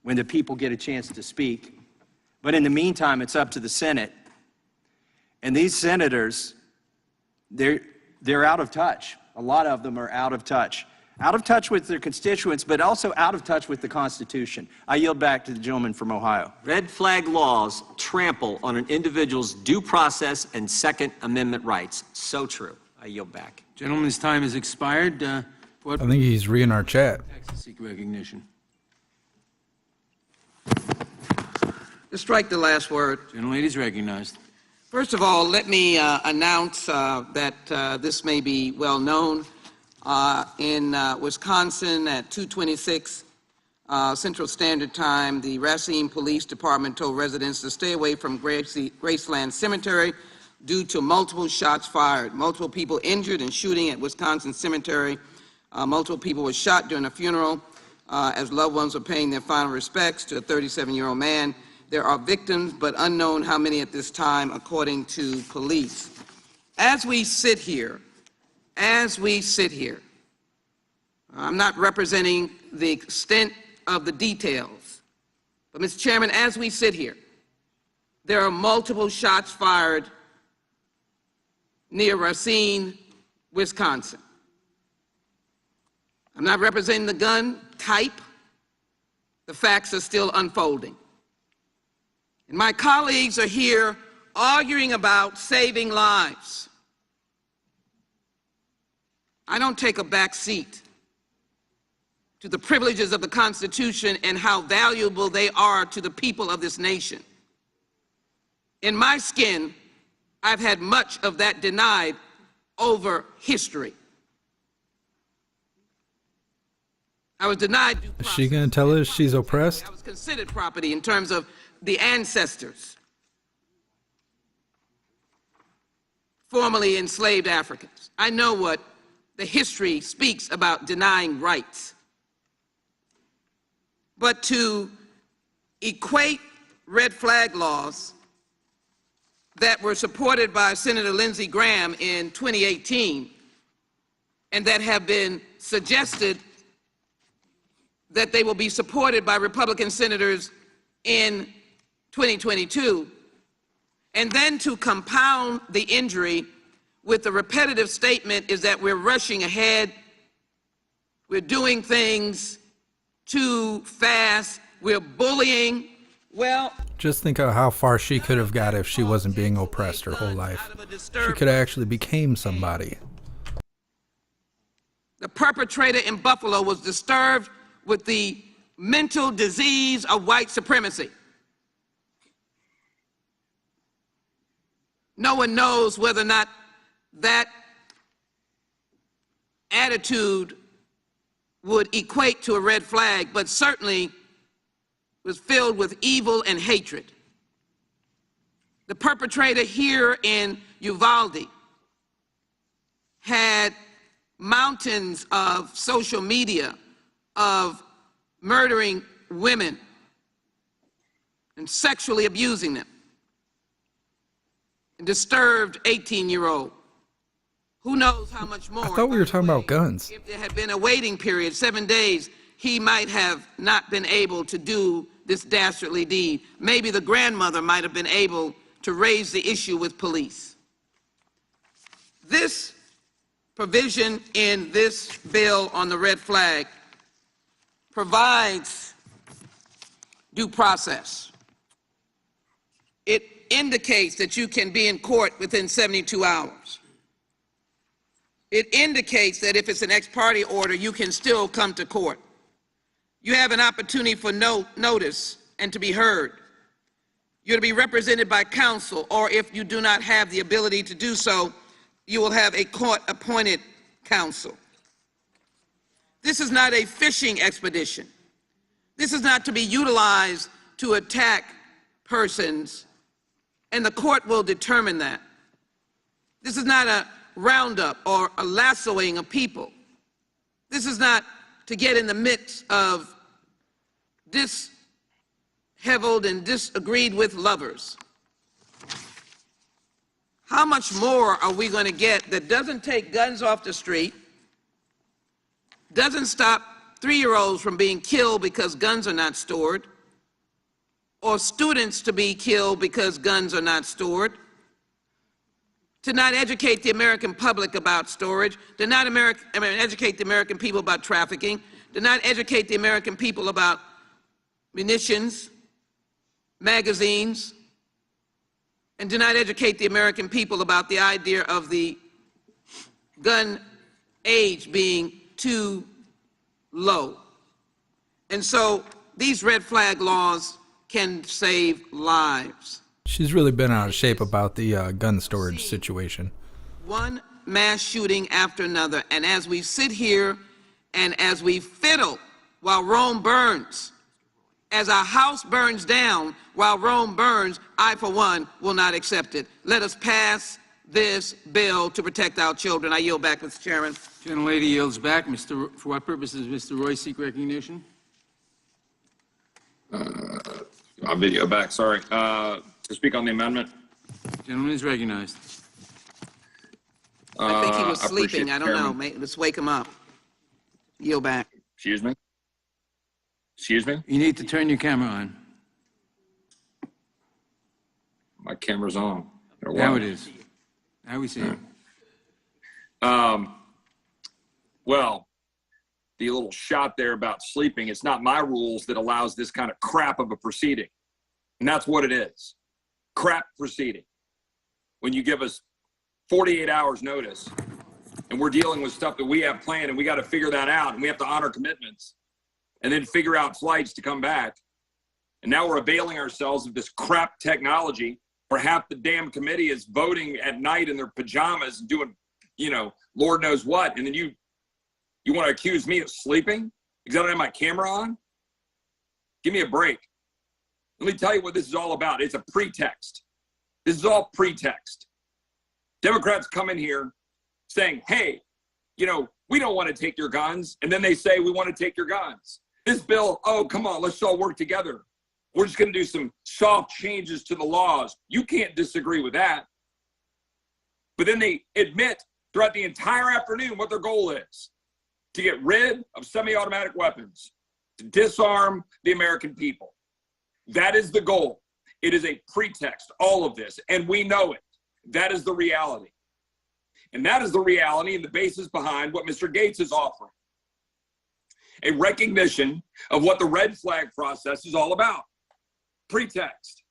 when the people get a chance to speak. But in the meantime, it's up to the Senate. And these senators, they're out of touch. A lot of them are out of touch with their constituents, but also out of touch with the Constitution. I yield back to the gentleman from Ohio. Red flag laws trample on an individual's due process and Second Amendment rights. So true. I yield back. Gentleman's time has expired. I think he's reading our chat. Seek recognition. Let's strike the last word. Gentlelady is recognized. First of all, let me announce that this may be well known In Wisconsin at 2:26 Central Standard Time, the Racine Police Department told residents to stay away from Graceland Cemetery due to multiple shots fired. Multiple people injured in shooting at Wisconsin Cemetery. Multiple people were shot during a funeral as loved ones were paying their final respects to a 37-year-old man. There are victims, but unknown how many at this time, according to police. As we sit here, I'm not representing the extent of the details, but Mr. Chairman, as we sit here, there are multiple shots fired near Racine, Wisconsin. I'm not representing the gun type. The facts are still unfolding. And my colleagues are here arguing about saving lives. I don't take a back seat to the privileges of the Constitution and how valuable they are to the people of this nation. In my skin, I've had much of that denied over history. I was denied due process. Is she going to tell us she's oppressed? That was considered property in terms of the ancestors, formerly enslaved Africans. I know what the history speaks about denying rights. But to equate red flag laws that were supported by Senator Lindsey Graham in 2018 and that have been suggested that they will be supported by Republican senators in 2022, and then to compound the injury with the repetitive statement is that we're rushing ahead, we're doing things too fast, we're bullying. Well, just think of how far she could have got if she wasn't being oppressed her whole life. She could have actually became somebody. The perpetrator in Buffalo was disturbed with the mental disease of white supremacy. No one knows whether or not that attitude would equate to a red flag, but certainly was filled with evil and hatred. The perpetrator here in Uvalde had mountains of social media of murdering women and sexually abusing them, and disturbed 18-year-old. Who knows how much more? I thought we were talking about guns. If there had been a waiting period, 7 days, he might have not been able to do this dastardly deed. Maybe the grandmother might have been able to raise the issue with police. This provision in this bill on the red flag provides due process. It indicates that you can be in court within 72 hours. It indicates that if it's an ex parte order, you can still come to court. You have an opportunity for notice and to be heard. You're to be represented by counsel, or if you do not have the ability to do so, you will have a court-appointed counsel. This is not a fishing expedition. This is not to be utilized to attack persons, and the court will determine that. This is not a roundup or a lassoing of people. This is not to get in the midst of disheveled and disagreed with lovers. How much more are we going to get that doesn't take guns off the street, doesn't stop 3-year-olds from being killed because guns are not stored, or students to be killed because guns are not stored, to not educate the American public about storage, to not educate the American people about trafficking, to not educate the American people about munitions, magazines, and do not educate the American people about the idea of the gun age being too low. And so these red flag laws can save lives. She's really been out of shape about the gun storage situation. One mass shooting after another. And as we sit here and as we fiddle while Rome burns, as our house burns down while Rome burns, I, for one, will not accept it. Let us pass this bill to protect our children. I yield back, Mr. Chairman. Gentlelady yields back. For what purpose does Mr. Roy seek recognition? I'll video back, sorry. To speak on the amendment. Gentleman is recognized. I think he was I appreciate sleeping. I don't know. Let's wake him up. Yield back. Excuse me? Excuse me? You need to turn your camera on. My camera's on. Now it is. Now we see it. Well, the little shot there about sleeping, it's not my rules that allows this kind of crap of a proceeding. And that's what it is. Crap proceeding. When you give us 48 hours notice and we're dealing with stuff that we have planned and we got to figure that out and we have to honor commitments and then figure out flights to come back. And now we're availing ourselves of this crap technology where half the damn committee is voting at night in their pajamas and doing, Lord knows what. And then you want to accuse me of sleeping because I don't have my camera on? Give me a break. Let me tell you what this is all about. It's a pretext. This is all pretext. Democrats come in here saying, hey, we don't want to take your guns. And then they say, we want to take your guns. This bill, oh, come on, let's all work together. We're just going to do some soft changes to the laws. You can't disagree with that. But then they admit throughout the entire afternoon what their goal is: to get rid of semi-automatic weapons, to disarm the American people. That is the goal. It is a pretext, all of this, and we know it. That is the reality. And that is the reality and the basis behind what Mr. Gates is offering. A recognition of what the red flag process is all about. Pretext.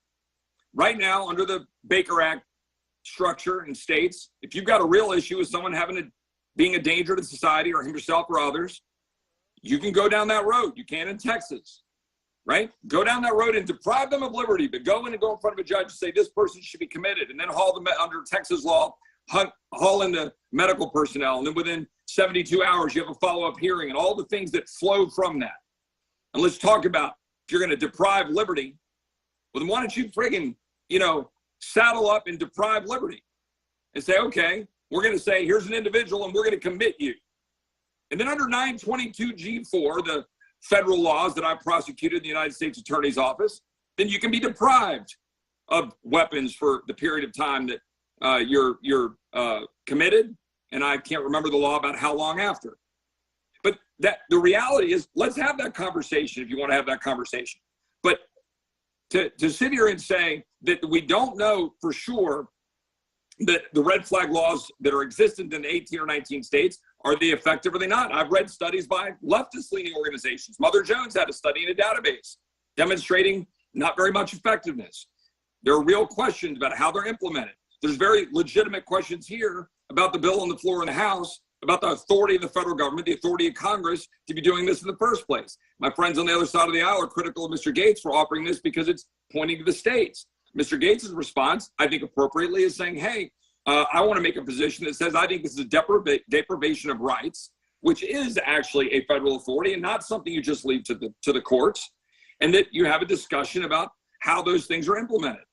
Right now, under the Baker Act structure in states, if you've got a real issue with someone being a danger to society or himself or others, you can go down that road. You can in Texas, right? Go down that road and deprive them of liberty, but go in and go in front of a judge and say this person should be committed, and then haul them under Texas law, haul in the medical personnel, and then within 72 hours you have a follow-up hearing and all the things that flow from that. And let's talk about, if you're going to deprive liberty, well, then why don't you friggin', saddle up and deprive liberty and say, okay, we're going to say, here's an individual and we're going to commit you. And then under 922G4, the federal laws that I prosecuted in the United States Attorney's Office, then you can be deprived of weapons for the period of time that you're committed. And I can't remember the law about how long after. But the reality is, let's have that conversation if you want to have that conversation. But to sit here and say that we don't know for sure that the red flag laws that are existent in 18 or 19 states, are they effective or are they not? I've read studies by leftist-leaning organizations. Mother Jones had a study in a database demonstrating not very much effectiveness. There are real questions about how they're implemented. There's very legitimate questions here about the bill on the floor in the House, about the authority of the federal government, the authority of Congress to be doing this in the first place. My friends on the other side of the aisle are critical of Mr. Gates for offering this because it's pointing to the states. Mr. Gates' response, I think appropriately, is saying, hey, I want to make a position that says I think this is a deprivation of rights, which is actually a federal authority and not something you just leave to the courts, and that you have a discussion about how those things are implemented.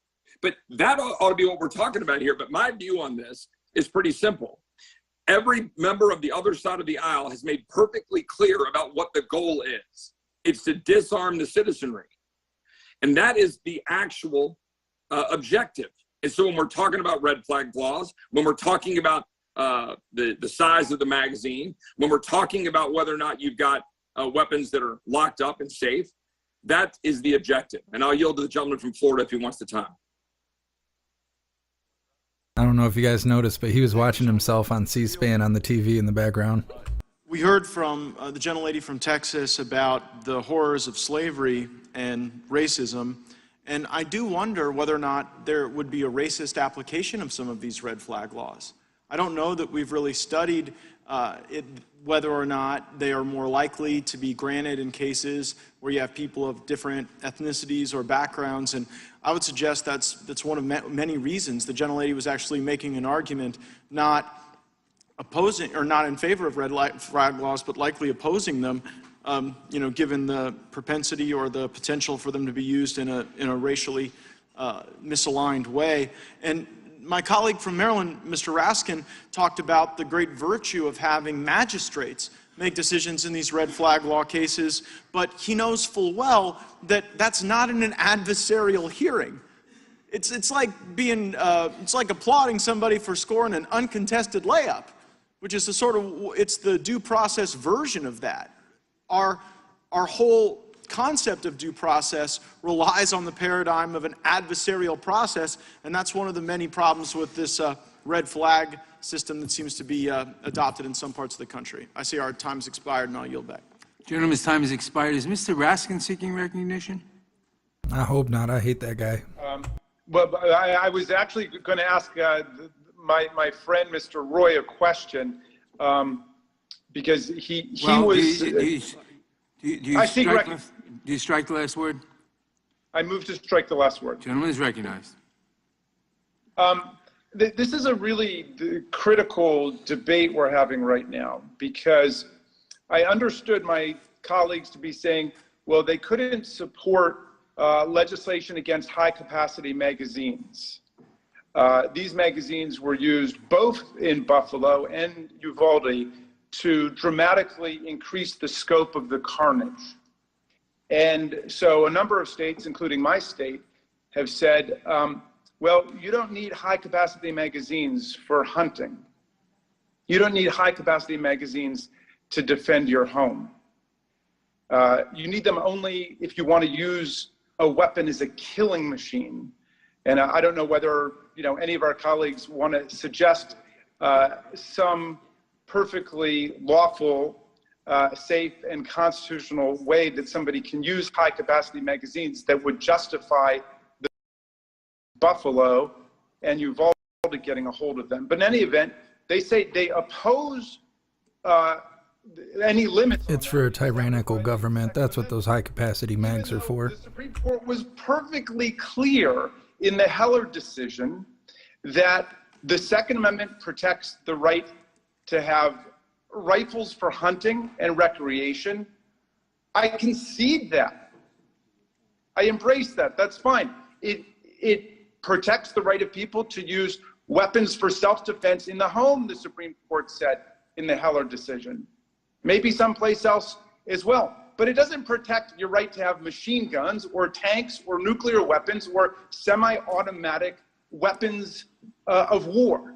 But that ought to be what we're talking about here. But my view on this is pretty simple. Every member of the other side of the aisle has made perfectly clear about what the goal is. It's to disarm the citizenry. And that is the actual objective. And so when we're talking about red flag laws, when we're talking about the size of the magazine, when we're talking about whether or not you've got weapons that are locked up and safe, that is the objective. And I'll yield to the gentleman from Florida if he wants the time. I don't know if you guys noticed, but he was watching himself on C-SPAN on the TV in the background. We heard from the gentlelady from Texas about the horrors of slavery and racism, and I do wonder whether or not there would be a racist application of some of these red flag laws. I don't know that we've really studied whether or not they are more likely to be granted in cases where you have people of different ethnicities or backgrounds, and I would suggest that's one of many reasons. The gentlelady was actually making an argument not opposing, or not in favor of red flag laws, but likely opposing them, given the propensity or the potential for them to be used in a racially misaligned way. And my colleague from Maryland, Mr. Raskin, talked about the great virtue of having magistrates make decisions in these red flag law cases, but he knows full well that that's not in an adversarial hearing. It's like being, it's like applauding somebody for scoring an uncontested layup, which is it's the due process version of that. Our whole concept of due process relies on the paradigm of an adversarial process, and that's one of the many problems with this red flag system that seems to be adopted in some parts of the country. I see our time's expired, and I'll yield back. Gentleman's time has expired. Is Mr. Raskin seeking recognition? I hope not. I hate that guy. Well, I was actually going to ask my friend, Mr. Roy, a question, because he was... Do you strike the last word? I move to strike the last word. Gentleman is recognized. This is a really critical debate we're having right now, because I understood my colleagues to be saying, well, they couldn't support legislation against high-capacity magazines. These magazines were used both in Buffalo and Uvalde to dramatically increase the scope of the carnage. And so a number of states, including my state, have said, well, you don't need high-capacity magazines for hunting. You don't need high-capacity magazines to defend your home. You need them only if you want to use a weapon as a killing machine. And I don't know whether any of our colleagues want to suggest some perfectly lawful, safe, and constitutional way that somebody can use high-capacity magazines that would justify the Buffalo and Uvalde getting a hold of them. But in any event, they say they oppose any limits. It's for a tyrannical government. That's what those high-capacity mags are for. The Supreme Court was perfectly clear in the Heller decision that the Second Amendment protects the right to have rifles for hunting and recreation. I concede that. I embrace that. That's fine. It protects the right of people to use weapons for self-defense in the home, the Supreme Court said in the Heller decision. Maybe someplace else as well. But it doesn't protect your right to have machine guns or tanks or nuclear weapons or semi-automatic weapons of war.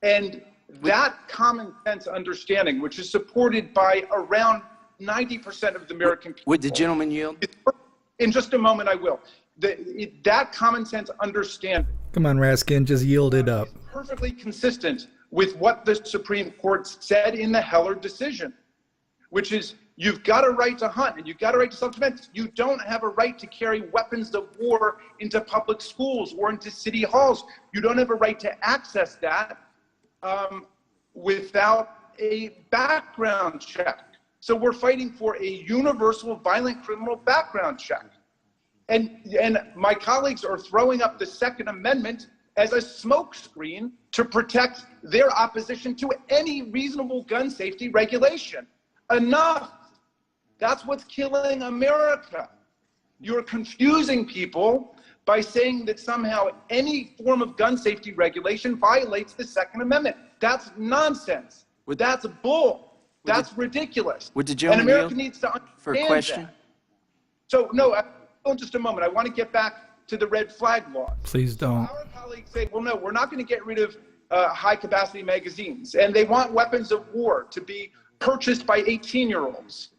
And that common sense understanding, which is supported by around 90% of the American people. Would the gentleman yield? In just a moment, I will. That common sense understanding. Come on, Raskin, just yield it up. Perfectly consistent with what the Supreme Court said in the Heller decision, which is you've got a right to hunt and you've got a right to self-defense. You don't have a right to carry weapons of war into public schools or into city halls. You don't have a right to access that without a background check. So we're fighting for a universal violent criminal background check. And my colleagues are throwing up the Second Amendment as a smokescreen to protect their opposition to any reasonable gun safety regulation. Enough. That's what's killing America. You're confusing people by saying that somehow any form of gun safety regulation violates the Second Amendment. That's nonsense. That's bull. That's ridiculous. Would the gentleman and America yield needs to understand for a question? that. So, no, in just a moment. I want to get back to the red flag law. Please don't. Our colleagues say, well, no, we're not going to get rid of high-capacity magazines. And they want weapons of war to be purchased by 18-year-olds,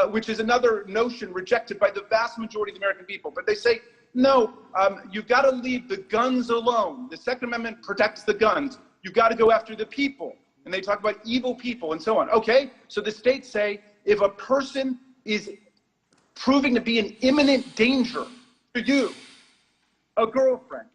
which is another notion rejected by the vast majority of the American people. But they say, no, you've got to leave the guns alone. The Second Amendment protects the guns. You've got to go after the people. And they talk about evil people and so on. Okay, so the states say if a person is proving to be an imminent danger to you, a girlfriend,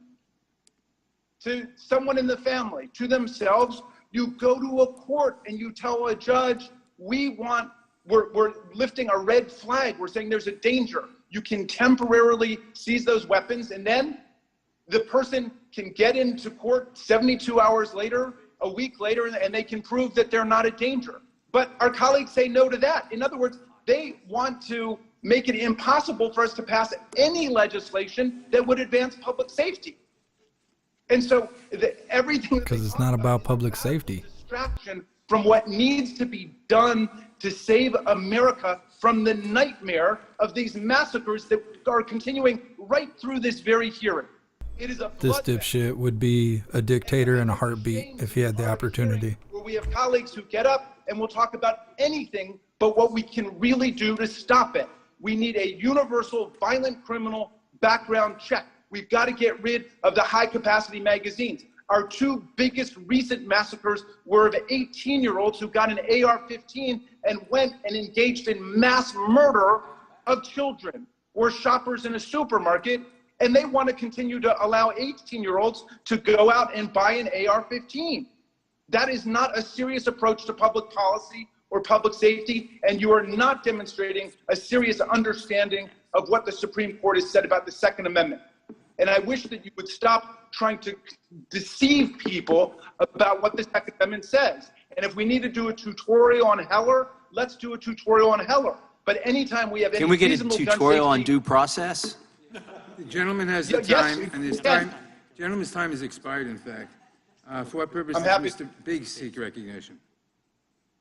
to someone in the family, to themselves, you go to a court and you tell a judge, we're lifting a red flag. We're saying there's a danger. You can temporarily seize those weapons, and then the person can get into court 72 hours later a week later and they can prove that they're not a danger. But our colleagues say no to that. In other words, they want to make it impossible for us to pass any legislation that would advance public safety. And so everything— Because it's not about public safety. Distraction from what needs to be done to save America from the nightmare of these massacres that are continuing right through this very hearing. It is a This dipshit would be a dictator in a heartbeat if he had the opportunity. where we have colleagues who get up and will talk about anything but what we can really do to stop it. We need a universal violent criminal background check. We've got to get rid of the high-capacity magazines. Our two biggest recent massacres were of 18-year-olds who got an AR-15 and went and engaged in mass murder of children, or shoppers in a supermarket, and they want to continue to allow 18-year-olds to go out and buy an AR-15. That is not a serious approach to public policy or public safety, and you are not demonstrating a serious understanding of what the Supreme Court has said about the Second Amendment. And I wish that you would stop trying to deceive people about what the Second Amendment says. And if we need to do a tutorial on Heller, let's do a tutorial on Heller. But anytime we have any— Can we get a tutorial on due process? The gentleman has the time, and his time, gentleman's time has expired, in fact. For what purpose does Mr. Biggs seek recognition?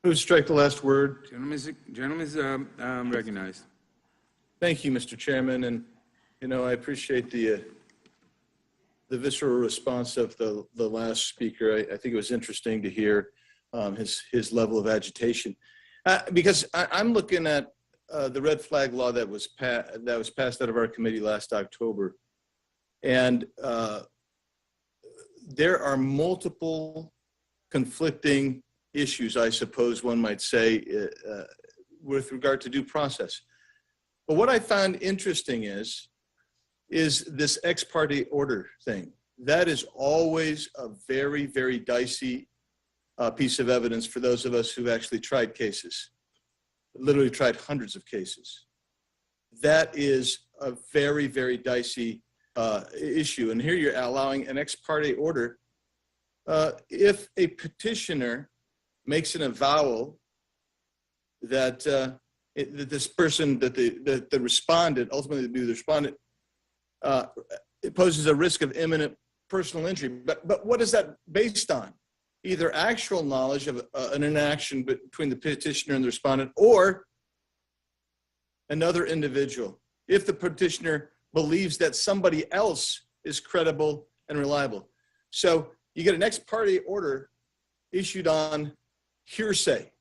Who would strike the last word? Gentleman's recognized. Thank you, Mr. Chairman, and I appreciate the visceral response of the last speaker. I think it was interesting to hear his level of agitation, because I'm looking at the red flag law that was passed out of our committee last October, and there are multiple conflicting issues, I suppose one might say, with regard to due process. But what I found interesting is this ex parte order thing. That is always a very, very dicey piece of evidence for those of us who've actually tried cases, literally tried hundreds of cases. That is a very, very dicey issue. And here you're allowing an ex parte order. If a petitioner makes an avowal that that this person, that the respondent, ultimately the respondent, it poses a risk of imminent personal injury. But what is that based on? Either actual knowledge of an interaction between the petitioner and the respondent, or another individual, if the petitioner believes that somebody else is credible and reliable. So you get an ex parte order issued on hearsay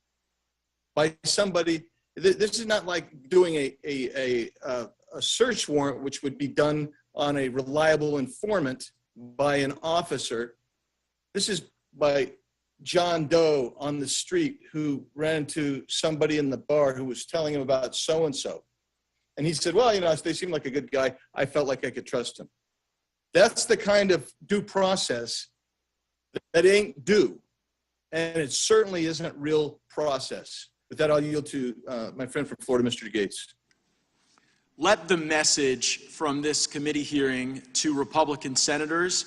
by somebody. This is not like doing a search warrant, which would be done on a reliable informant by an officer. This is by John Doe on the street who ran into somebody in the bar who was telling him about so-and-so. And he said, well, they seem like a good guy. I felt like I could trust him. That's the kind of due process that ain't due. And it certainly isn't real process. With that, I'll yield to my friend from Florida, Mr. Gates. Let the message from this committee hearing to Republican senators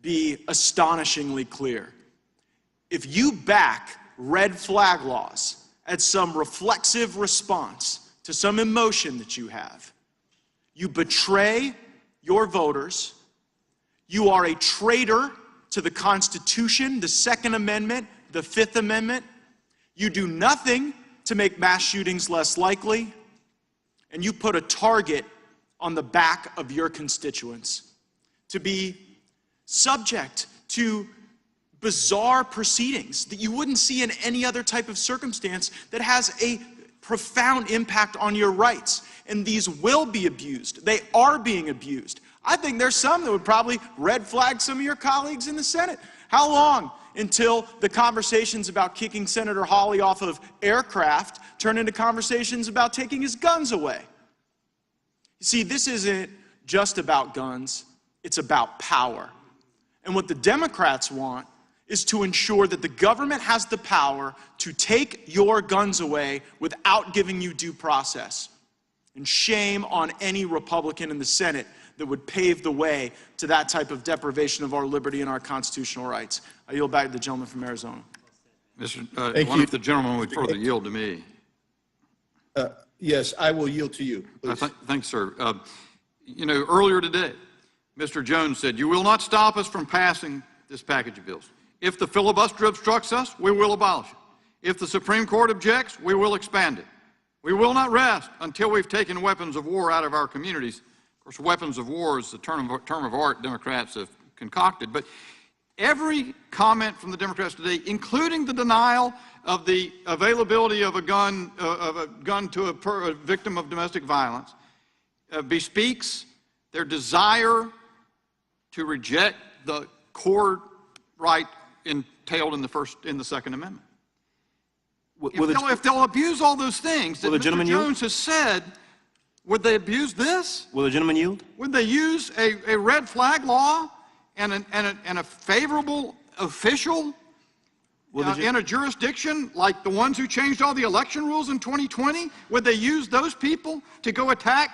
be astonishingly clear. If you back red flag laws as some reflexive response to some emotion that you have, you betray your voters, you are a traitor to the Constitution, the Second Amendment, the Fifth Amendment, you do nothing to make mass shootings less likely, and you put a target on the back of your constituents to be subject to bizarre proceedings that you wouldn't see in any other type of circumstance that has a profound impact on your rights. And these will be abused. They are being abused. I think there's some that would probably red flag some of your colleagues in the Senate. How long until the conversations about kicking Senator Hawley off of aircraft turn into conversations about taking his guns away? You see, this isn't just about guns, it's about power. And what the Democrats want is to ensure that the government has the power to take your guns away without giving you due process. And shame on any Republican in the Senate that would pave the way to that type of deprivation of our liberty and our constitutional rights. I yield back to the gentleman from Arizona. Mr. Thank Wonder you. if the gentleman would further yield to me. Yes, I will yield to you. Please. Thanks, sir. You know, earlier today, Mr. Jones said, "You will not stop us from passing this package of bills. If the filibuster obstructs us, we will abolish it. If the Supreme Court objects, we will expand it. We will not rest until we've taken weapons of war out of our communities." Of course, weapons of war is the term of art Democrats have concocted. But every comment from the Democrats today, including the denial of the availability of a gun to a victim of domestic violence, bespeaks their desire to reject the core right entailed in the Second Amendment. If they'll abuse all those things that Mr. Jones has said, would they abuse this? Will the gentleman yield? Would they use a red flag law and a favorable official in a jurisdiction like the ones who changed all the election rules in 2020? Would they use those people to go attack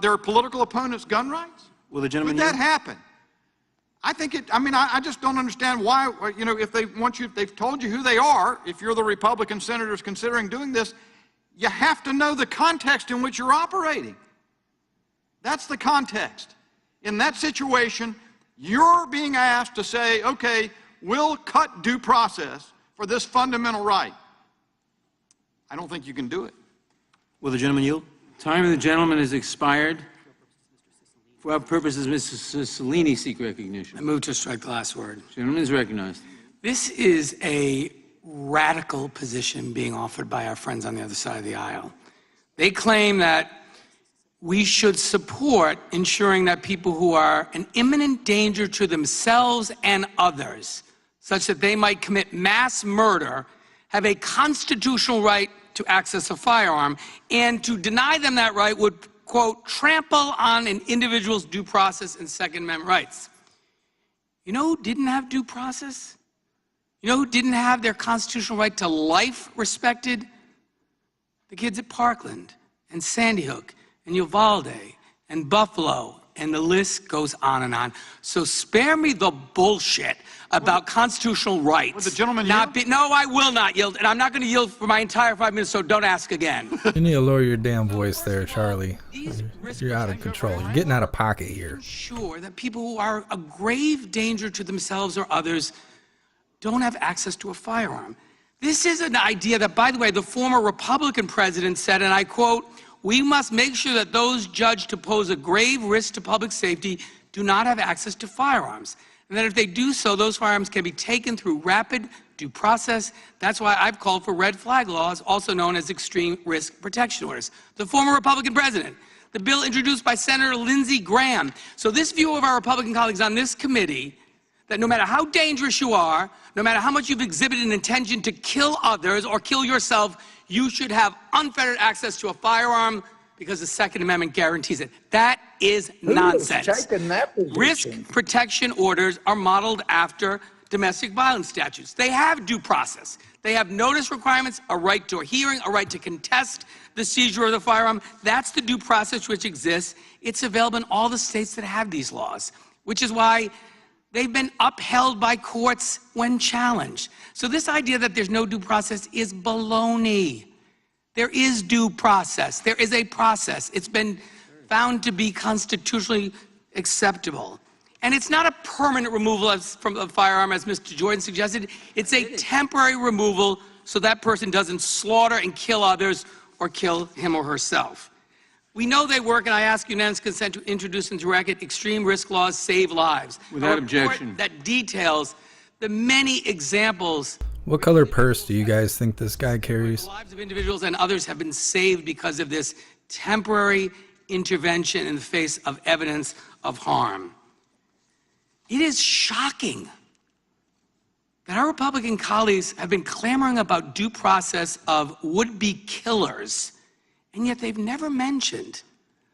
their political opponents' gun rights? Will the gentleman Would that yield? happen? I think it, I mean, I just don't understand why, you know, if they want you, they've told you who they are, if you're the Republican senators considering doing this, you have to know the context in which you're operating. That's the context. In that situation, you're being asked to say, okay, we'll cut due process for this fundamental right. I don't think you can do it. Will the gentleman yield? Time of the gentleman has expired. For what purposes, Mr. Cicilline seek recognition? I move to strike the last word. Gentleman is recognized. This is a radical position being offered by our friends on the other side of the aisle. They claim that we should support ensuring that people who are an imminent danger to themselves and others, such that they might commit mass murder, have a constitutional right to access a firearm, and to deny them that right would, quote, trample on an individual's due process and Second Amendment rights. You know who didn't have due process? You know who didn't have their constitutional right to life respected? The kids at Parkland and Sandy Hook and Uvalde and Buffalo, and the list goes on and on. So spare me the bullshit about constitutional rights. Would the gentleman yield? No, I will not yield, and I'm not going to yield for my entire 5 minutes, so don't ask again. You need to lower your damn voice there, Charlie. You're out of control. You're getting out of pocket here. Sure that people who are a grave danger to themselves or others don't have access to a firearm. This is an idea that, by the way, the former Republican president said, and I quote, "We must make sure that those judged to pose a grave risk to public safety do not have access to firearms. And that if they do so, those firearms can be taken through rapid due process. That's why I've called for red flag laws, also known as extreme risk protection orders." The former Republican president. The bill introduced by Senator Lindsey Graham. So this view of our Republican colleagues on this committee, that no matter how dangerous you are, no matter how much you've exhibited an intention to kill others or kill yourself, you should have unfettered access to a firearm because the Second Amendment guarantees it. That is nonsense. Risk protection orders are modeled after domestic violence statutes. They have due process. They have notice requirements, a right to a hearing, a right to contest the seizure of the firearm. That's the due process which exists. It's available in all the states that have these laws, which is why they've been upheld by courts when challenged. So this idea that there's no due process is baloney. There is due process. There is a process. It's been found to be constitutionally acceptable. And it's not a permanent removal from a firearm, as Mr. Jordan suggested. It's a temporary removal so that person doesn't slaughter and kill others or kill him or herself. We know they work, and I ask unanimous consent to introduce into record extreme risk laws save lives. Without objection. That details the many examples. What color purse do you guys think this guy carries? The lives of individuals and others have been saved because of this temporary intervention in the face of evidence of harm. It is shocking that our Republican colleagues have been clamoring about due process of would-be killers, and yet they've never mentioned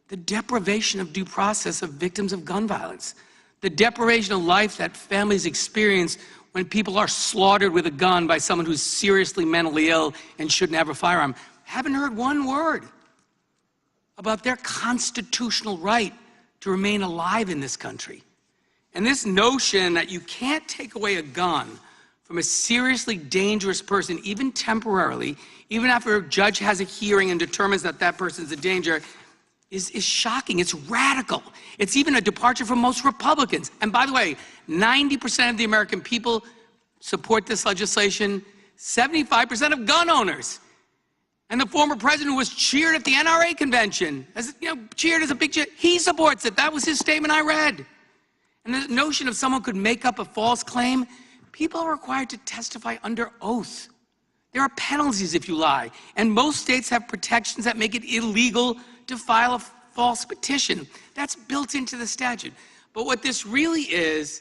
the deprivation of due process of victims of gun violence, the deprivation of life that families experience when people are slaughtered with a gun by someone who's seriously mentally ill and shouldn't have a firearm. Haven't heard one word about their constitutional right to remain alive in this country. And this notion that you can't take away a gun from a seriously dangerous person, even temporarily, even after a judge has a hearing and determines that that person's a danger, is shocking. It's radical. It's even a departure from most Republicans. And by the way, 90% of the American people support this legislation, 75% of gun owners. And the former president who was cheered at the NRA convention, cheered as a big cheer, he supports it. That was his statement I read. And the notion of someone could make up a false claim, people are required to testify under oath. There are penalties if you lie, and most states have protections that make it illegal to file a false petition. That's built into the statute. But what this really is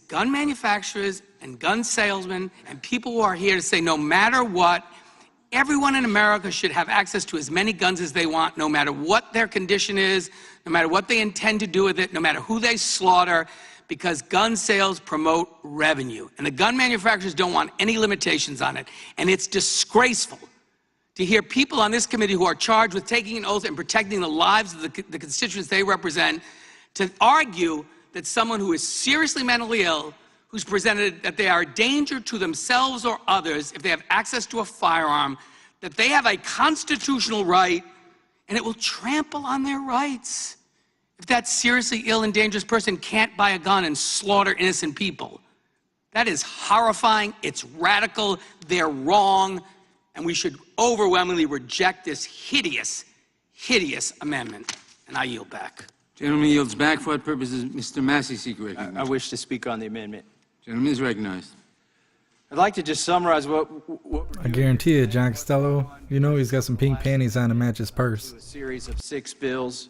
gun manufacturers and gun salesmen and people who are here to say no matter what, everyone in America should have access to as many guns as they want, no matter what their condition is, no matter what they intend to do with it, no matter who they slaughter, because gun sales promote revenue. And the gun manufacturers don't want any limitations on it. And it's disgraceful to hear people on this committee who are charged with taking an oath and protecting the lives of the constituents they represent to argue that someone who is seriously mentally ill, who's presented that they are a danger to themselves or others if they have access to a firearm, that they have a constitutional right, and it will trample on their rights if that seriously ill and dangerous person can't buy a gun and slaughter innocent people. That is horrifying, it's radical, they're wrong, and we should overwhelmingly reject this hideous, hideous amendment. And I yield back. Gentleman yields back. For what purposes? Mr. Massey seek recognition. I wish to speak on the amendment. Gentleman is recognized. I'd like to just summarize what I guarantee you, John Costello, he's got some pink panties on to match his purse. A series of 6 bills.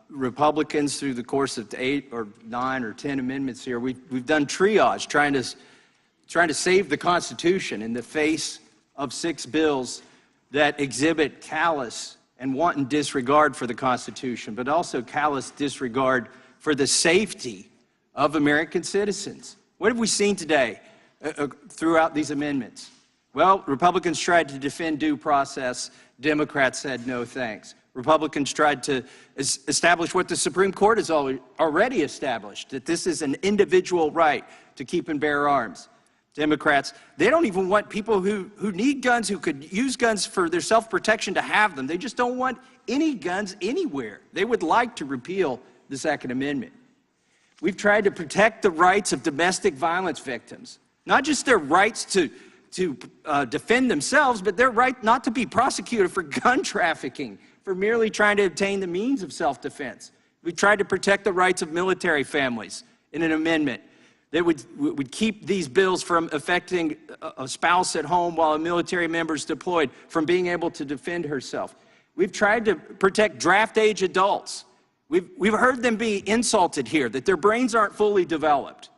Republicans, through the course of 8 or 9 or 10 amendments here, we've done triage, trying to save the Constitution in the face of 6 bills that exhibit callous and wanton disregard for the Constitution, but also callous disregard for the safety of American citizens. What have we seen today throughout these amendments? Well, Republicans tried to defend due process. Democrats said no thanks. Republicans tried to establish what the Supreme Court has already established, that this is an individual right to keep and bear arms. Democrats, they don't even want people who need guns, who could use guns for their self-protection, to have them. They just don't want any guns anywhere. They would like to repeal the Second Amendment. We've tried to protect the rights of domestic violence victims, not just their rights to defend themselves, but their right not to be prosecuted for gun trafficking, for merely trying to obtain the means of self-defense. We tried to protect the rights of military families in an amendment that would keep these bills from affecting a spouse at home while a military member is deployed from being able to defend herself. We've tried to protect draft-age adults. We've heard them be insulted here, that their brains aren't fully developed.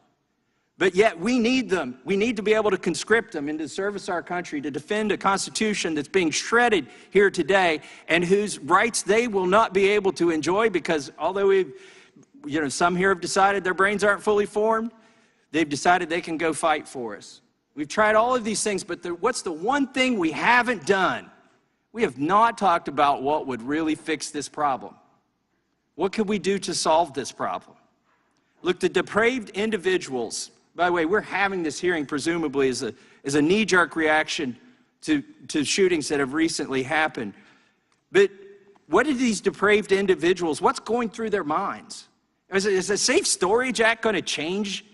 But yet we need them. We need to be able to conscript them into service our country, to defend a Constitution that's being shredded here today and whose rights they will not be able to enjoy because although some here have decided their brains aren't fully formed, they've decided they can go fight for us. We've tried all of these things, but what's the one thing we haven't done? We have not talked about what would really fix this problem. What could we do to solve this problem? Look, the depraved individuals, by the way, we're having this hearing presumably as a knee-jerk reaction to shootings that have recently happened. But what are these depraved individuals, what's going through their minds? Is a safe storage act going to change,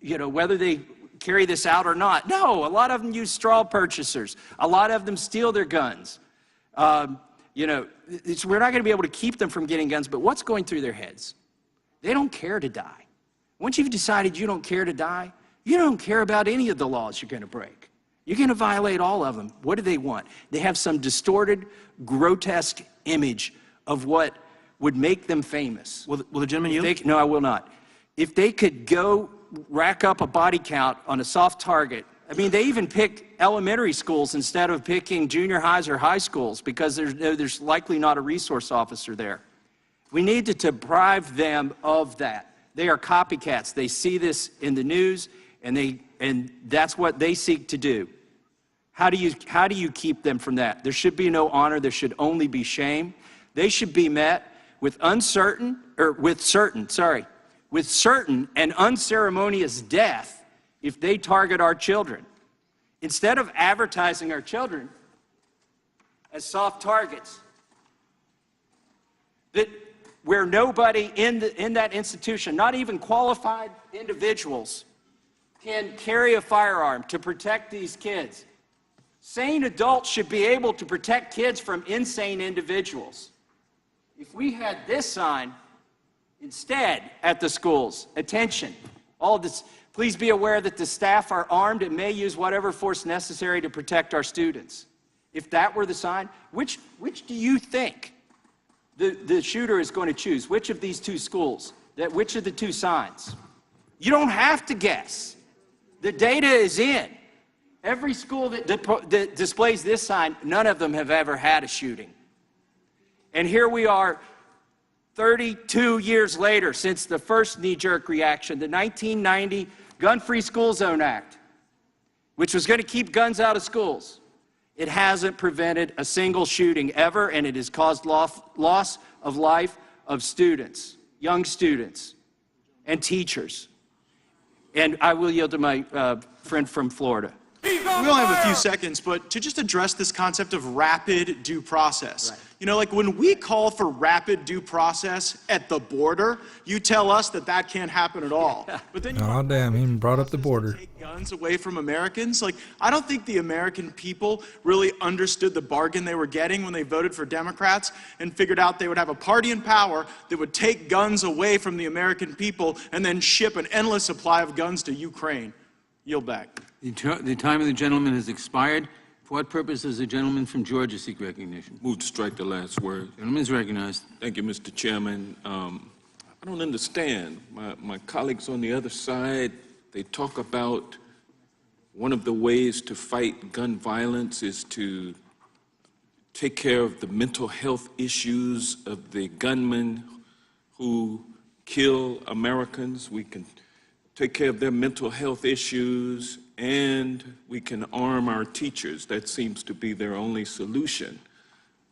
whether they carry this out or not? No, a lot of them use straw purchasers. A lot of them steal their guns. We're not going to be able to keep them from getting guns, but what's going through their heads? They don't care to die. Once you've decided you don't care to die, you don't care about any of the laws you're going to break. You're going to violate all of them. What do they want? They have some distorted, grotesque image of what would make them famous. Will the gentleman yield? No, I will not. If they could go rack up a body count on a soft target, they even pick elementary schools instead of picking junior highs or high schools because there's likely not a resource officer there. We need to deprive them of that. They are copycats. They see this in the news, and that's what they seek to do. How do you keep them from that? There should be no honor. There should only be shame. They should be met with certain and unceremonious death if they target our children. Instead of advertising our children as soft targets, where nobody in that institution, not even qualified individuals, can carry a firearm to protect these kids. Sane adults should be able to protect kids from insane individuals. If we had this sign instead at the schools, attention, all of this, please be aware that the staff are armed and may use whatever force necessary to protect our students. If that were the sign, which do you think the shooter is going to choose? Which of these two schools? Which of the two signs? You don't have to guess. The data is in. Every school that displays this sign, none of them have ever had a shooting. And here we are 32 years later since the first knee-jerk reaction, the 1990 Gun-Free School Zone Act, which was going to keep guns out of schools. It hasn't prevented a single shooting ever, and it has caused loss of life of students, young students, and teachers. And I will yield to my friend from Florida. We only have a few seconds, but to just address this concept of rapid due process. Right. You know, like when we call for rapid due process at the border, you tell us that that can't happen at all. But then oh damn, he brought up the border. Take guns away from Americans. Like, I don't think the American people really understood the bargain they were getting when they voted for Democrats and figured out they would have a party in power that would take guns away from the American people and then ship an endless supply of guns to Ukraine. Yield back. The time of the gentleman has expired. For what purpose does the gentleman from Georgia seek recognition? Move to strike the last word. Gentleman is recognized. Thank you, Mr. Chairman. I don't understand. My colleagues on the other side, they talk about one of the ways to fight gun violence is to take care of the mental health issues of the gunmen who kill Americans. We can take care of their mental health issues, and we can arm our teachers. That seems to be their only solution.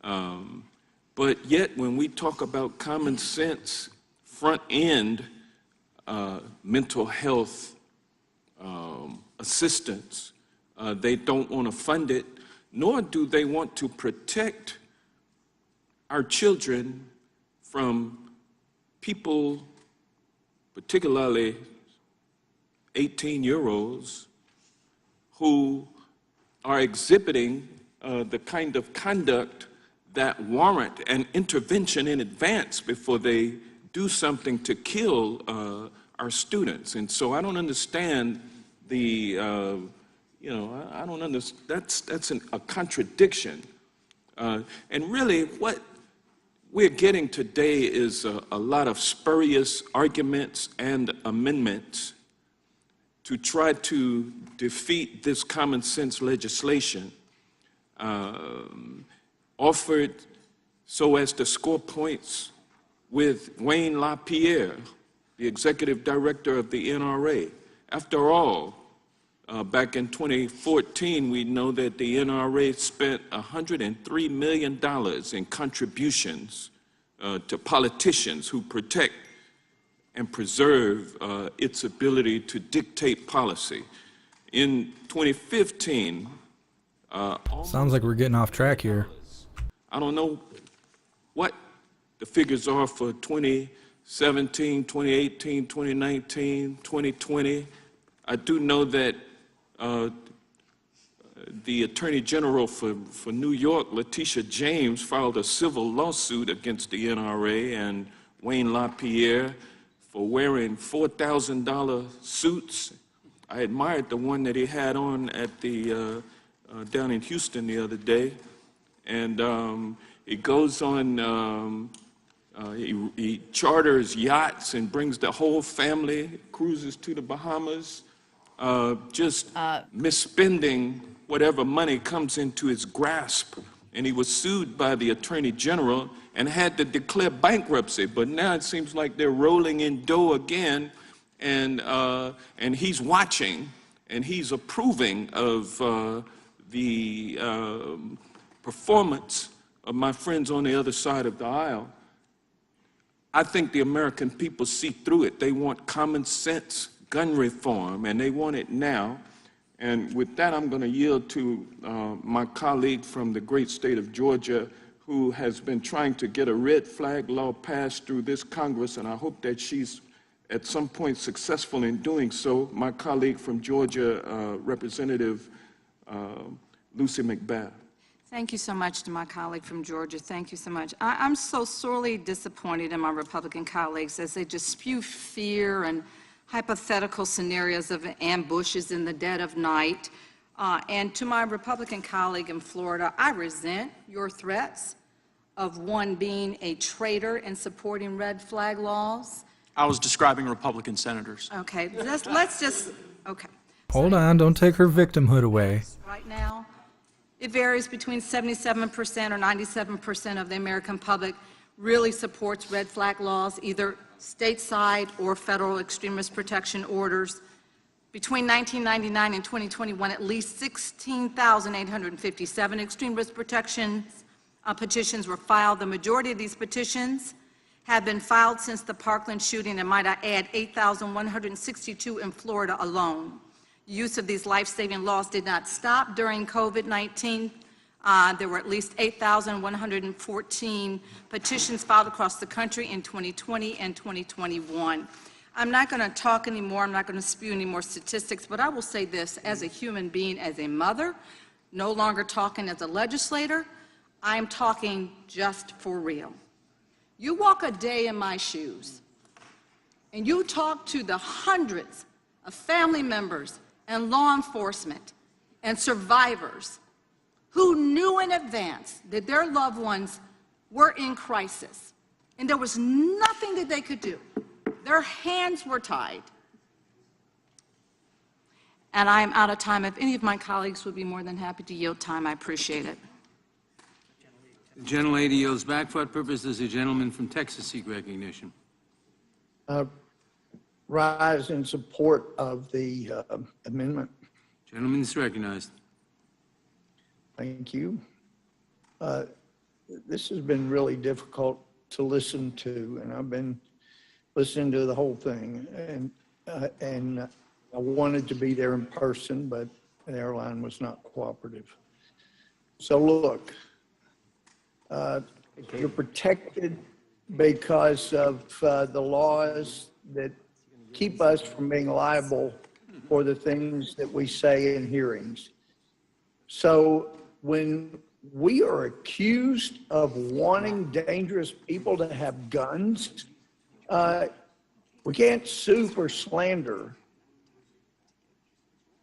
But yet, when we talk about common sense, front-end mental health assistance, they don't want to fund it, nor do they want to protect our children from people, particularly 18-year-olds, who are exhibiting the kind of conduct that warrant an intervention in advance before they do something to kill our students. And so I don't understand the, I don't understand, that's a contradiction. And really what we're getting today is a lot of spurious arguments and amendments to try to defeat this common sense legislation offered so as to score points with Wayne LaPierre, the executive director of the NRA. After all, back in 2014, we know that the NRA spent $103 million in contributions to politicians who protect and preserve its ability to dictate policy. In 2015, sounds like we're getting off track here. I don't know what the figures are for 2017, 2018, 2019, 2020. I do know that the Attorney General for New York, Letitia James, filed a civil lawsuit against the NRA and Wayne LaPierre for wearing $4,000 suits. I admired the one that he had on at the down in Houston the other day, and he goes on. He charters yachts and brings the whole family, cruises to the Bahamas, just misspending whatever money comes into his grasp. And he was sued by the Attorney General and had to declare bankruptcy. But now it seems like they're rolling in dough again, and he's watching, and he's approving of the performance of my friends on the other side of the aisle. I think the American people see through it. They want common sense gun reform, and they want it now. And with that, I'm going to yield to my colleague from the great state of Georgia, who has been trying to get a red flag law passed through this Congress, and I hope that she's at some point successful in doing so. My colleague from Georgia, Representative Lucy McBath. Thank you so much to my colleague from Georgia. Thank you so much. I'm so sorely disappointed in my Republican colleagues as they just spew fear and hypothetical scenarios of ambushes in the dead of night. And to my Republican colleague in Florida, I resent your threats of one being a traitor and supporting red flag laws. I was describing Republican senators. Okay, let's just, okay. Hold on, don't take her victimhood away. Right now, it varies between 77% or 97% of the American public really supports red flag laws, either stateside or federal extremist protection orders. Between 1999 and 2021, at least 16,857 extremist protection petitions were filed. The majority of these petitions have been filed since the Parkland shooting, and might I add, 8,162 in Florida alone. Use of these life-saving laws did not stop during COVID-19. There were at least 8,114 petitions filed across the country in 2020 and 2021. I'm not going to talk anymore. I'm not going to spew any more statistics, but I will say this as a human being, as a mother, no longer talking as a legislator. I'm talking just for real. You walk a day in my shoes, and you talk to the hundreds of family members and law enforcement and survivors who knew in advance that their loved ones were in crisis, and there was nothing that they could do. Their hands were tied. And I am out of time. If any of my colleagues would be more than happy to yield time, I appreciate it. The gentlelady yields back. For what purpose does the gentleman from Texas seek recognition? Rise in support of the amendment. Gentleman is recognized. Thank you. This has been really difficult to listen to, and I've been listening to the whole thing. And I wanted to be there in person, but the airline was not cooperative. So look, you're protected because of the laws that keep us from being liable for the things that we say in hearings. So when we are accused of wanting dangerous people to have guns, we can't sue for slander.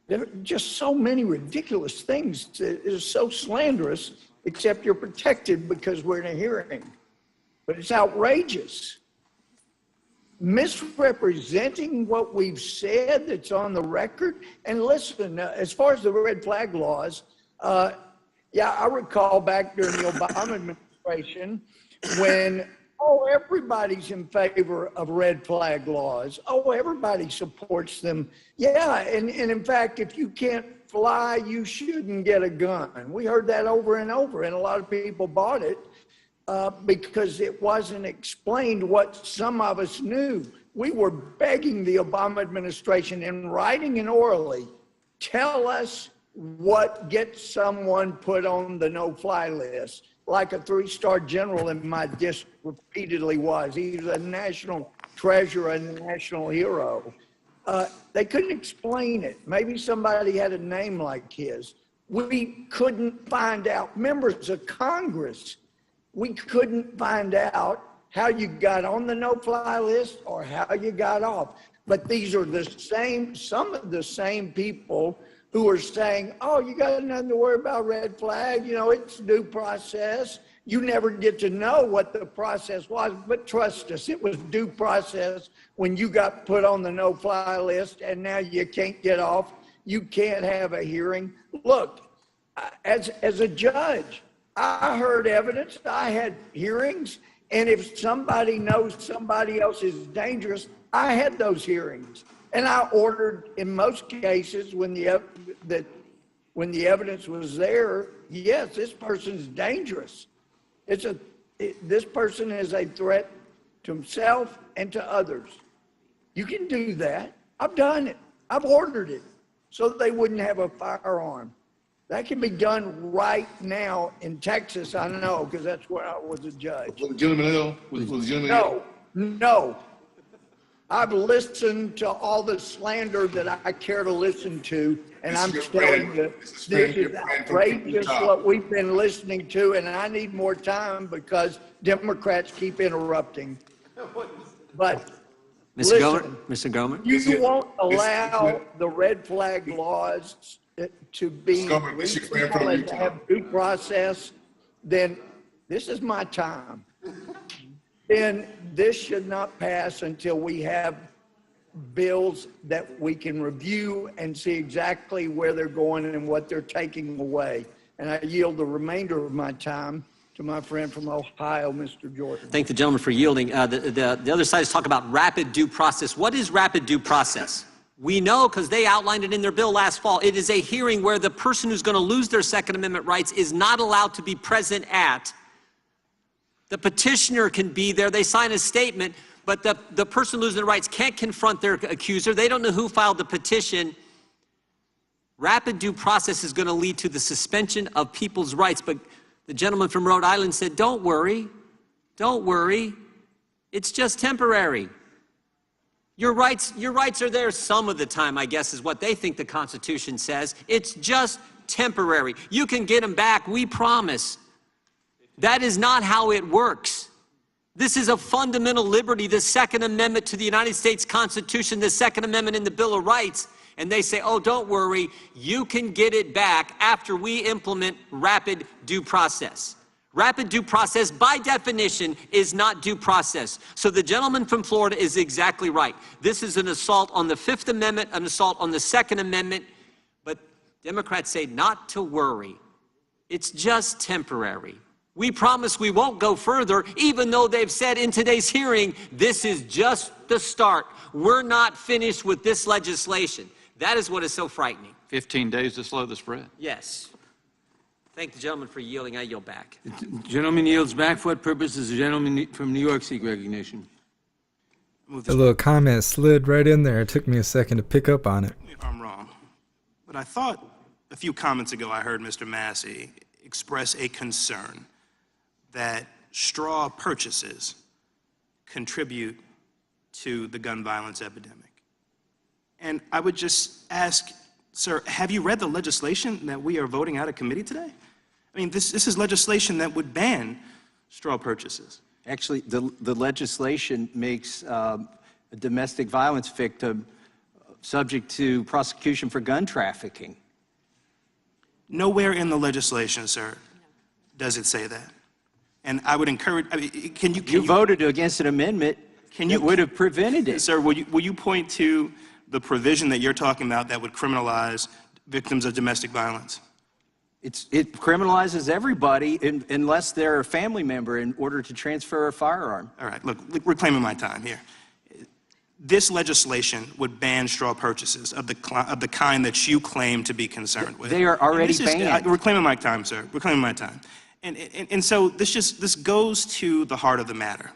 There are just so many ridiculous things that is so slanderous, except you're protected because we're in a hearing. But it's outrageous. Misrepresenting what we've said that's on the record. And listen, as far as the red flag laws, yeah, I recall back during the Obama administration when, oh, everybody's in favor of red flag laws. Oh, everybody supports them. Yeah, and in fact, if you can't fly, you shouldn't get a gun. We heard that over and over, and a lot of people bought it because it wasn't explained what some of us knew. We were begging the Obama administration in writing and orally, tell us what gets someone put on the no-fly list, like a three-star general in my district repeatedly was. He was a national treasure and a national hero. They couldn't explain it. Maybe somebody had a name like his. We couldn't find out. Members of Congress, we couldn't find out how you got on the no-fly list or how you got off. But these are the same, some of the same people who are saying, oh, you got nothing to worry about red flag, you know, it's due process. You never get to know what the process was, but trust us, it was due process when you got put on the no-fly list and now you can't get off, you can't have a hearing. Look, as a judge, I heard evidence, I had hearings, and if somebody knows somebody else is dangerous, I had those hearings. And I ordered, in most cases, when the evidence was there, yes, this person's dangerous. This person is a threat to himself and to others. You can do that. I've done it. I've ordered it so that they wouldn't have a firearm. That can be done right now in Texas, I know, because that's where I was a judge. Was the gentleman ill? Was the gentleman ill? No. I've listened to all the slander that I care to listen to, and I'm telling you, this is outrageous what we've been listening to, and I need more time because Democrats keep interrupting. But Mr. Gomer? You won't allow the red flag laws to be reasonable and to have due process, then this is my time. Then this should not pass until we have bills that we can review and see exactly where they're going and what they're taking away. And I yield the remainder of my time to my friend from Ohio, Mr. Jordan. Thank the gentleman for yielding. The other side is talking about rapid due process. What is rapid due process? We know because they outlined it in their bill last fall. It is a hearing where the person who's going to lose their Second Amendment rights is not allowed to be present at. The petitioner can be there. They sign a statement, but the person losing their rights can't confront their accuser. They don't know who filed the petition. Rapid due process is going to lead to the suspension of people's rights. But the gentleman from Rhode Island said, don't worry. Don't worry. It's just temporary. Your rights are there some of the time, I guess, is what they think the Constitution says. It's just temporary. You can get them back, we promise. That is not how it works. This is a fundamental liberty, the Second Amendment to the United States Constitution, the Second Amendment in the Bill of Rights. And they say, oh, don't worry, you can get it back after we implement rapid due process. Rapid due process, by definition, is not due process. So the gentleman from Florida is exactly right. This is an assault on the Fifth Amendment, an assault on the Second Amendment. But Democrats say not to worry. It's just temporary. We promise we won't go further, even though they've said in today's hearing, this is just the start. We're not finished with this legislation. That is what is so frightening. 15 days to slow the spread. Yes. Thank the gentleman for yielding. I yield back. The gentleman yields back. For what purpose does the gentleman from New York seek recognition? A little comment slid right in there. It took me a second to pick up on it. I'm wrong, but I thought a few comments ago I heard Mr. Massey express a concern that straw purchases contribute to the gun violence epidemic. And I would just ask, sir, have you read the legislation that we are voting out of committee today? I mean, this is legislation that would ban straw purchases. Actually, the legislation makes a domestic violence victim subject to prosecution for gun trafficking. Nowhere in the legislation, sir, does it say that. And I would encourage, I mean, can you voted against an amendment that would have prevented it. Sir, will you point to the provision that you're talking about that would criminalize victims of domestic violence? It criminalizes everybody unless they're a family member in order to transfer a firearm. All right, look, we're claiming my time here. This legislation would ban straw purchases of the kind that you claim to be concerned with. They are already banned. We're claiming my time, sir. We're claiming my time. And so this goes to the heart of the matter,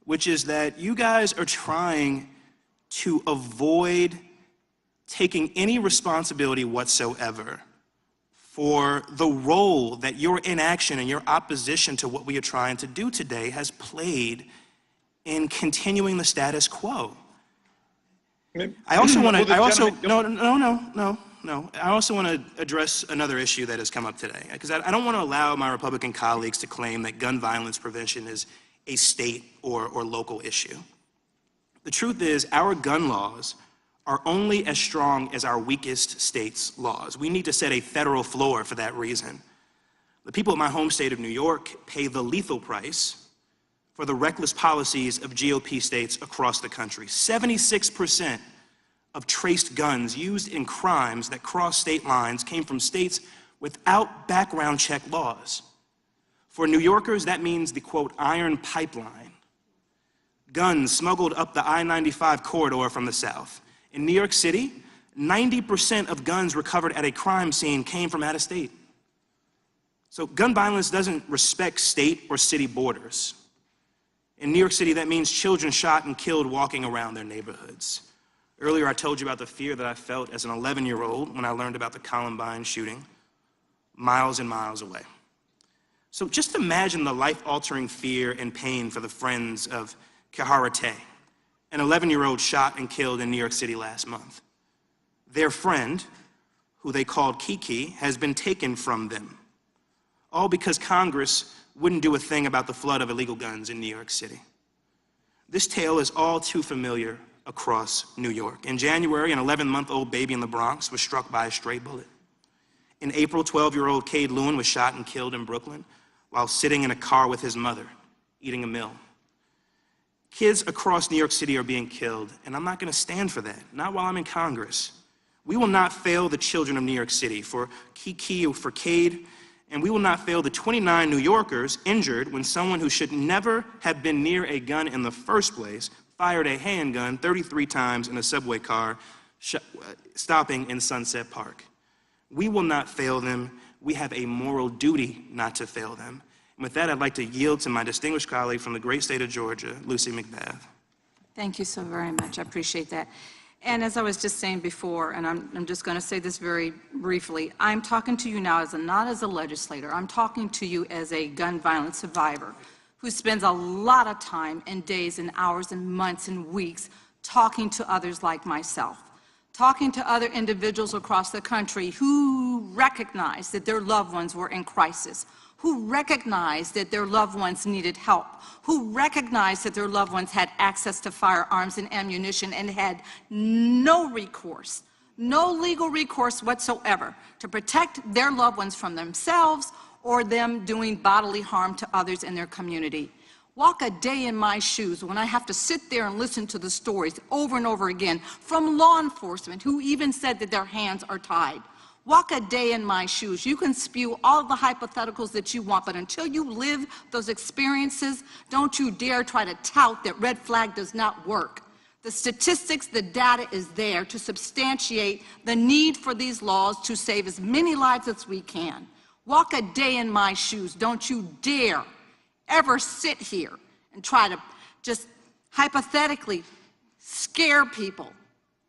which is that you guys are trying to avoid taking any responsibility whatsoever for the role that your inaction and your opposition to what we are trying to do today has played in continuing the status quo. I also want to, I also want to address another issue that has come up today, because I don't want to allow my Republican colleagues to claim that gun violence prevention is a state or local issue. The truth is, our gun laws are only as strong as our weakest state's laws. We need to set a federal floor for that reason. The people of my home state of New York pay the lethal price for the reckless policies of GOP states across the country. 76% of traced guns used in crimes that cross state lines came from states without background check laws. For New Yorkers, that means the, quote, iron pipeline. Guns smuggled up the I-95 corridor from the south. In New York City, 90% of guns recovered at a crime scene came from out of state. So gun violence doesn't respect state or city borders. In New York City, that means children shot and killed walking around their neighborhoods. Earlier, I told you about the fear that I felt as an 11-year-old when I learned about the Columbine shooting, miles and miles away. So just imagine the life-altering fear and pain for the friends of Kaharate, an 11-year-old shot and killed in New York City last month. Their friend, who they called Kiki, has been taken from them, all because Congress wouldn't do a thing about the flood of illegal guns in New York City. This tale is all too familiar across New York. In January, an 11-month-old baby in the Bronx was struck by a stray bullet. In April, 12-year-old Cade Lewin was shot and killed in Brooklyn while sitting in a car with his mother, eating a meal. Kids across New York City are being killed, and I'm not going to stand for that, not while I'm in Congress. We will not fail the children of New York City, for Kiki or for Cade, and we will not fail the 29 New Yorkers injured when someone who should never have been near a gun in the first place fired a handgun 33 times in a subway car stopping in Sunset Park. We will not fail them. We have a moral duty not to fail them. And with that, I'd like to yield to my distinguished colleague from the great state of Georgia, Lucy McBath. Thank you so very much. I appreciate that. And as I was just saying before, and I'm just going to say this very briefly, I'm talking to you now not as a legislator. I'm talking to you as a gun violence survivor who spends a lot of time and days and hours and months and weeks talking to others like myself, talking to other individuals across the country who recognized that their loved ones were in crisis, who recognized that their loved ones needed help, who recognized that their loved ones had access to firearms and ammunition and had no recourse, no legal recourse whatsoever to protect their loved ones from themselves or them doing bodily harm to others in their community. Walk a day in my shoes when I have to sit there and listen to the stories over and over again from law enforcement who even said that their hands are tied. Walk a day in my shoes. You can spew all of the hypotheticals that you want, but until you live those experiences, don't you dare try to tout that red flag does not work. The statistics, the data is there to substantiate the need for these laws to save as many lives as we can. Walk a day in my shoes. Don't you dare ever sit here and try to just hypothetically scare people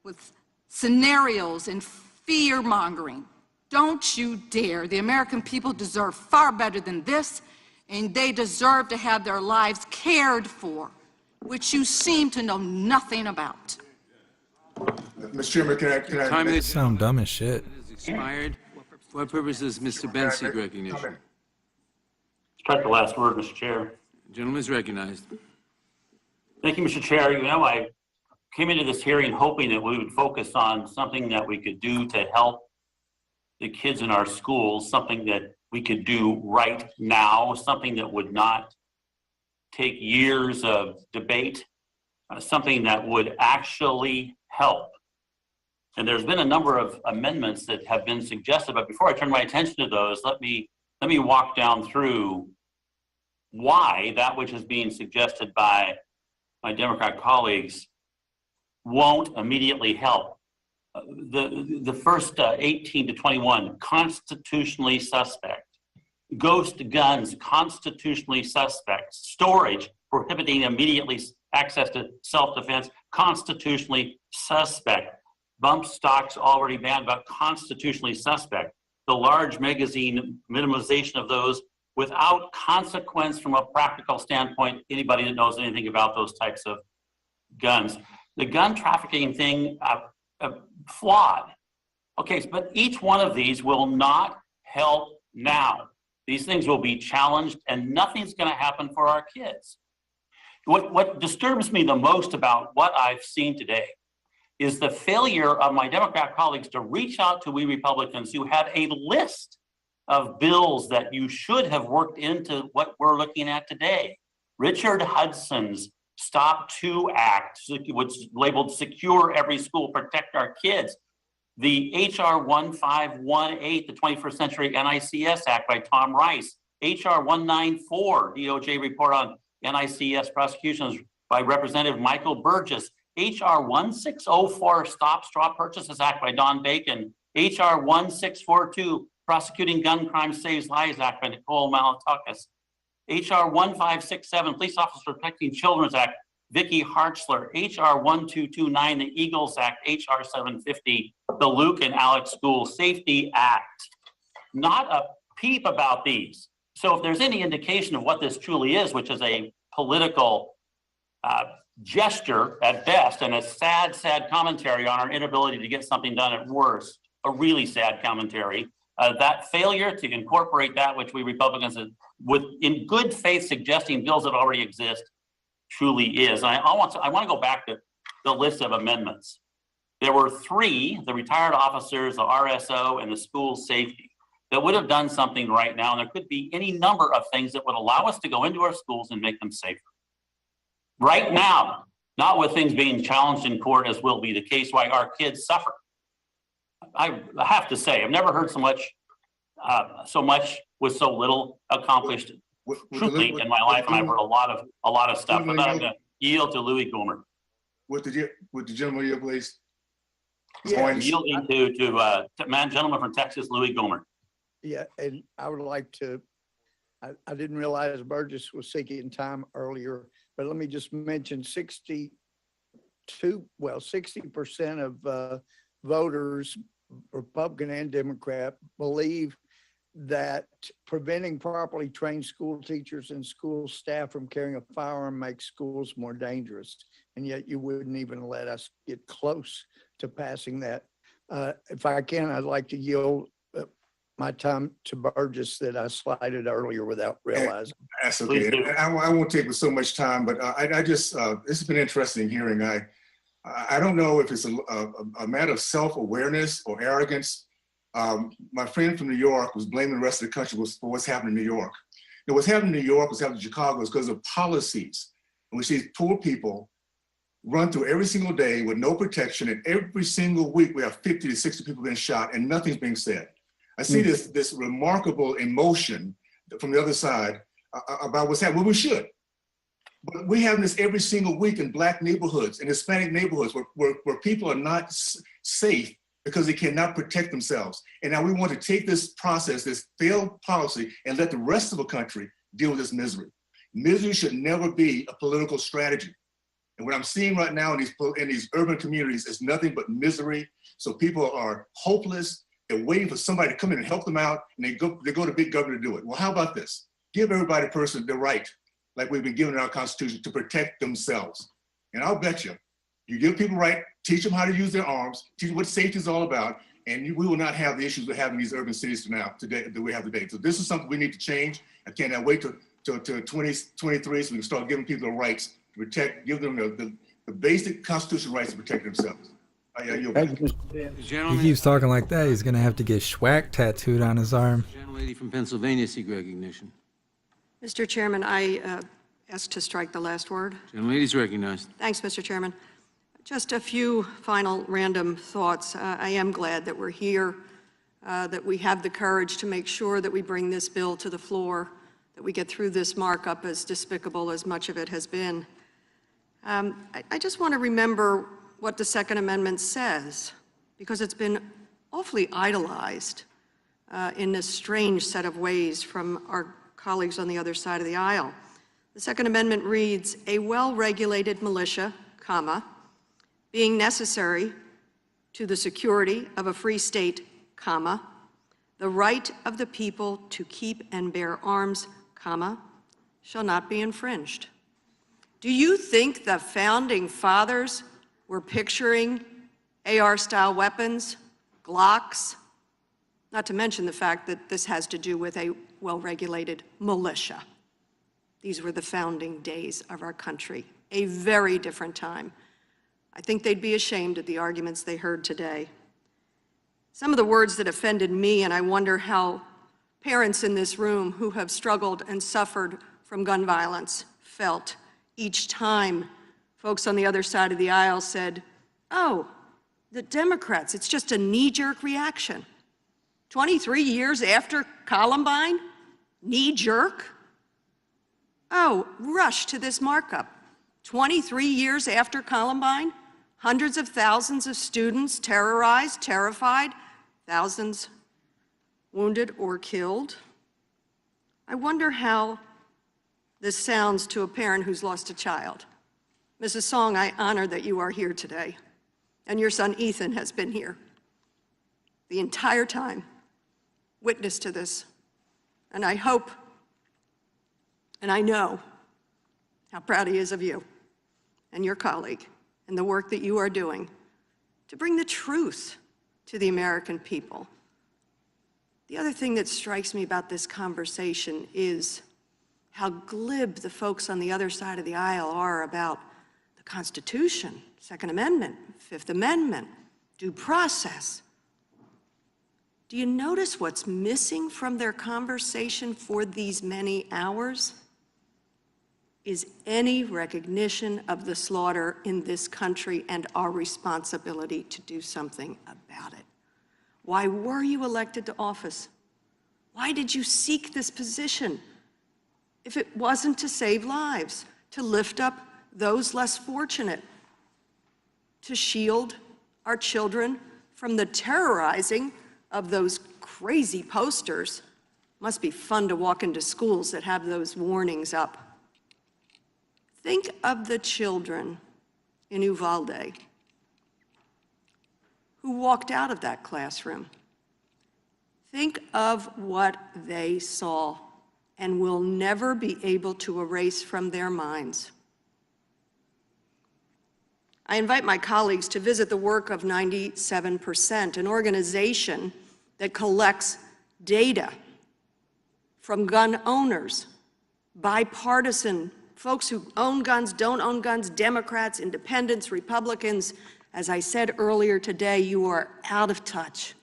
with scenarios and fear-mongering. Don't you dare. The American people deserve far better than this, and they deserve to have their lives cared for, which you seem to know nothing about. Mr. Chairman, can I Time is Sound dumb as shit. expired. For what purpose does Mr. Ben seek recognition? Strike the last word, Mr. Chair. The gentleman is recognized. Thank you, Mr. Chair. You know, I came into this hearing hoping that we would focus on something that we could do to help the kids in our schools, something that we could do right now, something that would not take years of debate, something that would actually help. And there's been a number of amendments that have been suggested, but before I turn my attention to those, let me walk down through why that which is being suggested by my Democrat colleagues won't immediately help. The first 18 to 21, constitutionally suspect. Ghost guns, constitutionally suspect. Storage, prohibiting immediately access to self-defense, constitutionally suspect. Bump stocks already banned, but constitutionally suspect. The large magazine minimization of those without consequence from a practical standpoint, anybody that knows anything about those types of guns. The gun trafficking thing, flawed. Okay, but each one of these will not help now. These things will be challenged and nothing's gonna happen for our kids. What disturbs me the most about what I've seen today is the failure of my Democrat colleagues to reach out to we Republicans who have a list of bills that you should have worked into what we're looking at today. Richard Hudson's Stop 2 Act, which is labeled Secure Every School, Protect Our Kids. The HR 1518, the 21st Century NICS Act by Tom Rice. HR 194, DOJ report on NICS prosecutions by Representative Michael Burgess. HR 1604, Stop Straw Purchases Act by Don Bacon. HR 1642, Prosecuting Gun Crime Saves Lives Act by Nicole Malatukas. HR 1567, Police Officers Protecting Children's Act, Vicky Hartzler. HR 1229, the Eagles Act. HR 750, the Luke and Alex School Safety Act. Not a peep about these. So if there's any indication of what this truly is, which is a political gesture at best and a sad, sad commentary on our inability to get something done at worst, a really sad commentary, that failure to incorporate that which we Republicans with in good faith suggesting bills that already exist truly is. And I want to go back to the list of amendments. There were 3, the retired officers, the RSO, and the school safety, that would have done something right now. And there could be any number of things that would allow us to go into our schools and make them safer. Right now, not with things being challenged in court, as will be the case, why our kids suffer. I have to say, I've never heard so much with so little accomplished truthfully in my life, and I've heard a lot of stuff. But I'm going to yield to Louis Gohmert. Would the gentleman yield, please? I'm yielding to gentleman from Texas, Louis Gohmert. Yeah, and I would like to, I didn't realize Burgess was seeking time earlier, but let me just mention 60% of voters, Republican and Democrat, believe that preventing properly trained school teachers and school staff from carrying a firearm makes schools more dangerous. And yet you wouldn't even let us get close to passing that. If I can, I'd like to yield my time to Burgess that I slighted earlier without realizing. That's okay. I won't take so much time, but I just, this has been an interesting hearing. I don't know if it's a matter of self-awareness or arrogance. My friend from New York was blaming the rest of the country for what's happening in New York. Now, what's happening in New York, what's happening in Chicago is because of policies. And we see poor people run through every single day with no protection, and every single week we have 50 to 60 people being shot and nothing's being said. I see this remarkable emotion from the other side about what's happening. Well, we should. But we're having this every single week in Black neighborhoods, in Hispanic neighborhoods, where people are not safe because they cannot protect themselves. And now we want to take this process, this failed policy, and let the rest of the country deal with this misery. Misery should never be a political strategy. And what I'm seeing right now in these urban communities is nothing but misery. So people are hopeless. They're waiting for somebody to come in and help them out, and they go to big government to do it. Well, how about this? Give everybody person the right, like we've been given in our Constitution, to protect themselves. And I'll bet you give people right, teach them how to use their arms, teach them what safety is all about, and we will not have the issues we're having in these urban cities today that we have today. So this is something we need to change. I cannot wait till 2023 so we can start giving people the rights to protect, give them the basic constitutional rights to protect themselves. He keeps talking like that, he's gonna have to get schwack tattooed on his arm. Gentlelady from Pennsylvania, seek recognition. Mr. Chairman, I ask to strike the last word. Gentlelady's recognized. Thanks, Mr. Chairman. Just a few final random thoughts. I am glad that we're here, that we have the courage to make sure that we bring this bill to the floor, that we get through this markup, as despicable as much of it has been. I just want to remember what the Second Amendment says, because it's been awfully idolized in this strange set of ways from our colleagues on the other side of the aisle. The Second Amendment reads, a well-regulated militia, comma, being necessary to the security of a free state, comma, the right of the people to keep and bear arms, comma, shall not be infringed. Do you think the founding fathers were picturing AR-style weapons, Glocks? Not to mention the fact that this has to do with a well-regulated militia. These were the founding days of our country, a very different time. I think they'd be ashamed of the arguments they heard today. Some of the words that offended me, and I wonder how parents in this room who have struggled and suffered from gun violence felt each time folks on the other side of the aisle said, oh, the Democrats, it's just a knee-jerk reaction. 23 years after Columbine, knee-jerk? Oh, rush to this markup. 23 years after Columbine, hundreds of thousands of students terrorized, terrified, thousands wounded or killed. I wonder how this sounds to a parent who's lost a child. Mrs. Song, I honor that you are here today, and your son Ethan has been here the entire time, witness to this. And I hope, and I know how proud he is of you and your colleague and the work that you are doing to bring the truth to the American people. The other thing that strikes me about this conversation is how glib the folks on the other side of the aisle are about the Constitution, Second Amendment, Fifth Amendment, due process. Do you notice what's missing from their conversation for these many hours? Is any recognition of the slaughter in this country and our responsibility to do something about it. Why were you elected to office? Why did you seek this position? If it wasn't to save lives, to lift up those less fortunate, to shield our children from the terrorizing of those crazy posters. Must be fun to walk into schools that have those warnings up. Think of the children in Uvalde who walked out of that classroom. Think of what they saw and will never be able to erase from their minds. I invite my colleagues to visit the work of 97%, an organization that collects data from gun owners, bipartisan folks who own guns, don't own guns, Democrats, independents, Republicans. As I said earlier today, you are out of touch.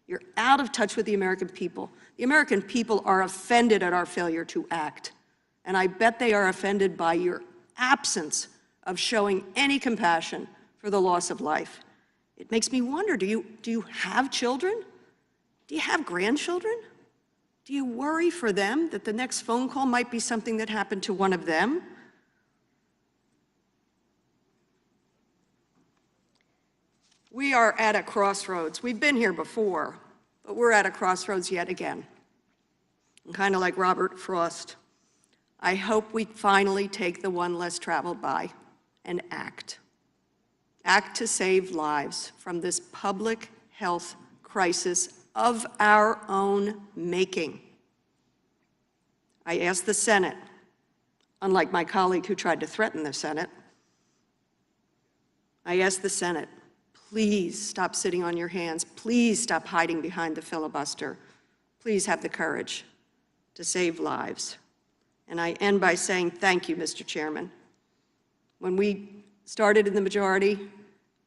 You're out of touch with the American people. The American people are offended at our failure to act. And I bet they are offended by your absence of showing any compassion for the loss of life. It makes me wonder, do you have children? Do you have grandchildren? Do you worry for them that the next phone call might be something that happened to one of them? We are at a crossroads. We've been here before, but we're at a crossroads yet again. And kind of like Robert Frost, I hope we finally take the one less traveled by and act. Act to save lives from this public health crisis of our own making. I ask the Senate, unlike my colleague who tried to threaten the Senate, I ask the Senate, please stop sitting on your hands. Please stop hiding behind the filibuster. Please have the courage to save lives. And I end by saying thank you, Mr. Chairman. When we started in the majority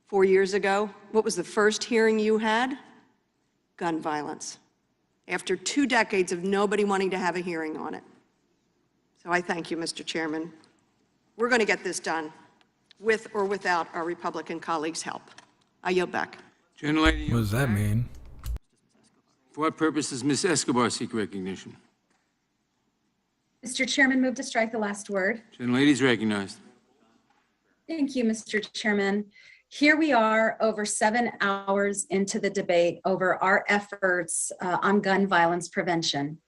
4 years ago, what was the first hearing you had? Gun violence. After 2 decades of nobody wanting to have a hearing on it. So I thank you, Mr. Chairman. We're going to get this done, with or without our Republican colleagues' help. I yield back. Gentlelady. What does that mean? For what purpose does Ms. Escobar seek recognition? Mr. Chairman, move to strike the last word. Gentlelady is recognized. Thank you, Mr. Chairman. Here we are over 7 hours into the debate over our efforts on gun violence prevention.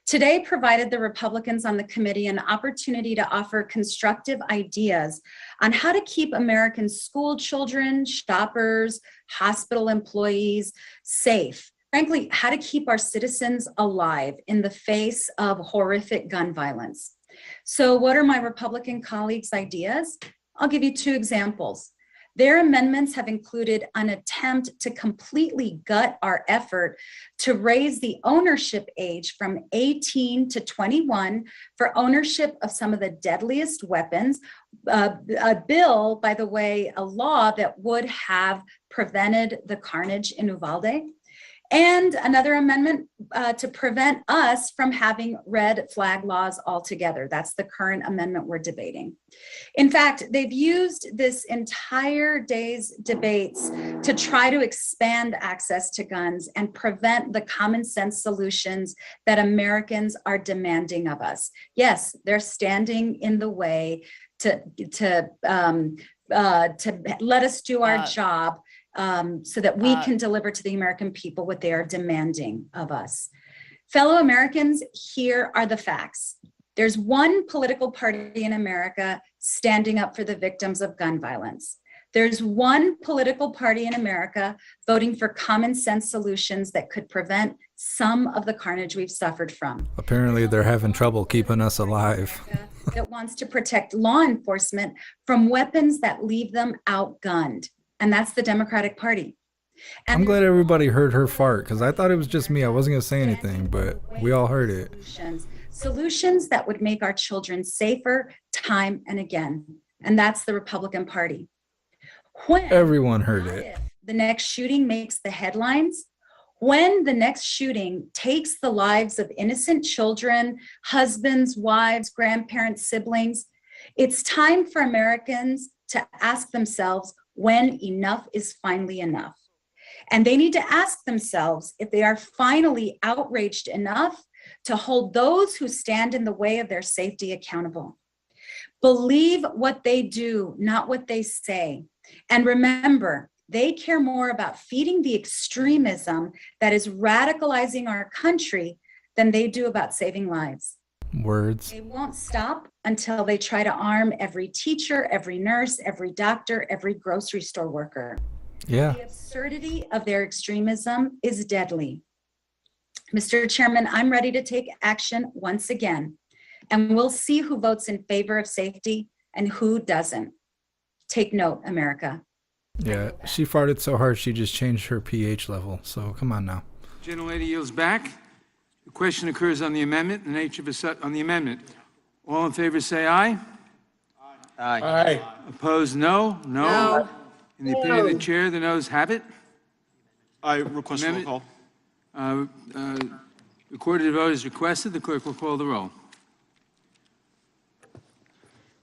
Today provided the Republicans on the committee an opportunity to offer constructive ideas on how to keep American school children, shoppers, hospital employees safe. Frankly, how to keep our citizens alive in the face of horrific gun violence. So what are my Republican colleagues' ideas? I'll give you 2 examples. Their amendments have included an attempt to completely gut our effort to raise the ownership age from 18 to 21 for ownership of some of the deadliest weapons. A bill, by the way, a law that would have prevented the carnage in Uvalde. And another amendment to prevent us from having red flag laws altogether. That's the current amendment we're debating. In fact, they've used this entire day's debates to try to expand access to guns and prevent the common sense solutions that Americans are demanding of us. Yes, they're standing in the way to let us do our job. So that we can deliver to the American people what they are demanding of us. Fellow Americans, here are the facts. There's one political party in America standing up for the victims of gun violence. There's one political party in America voting for common sense solutions that could prevent some of the carnage we've suffered from. Apparently, they're having trouble keeping us alive. That wants to protect law enforcement from weapons that leave them outgunned. And that's the Democratic Party. I'm glad everybody heard her fart because I thought it was just me. I wasn't going to say anything, but we all heard it. Solutions that would make our children safer time and again. And that's the Republican Party. When Everyone heard it. the next shooting makes the headlines, when the next shooting takes the lives of innocent children, husbands, wives, grandparents, siblings, it's time for Americans to ask themselves when enough is finally enough. And they need to ask themselves if they are finally outraged enough to hold those who stand in the way of their safety accountable. Believe what they do, not what they say. And remember, they care more about feeding the extremism that is radicalizing our country than they do about saving lives. Words. They won't stop until they try to arm every teacher, every nurse, every doctor, every grocery store worker. Yeah. The absurdity of their extremism is deadly. Mr. Chairman, I'm ready to take action once again, and we'll see who votes in favor of safety and who doesn't. Take note, America. Yeah, she farted so hard she just changed her pH level. So come on now. Gentlelady yields back. The question occurs on the amendment, the nature of on the amendment. All in favor say aye. Aye. Aye. Opposed, no. No. In the opinion of the chair, the noes have it. I request a roll Amendment. call. Recorded vote is requested. The clerk will call the roll.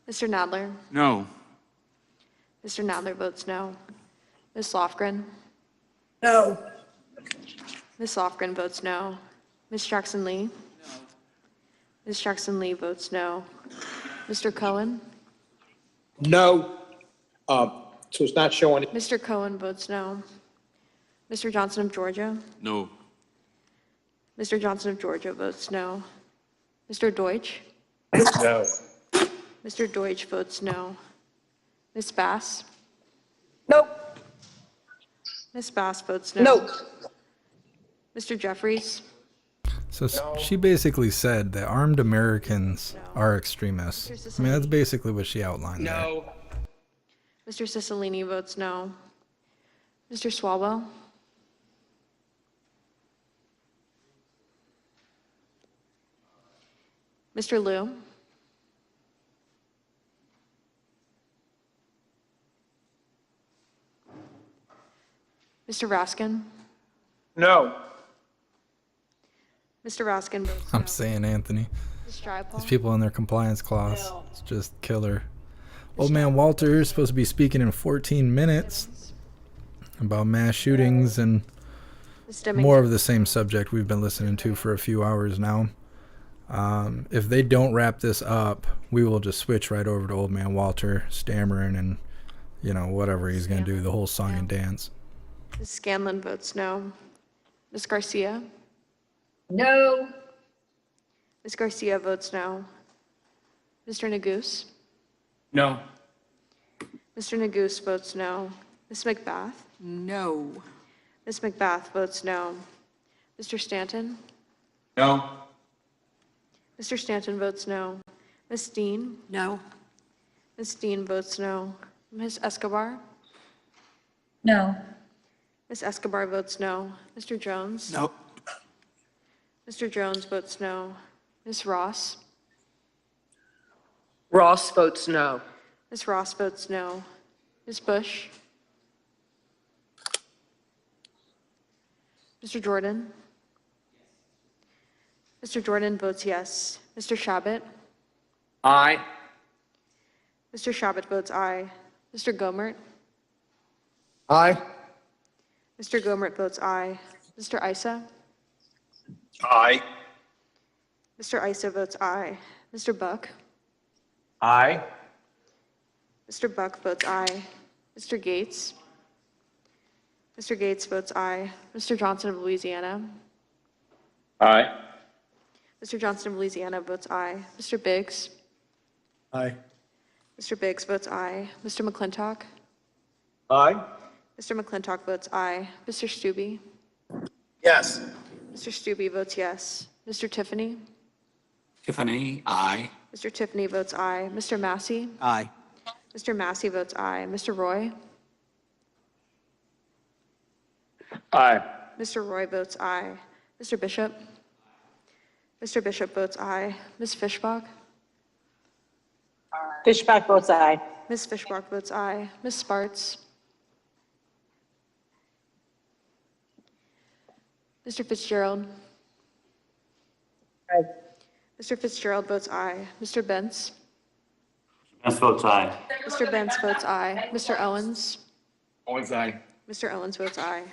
Mr. Nadler? No. Mr. Nadler votes no. Ms. Lofgren? No. Ms. Lofgren votes no. Ms. Jackson-Lee? No. Ms. Jackson-Lee votes no. Mr. Cohen? No. So it's not showing. Mr. Cohen votes no. Mr. Johnson of Georgia? No. Mr. Johnson of Georgia votes no. Mr. Deutsch? No. Mr. Deutsch votes no. Ms. Bass? Nope. Ms. Bass votes no. Nope. Mr. Jeffries? So she basically said that armed Americans are extremists. I mean, that's basically what she outlined there. No. Mr. Cicilline votes no. Mr. Swalwell? Mr. Liu? Mr. Raskin? No. Mr. Raskin votes no. I'm saying, Anthony. Ms. Stripal? These people in their compliance clause, it's just killer. Old man Walter is supposed to be speaking in 14 minutes about mass shootings and more of the same subject we've been listening to for a few hours now. If they don't wrap this up, we will just switch right over to old man Walter stammering and, you know, whatever he's going to do, the whole song and dance. Ms. Scanlon votes no. Ms. Garcia? No. Ms. Garcia votes no. Mr. Neguse? No. Mr. Neguse votes no. Ms. McBath? No. Ms. McBath votes no. Mr. Stanton? No. Mr. Stanton votes no. Ms. Dean? No. Ms. Dean votes no. Ms. Escobar? No. Ms. Escobar votes no. Mr. Jones? No. Mr. Jones votes no. Ms. Ross? Ross votes no. Ms. Ross votes no. Ms. Bush? Mr. Jordan? Mr. Jordan votes yes. Mr. Shabbat? Aye. Mr. Shabbat votes aye. Mr. Gomert? Aye. Mr. Gomert votes aye. Mr. Issa? Aye. Mr. Issa votes aye. Mr. Buck? Aye. Mr. Buck votes aye. Mr. Gates? Mr. Gates votes aye. Mr. Johnson of Louisiana? Aye. Mr. Johnston of Louisiana votes aye. Mr. Biggs? Aye. Mr. Biggs votes aye. Mr. McClintock? Aye. Mr. McClintock votes aye. Mr. Stube? Yes. Mr. Stube votes yes. Mr. Tiffany? Tiffany, aye. Mr. Tiffany votes aye. Mr. Massey? Aye. Mr. Massey votes aye. Mr. Roy? Aye. Mr. Roy votes aye. Mr. Bishop? Mr. Bishop votes aye. Ms. Fishbach? Fishbach votes aye. Ms. Fishbach votes aye. Ms. Sparts? Mr. Fitzgerald? Aye. Mr. Fitzgerald votes aye. Mr. Bentz? Bentz votes aye. Mr. Bentz votes aye. Mr. Owens? Owens aye. Mr. Owens votes aye.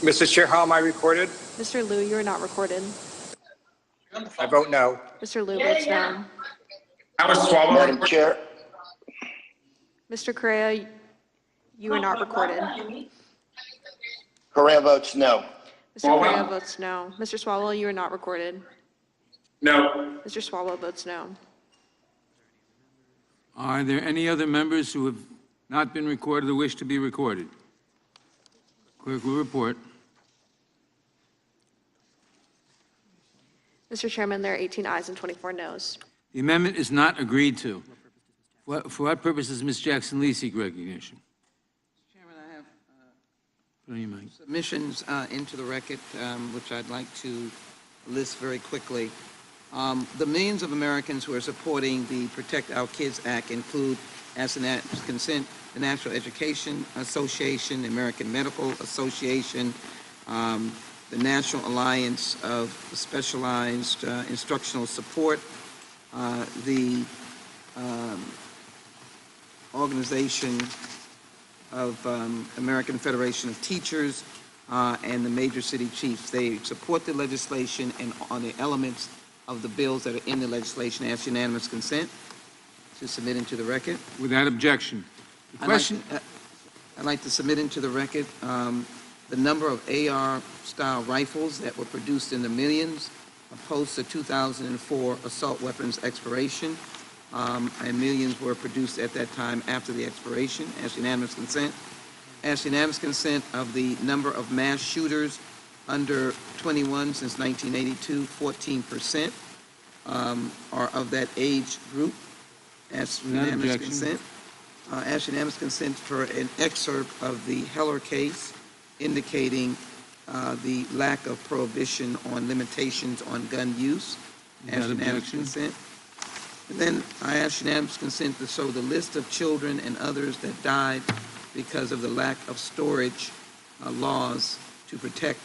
Mr. Chair, how am I recorded? Mr. Liu, you are not recorded. I vote no. Mr. Liu votes no. I was swallowed. Madam Chair. Mr. Correa, you are not recorded. Correa votes no. Mr. Correa votes no. Mr. Swalwell, you are not recorded. No. Mr. Swalwell votes no. Are there any other members who have not been recorded or wish to be recorded? Clerk will report. Mr. Chairman, there are 18 ayes and 24 noes. The amendment is not agreed to. For what purpose does Ms. Jackson-Lee seek recognition? Chairman, I have Put on your mic. submissions into the record, which I'd like to list very quickly. The millions of Americans who are supporting the Protect Our Kids Act include, as an consent, the National Education Association, the American Medical Association, the National Alliance of Specialized Instructional Support, the Organization of American Federation of Teachers, and the major city chiefs. They support the legislation and on the elements of the bills that are in the legislation. I ask unanimous consent to submit into the record. Without objection. The question. I'd like to submit into the record the number of AR-style rifles that were produced in the millions post the 2004 assault weapons expiration, and millions were produced at that time after the expiration. Ask unanimous consent. Ask unanimous consent of the number of mass shooters under 21 since 1982, 14% are of that age group. Ask unanimous consent. Ask unanimous consent for an excerpt of the Heller case indicating the lack of prohibition on limitations on gun use. Ask unanimous consent. And then I ask unanimous consent to show the list of children and others that died because of the lack of storage laws to protect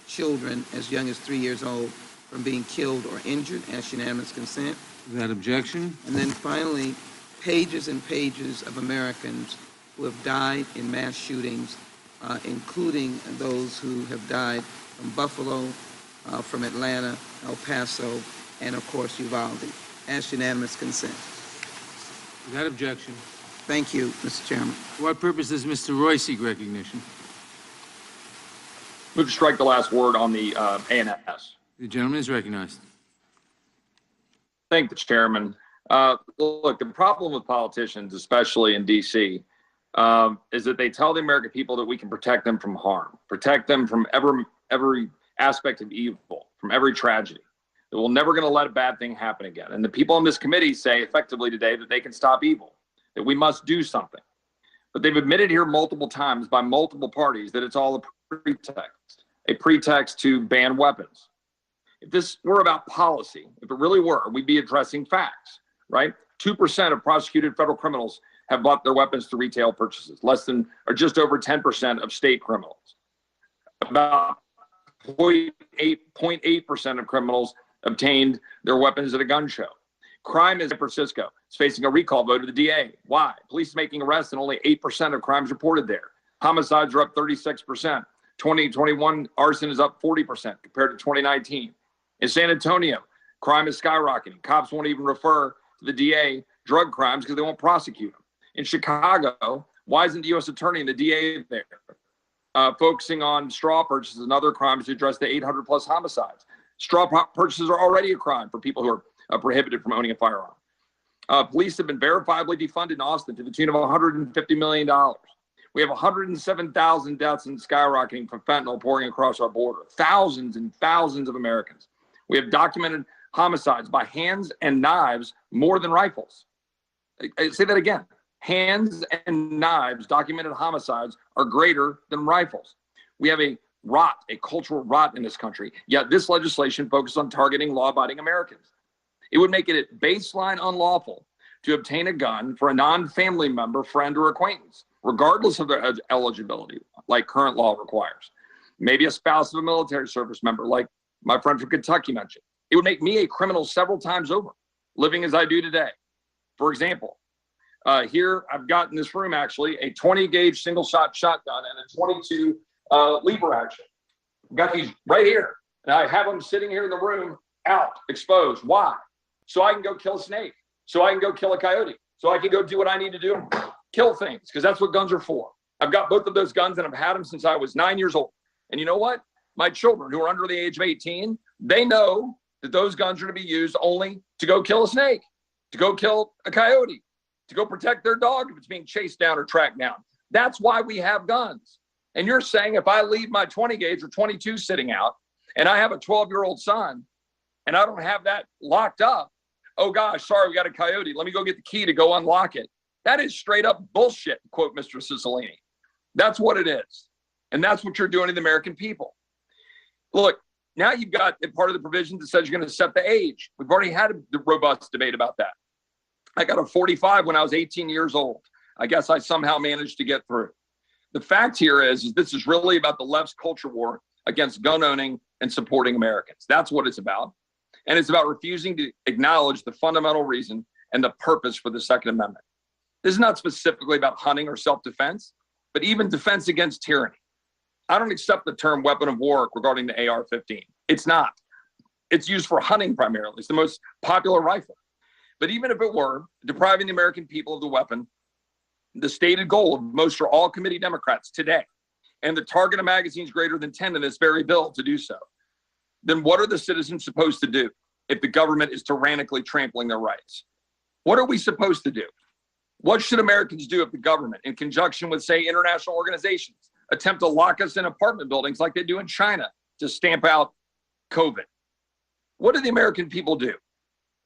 children as young as 3 years old from being killed or injured. Ask unanimous consent. Without objection. And then finally, pages and pages of Americans who have died in mass shootings, including those who have died from Buffalo, from Atlanta, El Paso, and of course Uvalde. Ask unanimous consent. Without objection. Thank you, Mr. Chairman. For what purpose does Mr. Roy seek recognition? Move to strike the last word on the ANS. The gentleman is recognized. Thank the chairman. Look, the problem with politicians, especially in D.C., is that they tell the American people that we can protect them from harm, protect them from every aspect of evil, from every tragedy. That we're never going to let a bad thing happen again. And the people on this committee say effectively today that they can stop evil, that we must do something. But they've admitted here multiple times by multiple parties that it's all a pretext to ban weapons. If this were about policy, if it really were, we'd be addressing facts, right? 2% of prosecuted federal criminals have bought their weapons through retail purchases, less than or just over 10% of state criminals. About 0.8% of criminals obtained their weapons at a gun show. Crime in San Francisco is facing a recall vote of the DA. Why? Police making arrests and only 8% of crimes reported there. Homicides are up 36%. 2021 arson is up 40% compared to 2019. In San Antonio, crime is skyrocketing. Cops won't even refer to the DA drug crimes because they won't prosecute them. In Chicago, why isn't the U.S. attorney and the DA there? focusing on straw purchases and other crimes to address the 800 plus homicides. Straw purchases are already a crime for people who are prohibited from owning a firearm. Police have been verifiably defunded in Austin to the tune of $150 million. We have 107,000 deaths and skyrocketing from fentanyl pouring across our border. Thousands and thousands of Americans. We have documented homicides by hands and knives more than rifles. I say that again. Hands and knives, documented homicides are greater than rifles. We have a cultural rot in this country, yet this legislation focuses on targeting law-abiding Americans. It would make it baseline unlawful to obtain a gun for a non-family member, friend, or acquaintance, regardless of their eligibility, like current law requires. Maybe a spouse of a military service member, like my friend from Kentucky mentioned. It would make me a criminal several times over, living as I do today. For example, here I've got in this room actually a 20 gauge single shot shotgun and a 22 lever action. I've got these right here, and I have them sitting here in the room out, exposed. Why? So I can go kill a snake, so I can go kill a coyote, so I can go do what I need to do, kill things, because that's what guns are for. I've got both of those guns and I've had them since I was 9 years old. And you know what? My children who are under the age of 18, they know that those guns are to be used only to go kill a snake, to go kill a coyote, to go protect their dog if it's being chased down or tracked down. That's why we have guns. And you're saying if I leave my 20 gauge or 22 sitting out and I have a 12-year-old son and I don't have that locked up, oh gosh, sorry, we got a coyote. Let me go get the key to go unlock it. That is straight up bullshit, quote Mr. Cicilline. That's what it is. And that's what you're doing to the American people. Look, now you've got part of the provision that says you're going to set the age. We've already had a robust debate about that. I got a 45 when I was 18 years old. I guess I somehow managed to get through. The fact here is this is really about the left's culture war against gun owning and supporting Americans. That's what it's about. And it's about refusing to acknowledge the fundamental reason and the purpose for the Second Amendment. This is not specifically about hunting or self-defense, but even defense against tyranny. I don't accept the term weapon of war regarding the AR-15. It's not. It's used for hunting primarily. It's the most popular rifle. But even if it were, depriving the American people of the weapon, the stated goal of most or all committee Democrats today, and the target of magazines greater than 10 in this very bill to do so, then what are the citizens supposed to do if the government is tyrannically trampling their rights? What are we supposed to do? What should Americans do if the government, in conjunction with, say, international organizations, attempt to lock us in apartment buildings like they do in China to stamp out COVID? What do the American people do?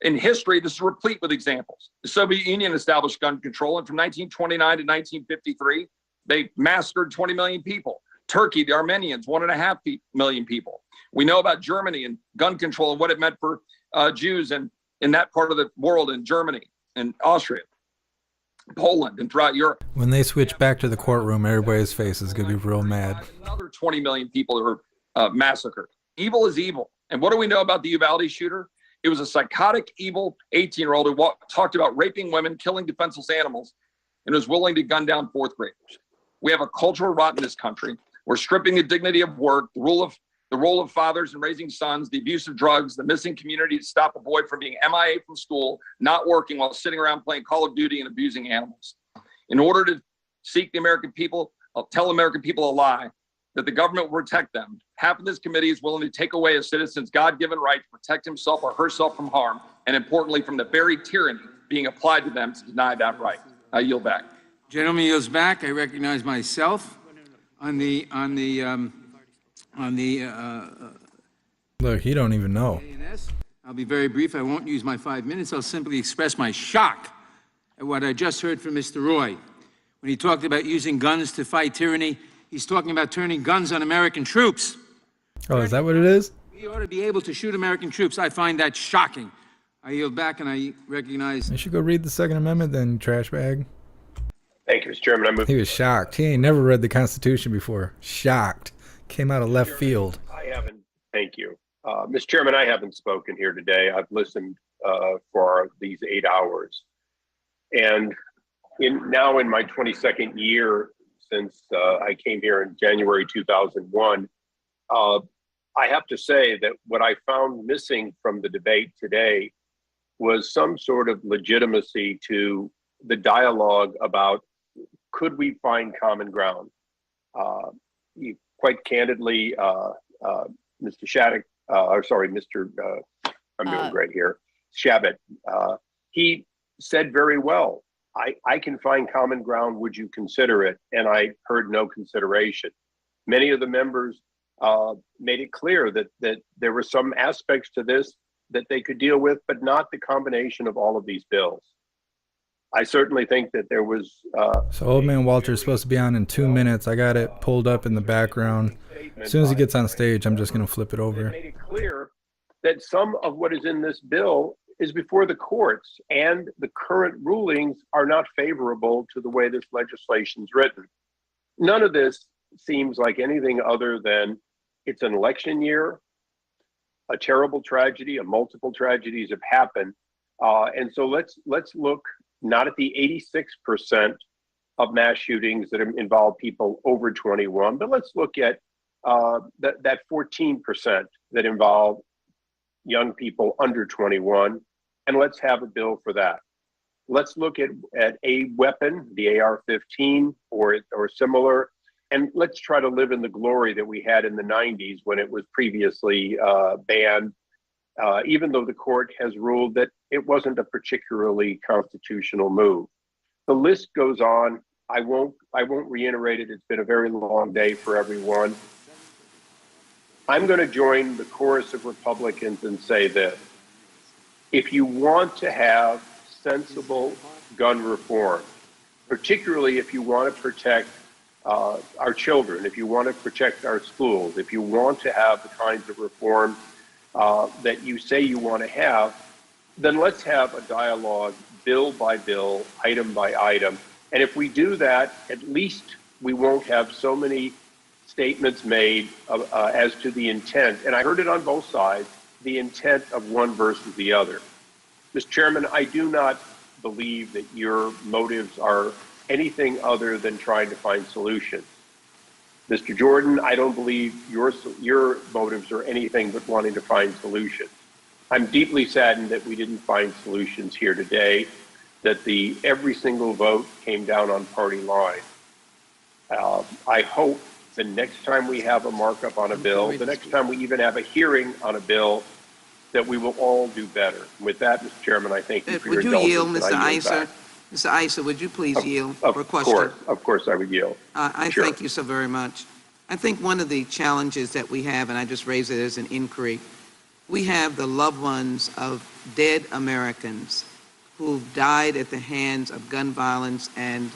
In history, this is replete with examples. The Soviet Union established gun control, and from 1929 to 1953, they massacred 20 million people. Turkey, the Armenians, 1.5 million people. We know about Germany and gun control and what it meant for Jews and in that part of the world, in Germany and Austria, Poland, and throughout Europe. When they switch back to the courtroom, everybody's face is going to be real mad. Another 20 million people who were massacred. Evil is evil. And what do we know about the Uvalde shooter? It was a psychotic, evil 18-year-old who talked about raping women, killing defenseless animals, and was willing to gun down fourth graders. We have a cultural rot in this country. We're stripping the dignity of work, the role of fathers in raising sons, the abuse of drugs, the missing community to stop a boy from being MIA from school, not working while sitting around playing Call of Duty and abusing animals. In order to seek the American people, tell American people a lie, that the government will protect them. Half of this committee is willing to take away a citizen's God-given right to protect himself or herself from harm, and importantly, from the very tyranny being applied to them to deny that right. I yield back. Gentleman yields back. I recognize myself on the Look, he don't even know. I'll be very brief. I won't use my 5 minutes. I'll simply express my shock at what I just heard from Mr. Roy. When he talked about using guns to fight tyranny, he's talking about turning guns on American troops. Oh, is that what it is? We ought to be able to shoot American troops. I find that shocking. I yield back, and I recognize... You should go read the Second Amendment then, trash bag. Thank you, Mr. Chairman. He was shocked. He ain't never read the Constitution before. Shocked. Came out of left field. I haven't. Thank you. Mr. Chairman, I haven't spoken here today. I've listened for these 8 hours. And now in my 22nd year since I came here in January 2001, I have to say that what I found missing from the debate today was some sort of legitimacy to the dialogue about could we find common ground. quite candidly, Mr. Shattuck, Mr. I'm doing great here, Shabbat, he said very well, I can find common ground, would you consider it? And I heard no consideration. Many of the members made it clear that there were some aspects to this that they could deal with, but not the combination of all of these bills. I certainly think that there was... So Old Man Walter is supposed to be on in 2 minutes. I got it pulled up in the background. As soon as he gets on stage, I'm just going to flip it over. Made it clear that some of what is in this bill is before the courts, and the current rulings are not favorable to the way this legislation is written. None of this seems like anything other than it's an election year, a terrible tragedy, multiple tragedies have happened. And so let's look not at the 86% of mass shootings that involve people over 21, but let's look at that 14% that involve young people under 21, and let's have a bill for that. Let's look at a weapon, the AR-15 or similar, and let's try to live in the glory that we had in the 90s when it was previously banned, even though the court has ruled that it wasn't a particularly constitutional move. The list goes on. I won't reiterate it. It's been a very long day for everyone. I'm going to join the chorus of Republicans and say this. If you want to have sensible gun reform, particularly if you want to protect our children, if you want to protect our schools, if you want to have the kinds of reform that you say you want to have, then let's have a dialogue bill by bill, item by item. And if we do that, at least we won't have so many statements made as to the intent. And I heard it on both sides, the intent of one versus the other. Mr. Chairman, I do not believe that your motives are anything other than trying to find solutions. Mr. Jordan, I don't believe your motives are anything but wanting to find solutions. I'm deeply saddened that we didn't find solutions here today, that every single vote came down on party lines. I hope the next time we have a markup on a bill, the next time we even have a hearing on a bill, that we will all do better. With that, Mr. Chairman, I thank you for your indulgence. Would you yield, Mr. Iser? Mr. Iser, would you please yield for a question? Of course I would yield. I thank you so very much. I think one of the challenges that we have, and I just raise it as an inquiry, we have the loved ones of dead Americans who've died at the hands of gun violence and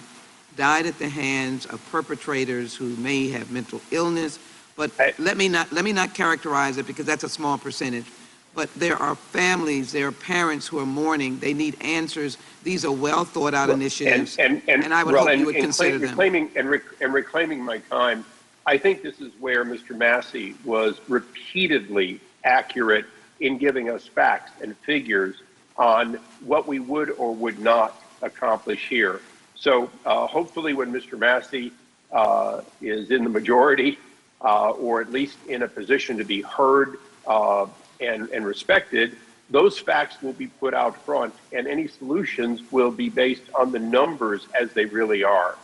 died at the hands of perpetrators who may have mental illness. But let me not characterize it, because that's a small percentage. But there are families, there are parents who are mourning. They need answers. These are well thought out initiatives, and I would hope you would consider them. Reclaiming my time, I think this is where Mr. Massey was repeatedly accurate in giving us facts and figures on what we would or would not accomplish here. So hopefully when Mr. Massey is in the majority, or at least in a position to be heard and respected, those facts will be put out front, and any solutions will be based on the numbers as they really are.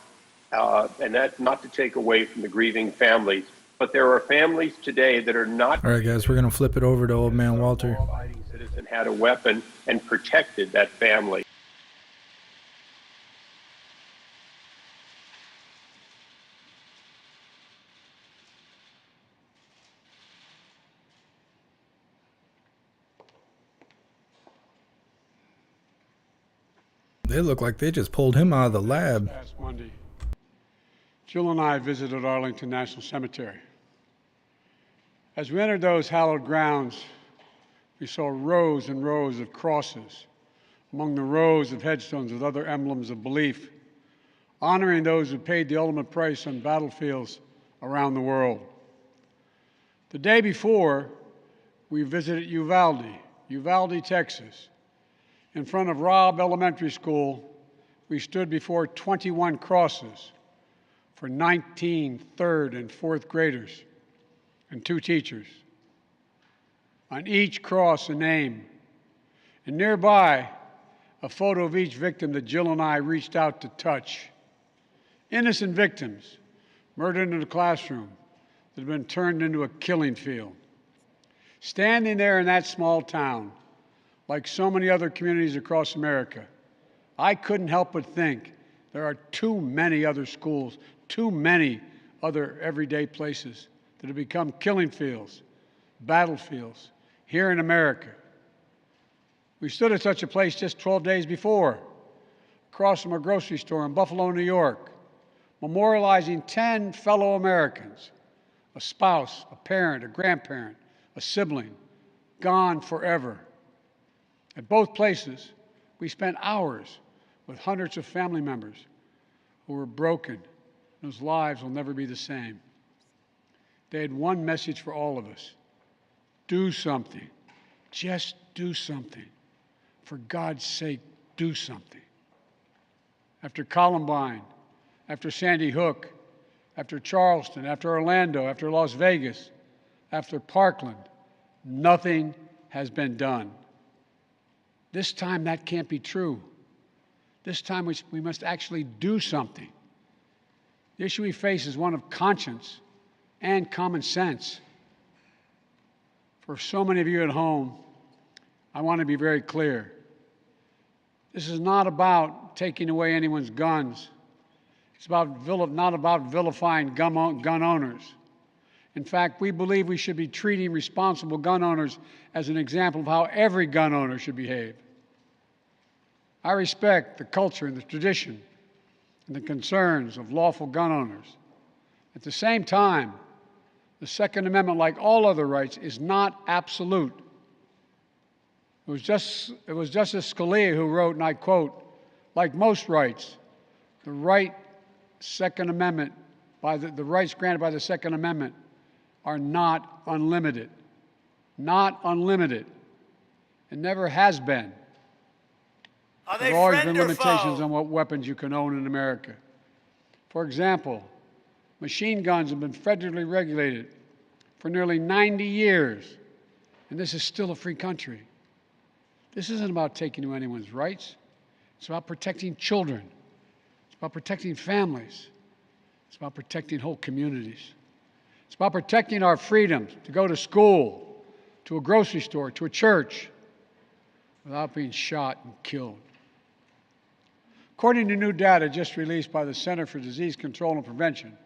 And that's not to take away from the grieving families, but there are families today that are not... All right, guys, we're going to flip it over to Old Man Walter. ...law-abiding citizen had a weapon and protected that family. They look like they just pulled him out of the lab. Last Monday, Jill and I visited Arlington National Cemetery. As we entered those hallowed grounds, we saw rows and rows of crosses among the rows of headstones with other emblems of belief, honoring those who paid the ultimate price on battlefields around the world. The day before, we visited Uvalde, Texas. In front of Robb Elementary School, we stood before 21 crosses for 19 third and fourth graders and 2 teachers. On each cross, a name, and nearby, a photo of each victim that Jill and I reached out to touch. Innocent victims murdered in the classroom, that have been turned into a killing field. Standing there in that small town, like so many other communities across America, I couldn't help but think there are too many other schools, too many other everyday places that have become killing fields, battlefields here in America. We stood at such a place just 12 days before, across from a grocery store in Buffalo, New York, memorializing 10 fellow Americans, a spouse, a parent, a grandparent, a sibling, gone forever. At both places, we spent hours with hundreds of family members who were broken, whose lives will never be the same. They had one message for all of us: do something. Just do something. For God's sake, do something. After Columbine, after Sandy Hook, after Charleston, after Orlando, after Las Vegas, after Parkland, nothing has been done. This time that can't be true. This time we must actually do something. The issue we face is one of conscience and common sense. For so many of you at home, I want to be very clear. This is not about taking away anyone's guns. It's not about vilifying gun owners. In fact, we believe we should be treating responsible gun owners as an example of how every gun owner should behave. I respect the culture and the tradition and the concerns of lawful gun owners. At the same time, the Second Amendment, like all other rights, is not absolute. It was Justice Scalia who wrote, and I quote, "Like most rights, the rights granted by the Second Amendment are not unlimited." Not unlimited. It never has been. There have always been limitations on what weapons you can own in America. For example, machine guns have been federally regulated for nearly 90 years, and this is still a free country. This isn't about taking away anyone's rights. It's about protecting children. It's about protecting families. It's about protecting whole communities. It's about protecting our freedom to go to school, to a grocery store, to a church, without being shot and killed. According to new data just released by the Center for Disease Control and Prevention,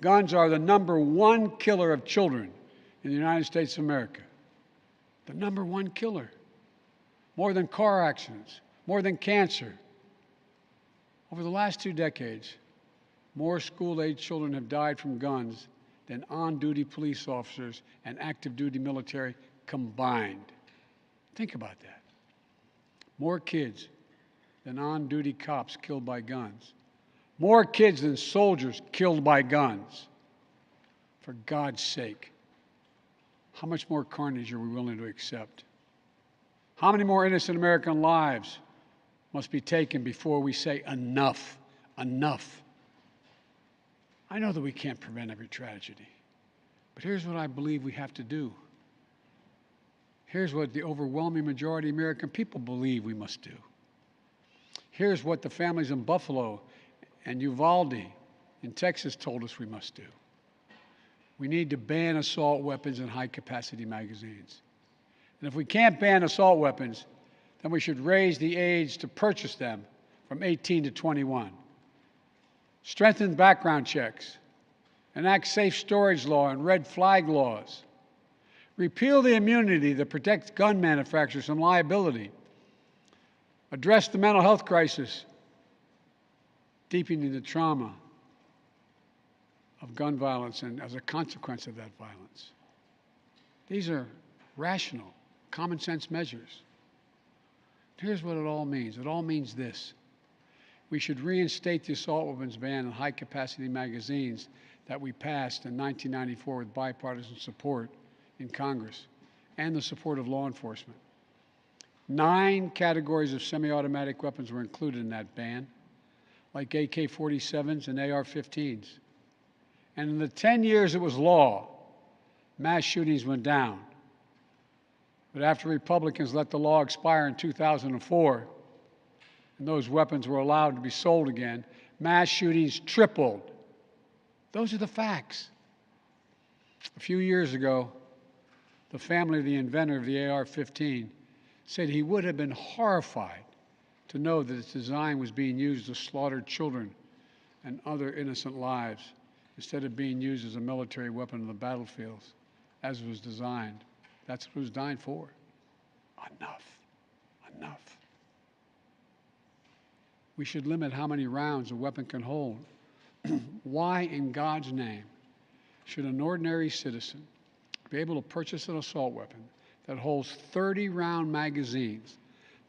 guns are the #1 killer of children in the United States of America. The #1 killer. More than car accidents, more than cancer. Over the last 2 decades, more school-age children have died from guns than on-duty police officers and active-duty military combined. Think about that. More kids than on-duty cops killed by guns. More kids than soldiers killed by guns. For God's sake, how much more carnage are we willing to accept? How many more innocent American lives must be taken before we say enough, enough? I know that we can't prevent every tragedy, but here's what I believe we have to do. Here's what the overwhelming majority of American people believe we must do. Here's what the families in Buffalo and Uvalde in Texas told us we must do. We need to ban assault weapons and high-capacity magazines. And if we can't ban assault weapons, then we should raise the age to purchase them from 18 to 21. Strengthen background checks. Enact safe storage law and red flag laws. Repeal the immunity that protects gun manufacturers from liability. Address the mental health crisis, deepening the trauma of gun violence and as a consequence of that violence. These are rational, common sense measures. Here's what it all means. It all means this. We should reinstate the assault weapons ban on high-capacity magazines that we passed in 1994 with bipartisan support in Congress and the support of law enforcement. 9 categories of semi-automatic weapons were included in that ban, like AK-47s and AR-15s. And in the 10 years it was law, mass shootings went down. But after Republicans let the law expire in 2004, and those weapons were allowed to be sold again, mass shootings tripled. Those are the facts. A few years ago, the family of the inventor of the AR-15 said he would have been horrified to know that its design was being used to slaughter children and other innocent lives instead of being used as a military weapon on the battlefields, as it was designed. That's what it was designed for. Enough. Enough. We should limit how many rounds a weapon can hold. Why in God's name should an ordinary citizen be able to purchase an assault weapon that holds 30-round magazines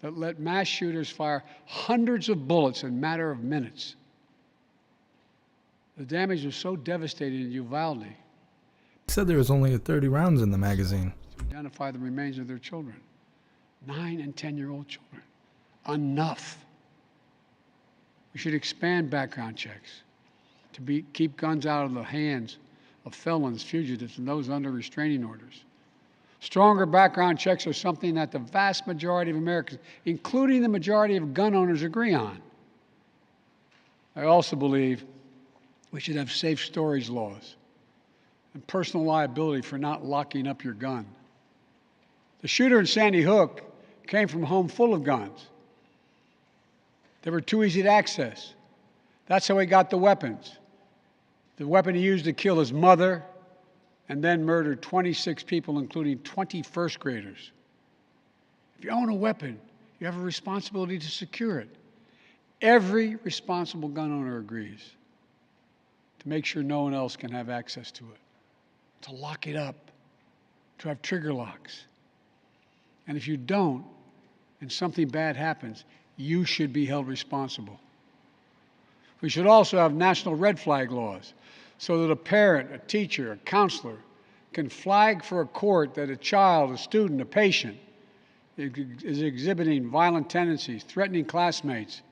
that let mass shooters fire hundreds of bullets in a matter of minutes? The damage was so devastating in Uvalde. He said there was only 30 rounds in the magazine. To identify the remains of their children, 9 and 10-year-old children. Enough. We should expand background checks to keep guns out of the hands of felons, fugitives, and those under restraining orders. Stronger background checks are something that the vast majority of Americans, including the majority of gun owners, agree on. I also believe we should have safe storage laws and personal liability for not locking up your gun. The shooter in Sandy Hook came from a home full of guns. They were too easy to access. That's how he got the weapons. The weapon he used to kill his mother and then murdered 26 people, including 20 first graders. If you own a weapon, you have a responsibility to secure it. Every responsible gun owner agrees to make sure no one else can have access to it, to lock it up, to have trigger locks. And if you don't, and something bad happens, you should be held responsible. We should also have national red flag laws so that a parent, a teacher, a counselor can flag for a court that a child, a student, a patient is exhibiting violent tendencies, threatening classmates,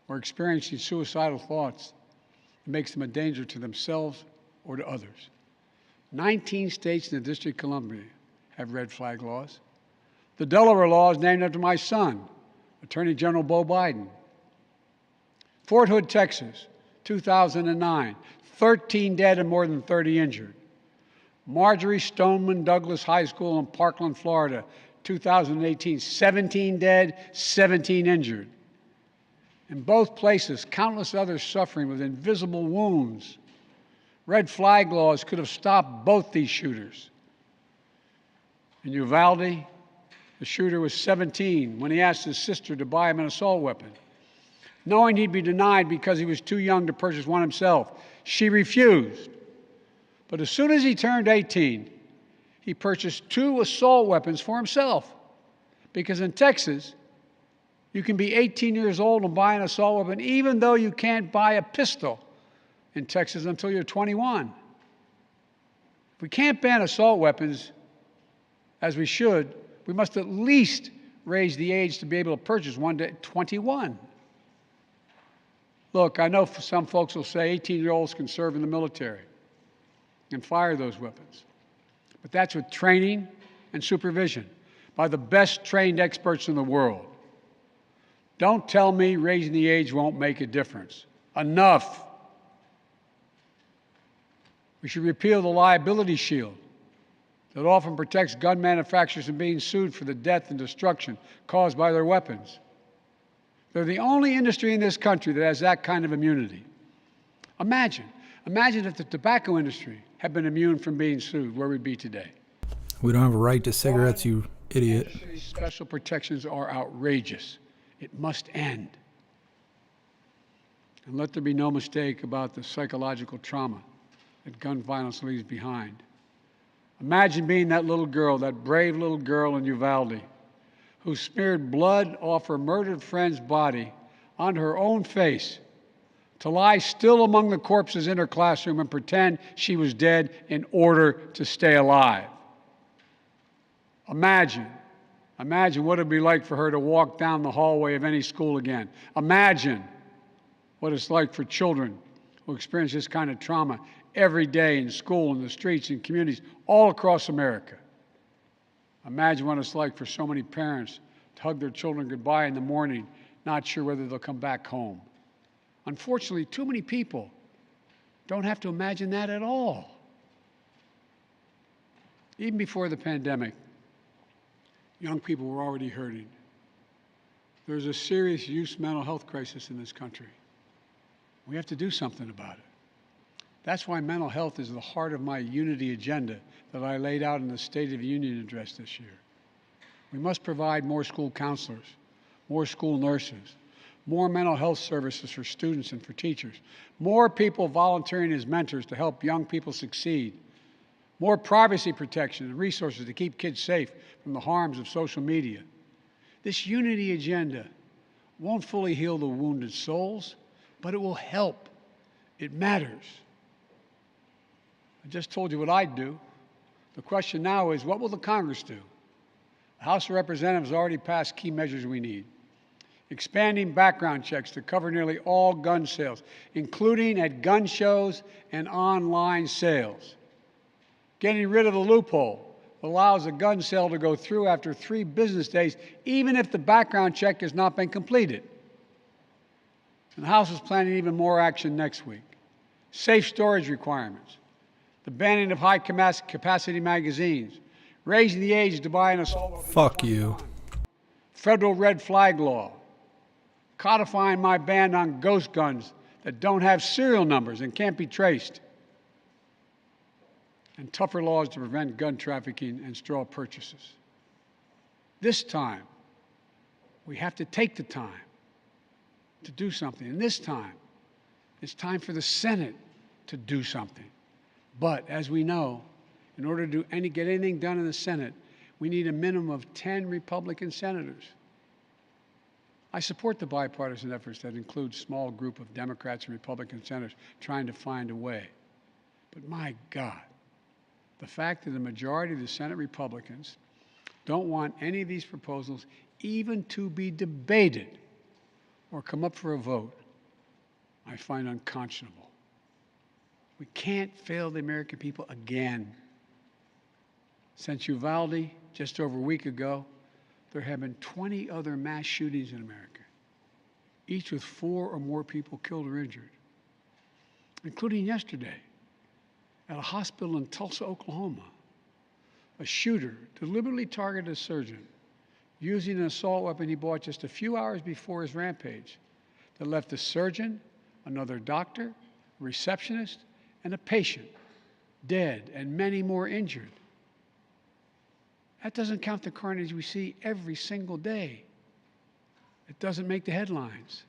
or experiencing suicidal thoughts. It makes them a danger to themselves or to others. 19 states in the District of Columbia have red flag laws. The Delaware law is named after my son, Attorney General Beau Biden. Fort Hood, Texas, 2009, 13 dead and more than 30 injured. Marjorie Stoneman Douglas High School in Parkland, Florida, 2018, 17 dead, 17 injured. In both places, countless others suffering with invisible wounds. Red flag laws could have stopped both these shooters. In Uvalde, the shooter was 17 when he asked his sister to buy him an assault weapon. Knowing he'd be denied because he was too young to purchase one himself, she refused. But as soon as he turned 18, he purchased 2 assault weapons for himself. Because in Texas, you can be 18 years old and buy an assault weapon even though you can't buy a pistol in Texas until you're 21. If we can't ban assault weapons, as we should, we must at least raise the age to be able to purchase one to 21. Look, I know some folks will say 18-year-olds can serve in the military and fire those weapons. But that's with training and supervision by the best trained experts in the world. Don't tell me raising the age won't make a difference. Enough. We should repeal the liability shield that often protects gun manufacturers from being sued for the death and destruction caused by their weapons. They're the only industry in this country that has that kind of immunity. Imagine if the tobacco industry had been immune from being sued, where we'd be today. We don't have a right to cigarettes, you idiot. Special protections are outrageous. It must end. And let there be no mistake about the psychological trauma that gun violence leaves behind. Imagine being that little girl, that brave little girl in Uvalde, who smeared blood off her murdered friend's body onto her own face to lie still among the corpses in her classroom and pretend she was dead in order to stay alive. Imagine what it'd be like for her to walk down the hallway of any school again. Imagine what it's like for children who experience this kind of trauma every day in school, in the streets, in communities all across America. Imagine what it's like for so many parents to hug their children goodbye in the morning, not sure whether they'll come back home. Unfortunately, too many people don't have to imagine that at all. Even before the pandemic, young people were already hurting. There's a serious youth mental health crisis in this country. We have to do something about it. That's why mental health is the heart of my unity agenda that I laid out in the State of the Union address this year. We must provide more school counselors, more school nurses, more mental health services for students and for teachers, more people volunteering as mentors to help young people succeed, more privacy protection and resources to keep kids safe from the harms of social media. This unity agenda won't fully heal the wounded souls, but it will help. It matters. I just told you what I'd do. The question now is, what will the Congress do? The House of Representatives has already passed key measures we need. Expanding background checks to cover nearly all gun sales, including at gun shows and online sales. Getting rid of the loophole that allows a gun sale to go through after 3 business days, even if the background check has not been completed. And the House is planning even more action next week. Safe storage requirements, the banning of high-capacity magazines, raising the age to buy an assault weapon. Fuck you. Federal red flag law, codifying my ban on ghost guns that don't have serial numbers and can't be traced, and tougher laws to prevent gun trafficking and straw purchases. This time, we have to take the time to do something. And this time, it's time for the Senate to do something. But as we know, in order to get anything done in the Senate, we need a minimum of 10 Republican senators. I support the bipartisan efforts that include a small group of Democrats and Republican senators trying to find a way. But my God, the fact that the majority of the Senate Republicans don't want any of these proposals even to be debated or come up for a vote, I find unconscionable. We can't fail the American people again. Since Uvalde, just over a week ago, there have been 20 other mass shootings in America, each with 4 or more people killed or injured, including yesterday at a hospital in Tulsa, Oklahoma. A shooter deliberately targeted a surgeon using an assault weapon he bought just a few hours before his rampage that left a surgeon, another doctor, a receptionist, and a patient dead and many more injured. That doesn't count the carnage we see every single day. It doesn't make the headlines.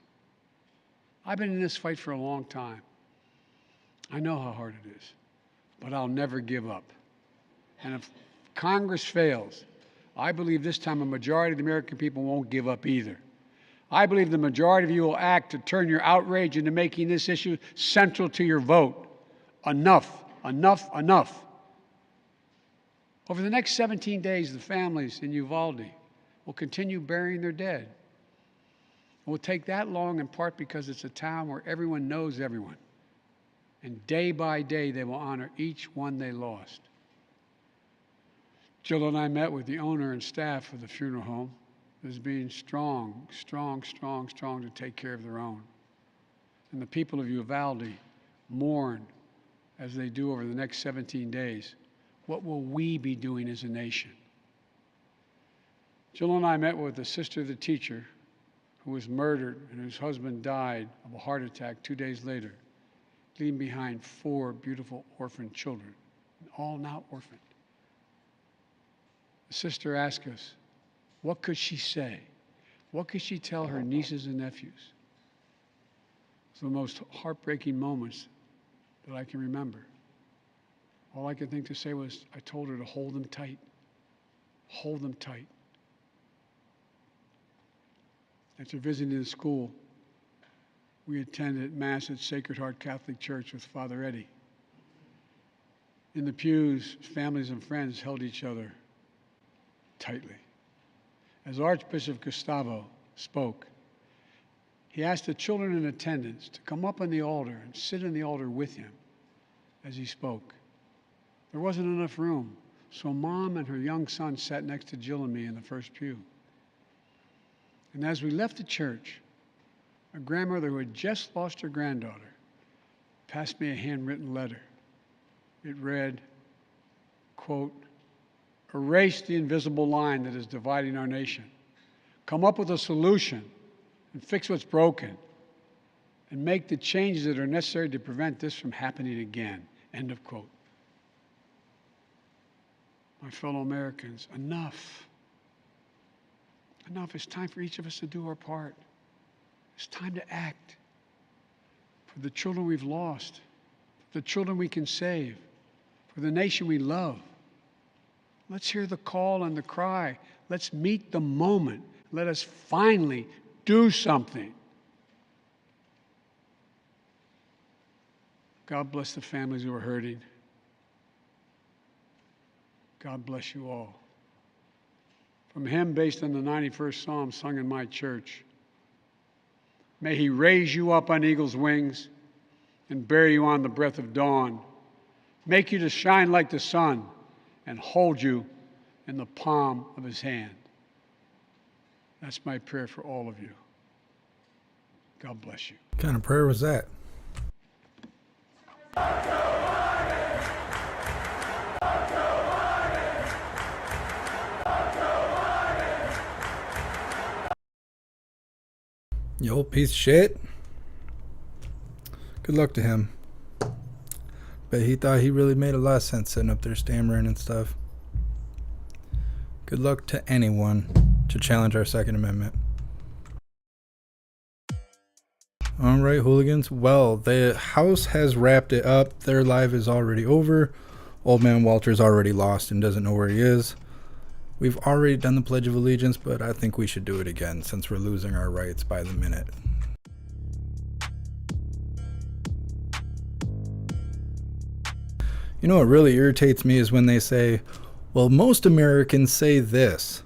I've been in this fight for a long time. I know how hard it is, but I'll never give up. And if Congress fails, I believe this time a majority of the American people won't give up either. I believe the majority of you will act to turn your outrage into making this issue central to your vote. Enough, enough, enough. Over the next 17 days, the families in Uvalde will continue burying their dead. It will take that long in part because it's a town where everyone knows everyone. And day by day, they will honor each one they lost. Jill and I met with the owner and staff of the funeral home, as being strong to take care of their own. And the people of Uvalde mourn as they do over the next 17 days. What will we be doing as a nation? Jill and I met with the sister of the teacher who was murdered and whose husband died of a heart attack 2 days later, leaving behind 4 beautiful orphaned children, all now orphaned. The sister asked us, what could she say? What could she tell her nieces and nephews? It's the most heartbreaking moments that I can remember. All I could think to say was, I told her to hold them tight. Hold them tight. After visiting the school, we attended Mass at Sacred Heart Catholic Church with Father Eddie. In the pews, families and friends held each other tightly. As Archbishop Gustavo spoke, he asked the children in attendance to come up on the altar and sit in the altar with him as he spoke. There wasn't enough room, so Mom and her young son sat next to Jill and me in the first pew. And as we left the church, a grandmother who had just lost her granddaughter passed me a handwritten letter. It read, quote, Erase the invisible line that is dividing our nation. Come up with a solution and fix what's broken and make the changes that are necessary to prevent this from happening again. End of quote. My fellow Americans, enough. Enough. It's time for each of us to do our part. It's time to act for the children we've lost, for the children we can save, for the nation we love. Let's hear the call and the cry. Let's meet the moment. Let us finally do something. God bless the families who are hurting. God bless you all. From a hymn based on the 91st Psalm sung in my church. May he raise you up on eagle's wings and bear you on the breath of dawn, make you to shine like the sun and hold you in the palm of his hand. That's my prayer for all of you. God bless you. What kind of prayer was that? You old piece of shit. Good luck to him. But he thought he really made a lot of sense sitting up there stammering and stuff. Good luck to anyone to challenge our Second Amendment. Alright, hooligans. Well, the House has wrapped it up. Their live is already over. Old man Walter's already lost and doesn't know where he is. We've already done the Pledge of Allegiance, but I think we should do it again since we're losing our rights by the minute. You know what really irritates me is when they say, well, most Americans say this,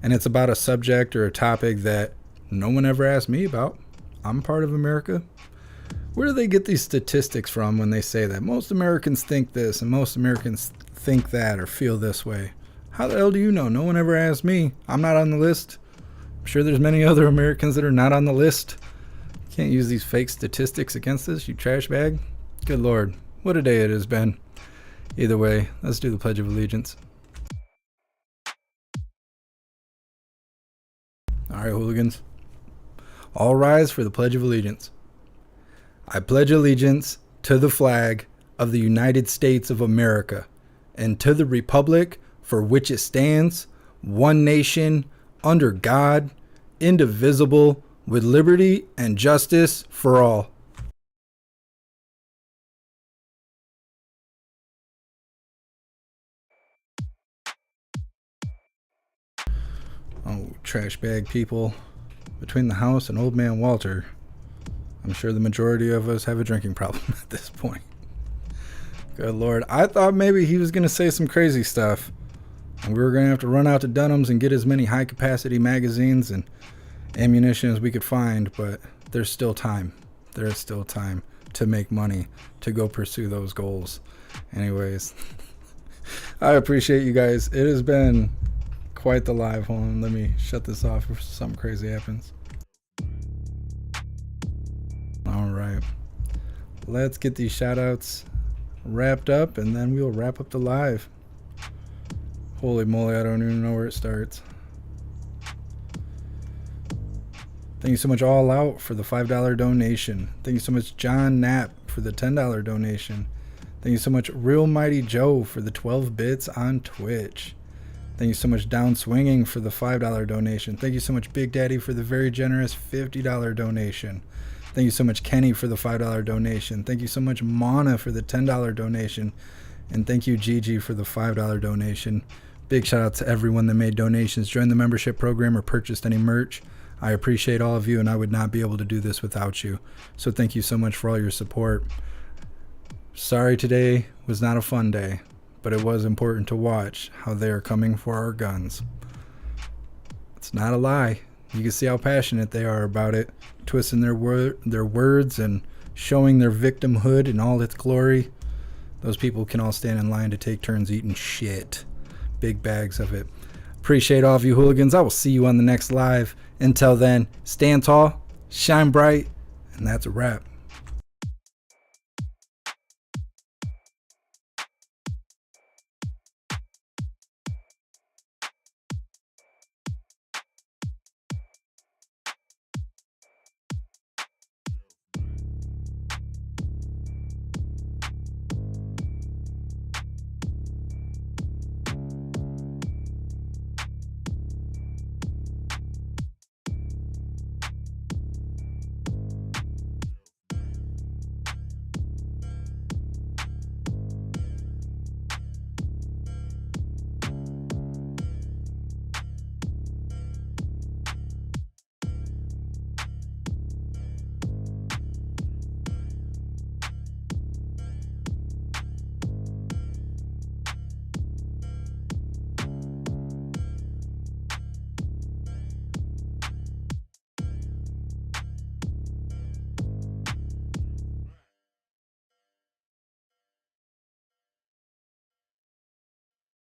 and it's about a subject or a topic that no one ever asked me about. I'm part of America. Where do they get these statistics from when they say that? Most Americans think this and most Americans think that or feel this way. How the hell do you know? No one ever asked me. I'm not on the list. I'm sure there's many other Americans that are not on the list. You can't use these fake statistics against us, you trash bag. Good Lord, what a day it has been. Either way, let's do the Pledge of Allegiance. Alright, hooligans. All rise for the Pledge of Allegiance. I pledge allegiance to the flag of the United States of America and to the republic for which it stands, one nation, under God, indivisible, with liberty and justice for all. Oh, trash bag people. Between the House and old man Walter, I'm sure the majority of us have a drinking problem at this point. Good Lord. I thought maybe he was going to say some crazy stuff. And we were going to have to run out to Dunham's and get as many high-capacity magazines and ammunition as we could find. But there's still time. There is still time to make money to go pursue those goals. Anyways, I appreciate you guys. It has been quite the live. Hold on, let me shut this off if something crazy happens. All right. Let's get these shout-outs wrapped up, and then we'll wrap up the live. Holy moly, I don't even know where it starts. Thank you so much, All Out, for the $5 donation. Thank you so much, John Knapp, for the $10 donation. Thank you so much, Real Mighty Joe, for the 12 bits on Twitch. Thank you so much, Down Swinging, for the $5 donation. Thank you so much, Big Daddy, for the very generous $50 donation. Thank you so much, Kenny, for the $5 donation. Thank you so much, Mana, for the $10 donation. And thank you, Gigi, for the $5 donation. Big shout out to everyone that made donations, joined the membership program, or purchased any merch. I appreciate all of you, and I would not be able to do this without you. So thank you so much for all your support. Sorry today was not a fun day, but it was important to watch how they are coming for our guns. It's not a lie. You can see how passionate they are about it, twisting their words and showing their victimhood in all its glory. Those people can all stand in line to take turns eating shit. Big bags of it. Appreciate all of you hooligans. I will see you on the next live. Until then, stand tall, shine bright, and that's a wrap.